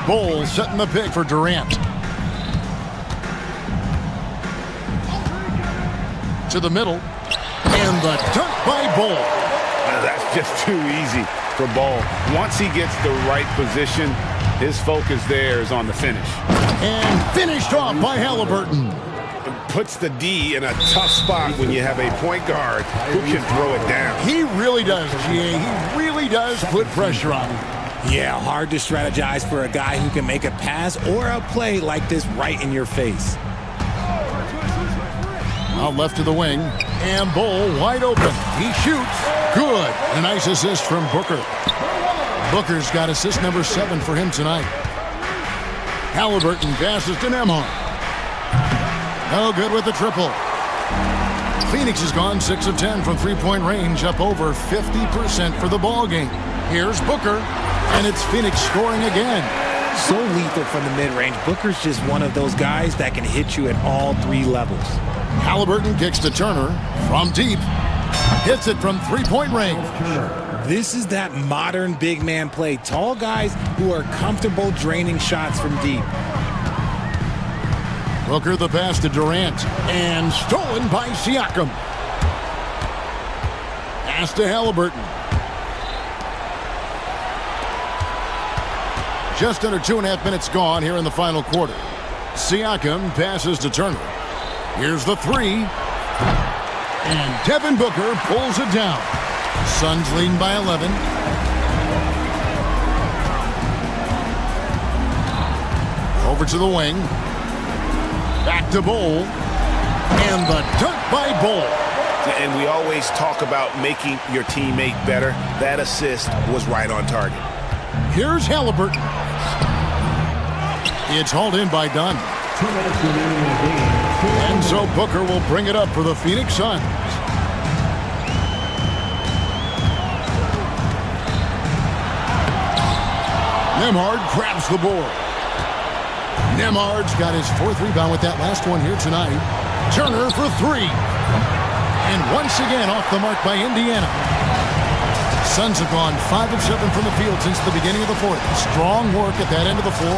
Bull setting the pick for Durant. To the middle. And the dunk by Bull. That's just too easy for Bull. Once he gets the right position, his focus there is on the finish. And finished off by Halliburton. Puts the D in a tough spot when you have a point guard who can throw it down. He really does, GA. He really does put pressure on him. Yeah, hard to strategize for a guy who can make a pass or a play like this right in your face. Out left to the wing. And Bull wide open. He shoots. Good. A nice assist from Booker. Booker's got assist number 7 for him tonight. Halliburton passes to Nembhard. No good with the triple. Phoenix has gone 6 of 10 from three-point range, up over 50% for the ball game. Here's Booker, and it's Phoenix scoring again. So lethal from the mid-range. Booker's just one of those guys that can hit you at all 3 levels. Halliburton kicks to Turner from deep. Hits it from three-point range. This is that modern big man play. Tall guys who are comfortable draining shots from deep. Booker the pass to Durant. And stolen by Siakam. Pass to Halliburton. Just under 2.5 minutes gone here in the final quarter. Siakam passes to Turner. Here's the 3. And Devin Booker pulls it down. Suns leading by 11. Over to the wing. Back to Bull. And the dunk by Bull. And we always talk about making your teammate better. That assist was right on target. Here's Halliburton. It's hauled in by Dunn. 2 minutes remaining in the game. And so Booker will bring it up for the Phoenix Suns. Nembhard grabs the board. Nembhard's got his 4th rebound with that last one here tonight. Turner for 3. And once again off the mark by Indiana. Suns have gone 5 of 7 from the field since the beginning of the fourth. Strong work at that end of the floor.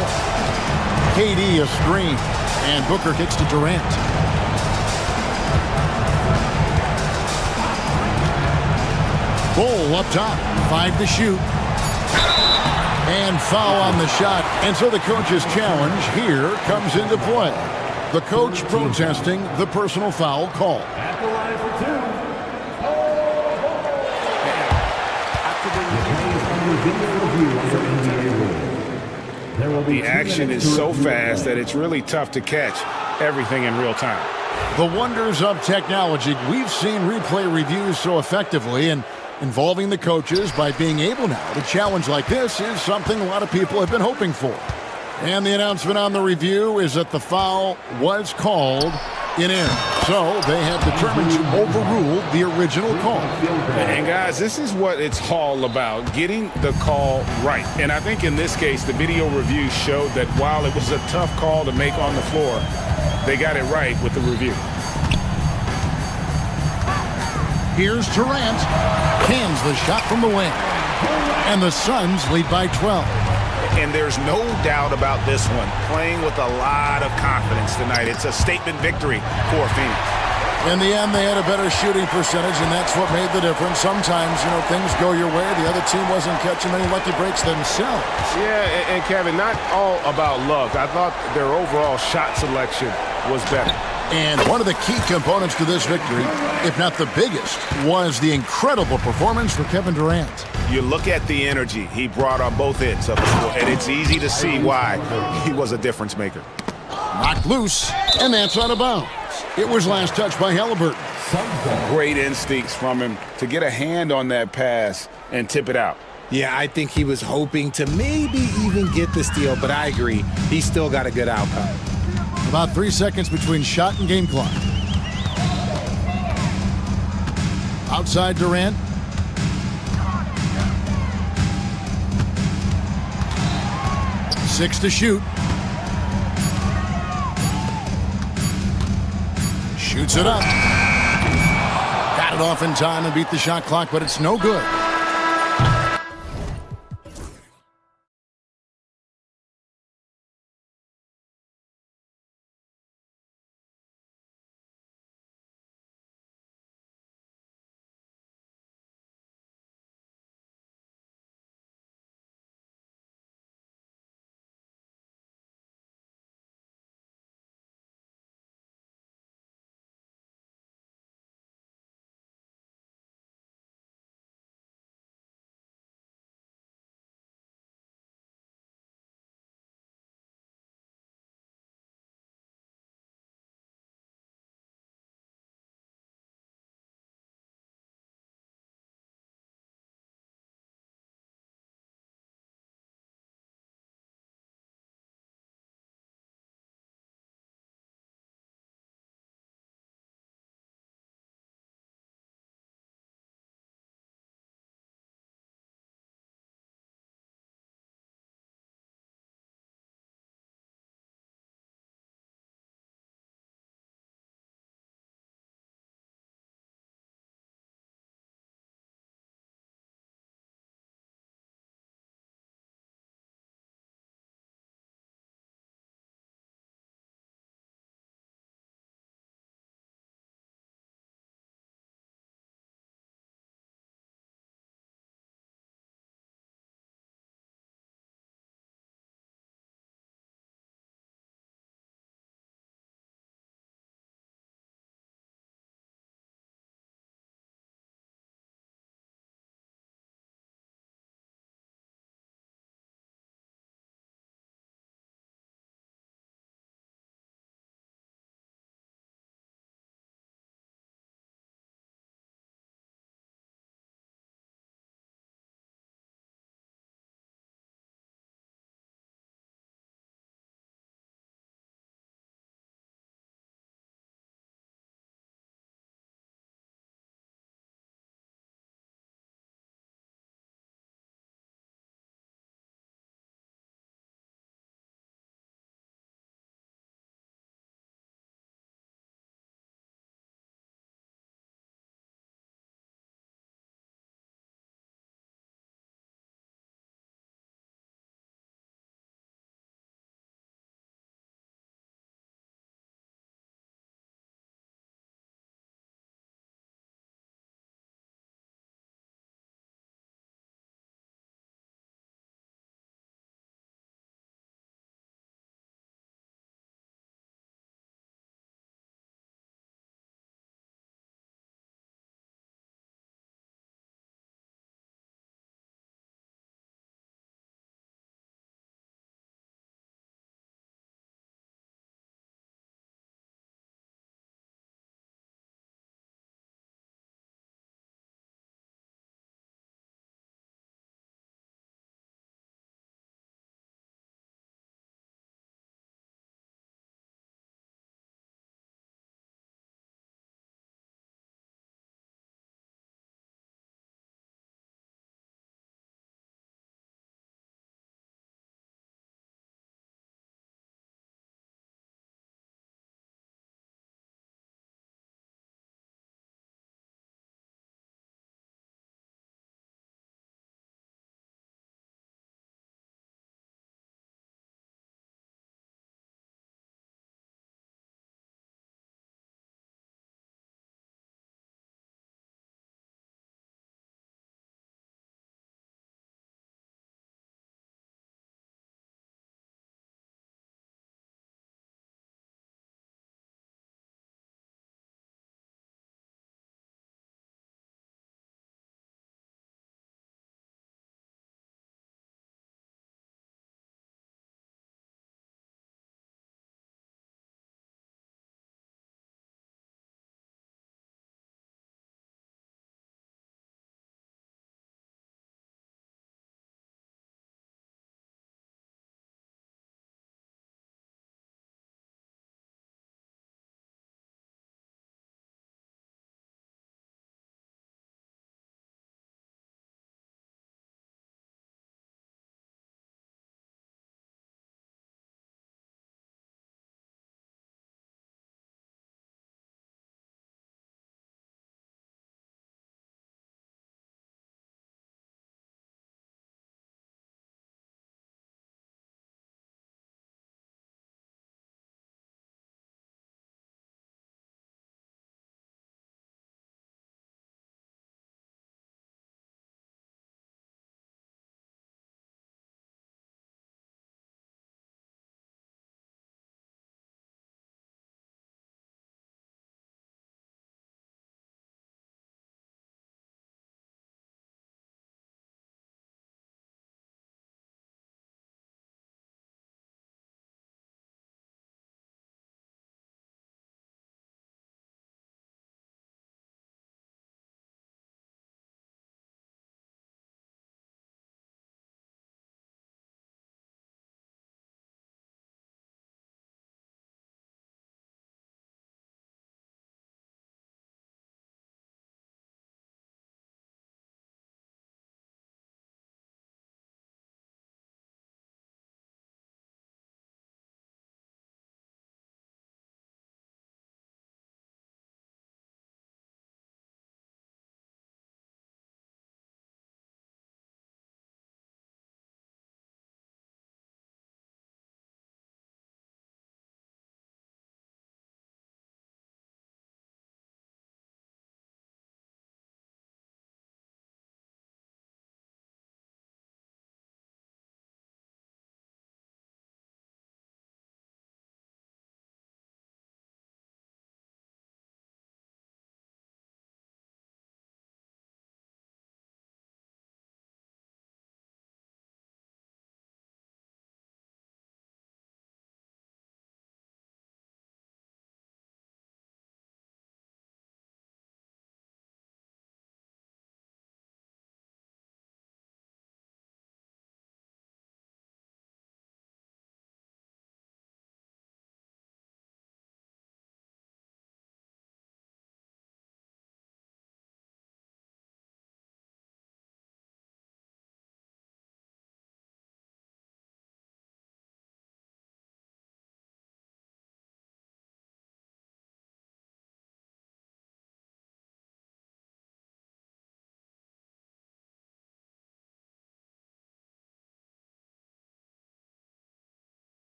KD a screen. And Booker kicks to Durant. Bull up top. 5 to shoot. And foul on the shot. And so the coach's challenge here comes into play. The coach protesting the personal foul call. At the line for 2. The action is so fast that it's really tough to catch everything in real time. The wonders of technology. We've seen replay reviews so effectively, and involving the coaches by being able now to challenge like this is something a lot of people have been hoping for. And the announcement on the review is that the foul was called in error. So they have determined to overrule the original call. And guys, this is what it's all about, getting the call right. And I think in this case, the video review showed that while it was a tough call to make on the floor, they got it right with the review. Here's Durant. Cans the shot from the wing. And the Suns lead by 12. And there's no doubt about this one. Playing with a lot of confidence tonight. It's a statement victory for Phoenix. In the end, they had a better shooting percentage, and that's what made the difference. Sometimes, things go your way. The other team wasn't catching any lucky breaks themselves. Yeah, and Kevin, not all about luck. I thought their overall shot selection was better. And one of the key components to this victory, if not the biggest, was the incredible performance for Kevin Durant. You look at the energy he brought on both ends of the floor, and it's easy to see why he was a difference maker. Knocked loose, and that's out of bounds. It was last touched by Halliburton. Great instincts from him to get a hand on that pass and tip it out. Yeah, I think he was hoping to maybe even get the steal, but I agree. He still got a good outcome. About 3 seconds between shot and game clock. Outside Durant. Six to shoot. Shoots it up. Got it off in time and beat the shot clock, but it's no good.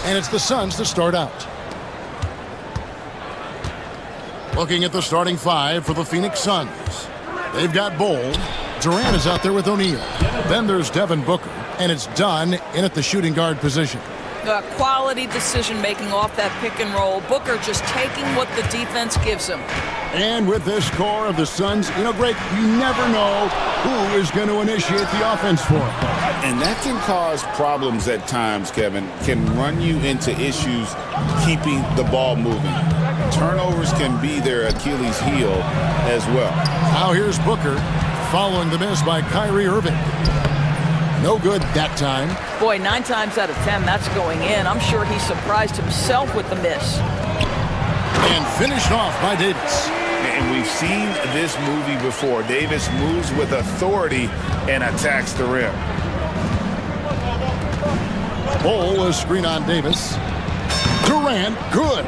And it's the Suns to start out. Looking at the starting five for the Phoenix Suns. They've got Bol. Durant is out there with O'Neal. Then there's Devin Booker. And it's Dunn in at the shooting guard position. Quality decision-making off that pick and roll. Booker just taking what the defense gives him. And with this core of the Suns, Greg, you never know who is going to initiate the offense for him. And that can cause problems at times, Kevin. Can run you into issues keeping the ball moving. Turnovers can be their Achilles heel as well. Now here's Booker following the miss by Kyrie Irving. No good that time. Boy, 9 times out of 10, that's going in. I'm sure he surprised himself with the miss. And finished off by Davis. And we've seen this movie before. Davis moves with authority and attacks the rim. Bol is screen on Davis. Durant, good.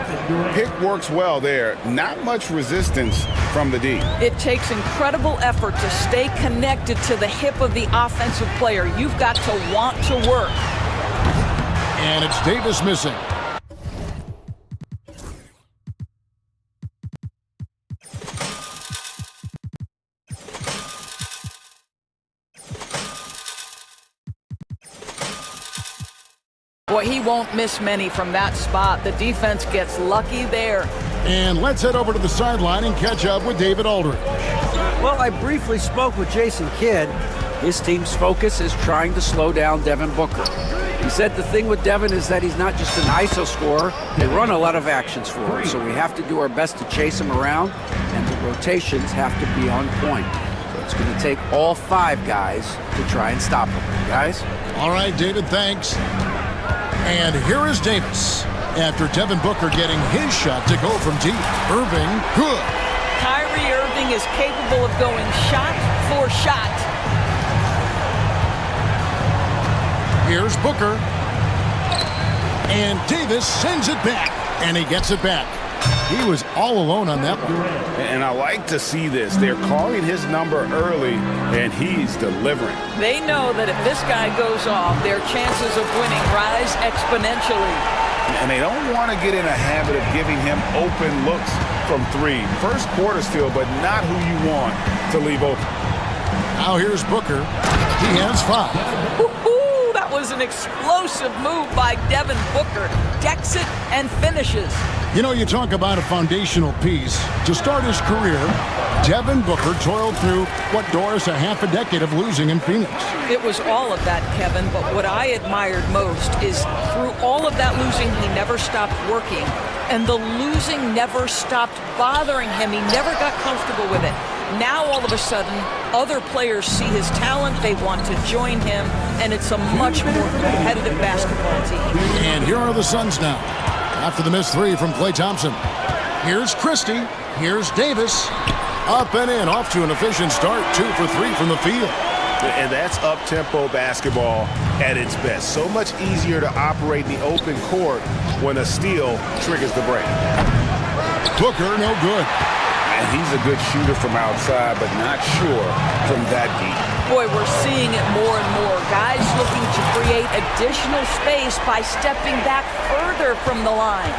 Pick works well there. Not much resistance from the D. It takes incredible effort to stay connected to the hip of the offensive player. You've got to want to work. And it's Davis missing. Boy, he won't miss many from that spot. The defense gets lucky there. And let's head over to the sideline and catch up with David Aldridge. Well, I briefly spoke with Jason Kidd. His team's focus is trying to slow down Devin Booker. He said the thing with Devin is that he's not just an ISO scorer. They run a lot of actions for him, so we have to do our best to chase him around, and the rotations have to be on point. So it's going to take all 5 guys to try and stop him. Guys? All right, David, thanks. And here is Davis. After Devin Booker getting his shot to go from deep. Irving, good. Kyrie Irving is capable of going shot for shot. Here's Booker. And Davis sends it back. And he gets it back. He was all alone on that one. And I like to see this. They're calling his number early, and he's delivering. They know that if this guy goes off, their chances of winning rise exponentially. And they don't want to get in a habit of giving him open looks from 3. First quarter still, but not who you want to leave open. Now here's Booker. He has 5. Woo-hoo, that was an explosive move by Devin Booker. Decks it and finishes. You talk about a foundational piece. To start his career, Devin Booker toiled through what, Doris, a half a decade of losing in Phoenix. It was all of that, Kevin, but what I admired most is through all of that losing, he never stopped working. And the losing never stopped bothering him. He never got comfortable with it. Now, all of a sudden, other players see his talent, they want to join him, and it's a much more competitive basketball team. And here are the Suns now. After the missed 3 from Klay Thompson. Here's Christie. Here's Davis. Up and in, off to an efficient start. 2 for 3 from the field. And that's up-tempo basketball at its best. So much easier to operate in the open court when a steal triggers the break. Booker, no good. And he's a good shooter from outside, but not sure from that deep. Boy, we're seeing it more and more. Guys looking to create additional space by stepping back further from the line.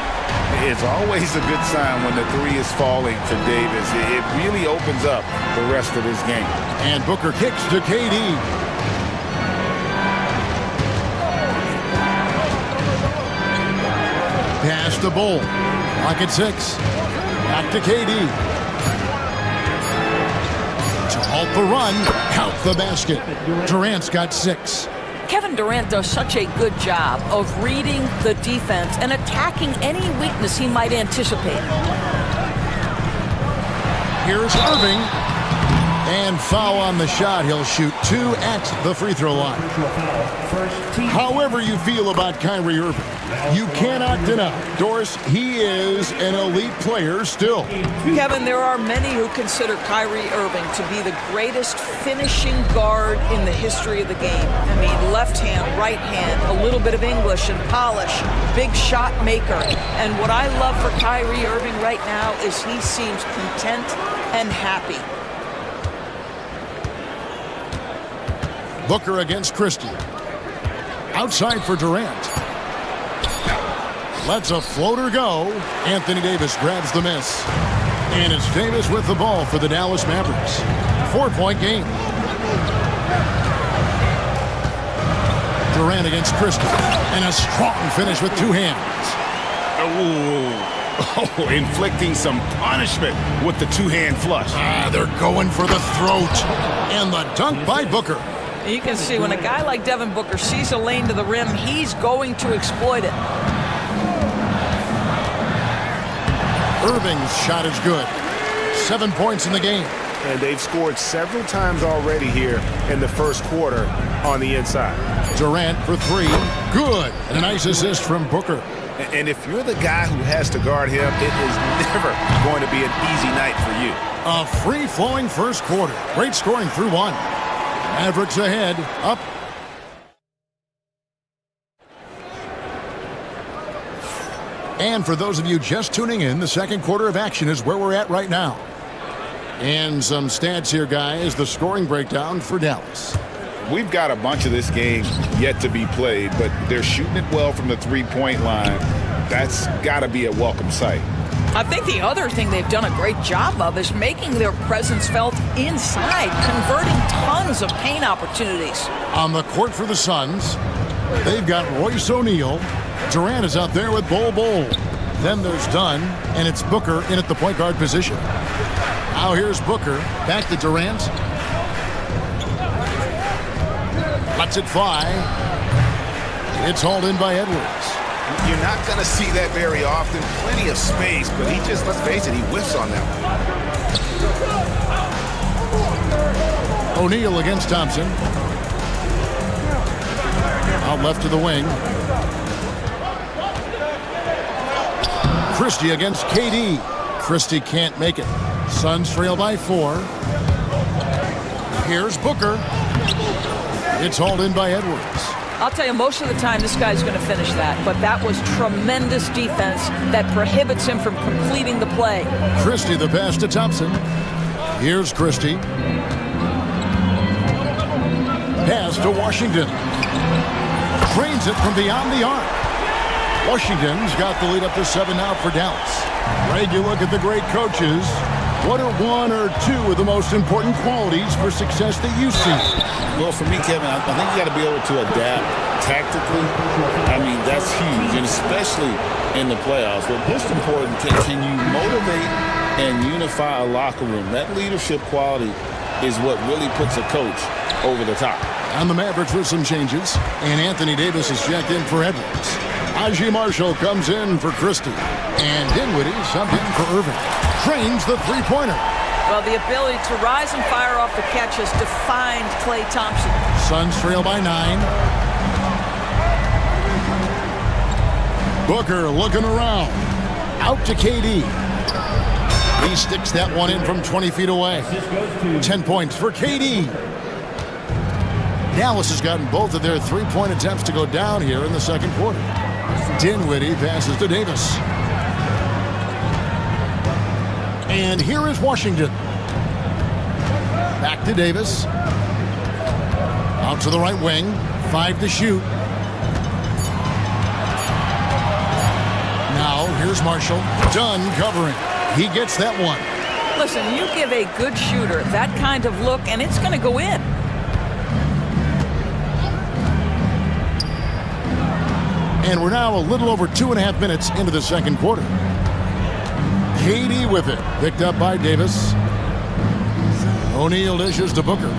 It's always a good sign when the 3 is falling for Davis. It really opens up the rest of his game. And Booker kicks to KD. Pass to Bol. Lock at 6. Back to KD. To halt the run, count the basket. Durant's got 6. Kevin Durant does such a good job of reading the defense and attacking any weakness he might anticipate. Here's Irving. And foul on the shot. He'll shoot 2 at the free throw line. However you feel about Kyrie Irving, you cannot deny, Doris, he is an elite player still. Kevin, there are many who consider Kyrie Irving to be the greatest finishing guard in the history of the game. I mean, left hand, right hand, a little bit of English and polish, big shot maker. And what I love for Kyrie Irving right now is he seems content and happy. Booker against Christie. Outside for Durant. Lets a floater go. Anthony Davis grabs the miss. And it's Davis with the ball for the Dallas Mavericks. 4-point game. Durant against Christie. And a strong finish with two hands. Oh, inflicting some punishment with the two-hand flush. They're going for the throat. And the dunk by Booker. You can see when a guy like Devin Booker sees a lane to the rim, he's going to exploit it. Irving's shot is good. 7 points in the game. And they've scored several times already here in the first quarter on the inside. Durant for three. Good. And a nice assist from Booker. And if you're the guy who has to guard him, it is never going to be an easy night for you. A free-flowing first quarter. Great scoring through one. Mavericks ahead. Up. And for those of you just tuning in, the second quarter of action is where we're at right now. And some stats here, guys. The scoring breakdown for Dallas. We've got a bunch of this game yet to be played, but they're shooting it well from the three-point line. That's got to be a welcome sight. I think the other thing they've done a great job of is making their presence felt inside, converting tons of paint opportunities. On the court for the Suns, they've got Royce O'Neal. Durant is out there with Bol. Then there's Dunn, and it's Booker in at the point guard position. Now here's Booker, back to Durant. Lets it fly. It's hauled in by Edwards. You're not going to see that very often. Plenty of space, but he just, let's face it, he whiffs on that one. O'Neal against Thompson. Out left to the wing. Christie against KD. Christie can't make it. Suns trail by 4. Here's Booker. It's hauled in by Edwards. I'll tell you, most of the time this guy's going to finish that, but that was tremendous defense that prohibits him from completing the play. Christie the pass to Thompson. Here's Christie. Pass to Washington. Trains it from beyond the arc. Washington's got the lead up to 7 now for Dallas. Greg, you look at the great coaches. What are one or two of the most important qualities for success that you see? Well, for me, Kevin, I think you got to be able to adapt tactically. I mean, that's huge, and especially in the playoffs. But most important, can you motivate and unify a locker room? That leadership quality is what really puts a coach over the top. And the Mavericks with some changes, and Anthony Davis is checked in for Edwards. Najee Marshall comes in for Christie, and Dinwiddie subbed in for Irving. Trains the three-pointer. Well, the ability to rise and fire off the catch has defined Klay Thompson. Suns trail by 9. Booker looking around. Out to KD. He sticks that one in from 20 feet away. 10 points for KD. Dallas has gotten both of their three-point attempts to go down here in the second quarter. Dinwiddie passes to Davis. And here is Washington. Back to Davis. Out to the right wing. 5 to shoot. Now here's Marshall. Dunn covering. He gets that one. Listen, you give a good shooter that kind of look, and it's going to go in. And we're now a little over 2.5 minutes into the second quarter. KD with it. Picked up by Davis. O'Neal dishes to Booker.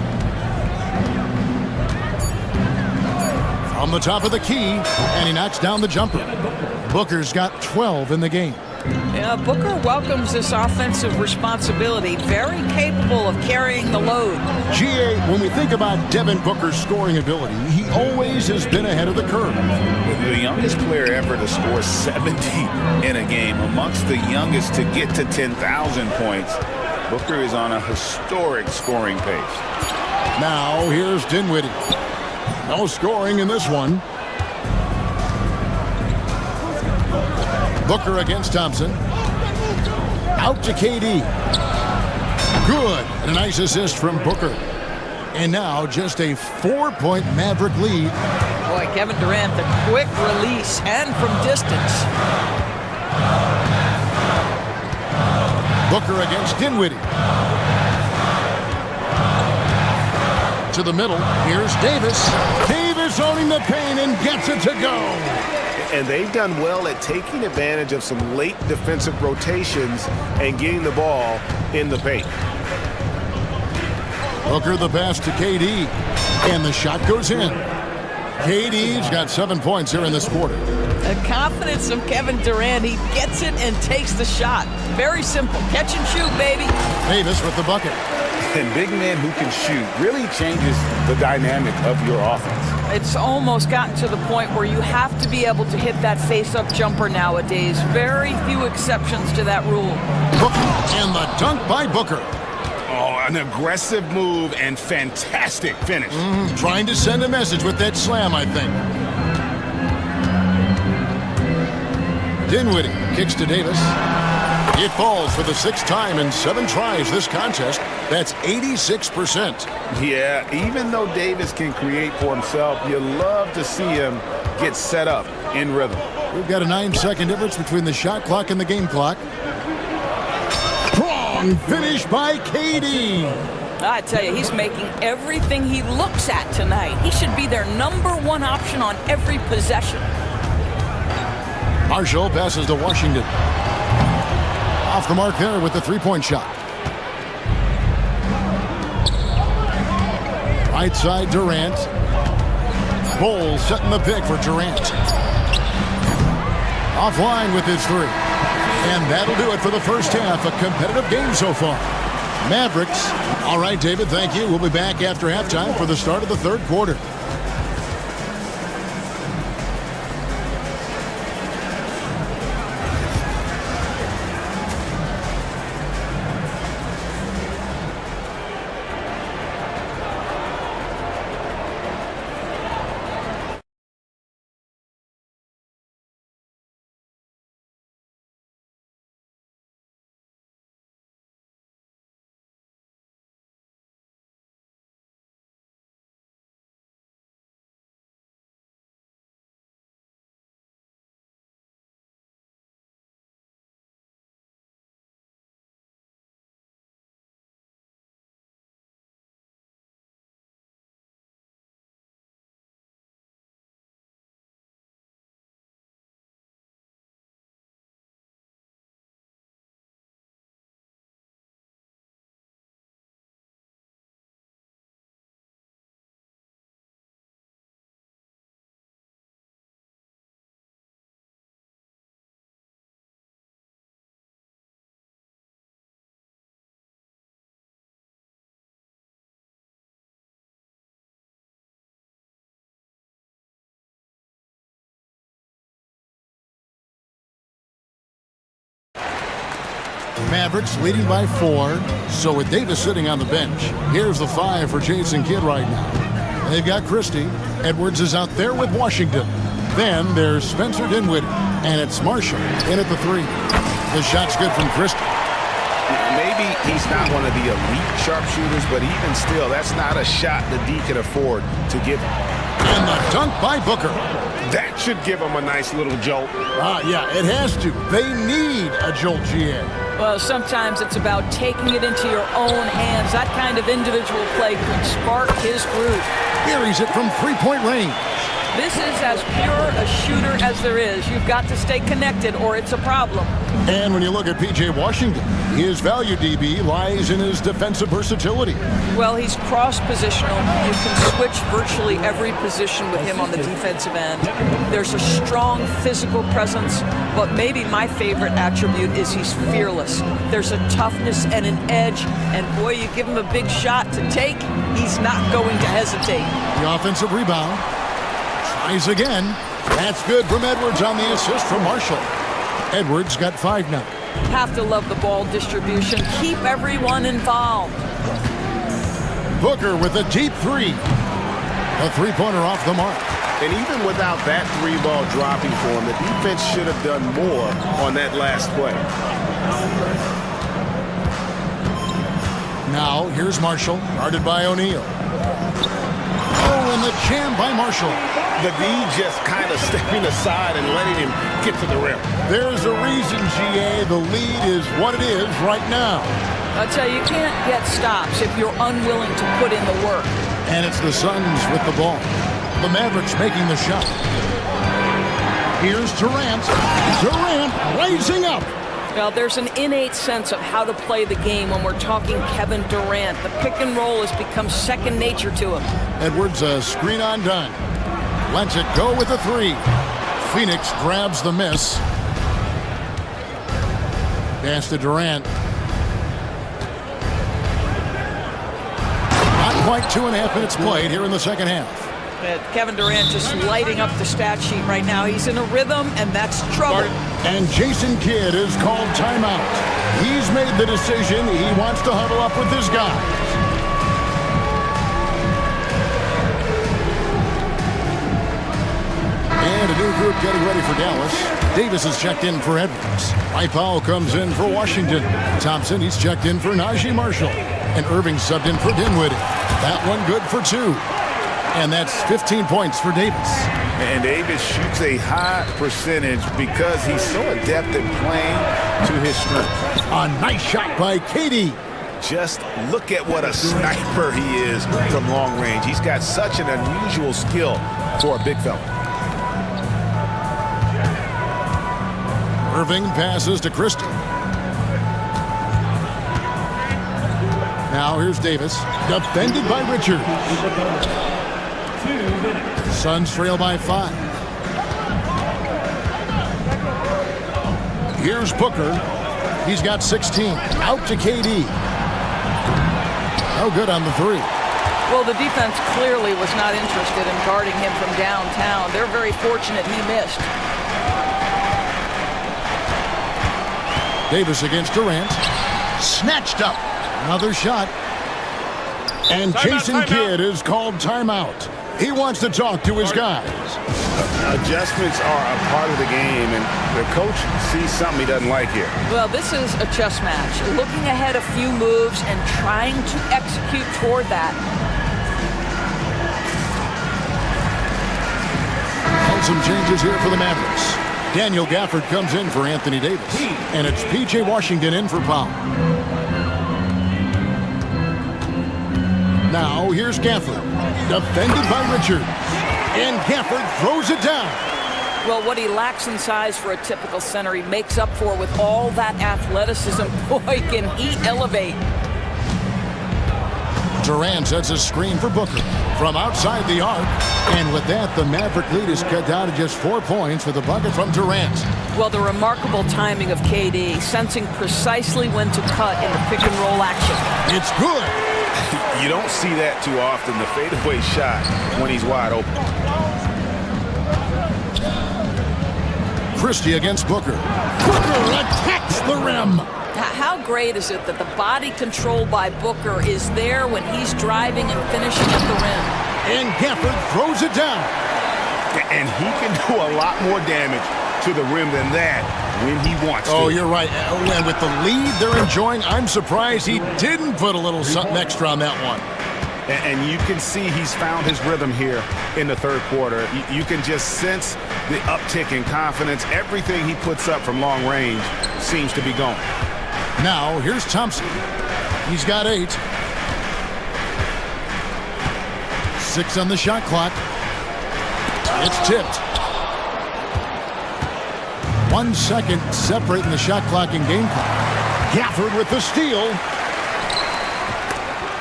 From the top of the key, and he knocks down the jumper. Booker's got 12 in the game. Yeah, Booker welcomes this offensive responsibility. Very capable of carrying the load. GA, when we think about Devin Booker's scoring ability, he always has been ahead of the curve. The youngest player ever to score 70 in a game, amongst the youngest to get to 10,000 points. Booker is on a historic scoring pace. Now here's Dinwiddie. No scoring in this one. Booker against Thompson. Out to KD. Good. And a nice assist from Booker. And now just a 4-point Maverick lead. Boy, Kevin Durant, the quick release and from distance. Booker against Dinwiddie. To the middle. Here's Davis. Davis owning the paint and gets it to go. And they've done well at taking advantage of some late defensive rotations and getting the ball in the paint. Booker the pass to KD. And the shot goes in. KD's got 7 points here in this quarter. The confidence of Kevin Durant. He gets it and takes the shot. Very simple. Catch and shoot, baby. Davis with the bucket. And big men who can shoot really changes the dynamic of your offense. It's almost gotten to the point where you have to be able to hit that face-up jumper nowadays. Very few exceptions to that rule. Booker and the dunk by Booker. Oh, an aggressive move and fantastic finish. Trying to send a message with that slam, I think. Dinwiddie kicks to Davis. It falls for the 6th time in 7 tries this contest. That's 86%. Yeah, even though Davis can create for himself, you love to see him get set up in rhythm. We've got a 9-second difference between the shot clock and the game clock. Strong finish by KD. I tell you, he's making everything he looks at tonight. He should be their #1 option on every possession. Marshall passes to Washington. Off the mark there with the 3-point shot. Right side, Durant. Bowles setting the pick for Durant. Offline with his 3. And that'll do it for the first half. A competitive game so far. Mavericks. All right, David, thank you. We'll be back after halftime for the start of the 3rd quarter. Mavericks leading by 4. So with Davis sitting on the bench, here's the 5 for Jason Kidd right now. And they've got Christie. Edwards is out there with Washington. Then there's Spencer Dinwiddie. And it's Marshall in at the 3. The shot's good from Christie. Maybe he's not one of the elite sharpshooters, but even still, that's not a shot that D can afford to give him. And the dunk by Booker. That should give him a nice little jolt. Yeah, it has to. They need a jolt, GA. Well, sometimes it's about taking it into your own hands. That kind of individual play could spark his groove. Buries it from 3-point range. This is as pure a shooter as there is. You've got to stay connected or it's a problem. And when you look at P.J. Washington, his value, DB, lies in his defensive versatility. Well, he's cross-positional. You can switch virtually every position with him on the defensive end. There's a strong physical presence, but maybe my favorite attribute is he's fearless. There's a toughness and an edge, and boy, you give him a big shot to take, he's not going to hesitate. The offensive rebound. Tries again. That's good from Edwards on the assist from Marshall. Edwards got 5 now. Have to love the ball distribution. Keep everyone involved. Booker with a deep 3. A 3-pointer off the mark. And even without that 3-ball dropping for him, the defense should have done more on that last play. Now, here's Marshall, guarded by O'Neal. Oh, and the jam by Marshall. The D just kind of stepping aside and letting him get to the rim. There's a reason, GA. The lead is what it is right now. I'll tell you, you can't get stops if you're unwilling to put in the work. And it's the Suns with the ball. The Mavericks making the shot. Here's Durant. Durant rising up. Well, there's an innate sense of how to play the game when we're talking Kevin Durant. The pick and roll has become second nature to him. Edwards, a screen on done. Lets it go with a three. Phoenix grabs the miss. Pass to Durant. Not quite 2.5 minutes played here in the second half. Kevin Durant just lighting up the stat sheet right now. He's in a rhythm, and that's trouble. And Jason Kidd is called timeout. He's made the decision. He wants to huddle up with his guys. And a new group getting ready for Dallas. Davis is checked in for Edwards. Mike Powell comes in for Washington. Thompson, he's checked in for Najee Marshall. And Irving subbed in for Dinwiddie. That one good for 2. And that's 15 points for Davis. And Davis shoots a high percentage because he's so adept at playing to his strength. A nice shot by KD. Just look at what a sniper he is from long range. He's got such an unusual skill for a big fella. Irving passes to Christie. Now here's Davis, defended by Richard. Suns trail by 5. Here's Booker. He's got 16. Out to KD. No good on the 3. Well, the defense clearly was not interested in guarding him from downtown. They're very fortunate he missed. Davis against Durant. Snatched up. Another shot. And Jason Kidd is called timeout. He wants to talk to his guys. Adjustments are a part of the game, and the coach sees something he doesn't like here. Well, this is a chess match. Looking ahead a few moves and trying to execute toward that. And some changes here for the Mavericks. Daniel Gafford comes in for Anthony Davis. And it's P.J. Washington in for Powell. Now here's Gafford. Defended by Richard. And Gafford throws it down. Well, what he lacks in size for a typical center, he makes up for with all that athleticism. Boy, can he elevate. Durant sets a screen for Booker from outside the arc. And with that, the Maverick lead is cut down to just 4 points for the bucket from Durant. Well, the remarkable timing of KD, sensing precisely when to cut in the pick and roll action. It's good. You don't see that too often, the fadeaway shot when he's wide open. Christie against Booker. Booker attacks the rim. How great is it that the body control by Booker is there when he's driving and finishing at the rim? And Gafford throws it down. And he can do a lot more damage to the rim than that when he wants to. Oh, you're right. And with the lead they're enjoying, I'm surprised he didn't put a little something extra on that one. And you can see he's found his rhythm here in the third quarter. You can just sense the uptick in confidence. Everything he puts up from long range seems to be going. Now, here's Thompson. He's got 8. 6 on the shot clock. It's tipped. 1 second separating the shot clock and game clock. Gafford with the steal.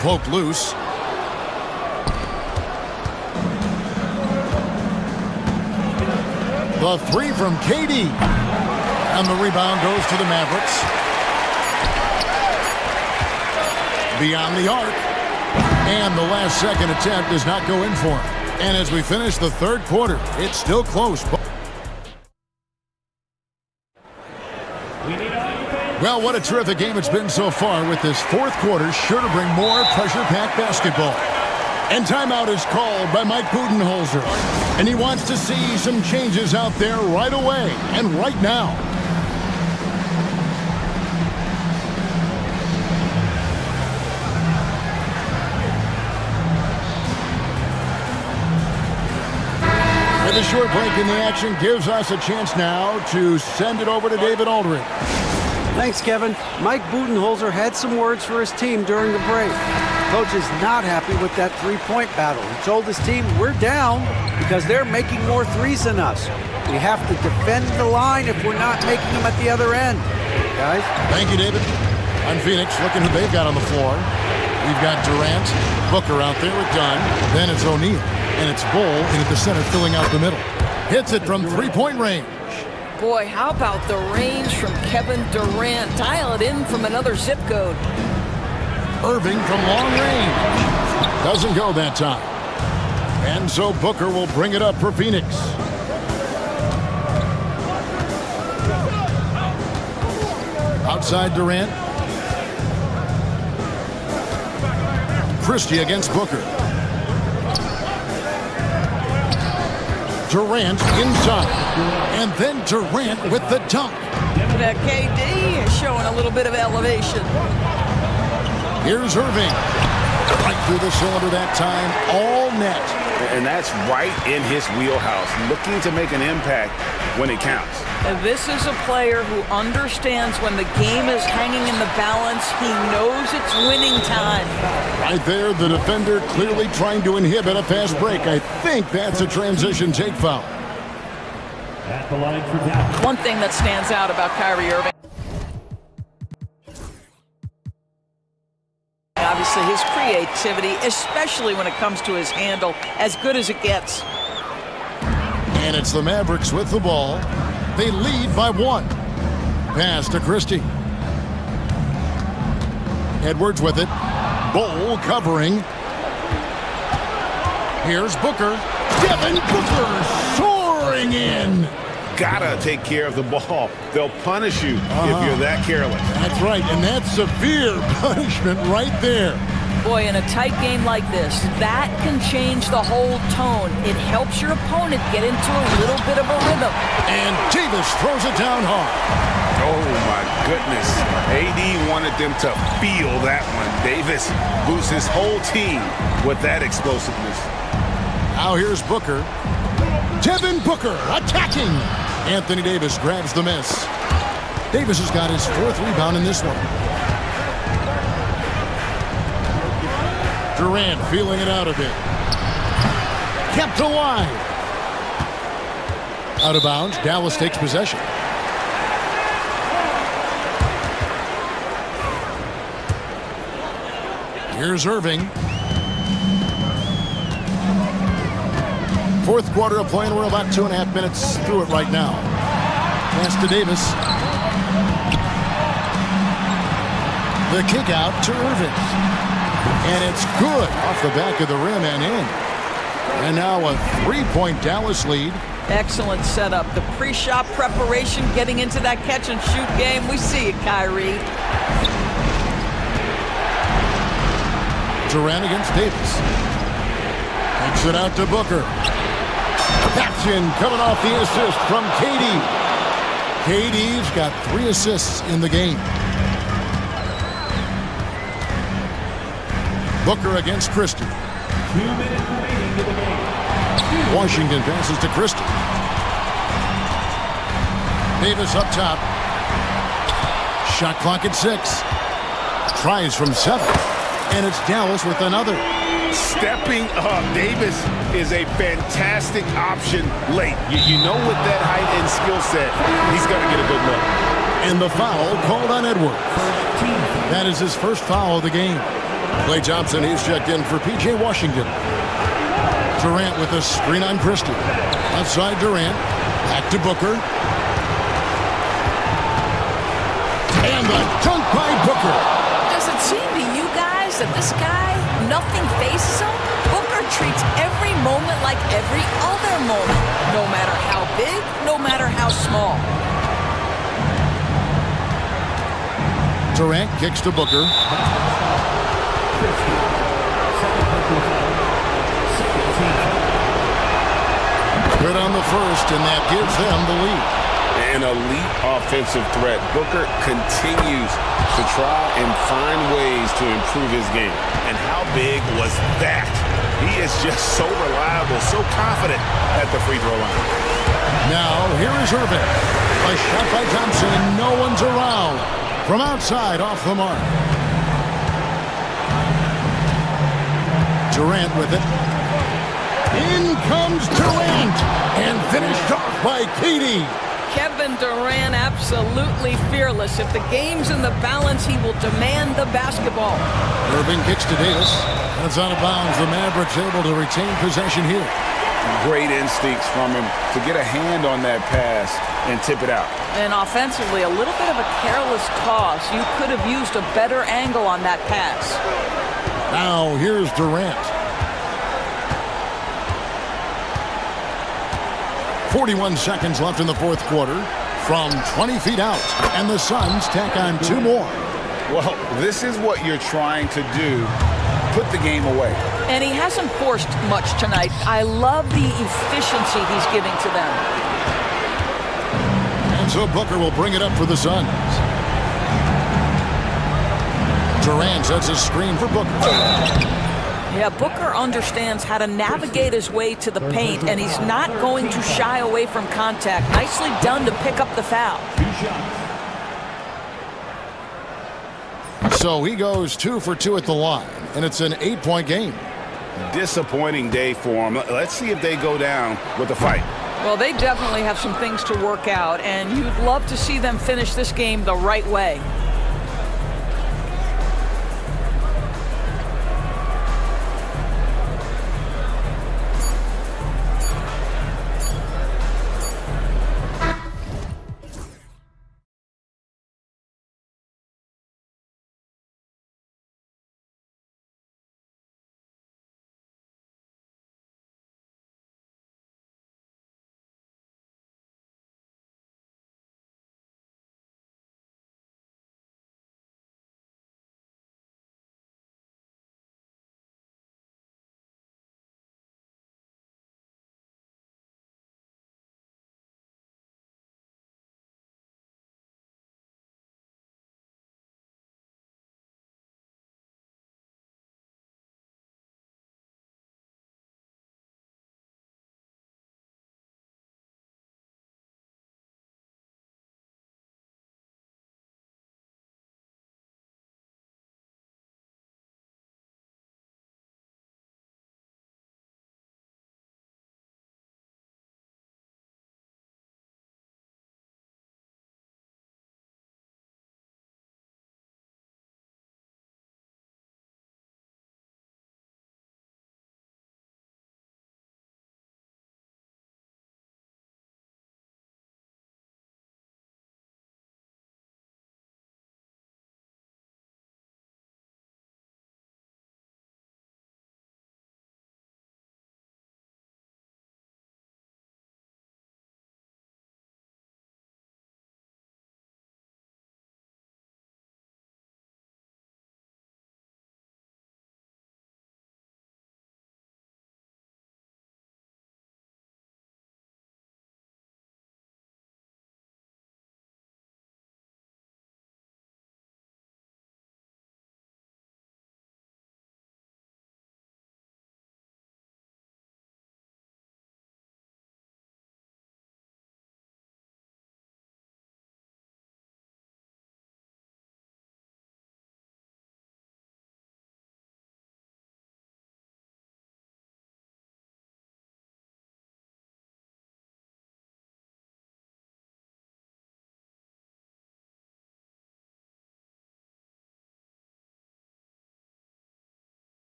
Poked loose. The 3 from KD. And the rebound goes to the Mavericks. Beyond the arc. And the last second attempt does not go in for him. And as we finish the third quarter, it's still close. Well, what a terrific game it's been so far, with this fourth quarter sure to bring more pressure-packed basketball. And timeout is called by Mike Budenholzer. And he wants to see some changes out there right away and right now. The short break in the action gives us a chance now to send it over to David Aldridge. Thanks, Kevin. Mike Budenholzer had some words for his team during the break. Coach is not happy with that three-point battle. He told his team, we're down because they're making more threes than us. We have to defend the line if we're not making them at the other end. Guys? Thank you, David. On Phoenix, looking who they've got on the floor. We've got Durant, Booker out there with Dunn. Then it's O'Neal. And it's Bull in at the center, filling out the middle. Hits it from three-point range. Boy, how about the range from Kevin Durant? Dial it in from another zip code. Irving from long range. Doesn't go that time. And so Booker will bring it up for Phoenix. Outside Durant. Christie against Booker. Durant inside. And then Durant with the dunk. That KD is showing a little bit of elevation. Here's Irving. Right through the cylinder that time. All net. And that's right in his wheelhouse. Looking to make an impact when it counts. This is a player who understands when the game is hanging in the balance. He knows it's winning time. Right there, the defender clearly trying to inhibit a fast break. I think that's a transition take foul. At the line for that. One thing that stands out about Kyrie Irving, obviously his creativity, especially when it comes to his handle, as good as it gets. And it's the Mavericks with the ball. They lead by 1. Pass to Christie. Edwards with it. Bull covering. Here's Booker. Devin Booker soaring in. Gotta take care of the ball. They'll punish you if you're that careless. That's right, and that's severe punishment right there. Boy, in a tight game like this, that can change the whole tone. It helps your opponent get into a little bit of a rhythm. And Davis throws it down hard. Oh, my goodness. AD wanted them to feel that one. Davis boosts his whole team with that explosiveness. Now here's Booker. Devin Booker attacking. Anthony Davis grabs the miss. Davis has got his 4th rebound in this one. Durant feeling it out a bit. Kept alive. Out of bounds. Dallas takes possession. Here's Irving. 4th quarter of play, and we're about 2.5 minutes through it right now. Pass to Davis. The kick out to Irving. And it's good off the back of the rim and in. And now a 3-point Dallas lead. Excellent setup. The pre-shot preparation, getting into that catch-and-shoot game. We see it, Kyrie. Durant against Davis. Takes it out to Booker. That's in, coming off the assist from KD. KD's got 3 assists in the game. Booker against Christie. 2 minutes remaining in the game. Washington passes to Christie. Davis up top. Shot clock at 6. Tries from 7. And it's Dallas with another. Stepping up. Davis is a fantastic option late. You know, with that height and skill set, he's going to get a good look. And the foul called on Edwards. That is his first foul of the game. Klay Thompson, he's checked in for P.J. Washington. Durant with a screen on Christie. Outside Durant. Back to Booker. And the dunk by Booker. Does it seem to you guys that this guy, nothing faces him? Booker treats every moment like every other moment. No matter how big, no matter how small. Durant kicks to Booker. Good on the first, and that gives them the lead. An elite offensive threat. Booker continues to try and find ways to improve his game. And how big was that? He is just so reliable, so confident at the free throw line. Now, here is Irving. A shot by Thompson, and no one's around. From outside, off the mark. Durant with it. In comes Durant. And finished off by Katie. Kevin Durant absolutely fearless. If the game's in the balance, he will demand the basketball. Irving kicks to Davis. That's out of bounds. The Mavericks able to retain possession here. Great instincts from him to get a hand on that pass and tip it out. And offensively, a little bit of a careless toss. You could have used a better angle on that pass. Now here's Durant. 41 seconds left in the fourth quarter from 20 feet out. And the Suns tack on 2 more. Well, this is what you're trying to do. Put the game away. And he hasn't forced much tonight. I love the efficiency he's giving to them. And so Booker will bring it up for the Suns. Durant sets a screen for Booker. Yeah, Booker understands how to navigate his way to the paint, and he's not going to shy away from contact. Nicely done to pick up the foul. So he goes 2 for 2 at the line, and it's an 8-point game. Disappointing day for him. Let's see if they go down with a fight. Well, they definitely have some things to work out, and you'd love to see them finish this game the right way.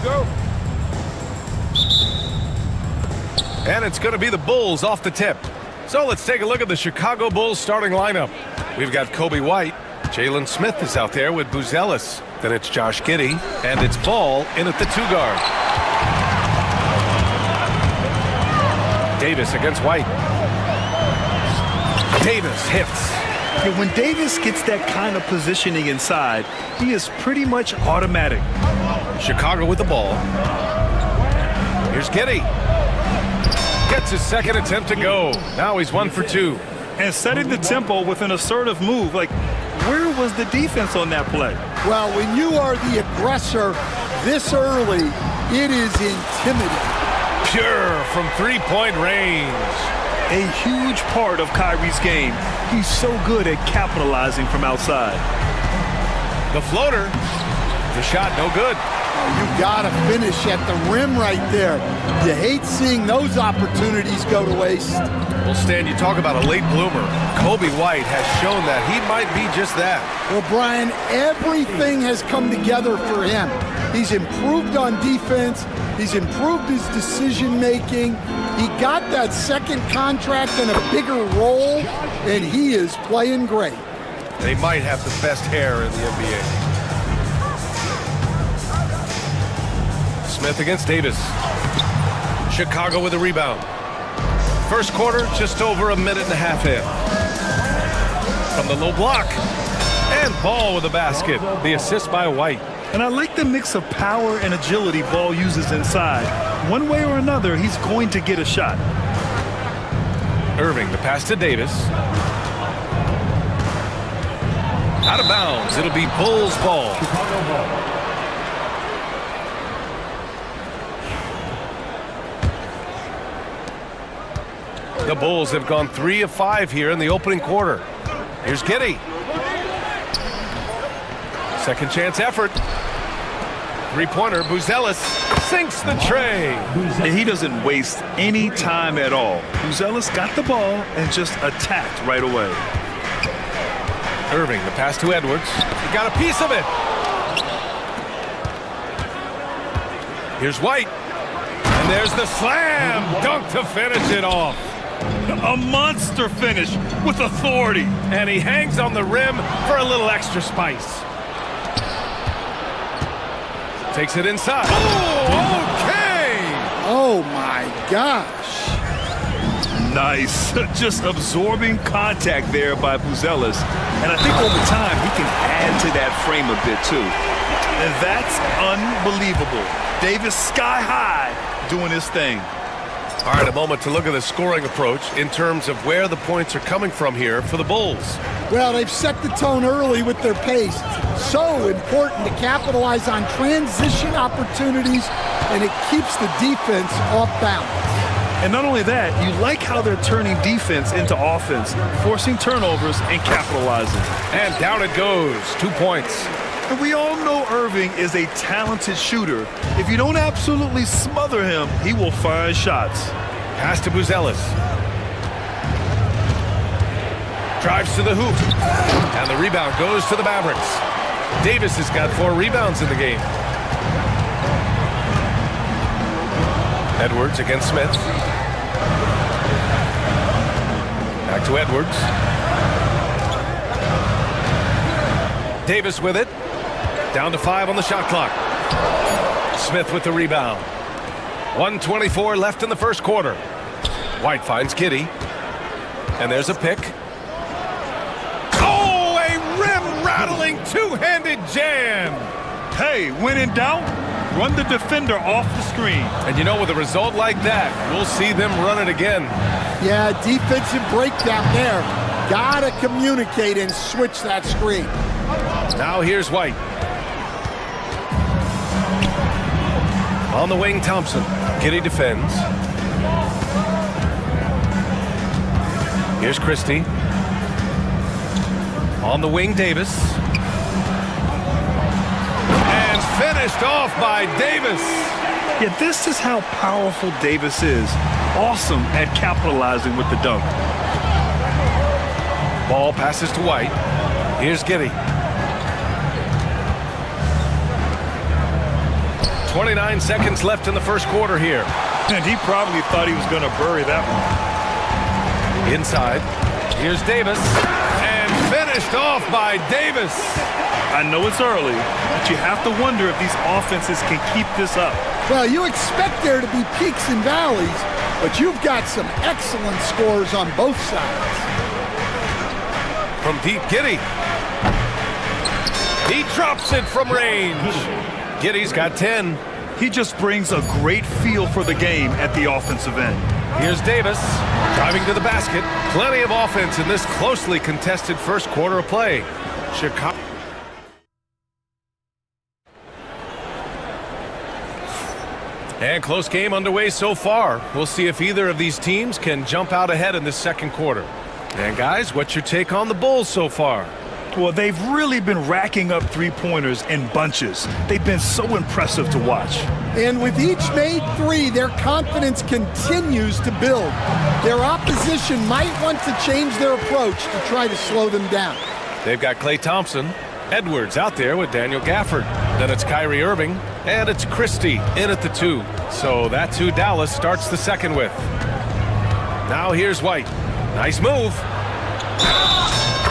go. And it's going to be the Bulls off the tip. So let's take a look at the Chicago Bulls starting lineup. We've got Kobe White. Jalen Smith is out there with Buzelis. Then it's Josh Giddey. And it's Ball in at the 2 guard. Davis against White. Davis hits. Yeah, when Davis gets that kind of positioning inside, he is pretty much automatic. Chicago with the ball. Here's Giddey. Gets his second attempt to go. Now he's 1 for 2. And setting the tempo with an assertive move. Like, where was the defense on that play? Well, when you are the aggressor this early, it is intimidating. Pure from three-point range. A huge part of Kyrie's game. He's so good at capitalizing from outside. The floater. The shot no good. You gotta finish at the rim right there. You hate seeing those opportunities go to waste. Well, Stan, you talk about a late bloomer. Kobe White has shown that he might be just that. Well, Brian, everything has come together for him. He's improved on defense. He's improved his decision-making. He got that second contract and a bigger role, and he is playing great. They might have the best hair in the NBA. Smith against Davis. Chicago with a rebound. First quarter, just over a minute and a half in. From the low block. And Ball with a basket. The assist by White. And I like the mix of power and agility Ball uses inside. One way or another, he's going to get a shot. Irving, the pass to Davis. Out of bounds. It'll be Bulls ball. The Bulls have gone 3 of 5 here in the opening quarter. Here's Giddey. Second chance effort. Three-pointer, Buzelis sinks the tray. And he doesn't waste any time at all. Buzelis got the ball and just attacked right away. Irving, the pass to Edwards. He got a piece of it. Here's White. And there's the slam dunk to finish it off. A monster finish with authority. And he hangs on the rim for a little extra spice. Takes it inside. Oh, okay! Oh, my gosh. Nice. Just absorbing contact there by Buzelis. And I think over time, he can add to that frame a bit, too. And that's unbelievable. Davis sky high doing his thing. All right, a moment to look at the scoring approach in terms of where the points are coming from here for the Bulls. Well, they've set the tone early with their pace. So important to capitalize on transition opportunities, and it keeps the defense off balance. And not only that, you like how they're turning defense into offense, forcing turnovers and capitalizing. And down it goes, 2 points. And we all know Irving is a talented shooter. If you don't absolutely smother him, he will find shots. Pass to Buzelis. Drives to the hoop. And the rebound goes to the Mavericks. Davis has got 4 rebounds in the game. Edwards against Smith. Back to Edwards. Davis with it. Down to 5 on the shot clock. Smith with the rebound. 1:24 left in the first quarter. White finds Giddey. And there's a pick. Oh, a rim-rattling two-handed jam. Hey, when in doubt, run the defender off the screen. And you know, with a result like that, we'll see them run it again. Yeah, defensive breakdown there. Gotta communicate and switch that screen. Now here's White. On the wing, Thompson. Giddey defends. Here's Christie. On the wing, Davis. And finished off by Davis. Yeah, this is how powerful Davis is. Awesome at capitalizing with the dunk. Ball passes to White. Here's Giddey. 29 seconds left in the first quarter here. And he probably thought he was going to bury that one. Inside. Here's Davis. And finished off by Davis. I know it's early, but you have to wonder if these offenses can keep this up. Well, you expect there to be peaks and valleys, but you've got some excellent scores on both sides. From deep, Giddey. He drops it from range. Giddey's got 10. He just brings a great feel for the game at the offensive end. Here's Davis, driving to the basket. Plenty of offense in this closely contested first quarter of play. Chicago. And close game underway so far. We'll see if either of these teams can jump out ahead in this second quarter. And guys, what's your take on the Bulls so far? Well, they've really been racking up three-pointers in bunches. They've been so impressive to watch. And with each made three, their confidence continues to build. Their opposition might want to change their approach to try to slow them down. They've got Klay Thompson, Edwards out there with Daniel Gafford. Then it's Kyrie Irving, and it's Christie in at the 2. So that's who Dallas starts the second with. Now here's White. Nice move.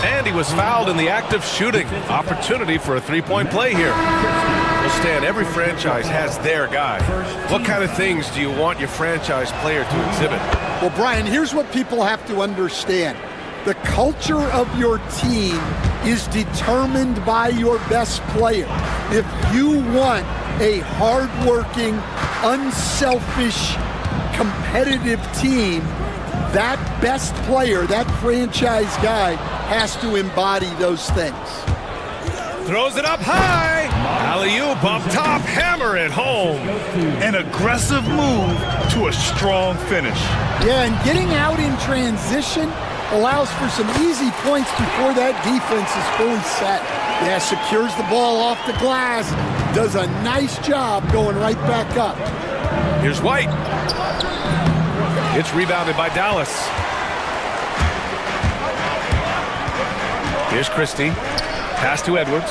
And he was fouled in the act of shooting. Opportunity for a three-point play here. Well, Stan, every franchise has their guy. What kind of things do you want your franchise player to exhibit? Well, Brian, here's what people have to understand. The culture of your team is determined by your best player. If you want a hard-working, unselfish, competitive team, that best player, that franchise guy, has to embody those things. Throws it up high. Alley-oop up top, hammer it home. An aggressive move to a strong finish. Yeah, and getting out in transition allows for some easy points before that defense is fully set. Yeah, secures the ball off the glass, does a nice job going right back up. Here's White. It's rebounded by Dallas. Here's Christie. Pass to Edwards.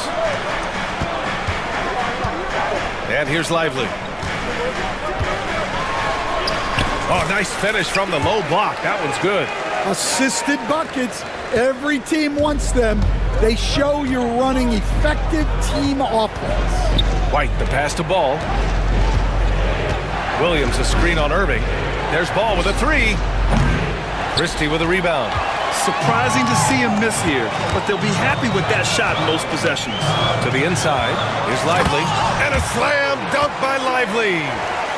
And here's Lively. Oh, nice finish from the low block. That one's good. Assisted buckets. Every team wants them. They show you're running effective team offense. White, the pass to Ball. Williams, a screen on Irving. There's Ball with a 3. Christie with a rebound. Surprising to see him miss here, but they'll be happy with that shot in those possessions. To the inside. Here's Lively. And a slam dunk by Lively.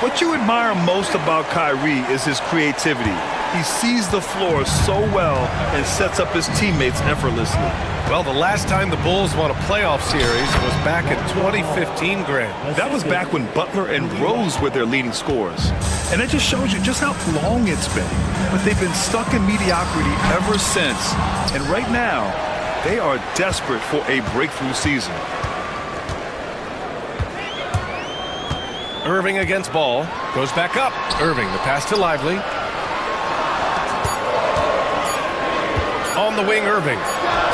What you admire most about Kyrie is his creativity. He sees the floor so well and sets up his teammates effortlessly. Well, the last time the Bulls won a playoff series was back in 2015, Grant. That was back when Butler and Rose were their leading scorers. And it just shows you just how long it's been. But they've been stuck in mediocrity ever since. And right now, they are desperate for a breakthrough season. Irving against Ball. Goes back up. Irving, the pass to Lively. On the wing, Irving.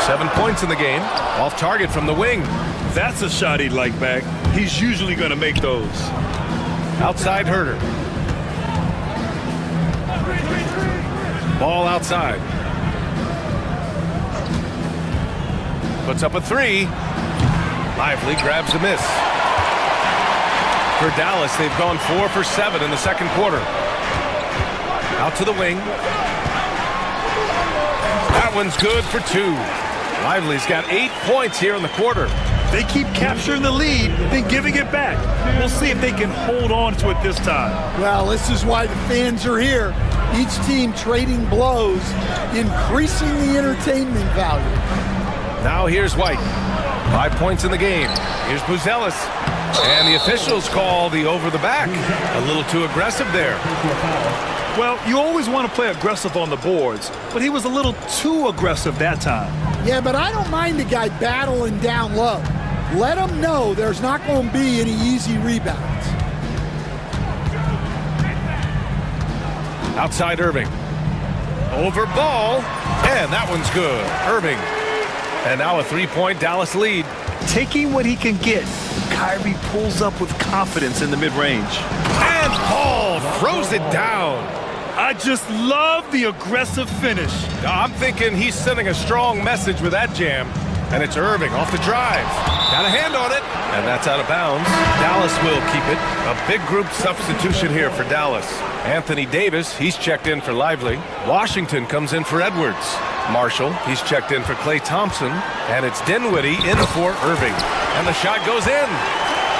7 points in the game. Off target from the wing. That's a shot he'd like back. He's usually going to make those. Outside Herter. Ball outside. Puts up a 3. Lively grabs a miss. For Dallas, they've gone 4 for 7 in the second quarter. Out to the wing. That one's good for 2. Lively's got 8 points here in the quarter. They keep capturing the lead, then giving it back. We'll see if they can hold on to it this time. Well, this is why the fans are here. Each team trading blows, increasing the entertainment value. Now here's White. 5 points in the game. Here's Buzelis. And the officials call the over the back. A little too aggressive there. Well, you always want to play aggressive on the boards, but he was a little too aggressive that time. Yeah, but I don't mind the guy battling down low. Let him know there's not going to be any easy rebounds. Outside Irving. Over Ball. And that one's good. Irving. And now a 3-point Dallas lead. Taking what he can get. Kyrie pulls up with confidence in the mid-range. And Paul throws it down. I just love the aggressive finish. I'm thinking he's sending a strong message with that jam. And it's Irving off the drive. Got a hand on it. And that's out of bounds. Dallas will keep it. A big group substitution here for Dallas. Anthony Davis, he's checked in for Lively. Washington comes in for Edwards. Marshall, he's checked in for Klay Thompson. And it's Dinwiddie in for Irving. And the shot goes in.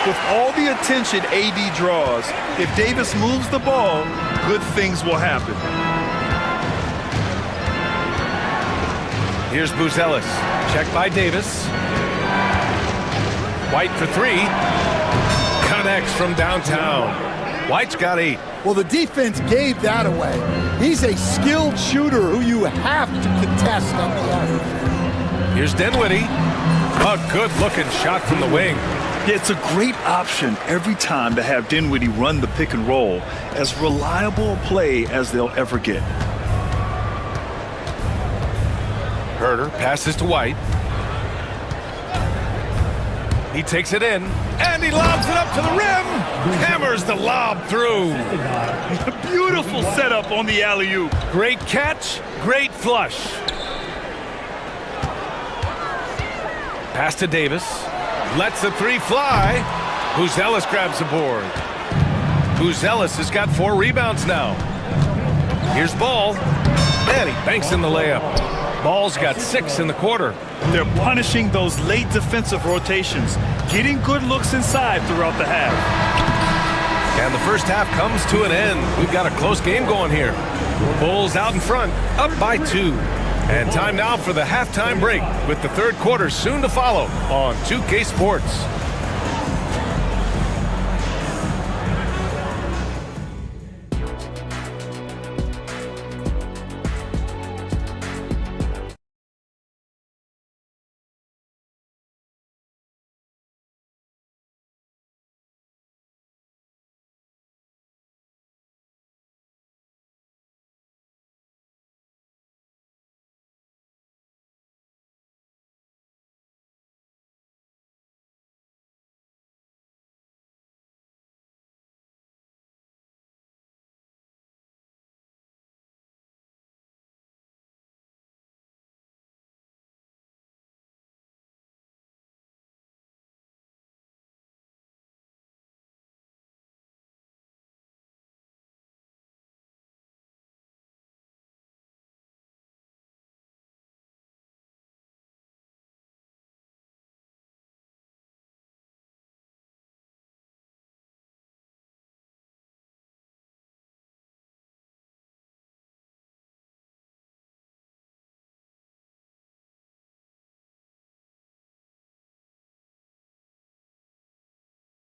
With all the attention AD draws, if Davis moves the ball, good things will happen. Here's Buzelis. Check by Davis. White for three. Connects from downtown. White's got 8. Well, the defense gave that away. He's a skilled shooter who you have to contest on the end. Here's Dinwiddie. A good-looking shot from the wing. Yeah, it's a great option every time to have Dinwiddie run the pick and roll. As reliable a play as they'll ever get. Herter passes to White. He takes it in, and he lobs it up to the rim. Hammers the lob through. Beautiful setup on the alley-oop. Great catch, great flush. Pass to Davis. Lets the 3 fly. Buzelis grabs the board. Buzelis has got 4 rebounds now. Here's Ball. And he banks in the layup. Ball's got 6 in the quarter. They're punishing those late defensive rotations, getting good looks inside throughout the half. And the first half comes to an end. We've got a close game going here. Bulls out in front, up by 2. And time now for the halftime break, with the third quarter soon to follow on 2K Sports.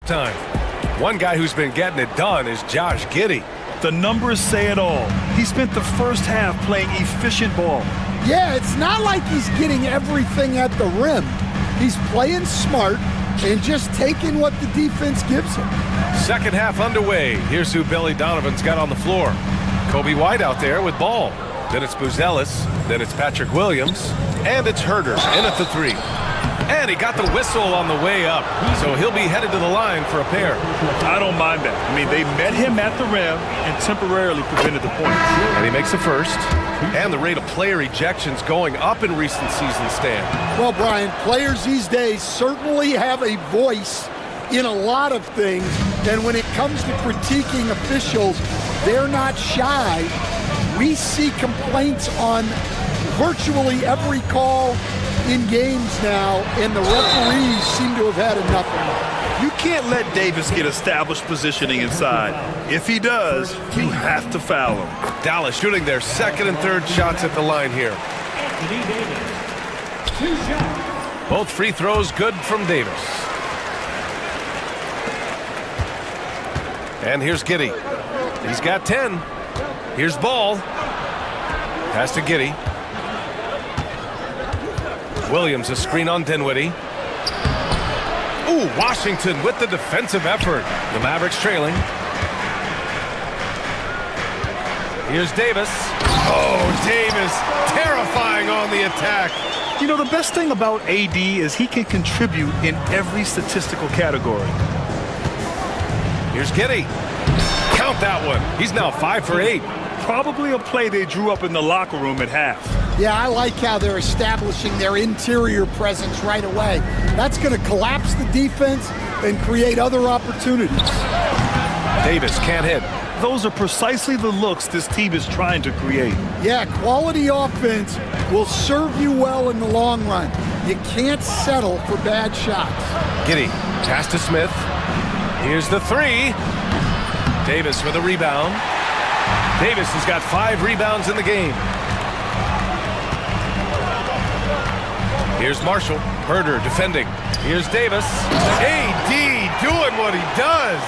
Time. One guy who's been getting it done is Josh Giddey. The numbers say it all. He spent the first half playing efficient ball. Yeah, it's not like he's getting everything at the rim. He's playing smart and just taking what the defense gives him. Second half underway. Here's who Billy Donovan's got on the floor. Kobe White out there with Ball. Then it's Buzelis. Then it's Patrick Williams. And it's Herter in at the 3. And he got the whistle on the way up, so he'll be headed to the line for a pair. I don't mind that. I mean, they met him at the rim and temporarily prevented the point. And he makes the first. And the rate of player ejections going up in recent seasons, Stan. Well, Brian, players these days certainly have a voice in a lot of things. And when it comes to critiquing officials, they're not shy. We see complaints on virtually every call in games now, and the referees seem to have had enough of it. You can't let Davis get established positioning inside. If he does, you have to foul him. Dallas shooting their second and third shots at the line here. Both free throws good from Davis. And here's Giddey. He's got 10. Here's Ball. Pass to Giddey. Williams, a screen on Dinwiddie. Ooh, Washington with the defensive effort. The Mavericks trailing. Here's Davis. Oh, Davis terrifying on the attack. You know, the best thing about AD is he can contribute in every statistical category. Here's Giddy. Count that one. He's now 5 for 8. Probably a play they drew up in the locker room at half. Yeah, I like how they're establishing their interior presence right away. That's going to collapse the defense and create other opportunities. Davis can't hit. Those are precisely the looks this team is trying to create. Yeah, quality offense will serve you well in the long run. You can't settle for bad shots. Giddy, pass to Smith. Here's the three. Davis with a rebound. Davis has got 5 rebounds in the game. Here's Marshall. Herder defending. Here's Davis. AD doing what he does.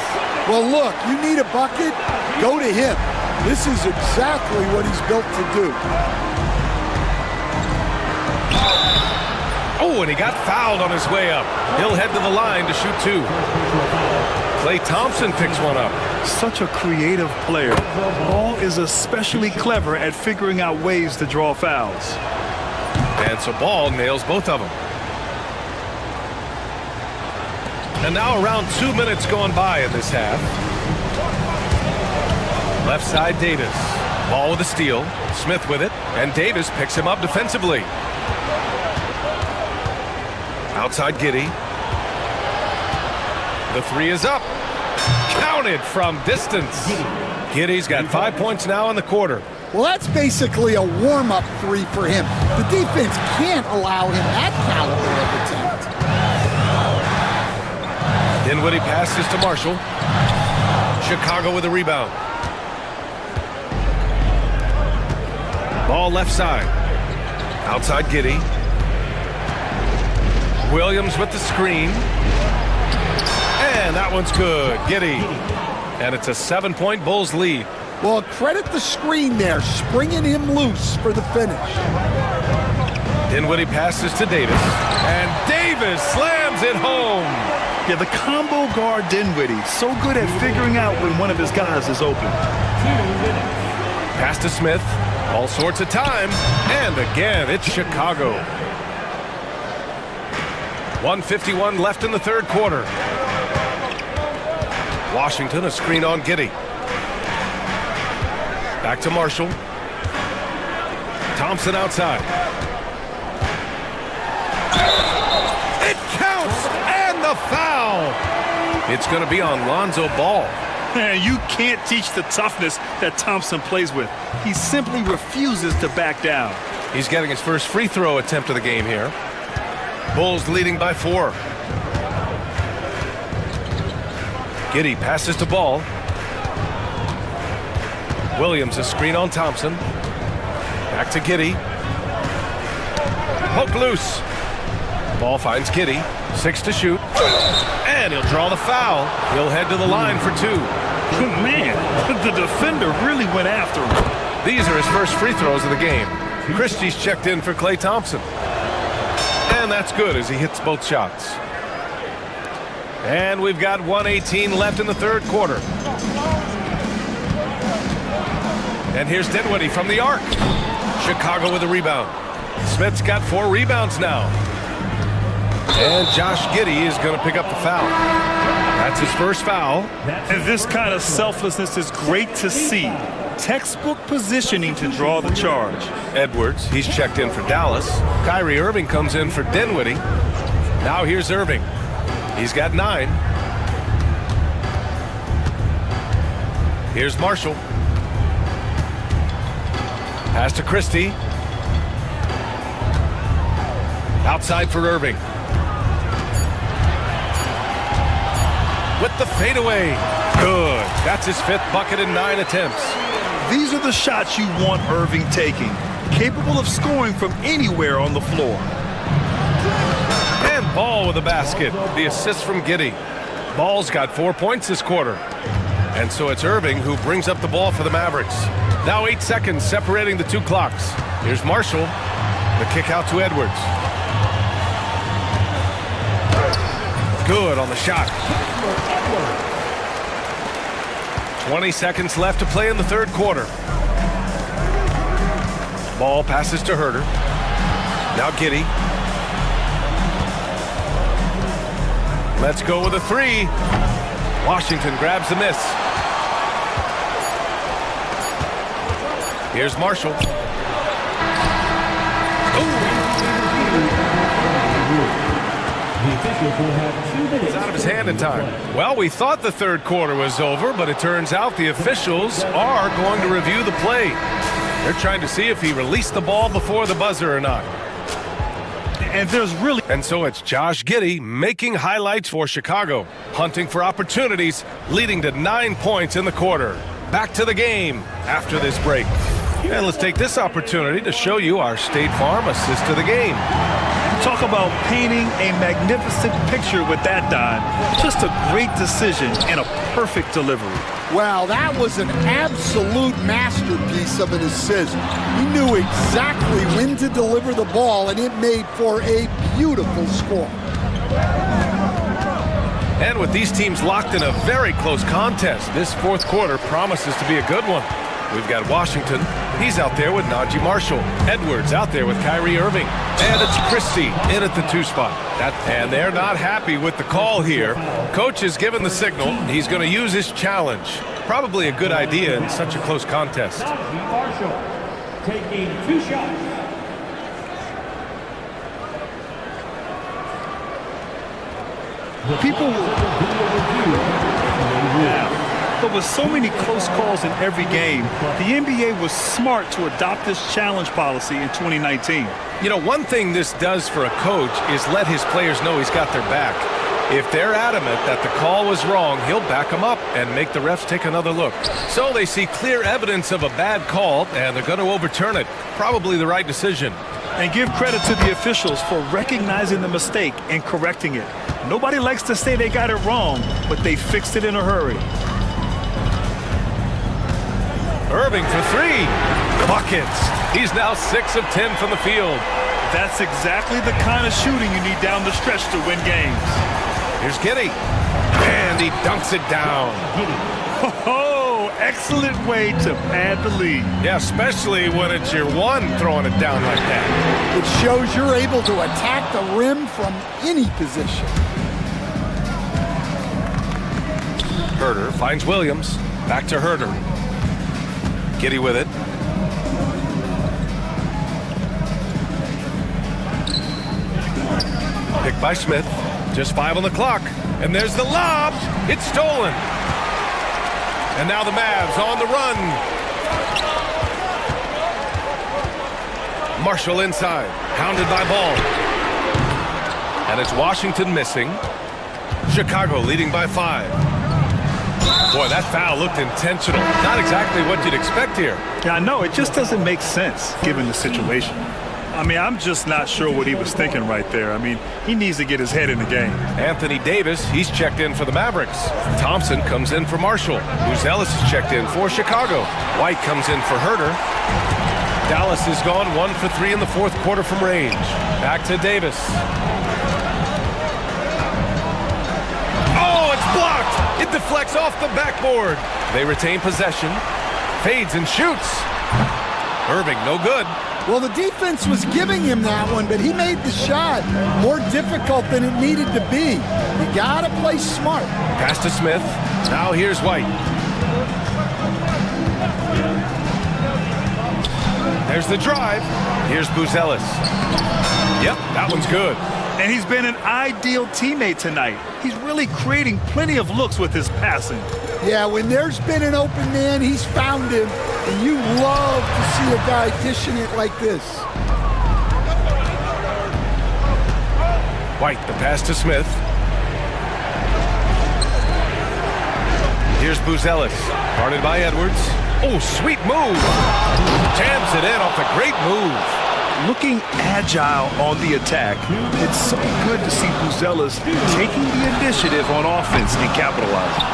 Well, look, you need a bucket, go to him. This is exactly what he's built to do. Oh, and he got fouled on his way up. He'll head to the line to shoot 2. Klay Thompson picks one up. Such a creative player. Ball is especially clever at figuring out ways to draw fouls. And so Ball nails both of them. And now around 2 minutes going by in this half. Left side Davis. Ball with a steal. Smith with it. And Davis picks him up defensively. Outside Giddy. The three is up. Counted from distance. Giddy's got 5 points now in the quarter. Well, that's basically a warm-up three for him. The defense can't allow him that caliber of attempt. Dinwiddie passes to Marshall. Chicago with a rebound. Ball left side. Outside Giddy. Williams with the screen. And that one's good. Giddy. And it's a 7-point Bulls lead. Well, credit the screen there, springing him loose for the finish. Dinwiddie passes to Davis. And Davis slams it home. Yeah, the combo guard Dinwiddie, so good at figuring out when one of his guys is open. Pass to Smith. All sorts of time. And again, it's Chicago. 1:51 left in the third quarter. Washington, a screen on Giddy. Back to Marshall. Thompson outside. It counts! And the foul! It's going to be on Lonzo Ball. Man, you can't teach the toughness that Thompson plays with. He simply refuses to back down. He's getting his first free throw attempt of the game here. Bulls leading by 4. Giddy passes to Ball. Williams a screen on Thompson. Back to Giddy. Poke loose. Ball finds Giddy. 6 to shoot. And he'll draw the foul. He'll head to the line for 2. Man, the defender really went after him. These are his first free throws of the game. Christie's checked in for Klay Thompson. And that's good as he hits both shots. And we've got 1:18 left in the third quarter. And here's Dinwiddie from the arc. Chicago with a rebound. Smith's got 4 rebounds now. And Josh Giddey is going to pick up the foul. That's his first foul. And this kind of selflessness is great to see. Textbook positioning to draw the charge. Edwards, he's checked in for Dallas. Kyrie Irving comes in for Dinwiddie. Now here's Irving. He's got 9. Here's Marshall. Pass to Christie. Outside for Irving. With the fadeaway. Good. That's his 5th bucket in 9 attempts. These are the shots you want Irving taking. Capable of scoring from anywhere on the floor. And Ball with a basket. The assist from Giddey. Ball's got 4 points this quarter. And so it's Irving who brings up the ball for the Mavericks. Now 8 seconds separating the 2 clocks. Here's Marshall. The kick out to Edwards. Good on the shot. 20 seconds left to play in the third quarter. Ball passes to Herder. Now Giddy. Let's go with a three. Washington grabs the miss. Here's Marshall. It's out of his hand in time. Well, we thought the third quarter was over, but it turns out the officials are going to review the play. They're trying to see if he released the ball before the buzzer or not. And so it's Josh Giddey making highlights for Chicago, hunting for opportunities, leading to 9 points in the quarter. Back to the game after this break. And let's take this opportunity to show you our State Farm assist to the game. Talk about painting a magnificent picture with that, Don. Just a great decision and a perfect delivery. Wow, that was an absolute masterpiece of an assist. He knew exactly when to deliver the ball, and it made for a beautiful score. And with these teams locked in a very close contest, this fourth quarter promises to be a good one. We've got Washington. He's out there with Najee Marshall. Edwards out there with Kyrie Irving. And it's Christie in at the 2 spot. And they're not happy with the call here. Coach has given the signal. He's going to use his challenge. Probably a good idea in such a close contest. Marshall taking 2 shots. People But with so many close calls in every game, the NBA was smart to adopt this challenge policy in 2019. You know, one thing this does for a coach is let his players know he's got their back. If they're adamant that the call was wrong, he'll back them up and make the refs take another look. So they see clear evidence of a bad call, and they're going to overturn it. Probably the right decision. And give credit to the officials for recognizing the mistake and correcting it. Nobody likes to say they got it wrong, but they fixed it in a hurry. Irving for 3. Buckets. He's now 6 of 10 from the field. That's exactly the kind of shooting you need down the stretch to win games. Here's Giddey. And he dunks it down. Oh, excellent way to pad the lead. Yeah, especially when it's your one throwing it down like that. It shows you're able to attack the rim from any position. Herter finds Williams. Back to Herter. Giddey with it. Picked by Smith. Just 5 on the clock. And there's the lob. It's stolen. And now the Mavs on the run. Marshall inside. Hounded by Ball. And it's Washington missing. Chicago leading by 5. Boy, that foul looked intentional. Not exactly what you'd expect here. Yeah, I know. It just doesn't make sense given the situation. I mean, I'm just not sure what he was thinking right there. I mean, he needs to get his head in the game. Anthony Davis, he's checked in for the Mavericks. Thompson comes in for Marshall. Ellis is checked in for Chicago. White comes in for Herter. Dallas has gone 1 for 3 in the fourth quarter from range. Back to Davis. Oh, it's blocked! It deflects off the backboard. They retain possession. Fades and shoots. Irving, no good. Well, the defense was giving him that one, but he made the shot more difficult than it needed to be. You gotta play smart. Pass to Smith. Now here's White. There's the drive. Here's Ellis. Yep, that one's good. And he's been an ideal teammate tonight. He's really creating plenty of looks with his passing. Yeah, when there's been an open man, he's found him. And you love to see a guy dishing it like this. White, the pass to Smith. Here's Ellis, guarded by Edwards. Oh, sweet move. Jams it in off a great move. Looking agile on the attack, it's so good to see Ellis taking the initiative on offense and capitalizing.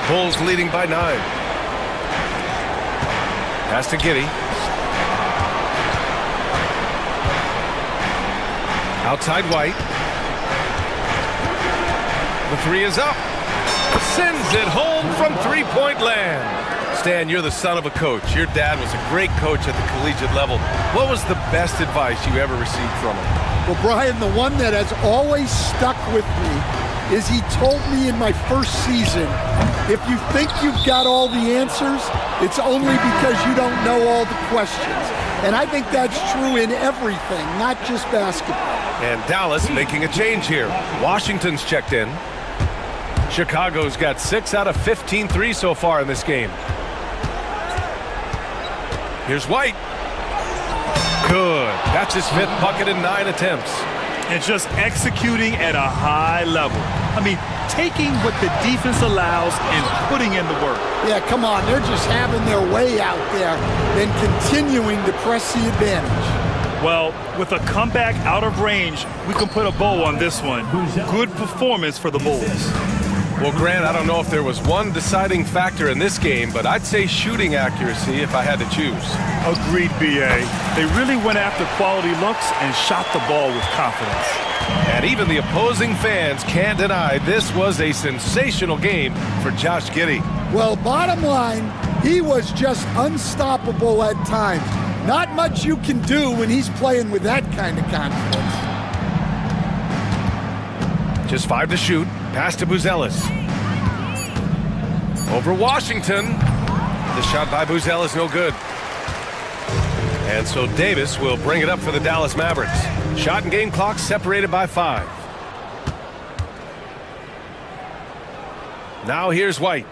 Bulls leading by 9. Pass to Giddey. Outside White. The 3 is up. Sends it home from 3-point land. Stan, you're the son of a coach. Your dad was a great coach at the collegiate level. What was the best advice you ever received from him? Well, Brian, the one that has always stuck with me is he told me in my first season, if you think you've got all the answers, it's only because you don't know all the questions. And I think that's true in everything, not just basketball. And Dallas making a change here. Washington's checked in. Chicago's got 6 out of 15 threes so far in this game. Here's White. Good. That's his 5th bucket in 9 attempts. And just executing at a high level. I mean, taking what the defense allows and putting in the work. Yeah, come on. They're just having their way out there and continuing to press the advantage. Well, with a comeback out of range, we can put a bow on this one. Good performance for the Bulls. Well, Grant, I don't know if there was one deciding factor in this game, but I'd say shooting accuracy if I had to choose. Agreed, B.A. They really went after quality looks and shot the ball with confidence. And even the opposing fans can't deny this was a sensational game for Josh Giddey. Well, bottom line, he was just unstoppable at times. Not much you can do when he's playing with that kind of confidence. Just 5 to shoot. Pass to Buzelis. Over Washington. The shot by Buzelis no good. And so Davis will bring it up for the Dallas Mavericks. Shot and game clock separated by 5. Now here's White.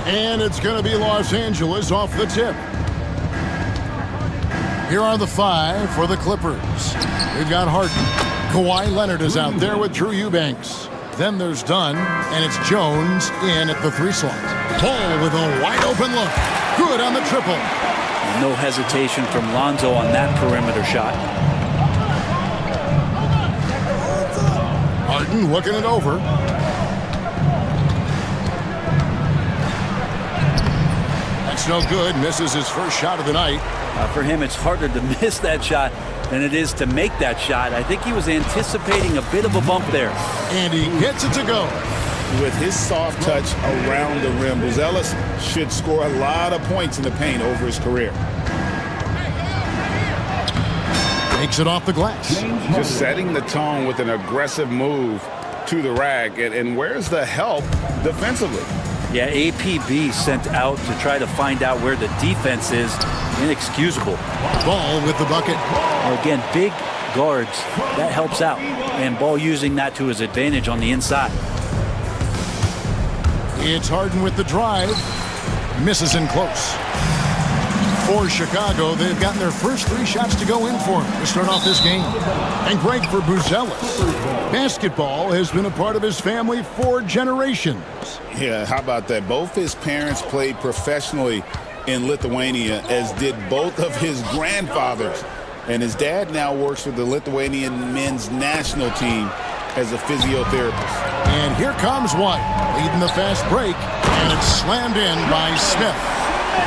And it's going to be Los Angeles off the tip. Here are the 5 for the Clippers. We've got Harden. Kawhi Leonard is out there with Drew Eubanks. Then there's Dunn, and it's Jones in at the 3 slot. Paul with a wide open look. Good on the triple. No hesitation from Lonzo on that perimeter shot. Harden looking it over. That's no good. Misses his first shot of the night. For him, it's harder to miss that shot than it is to make that shot. I think he was anticipating a bit of a bump there. And he gets it to go. With his soft touch around the rim, Buzelis should score a lot of points in the paint over his career. Takes it off the glass. Just setting the tone with an aggressive move to the rack. And where's the help defensively? Yeah, APB sent out to try to find out where the defense is. Inexcusable. Ball with the bucket. Again, big guards. That helps out. And Ball using that to his advantage on the inside. It's Harden with the drive. Misses in close. For Chicago, they've gotten their first 3 shots to go in for him to start off this game. And great for Buzelis. Basketball has been a part of his family for generations. Yeah, how about that? Both his parents played professionally in Lithuania, as did both of his grandfathers. And his dad now works with the Lithuanian men's national team as a physiotherapist. And here comes White, leading the fast break, and it's slammed in by Smith.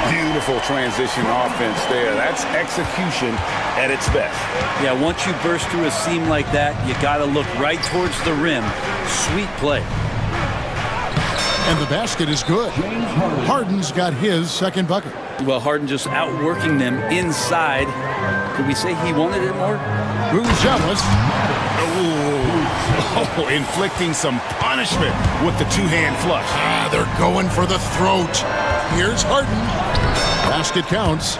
Beautiful transition offense there. That's execution at its best. Yeah, once you burst through a seam like that, you got to look right towards the rim. Sweet play. And the basket is good. Harden's got his second bucket. Well, Harden just outworking them inside. Could we say he wanted it more? Buzelis. Oh, inflicting some punishment with the 2-hand flush. They're going for the throat. Here's Harden. Basket counts.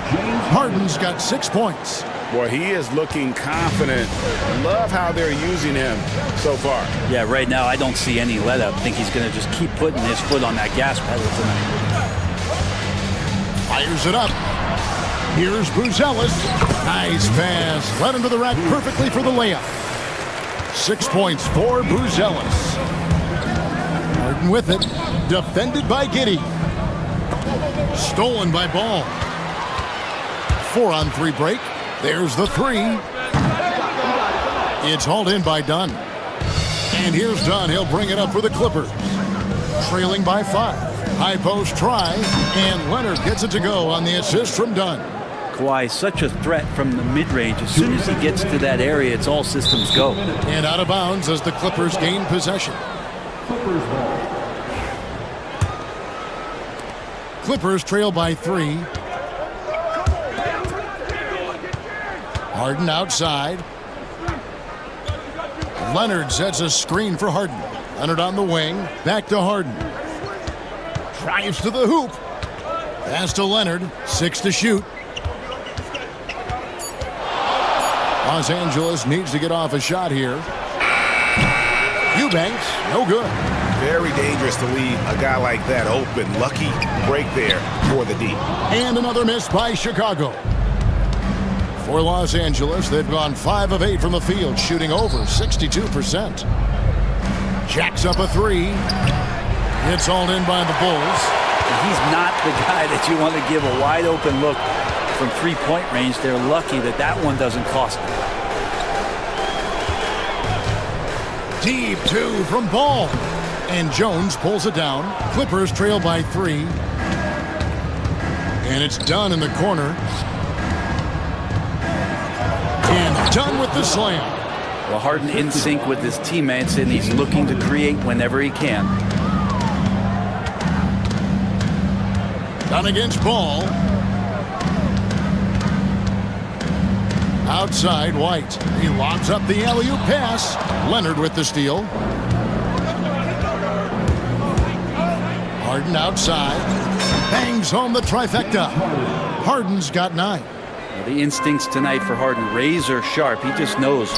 Harden's got 6 points. Boy, he is looking confident. Love how they're using him so far. Yeah, right now I don't see any let up. I think he's going to just keep putting his foot on that gas pedal tonight. Fires it up. Here's Buzelis. Nice pass. Led him to the rack perfectly for the layup. 6 points for Buzelis. Harden with it. Defended by Giddey. Stolen by Ball. 4-on-3 break. There's the 3. It's hauled in by Dunn. And here's Dunn. He'll bring it up for the Clippers. Trailing by 5. High post try. And Leonard gets it to go on the assist from Dunn. Kawhi, such a threat from the mid-range. As soon as he gets to that area, it's all systems go. And out of bounds as the Clippers gain possession. Clippers trail by 3. Harden outside. Leonard sets a screen for Harden. Leonard on the wing. Back to Harden. Drives to the hoop. Pass to Leonard. 6 to shoot. Los Angeles needs to get off a shot here. Eubanks, no good. Very dangerous to leave a guy like that open. Lucky break there for the D. And another miss by Chicago. For Los Angeles, they've gone 5 of 8 from the field, shooting over 62%. Jacks up a 3. It's hauled in by the Bulls. He's not the guy that you want to give a wide open look from 3-point range. They're lucky that that one doesn't cost them. Deep 2 from Ball. And Jones pulls it down. Clippers trail by 3. And it's Dunn in the corner. And Dunn with the slam. Well, Harden in sync with his teammates, and he's looking to create whenever he can. Dunn against Ball. Outside, White. He lobs up the alley-oop pass. Leonard with the steal. Harden outside. Bangs home the trifecta. Harden's got 9. Well, the instincts tonight for Harden, razor sharp. He just knows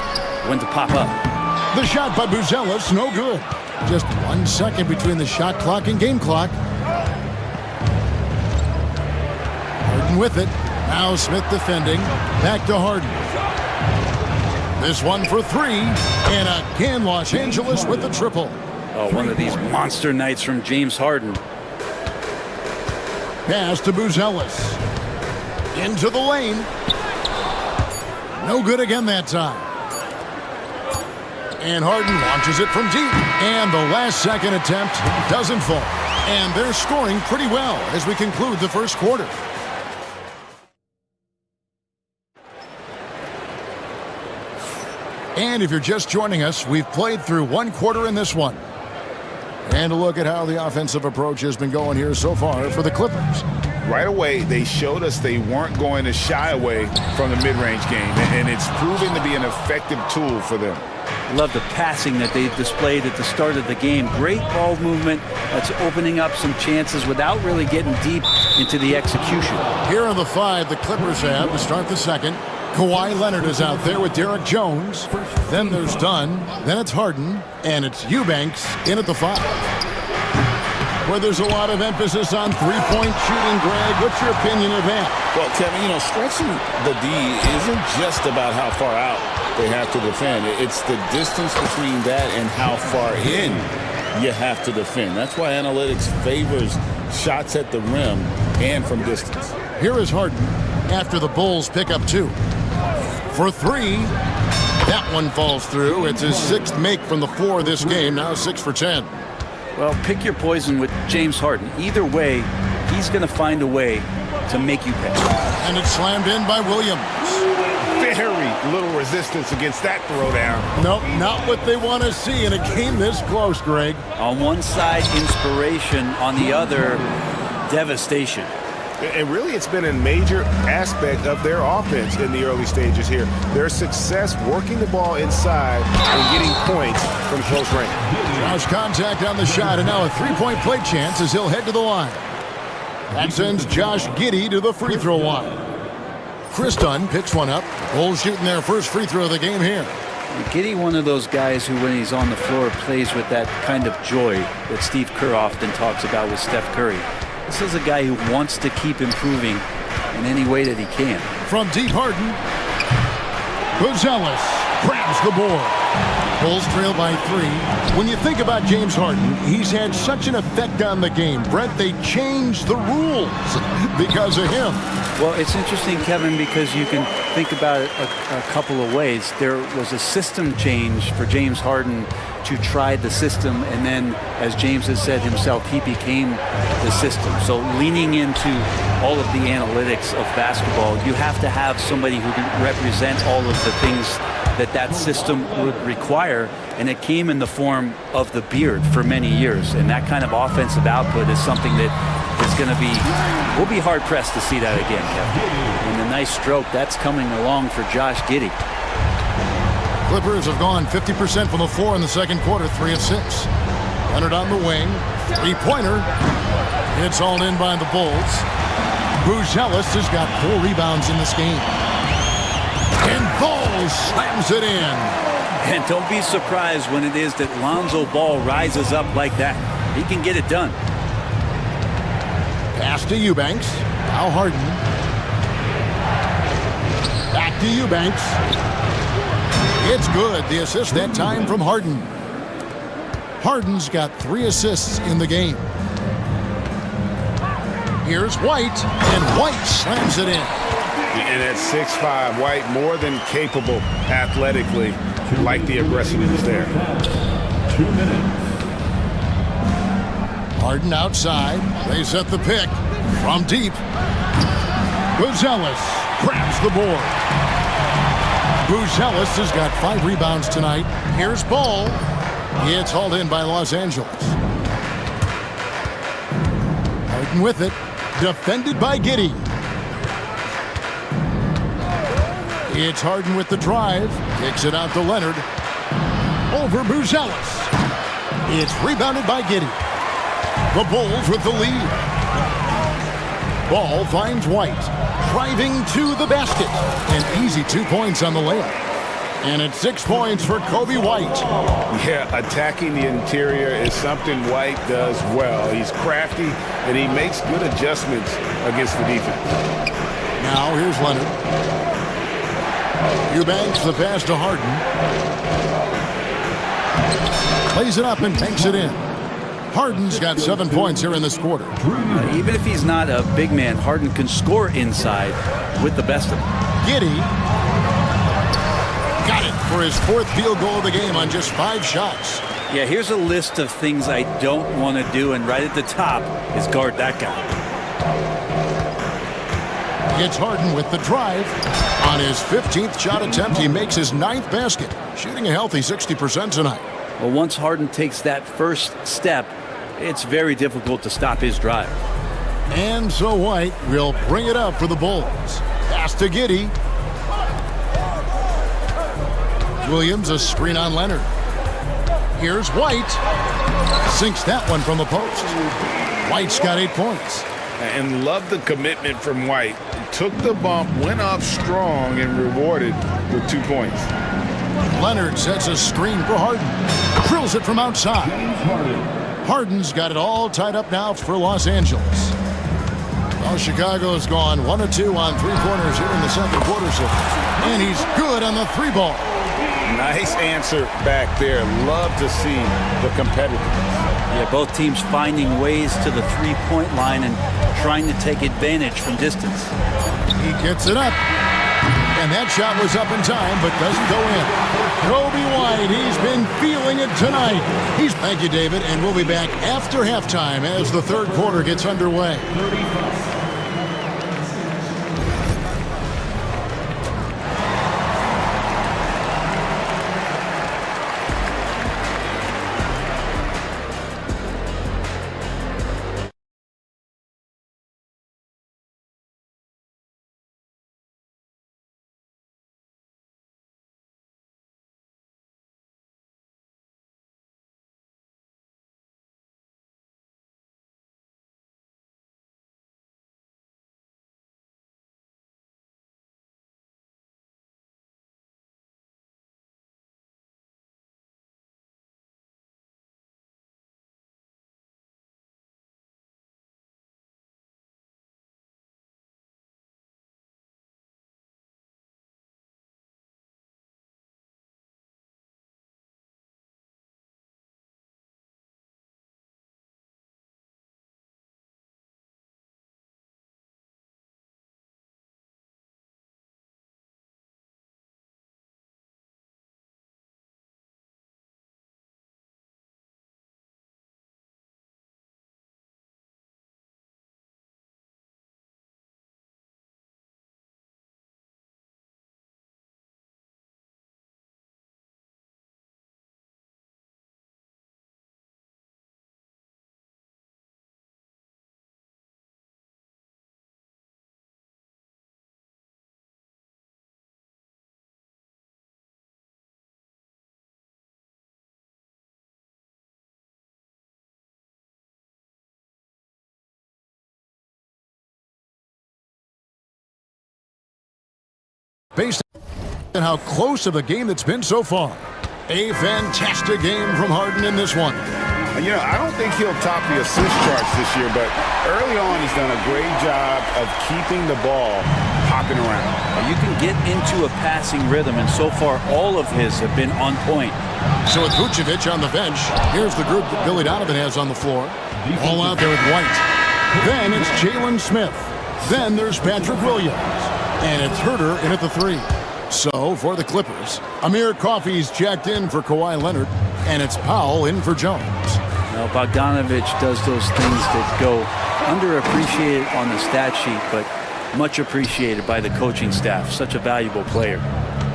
when to pop up. The shot by Buzelis, no good. Just 1 second between the shot clock and game clock. Harden with it. Now Smith defending. Back to Harden. This one for three. And again, Los Angeles with the triple. Oh, one of these monster nights from James Harden. Pass to Buzelis. Into the lane. No good again that time. And Harden launches it from deep. And the last second attempt doesn't fall. And they're scoring pretty well as we conclude the first quarter. And if you're just joining us, we've played through one quarter in this one. And a look at how the offensive approach has been going here so far for the Clippers. Right away, they showed us they weren't going to shy away from the mid-range game, and it's proven to be an effective tool for them. Love the passing that they displayed at the start of the game. Great ball movement that's opening up some chances without really getting deep into the execution. Here are the five the Clippers have to start the second. Kawhi Leonard is out there with Derek Jones. Then there's Dunn. Then it's Harden. And it's Eubanks in at the five. Where there's a lot of emphasis on three-point shooting, Greg. What's your opinion of that? Well, Kevin, stretching the D isn't just about how far out they have to defend. It's the distance between that and how far in you have to defend. That's why analytics favors shots at the rim and from distance. Here is Harden after the Bulls pick up two. For three, that one falls through. It's his sixth make from the floor this game, now 6 for 10. Well, pick your poison with James Harden. Either way, he's going to find a way to make you pay. And it's slammed in by Williams. Very little resistance against that throwdown. Nope, not what they want to see in a game this close, Greg. On one side, inspiration. On the other, devastation. And really, it's been a major aspect of their offense in the early stages here. Their success working the ball inside and getting points from close range. Josh contact on the shot, and now a three-point play chance as he'll head to the line. That sends Josh Giddey to the free throw line. Chris Dunn picks one up. Bulls shooting their first free throw of the game here. Giddey, one of those guys who, when he's on the floor, plays with that kind of joy that Steve Kerr often talks about with Steph Curry. This is a guy who wants to keep improving in any way that he can. From deep, Harden. Buzelis grabs the board. Bulls trail by 3. When you think about James Harden, he's had such an effect on the game. Brent, they changed the rules because of him. Well, it's interesting, Kevin, because you can think about it a couple of ways. There was a system change for James Harden to try the system, and then, as James has said himself, he became the system. So leaning into all of the analytics of basketball, you have to have somebody who can represent all of the things that system would require, and it came in the form of the beard for many years. And that kind of offensive output is something that is going to be, we'll be hard-pressed to see that again, Kevin. And the nice stroke, that's coming along for Josh Giddey. Clippers have gone 50% from the floor in the second quarter, 3 of 6. Leonard on the wing, three-pointer. It's all in by the Bulls. Buzelis has got 4 rebounds in this game. And Ball slams it in. And don't be surprised when it is that Lonzo Ball rises up like that. He can get it done. Pass to Eubanks. Now Harden. Back to Eubanks. It's good. The assist that time from Harden. Harden's got 3 assists in the game. Here's White, and White slams it in. And at 6'5", White more than capable athletically, like the aggressiveness there. 2 minutes. Harden outside. They set the pick from deep. Buzelis grabs the board. Buzelis has got 5 rebounds tonight. Here's Ball. It's hauled in by Los Angeles. Harden with it. Defended by Giddey. It's Harden with the drive. Kicks it out to Leonard. Over Buzelis. It's rebounded by Giddey. The Bulls with the lead. Ball finds White. Driving to the basket. An easy 2 points on the layup. And it's 6 points for Kobe White. Yeah, attacking the interior is something White does well. He's crafty, and he makes good adjustments against the defense. Now here's Leonard. Eubanks the pass to Harden. Plays it up and banks it in. Harden's got 7 points here in this quarter. Even if he's not a big man, Harden can score inside with the best of them. Giddey got it for his 4th field goal of the game on just 5 shots. Yeah, here's a list of things I don't want to do, and right at the top is guard that guy. It's Harden with the drive. On his 15th shot attempt, he makes his 9th basket, shooting a healthy 60% tonight. Well, once Harden takes that first step, it's very difficult to stop his drive. And so White will bring it up for the Bulls. Pass to Giddey. Williams, a screen on Leonard. Here's White. Sinks that one from the post. White's got 8 points. And love the commitment from White. Took the bump, went up strong, and rewarded with 2 points. Leonard sets a screen for Harden. Drills it from outside. Harden's got it all tied up now for Los Angeles. Well, Chicago's gone 1 of 2 on 3 pointers here in the second quarter. And he's good on the 3 ball. Nice answer back there. Love to see the competitiveness. Yeah, both teams finding ways to the 3-point line and trying to take advantage from distance. He gets it up. And that shot was up in time, but doesn't go in. Kobe White, he's been feeling it tonight. Thank you, David, and we'll be back after halftime as the 3rd quarter gets underway. Based on how close of a game it's been so far. A fantastic game from Harden in this one. You know, I don't think he'll top the assist charts this year, but early on he's done a great job of keeping the ball hopping around. You can get into a passing rhythm, and so far all of his have been on point. So with Vucevic on the bench, here's the group that Billy Donovan has on the floor. All out there with White. Then it's Jalen Smith. Then there's Patrick Williams. And it's Herter in at the 3. So, for the Clippers, Amir Coffey's checked in for Kawhi Leonard, and it's Powell in for Jones. Now, Bogdanovich does those things that go underappreciated on the stat sheet, but much appreciated by the coaching staff. Such a valuable player.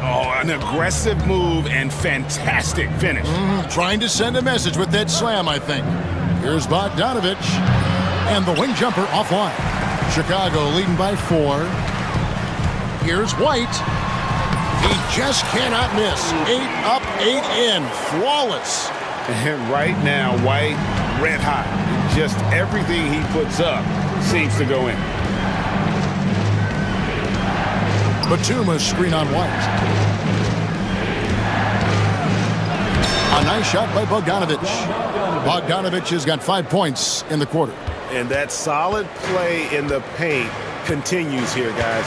Oh, an aggressive move and fantastic finish. Trying to send a message with that slam, I think. Here's Bogdanovich, and the wing jumper offline. Chicago leading by 4. Here's White. He just cannot miss. 8 up, 8 in. Flawless. And right now, White, red hot. Just everything he puts up seems to go in. Batuma's screen on White. A nice shot by Bogdanovic. Bogdanovic has got 5 points in the quarter. And that solid play in the paint continues here, guys.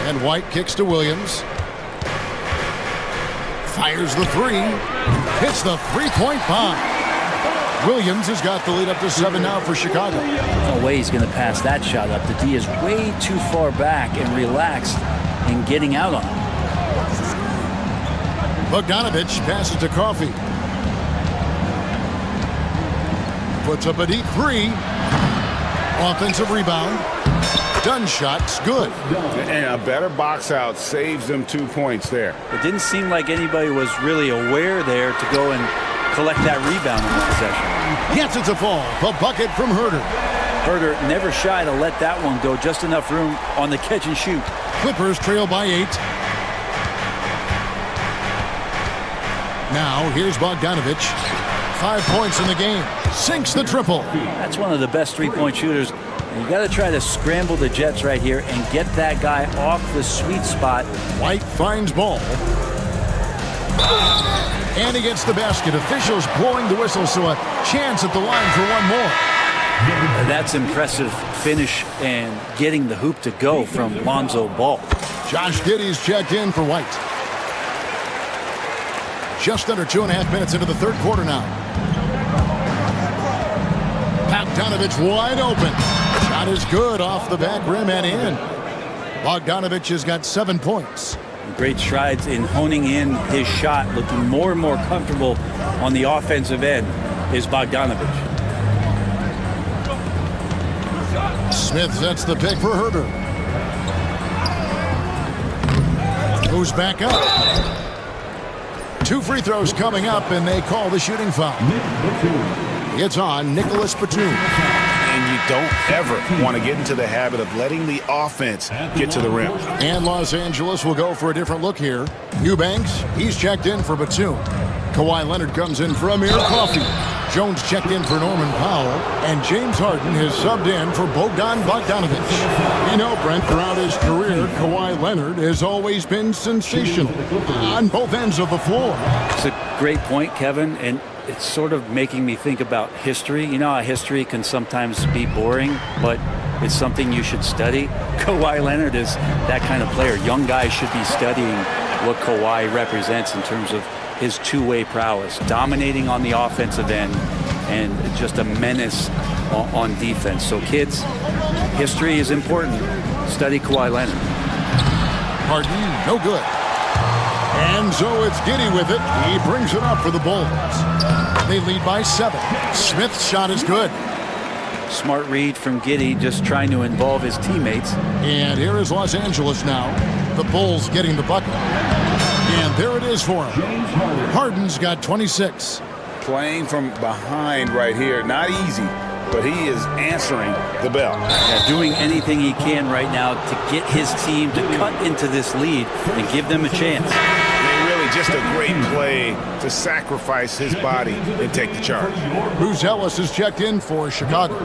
And White kicks to Williams. Fires the three. Hits the three-point bomb. Williams has got the lead up to 7 now for Chicago. No way he's going to pass that shot up. The D is way too far back and relaxed in getting out on him. Bogdanovic passes to Coffey. Puts up a deep three. Offensive rebound. Done shot's good. And a better box out saves them 2 points there. It didn't seem like anybody was really aware there to go and collect that rebound in the possession. Yes, it's a fall. The bucket from Herter. Herter never shy to let that one go. Just enough room on the catch and shoot. Clippers trail by 8. Now, here's Bogdanovic. 5 points in the game. Sinks the triple. That's one of the best three-point shooters. And you got to try to scramble the Jets right here and get that guy off the sweet spot. White finds ball. And he gets the basket. Officials blowing the whistle, so a chance at the line for one more. That's impressive finish and getting the hoop to go from Lonzo Ball. Josh Giddey's checked in for White. Just under 2.5 minutes into the third quarter now. Bogdanovic wide open. Shot is good off the back rim and in. Bogdanovic has got 7 points. Great strides in honing in his shot, looking more and more comfortable on the offensive end is Bogdanovic. Smith sets the pick for Herter. Moves back up. 2 free throws coming up, and they call the shooting foul. It's on Nicholas Batum. And you don't ever want to get into the habit of letting the offense get to the rim. And Los Angeles will go for a different look here. Eubanks, he's checked in for Batum. Kawhi Leonard comes in for Amir Coffey. Jones checked in for Norman Powell. And James Harden has subbed in for Bogdan Bogdanovic. You know, Brent, throughout his career, Kawhi Leonard has always been sensational on both ends of the floor. It's a great point, Kevin, and it's sort of making me think about history. You know how history can sometimes be boring, but it's something you should study. Kawhi Leonard is that kind of player. Young guys should be studying what Kawhi represents in terms of his two-way prowess, dominating on the offensive end and just a menace on defense. So kids, history is important. Study Kawhi Leonard. Harden, no good. And so it's Giddey with it. He brings it up for the Bulls. They lead by 7. Smith's shot is good. Smart read from Giddey, just trying to involve his teammates. And here is Los Angeles now. The Bulls getting the bucket. And there it is for him. Harden's got 26. Playing from behind right here, not easy, but he is answering the bell. Yeah, doing anything he can right now to get his team to cut into this lead and give them a chance. Really just a great play to sacrifice his body and take the charge. Bruce Ellis is checked in for Chicago.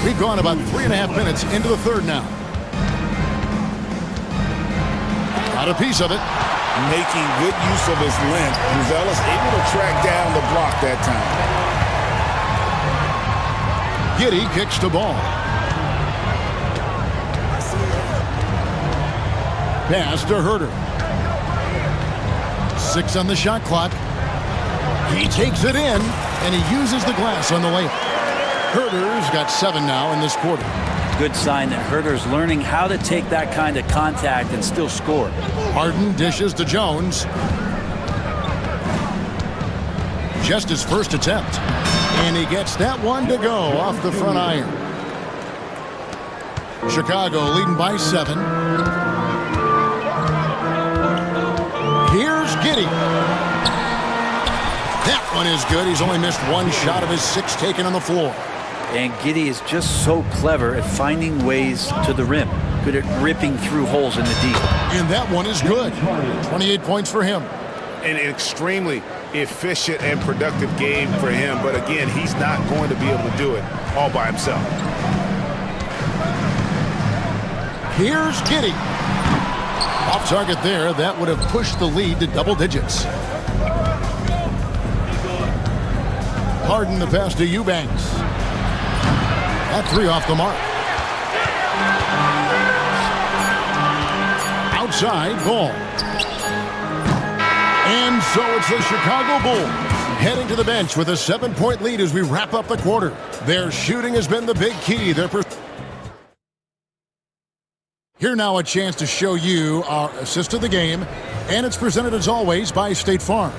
We've gone about 3.5 minutes into the third now. Got a piece of it. Making good use of his length. Bruce Ellis able to track down the block that time. Giddey kicks the ball. Pass to Herter. 6 on the shot clock. He takes it in, and he uses the glass on the layup. Herter's got 7 now in this quarter. Good sign that Herter's learning how to take that kind of contact and still score. Harden dishes to Jones. Just his first attempt. And he gets that one to go off the front iron. Chicago leading by 7. Here's Giddey. That one is good. He's only missed 1 shot of his 6 taken on the floor. And Giddey is just so clever at finding ways to the rim. Good at ripping through holes in the deep. And that one is good. 28 points for him. An extremely efficient and productive game for him. But again, he's not going to be able to do it all by himself. Here's Giddey. Off target there. That would have pushed the lead to double digits. Harden the pass to Eubanks. That three off the mark. Outside ball. And so it's the Chicago Bulls heading to the bench with a 7-point lead as we wrap up the quarter. Their shooting has been the big key. Here now a chance to show you our assist of the game, and it's presented as always by State Farm.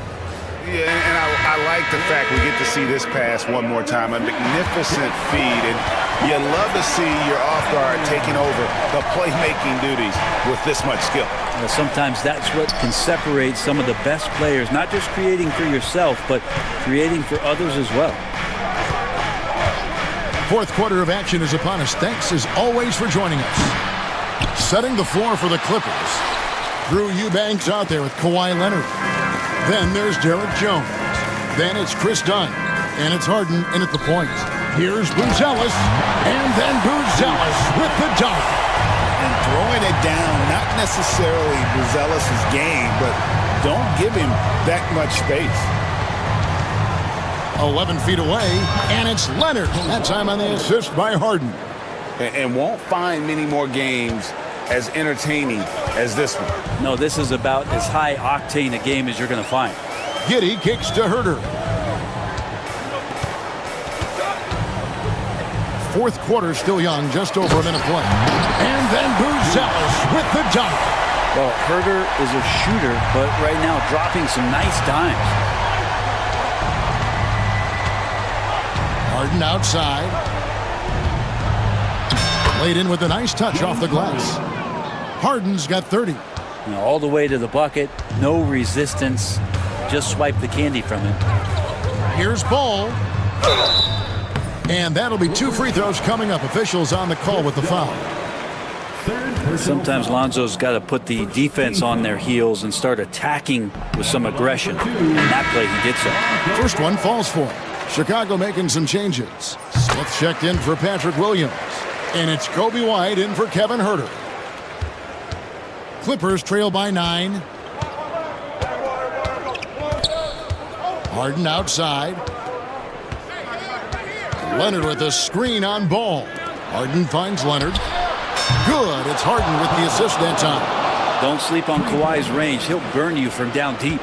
Yeah, and I like the fact we get to see this pass one more time. A magnificent feed, and you love to see your off guard taking over the playmaking duties with this much skill. Well, sometimes that's what can separate some of the best players, not just creating for yourself, but creating for others as well. Fourth quarter of action is upon us. Thanks as always for joining us. Setting the floor for the Clippers. Drew Eubanks out there with Kawhi Leonard. Then there's Derek Jones. Then it's Chris Dunn. And it's Harden in at the point. Here's Buzelis. And then Buzelis with the dunk. And throwing it down, not necessarily Buzelis' game, but don't give him that much space. 11 feet away, and it's Leonard. That time on the assist by Harden. And won't find many more games as entertaining as this one. No, this is about as high octane a game as you're going to find. Giddey kicks to Herter. Fourth quarter still young, just over a minute play. And then Buzelis with the dunk. Well, Herter is a shooter, but right now dropping some nice dimes. Harden outside. Laid in with a nice touch off the glass. Harden's got 30. All the way to the bucket, no resistance. Just swipe the candy from him. Here's Ball. And that'll be 2 free throws coming up. Officials on the call with the foul. Sometimes Lonzo's got to put the defense on their heels and start attacking with some aggression. And that play, he did so. First one falls for him. Chicago making some changes. Smith checked in for Patrick Williams. And it's Kobe White in for Kevin Herter. Clippers trail by 9. Harden outside. Leonard with a screen on Ball. Harden finds Leonard. Good. It's Harden with the assist that time. Don't sleep on Kawhi's range. He'll burn you from down deep.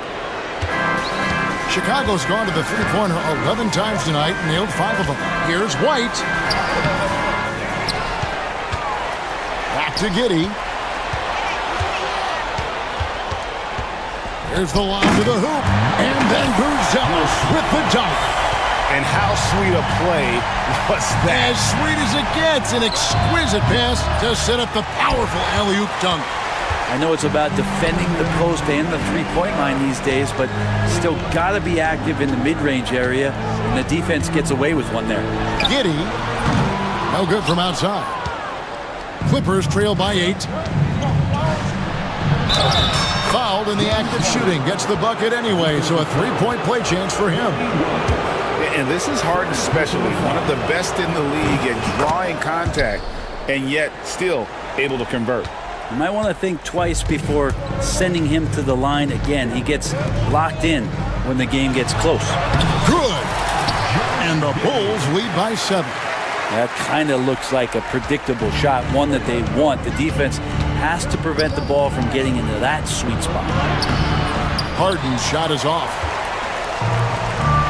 Chicago's gone to the three-pointer 11 times tonight, nailed 5 of them. Here's White. Back to Giddey. Here's the line to the hoop. And then Buzelis with the dunk. And how sweet a play was that? As sweet as it gets. An exquisite pass to set up the powerful alley-oop dunk. I know it's about defending the post and the three-point line these days, but still got to be active in the mid-range area, and the defense gets away with one there. Giddey. No good from outside. Clippers trail by 8. Fouled in the act of shooting. Gets the bucket anyway, so a three-point play chance for him. And this is Harden especially, one of the best in the league at drawing contact, and yet still able to convert. You might want to think twice before sending him to the line again. He gets locked in when the game gets close. Good. And the Bulls lead by 7. That kind of looks like a predictable shot, one that they want. The defense has to prevent the ball from getting into that sweet spot. Harden's shot is off.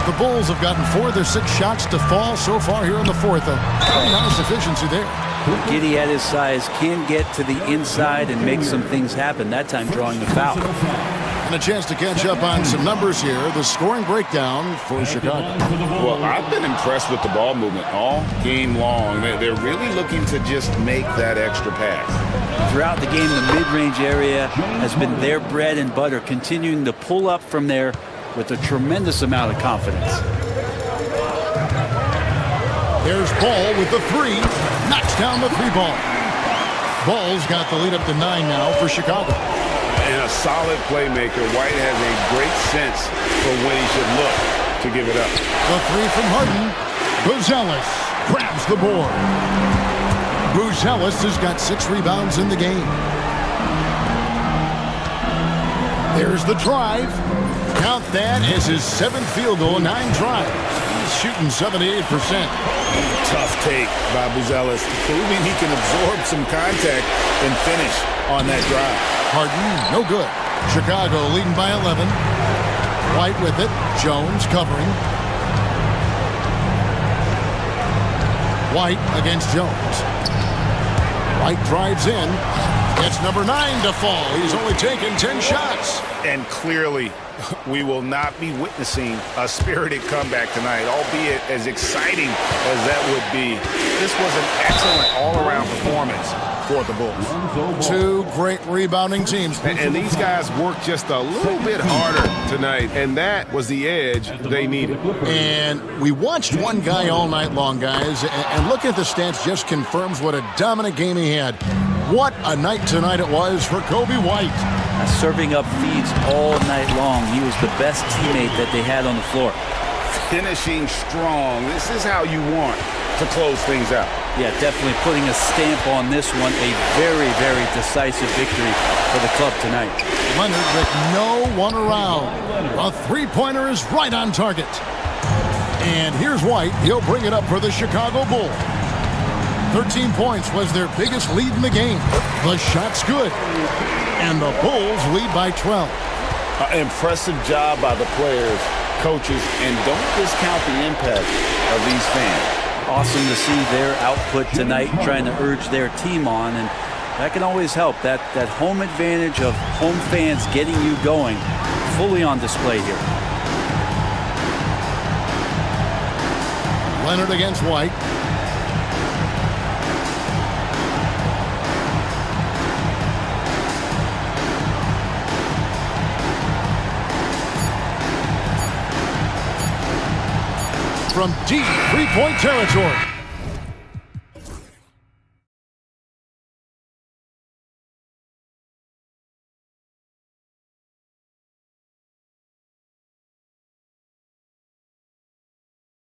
The Bulls have gotten 4 of their 6 shots to fall so far here in the fourth. A pretty nice efficiency there. Giddey at his size can get to the inside and make some things happen, that time drawing the foul. And a chance to catch up on some numbers here. The scoring breakdown for Chicago. Well, I've been impressed with the ball movement all game long. They're really looking to just make that extra pass. Throughout the game, the mid-range area has been their bread and butter, continuing to pull up from there with a tremendous amount of confidence. There's Ball with the 3. Knocks down the 3 ball. Ball's got the lead up to 9 now for Chicago. And a solid playmaker. White has a great sense for when he should look to give it up. The 3 from Harden. Buzelis grabs the board. Buzelis has got 6 rebounds in the game. There's the drive. Count that as his 7th field goal, 9 drives. He's shooting 78%. Tough take by Buzelis, proving he can absorb some contact and finish on that drive. Harden, no good. Chicago leading by 11. White with it. Jones covering. White against Jones. White drives in. Gets number 9 to fall. He's only taken 10 shots. And clearly, we will not be witnessing a spirited comeback tonight, albeit as exciting as that would be. This was an excellent all-around performance for the Bulls. 2 great rebounding teams. And these guys worked just a little bit harder tonight, and that was the edge they needed. And we watched one guy all night long, guys, and looking at the stats just confirms what a dominant game he had. What a night tonight it was for Kobe White. Serving up feeds all night long. He was the best teammate that they had on the floor. Finishing strong. This is how you want to close things out. Yeah, definitely putting a stamp on this one. A very, very decisive victory for the club tonight. Leonard with no one around. A three-pointer is right on target. And here's White. He'll bring it up for the Chicago Bulls. 13 points was their biggest lead in the game. The shot's good. And the Bulls lead by 12. Impressive job by the players, coaches, and don't discount the impact of these fans. Awesome to see their output tonight, trying to urge their team on, and that can always help. That home advantage of home fans getting you going, fully on display here. Leonard against White. From deep three-point territory.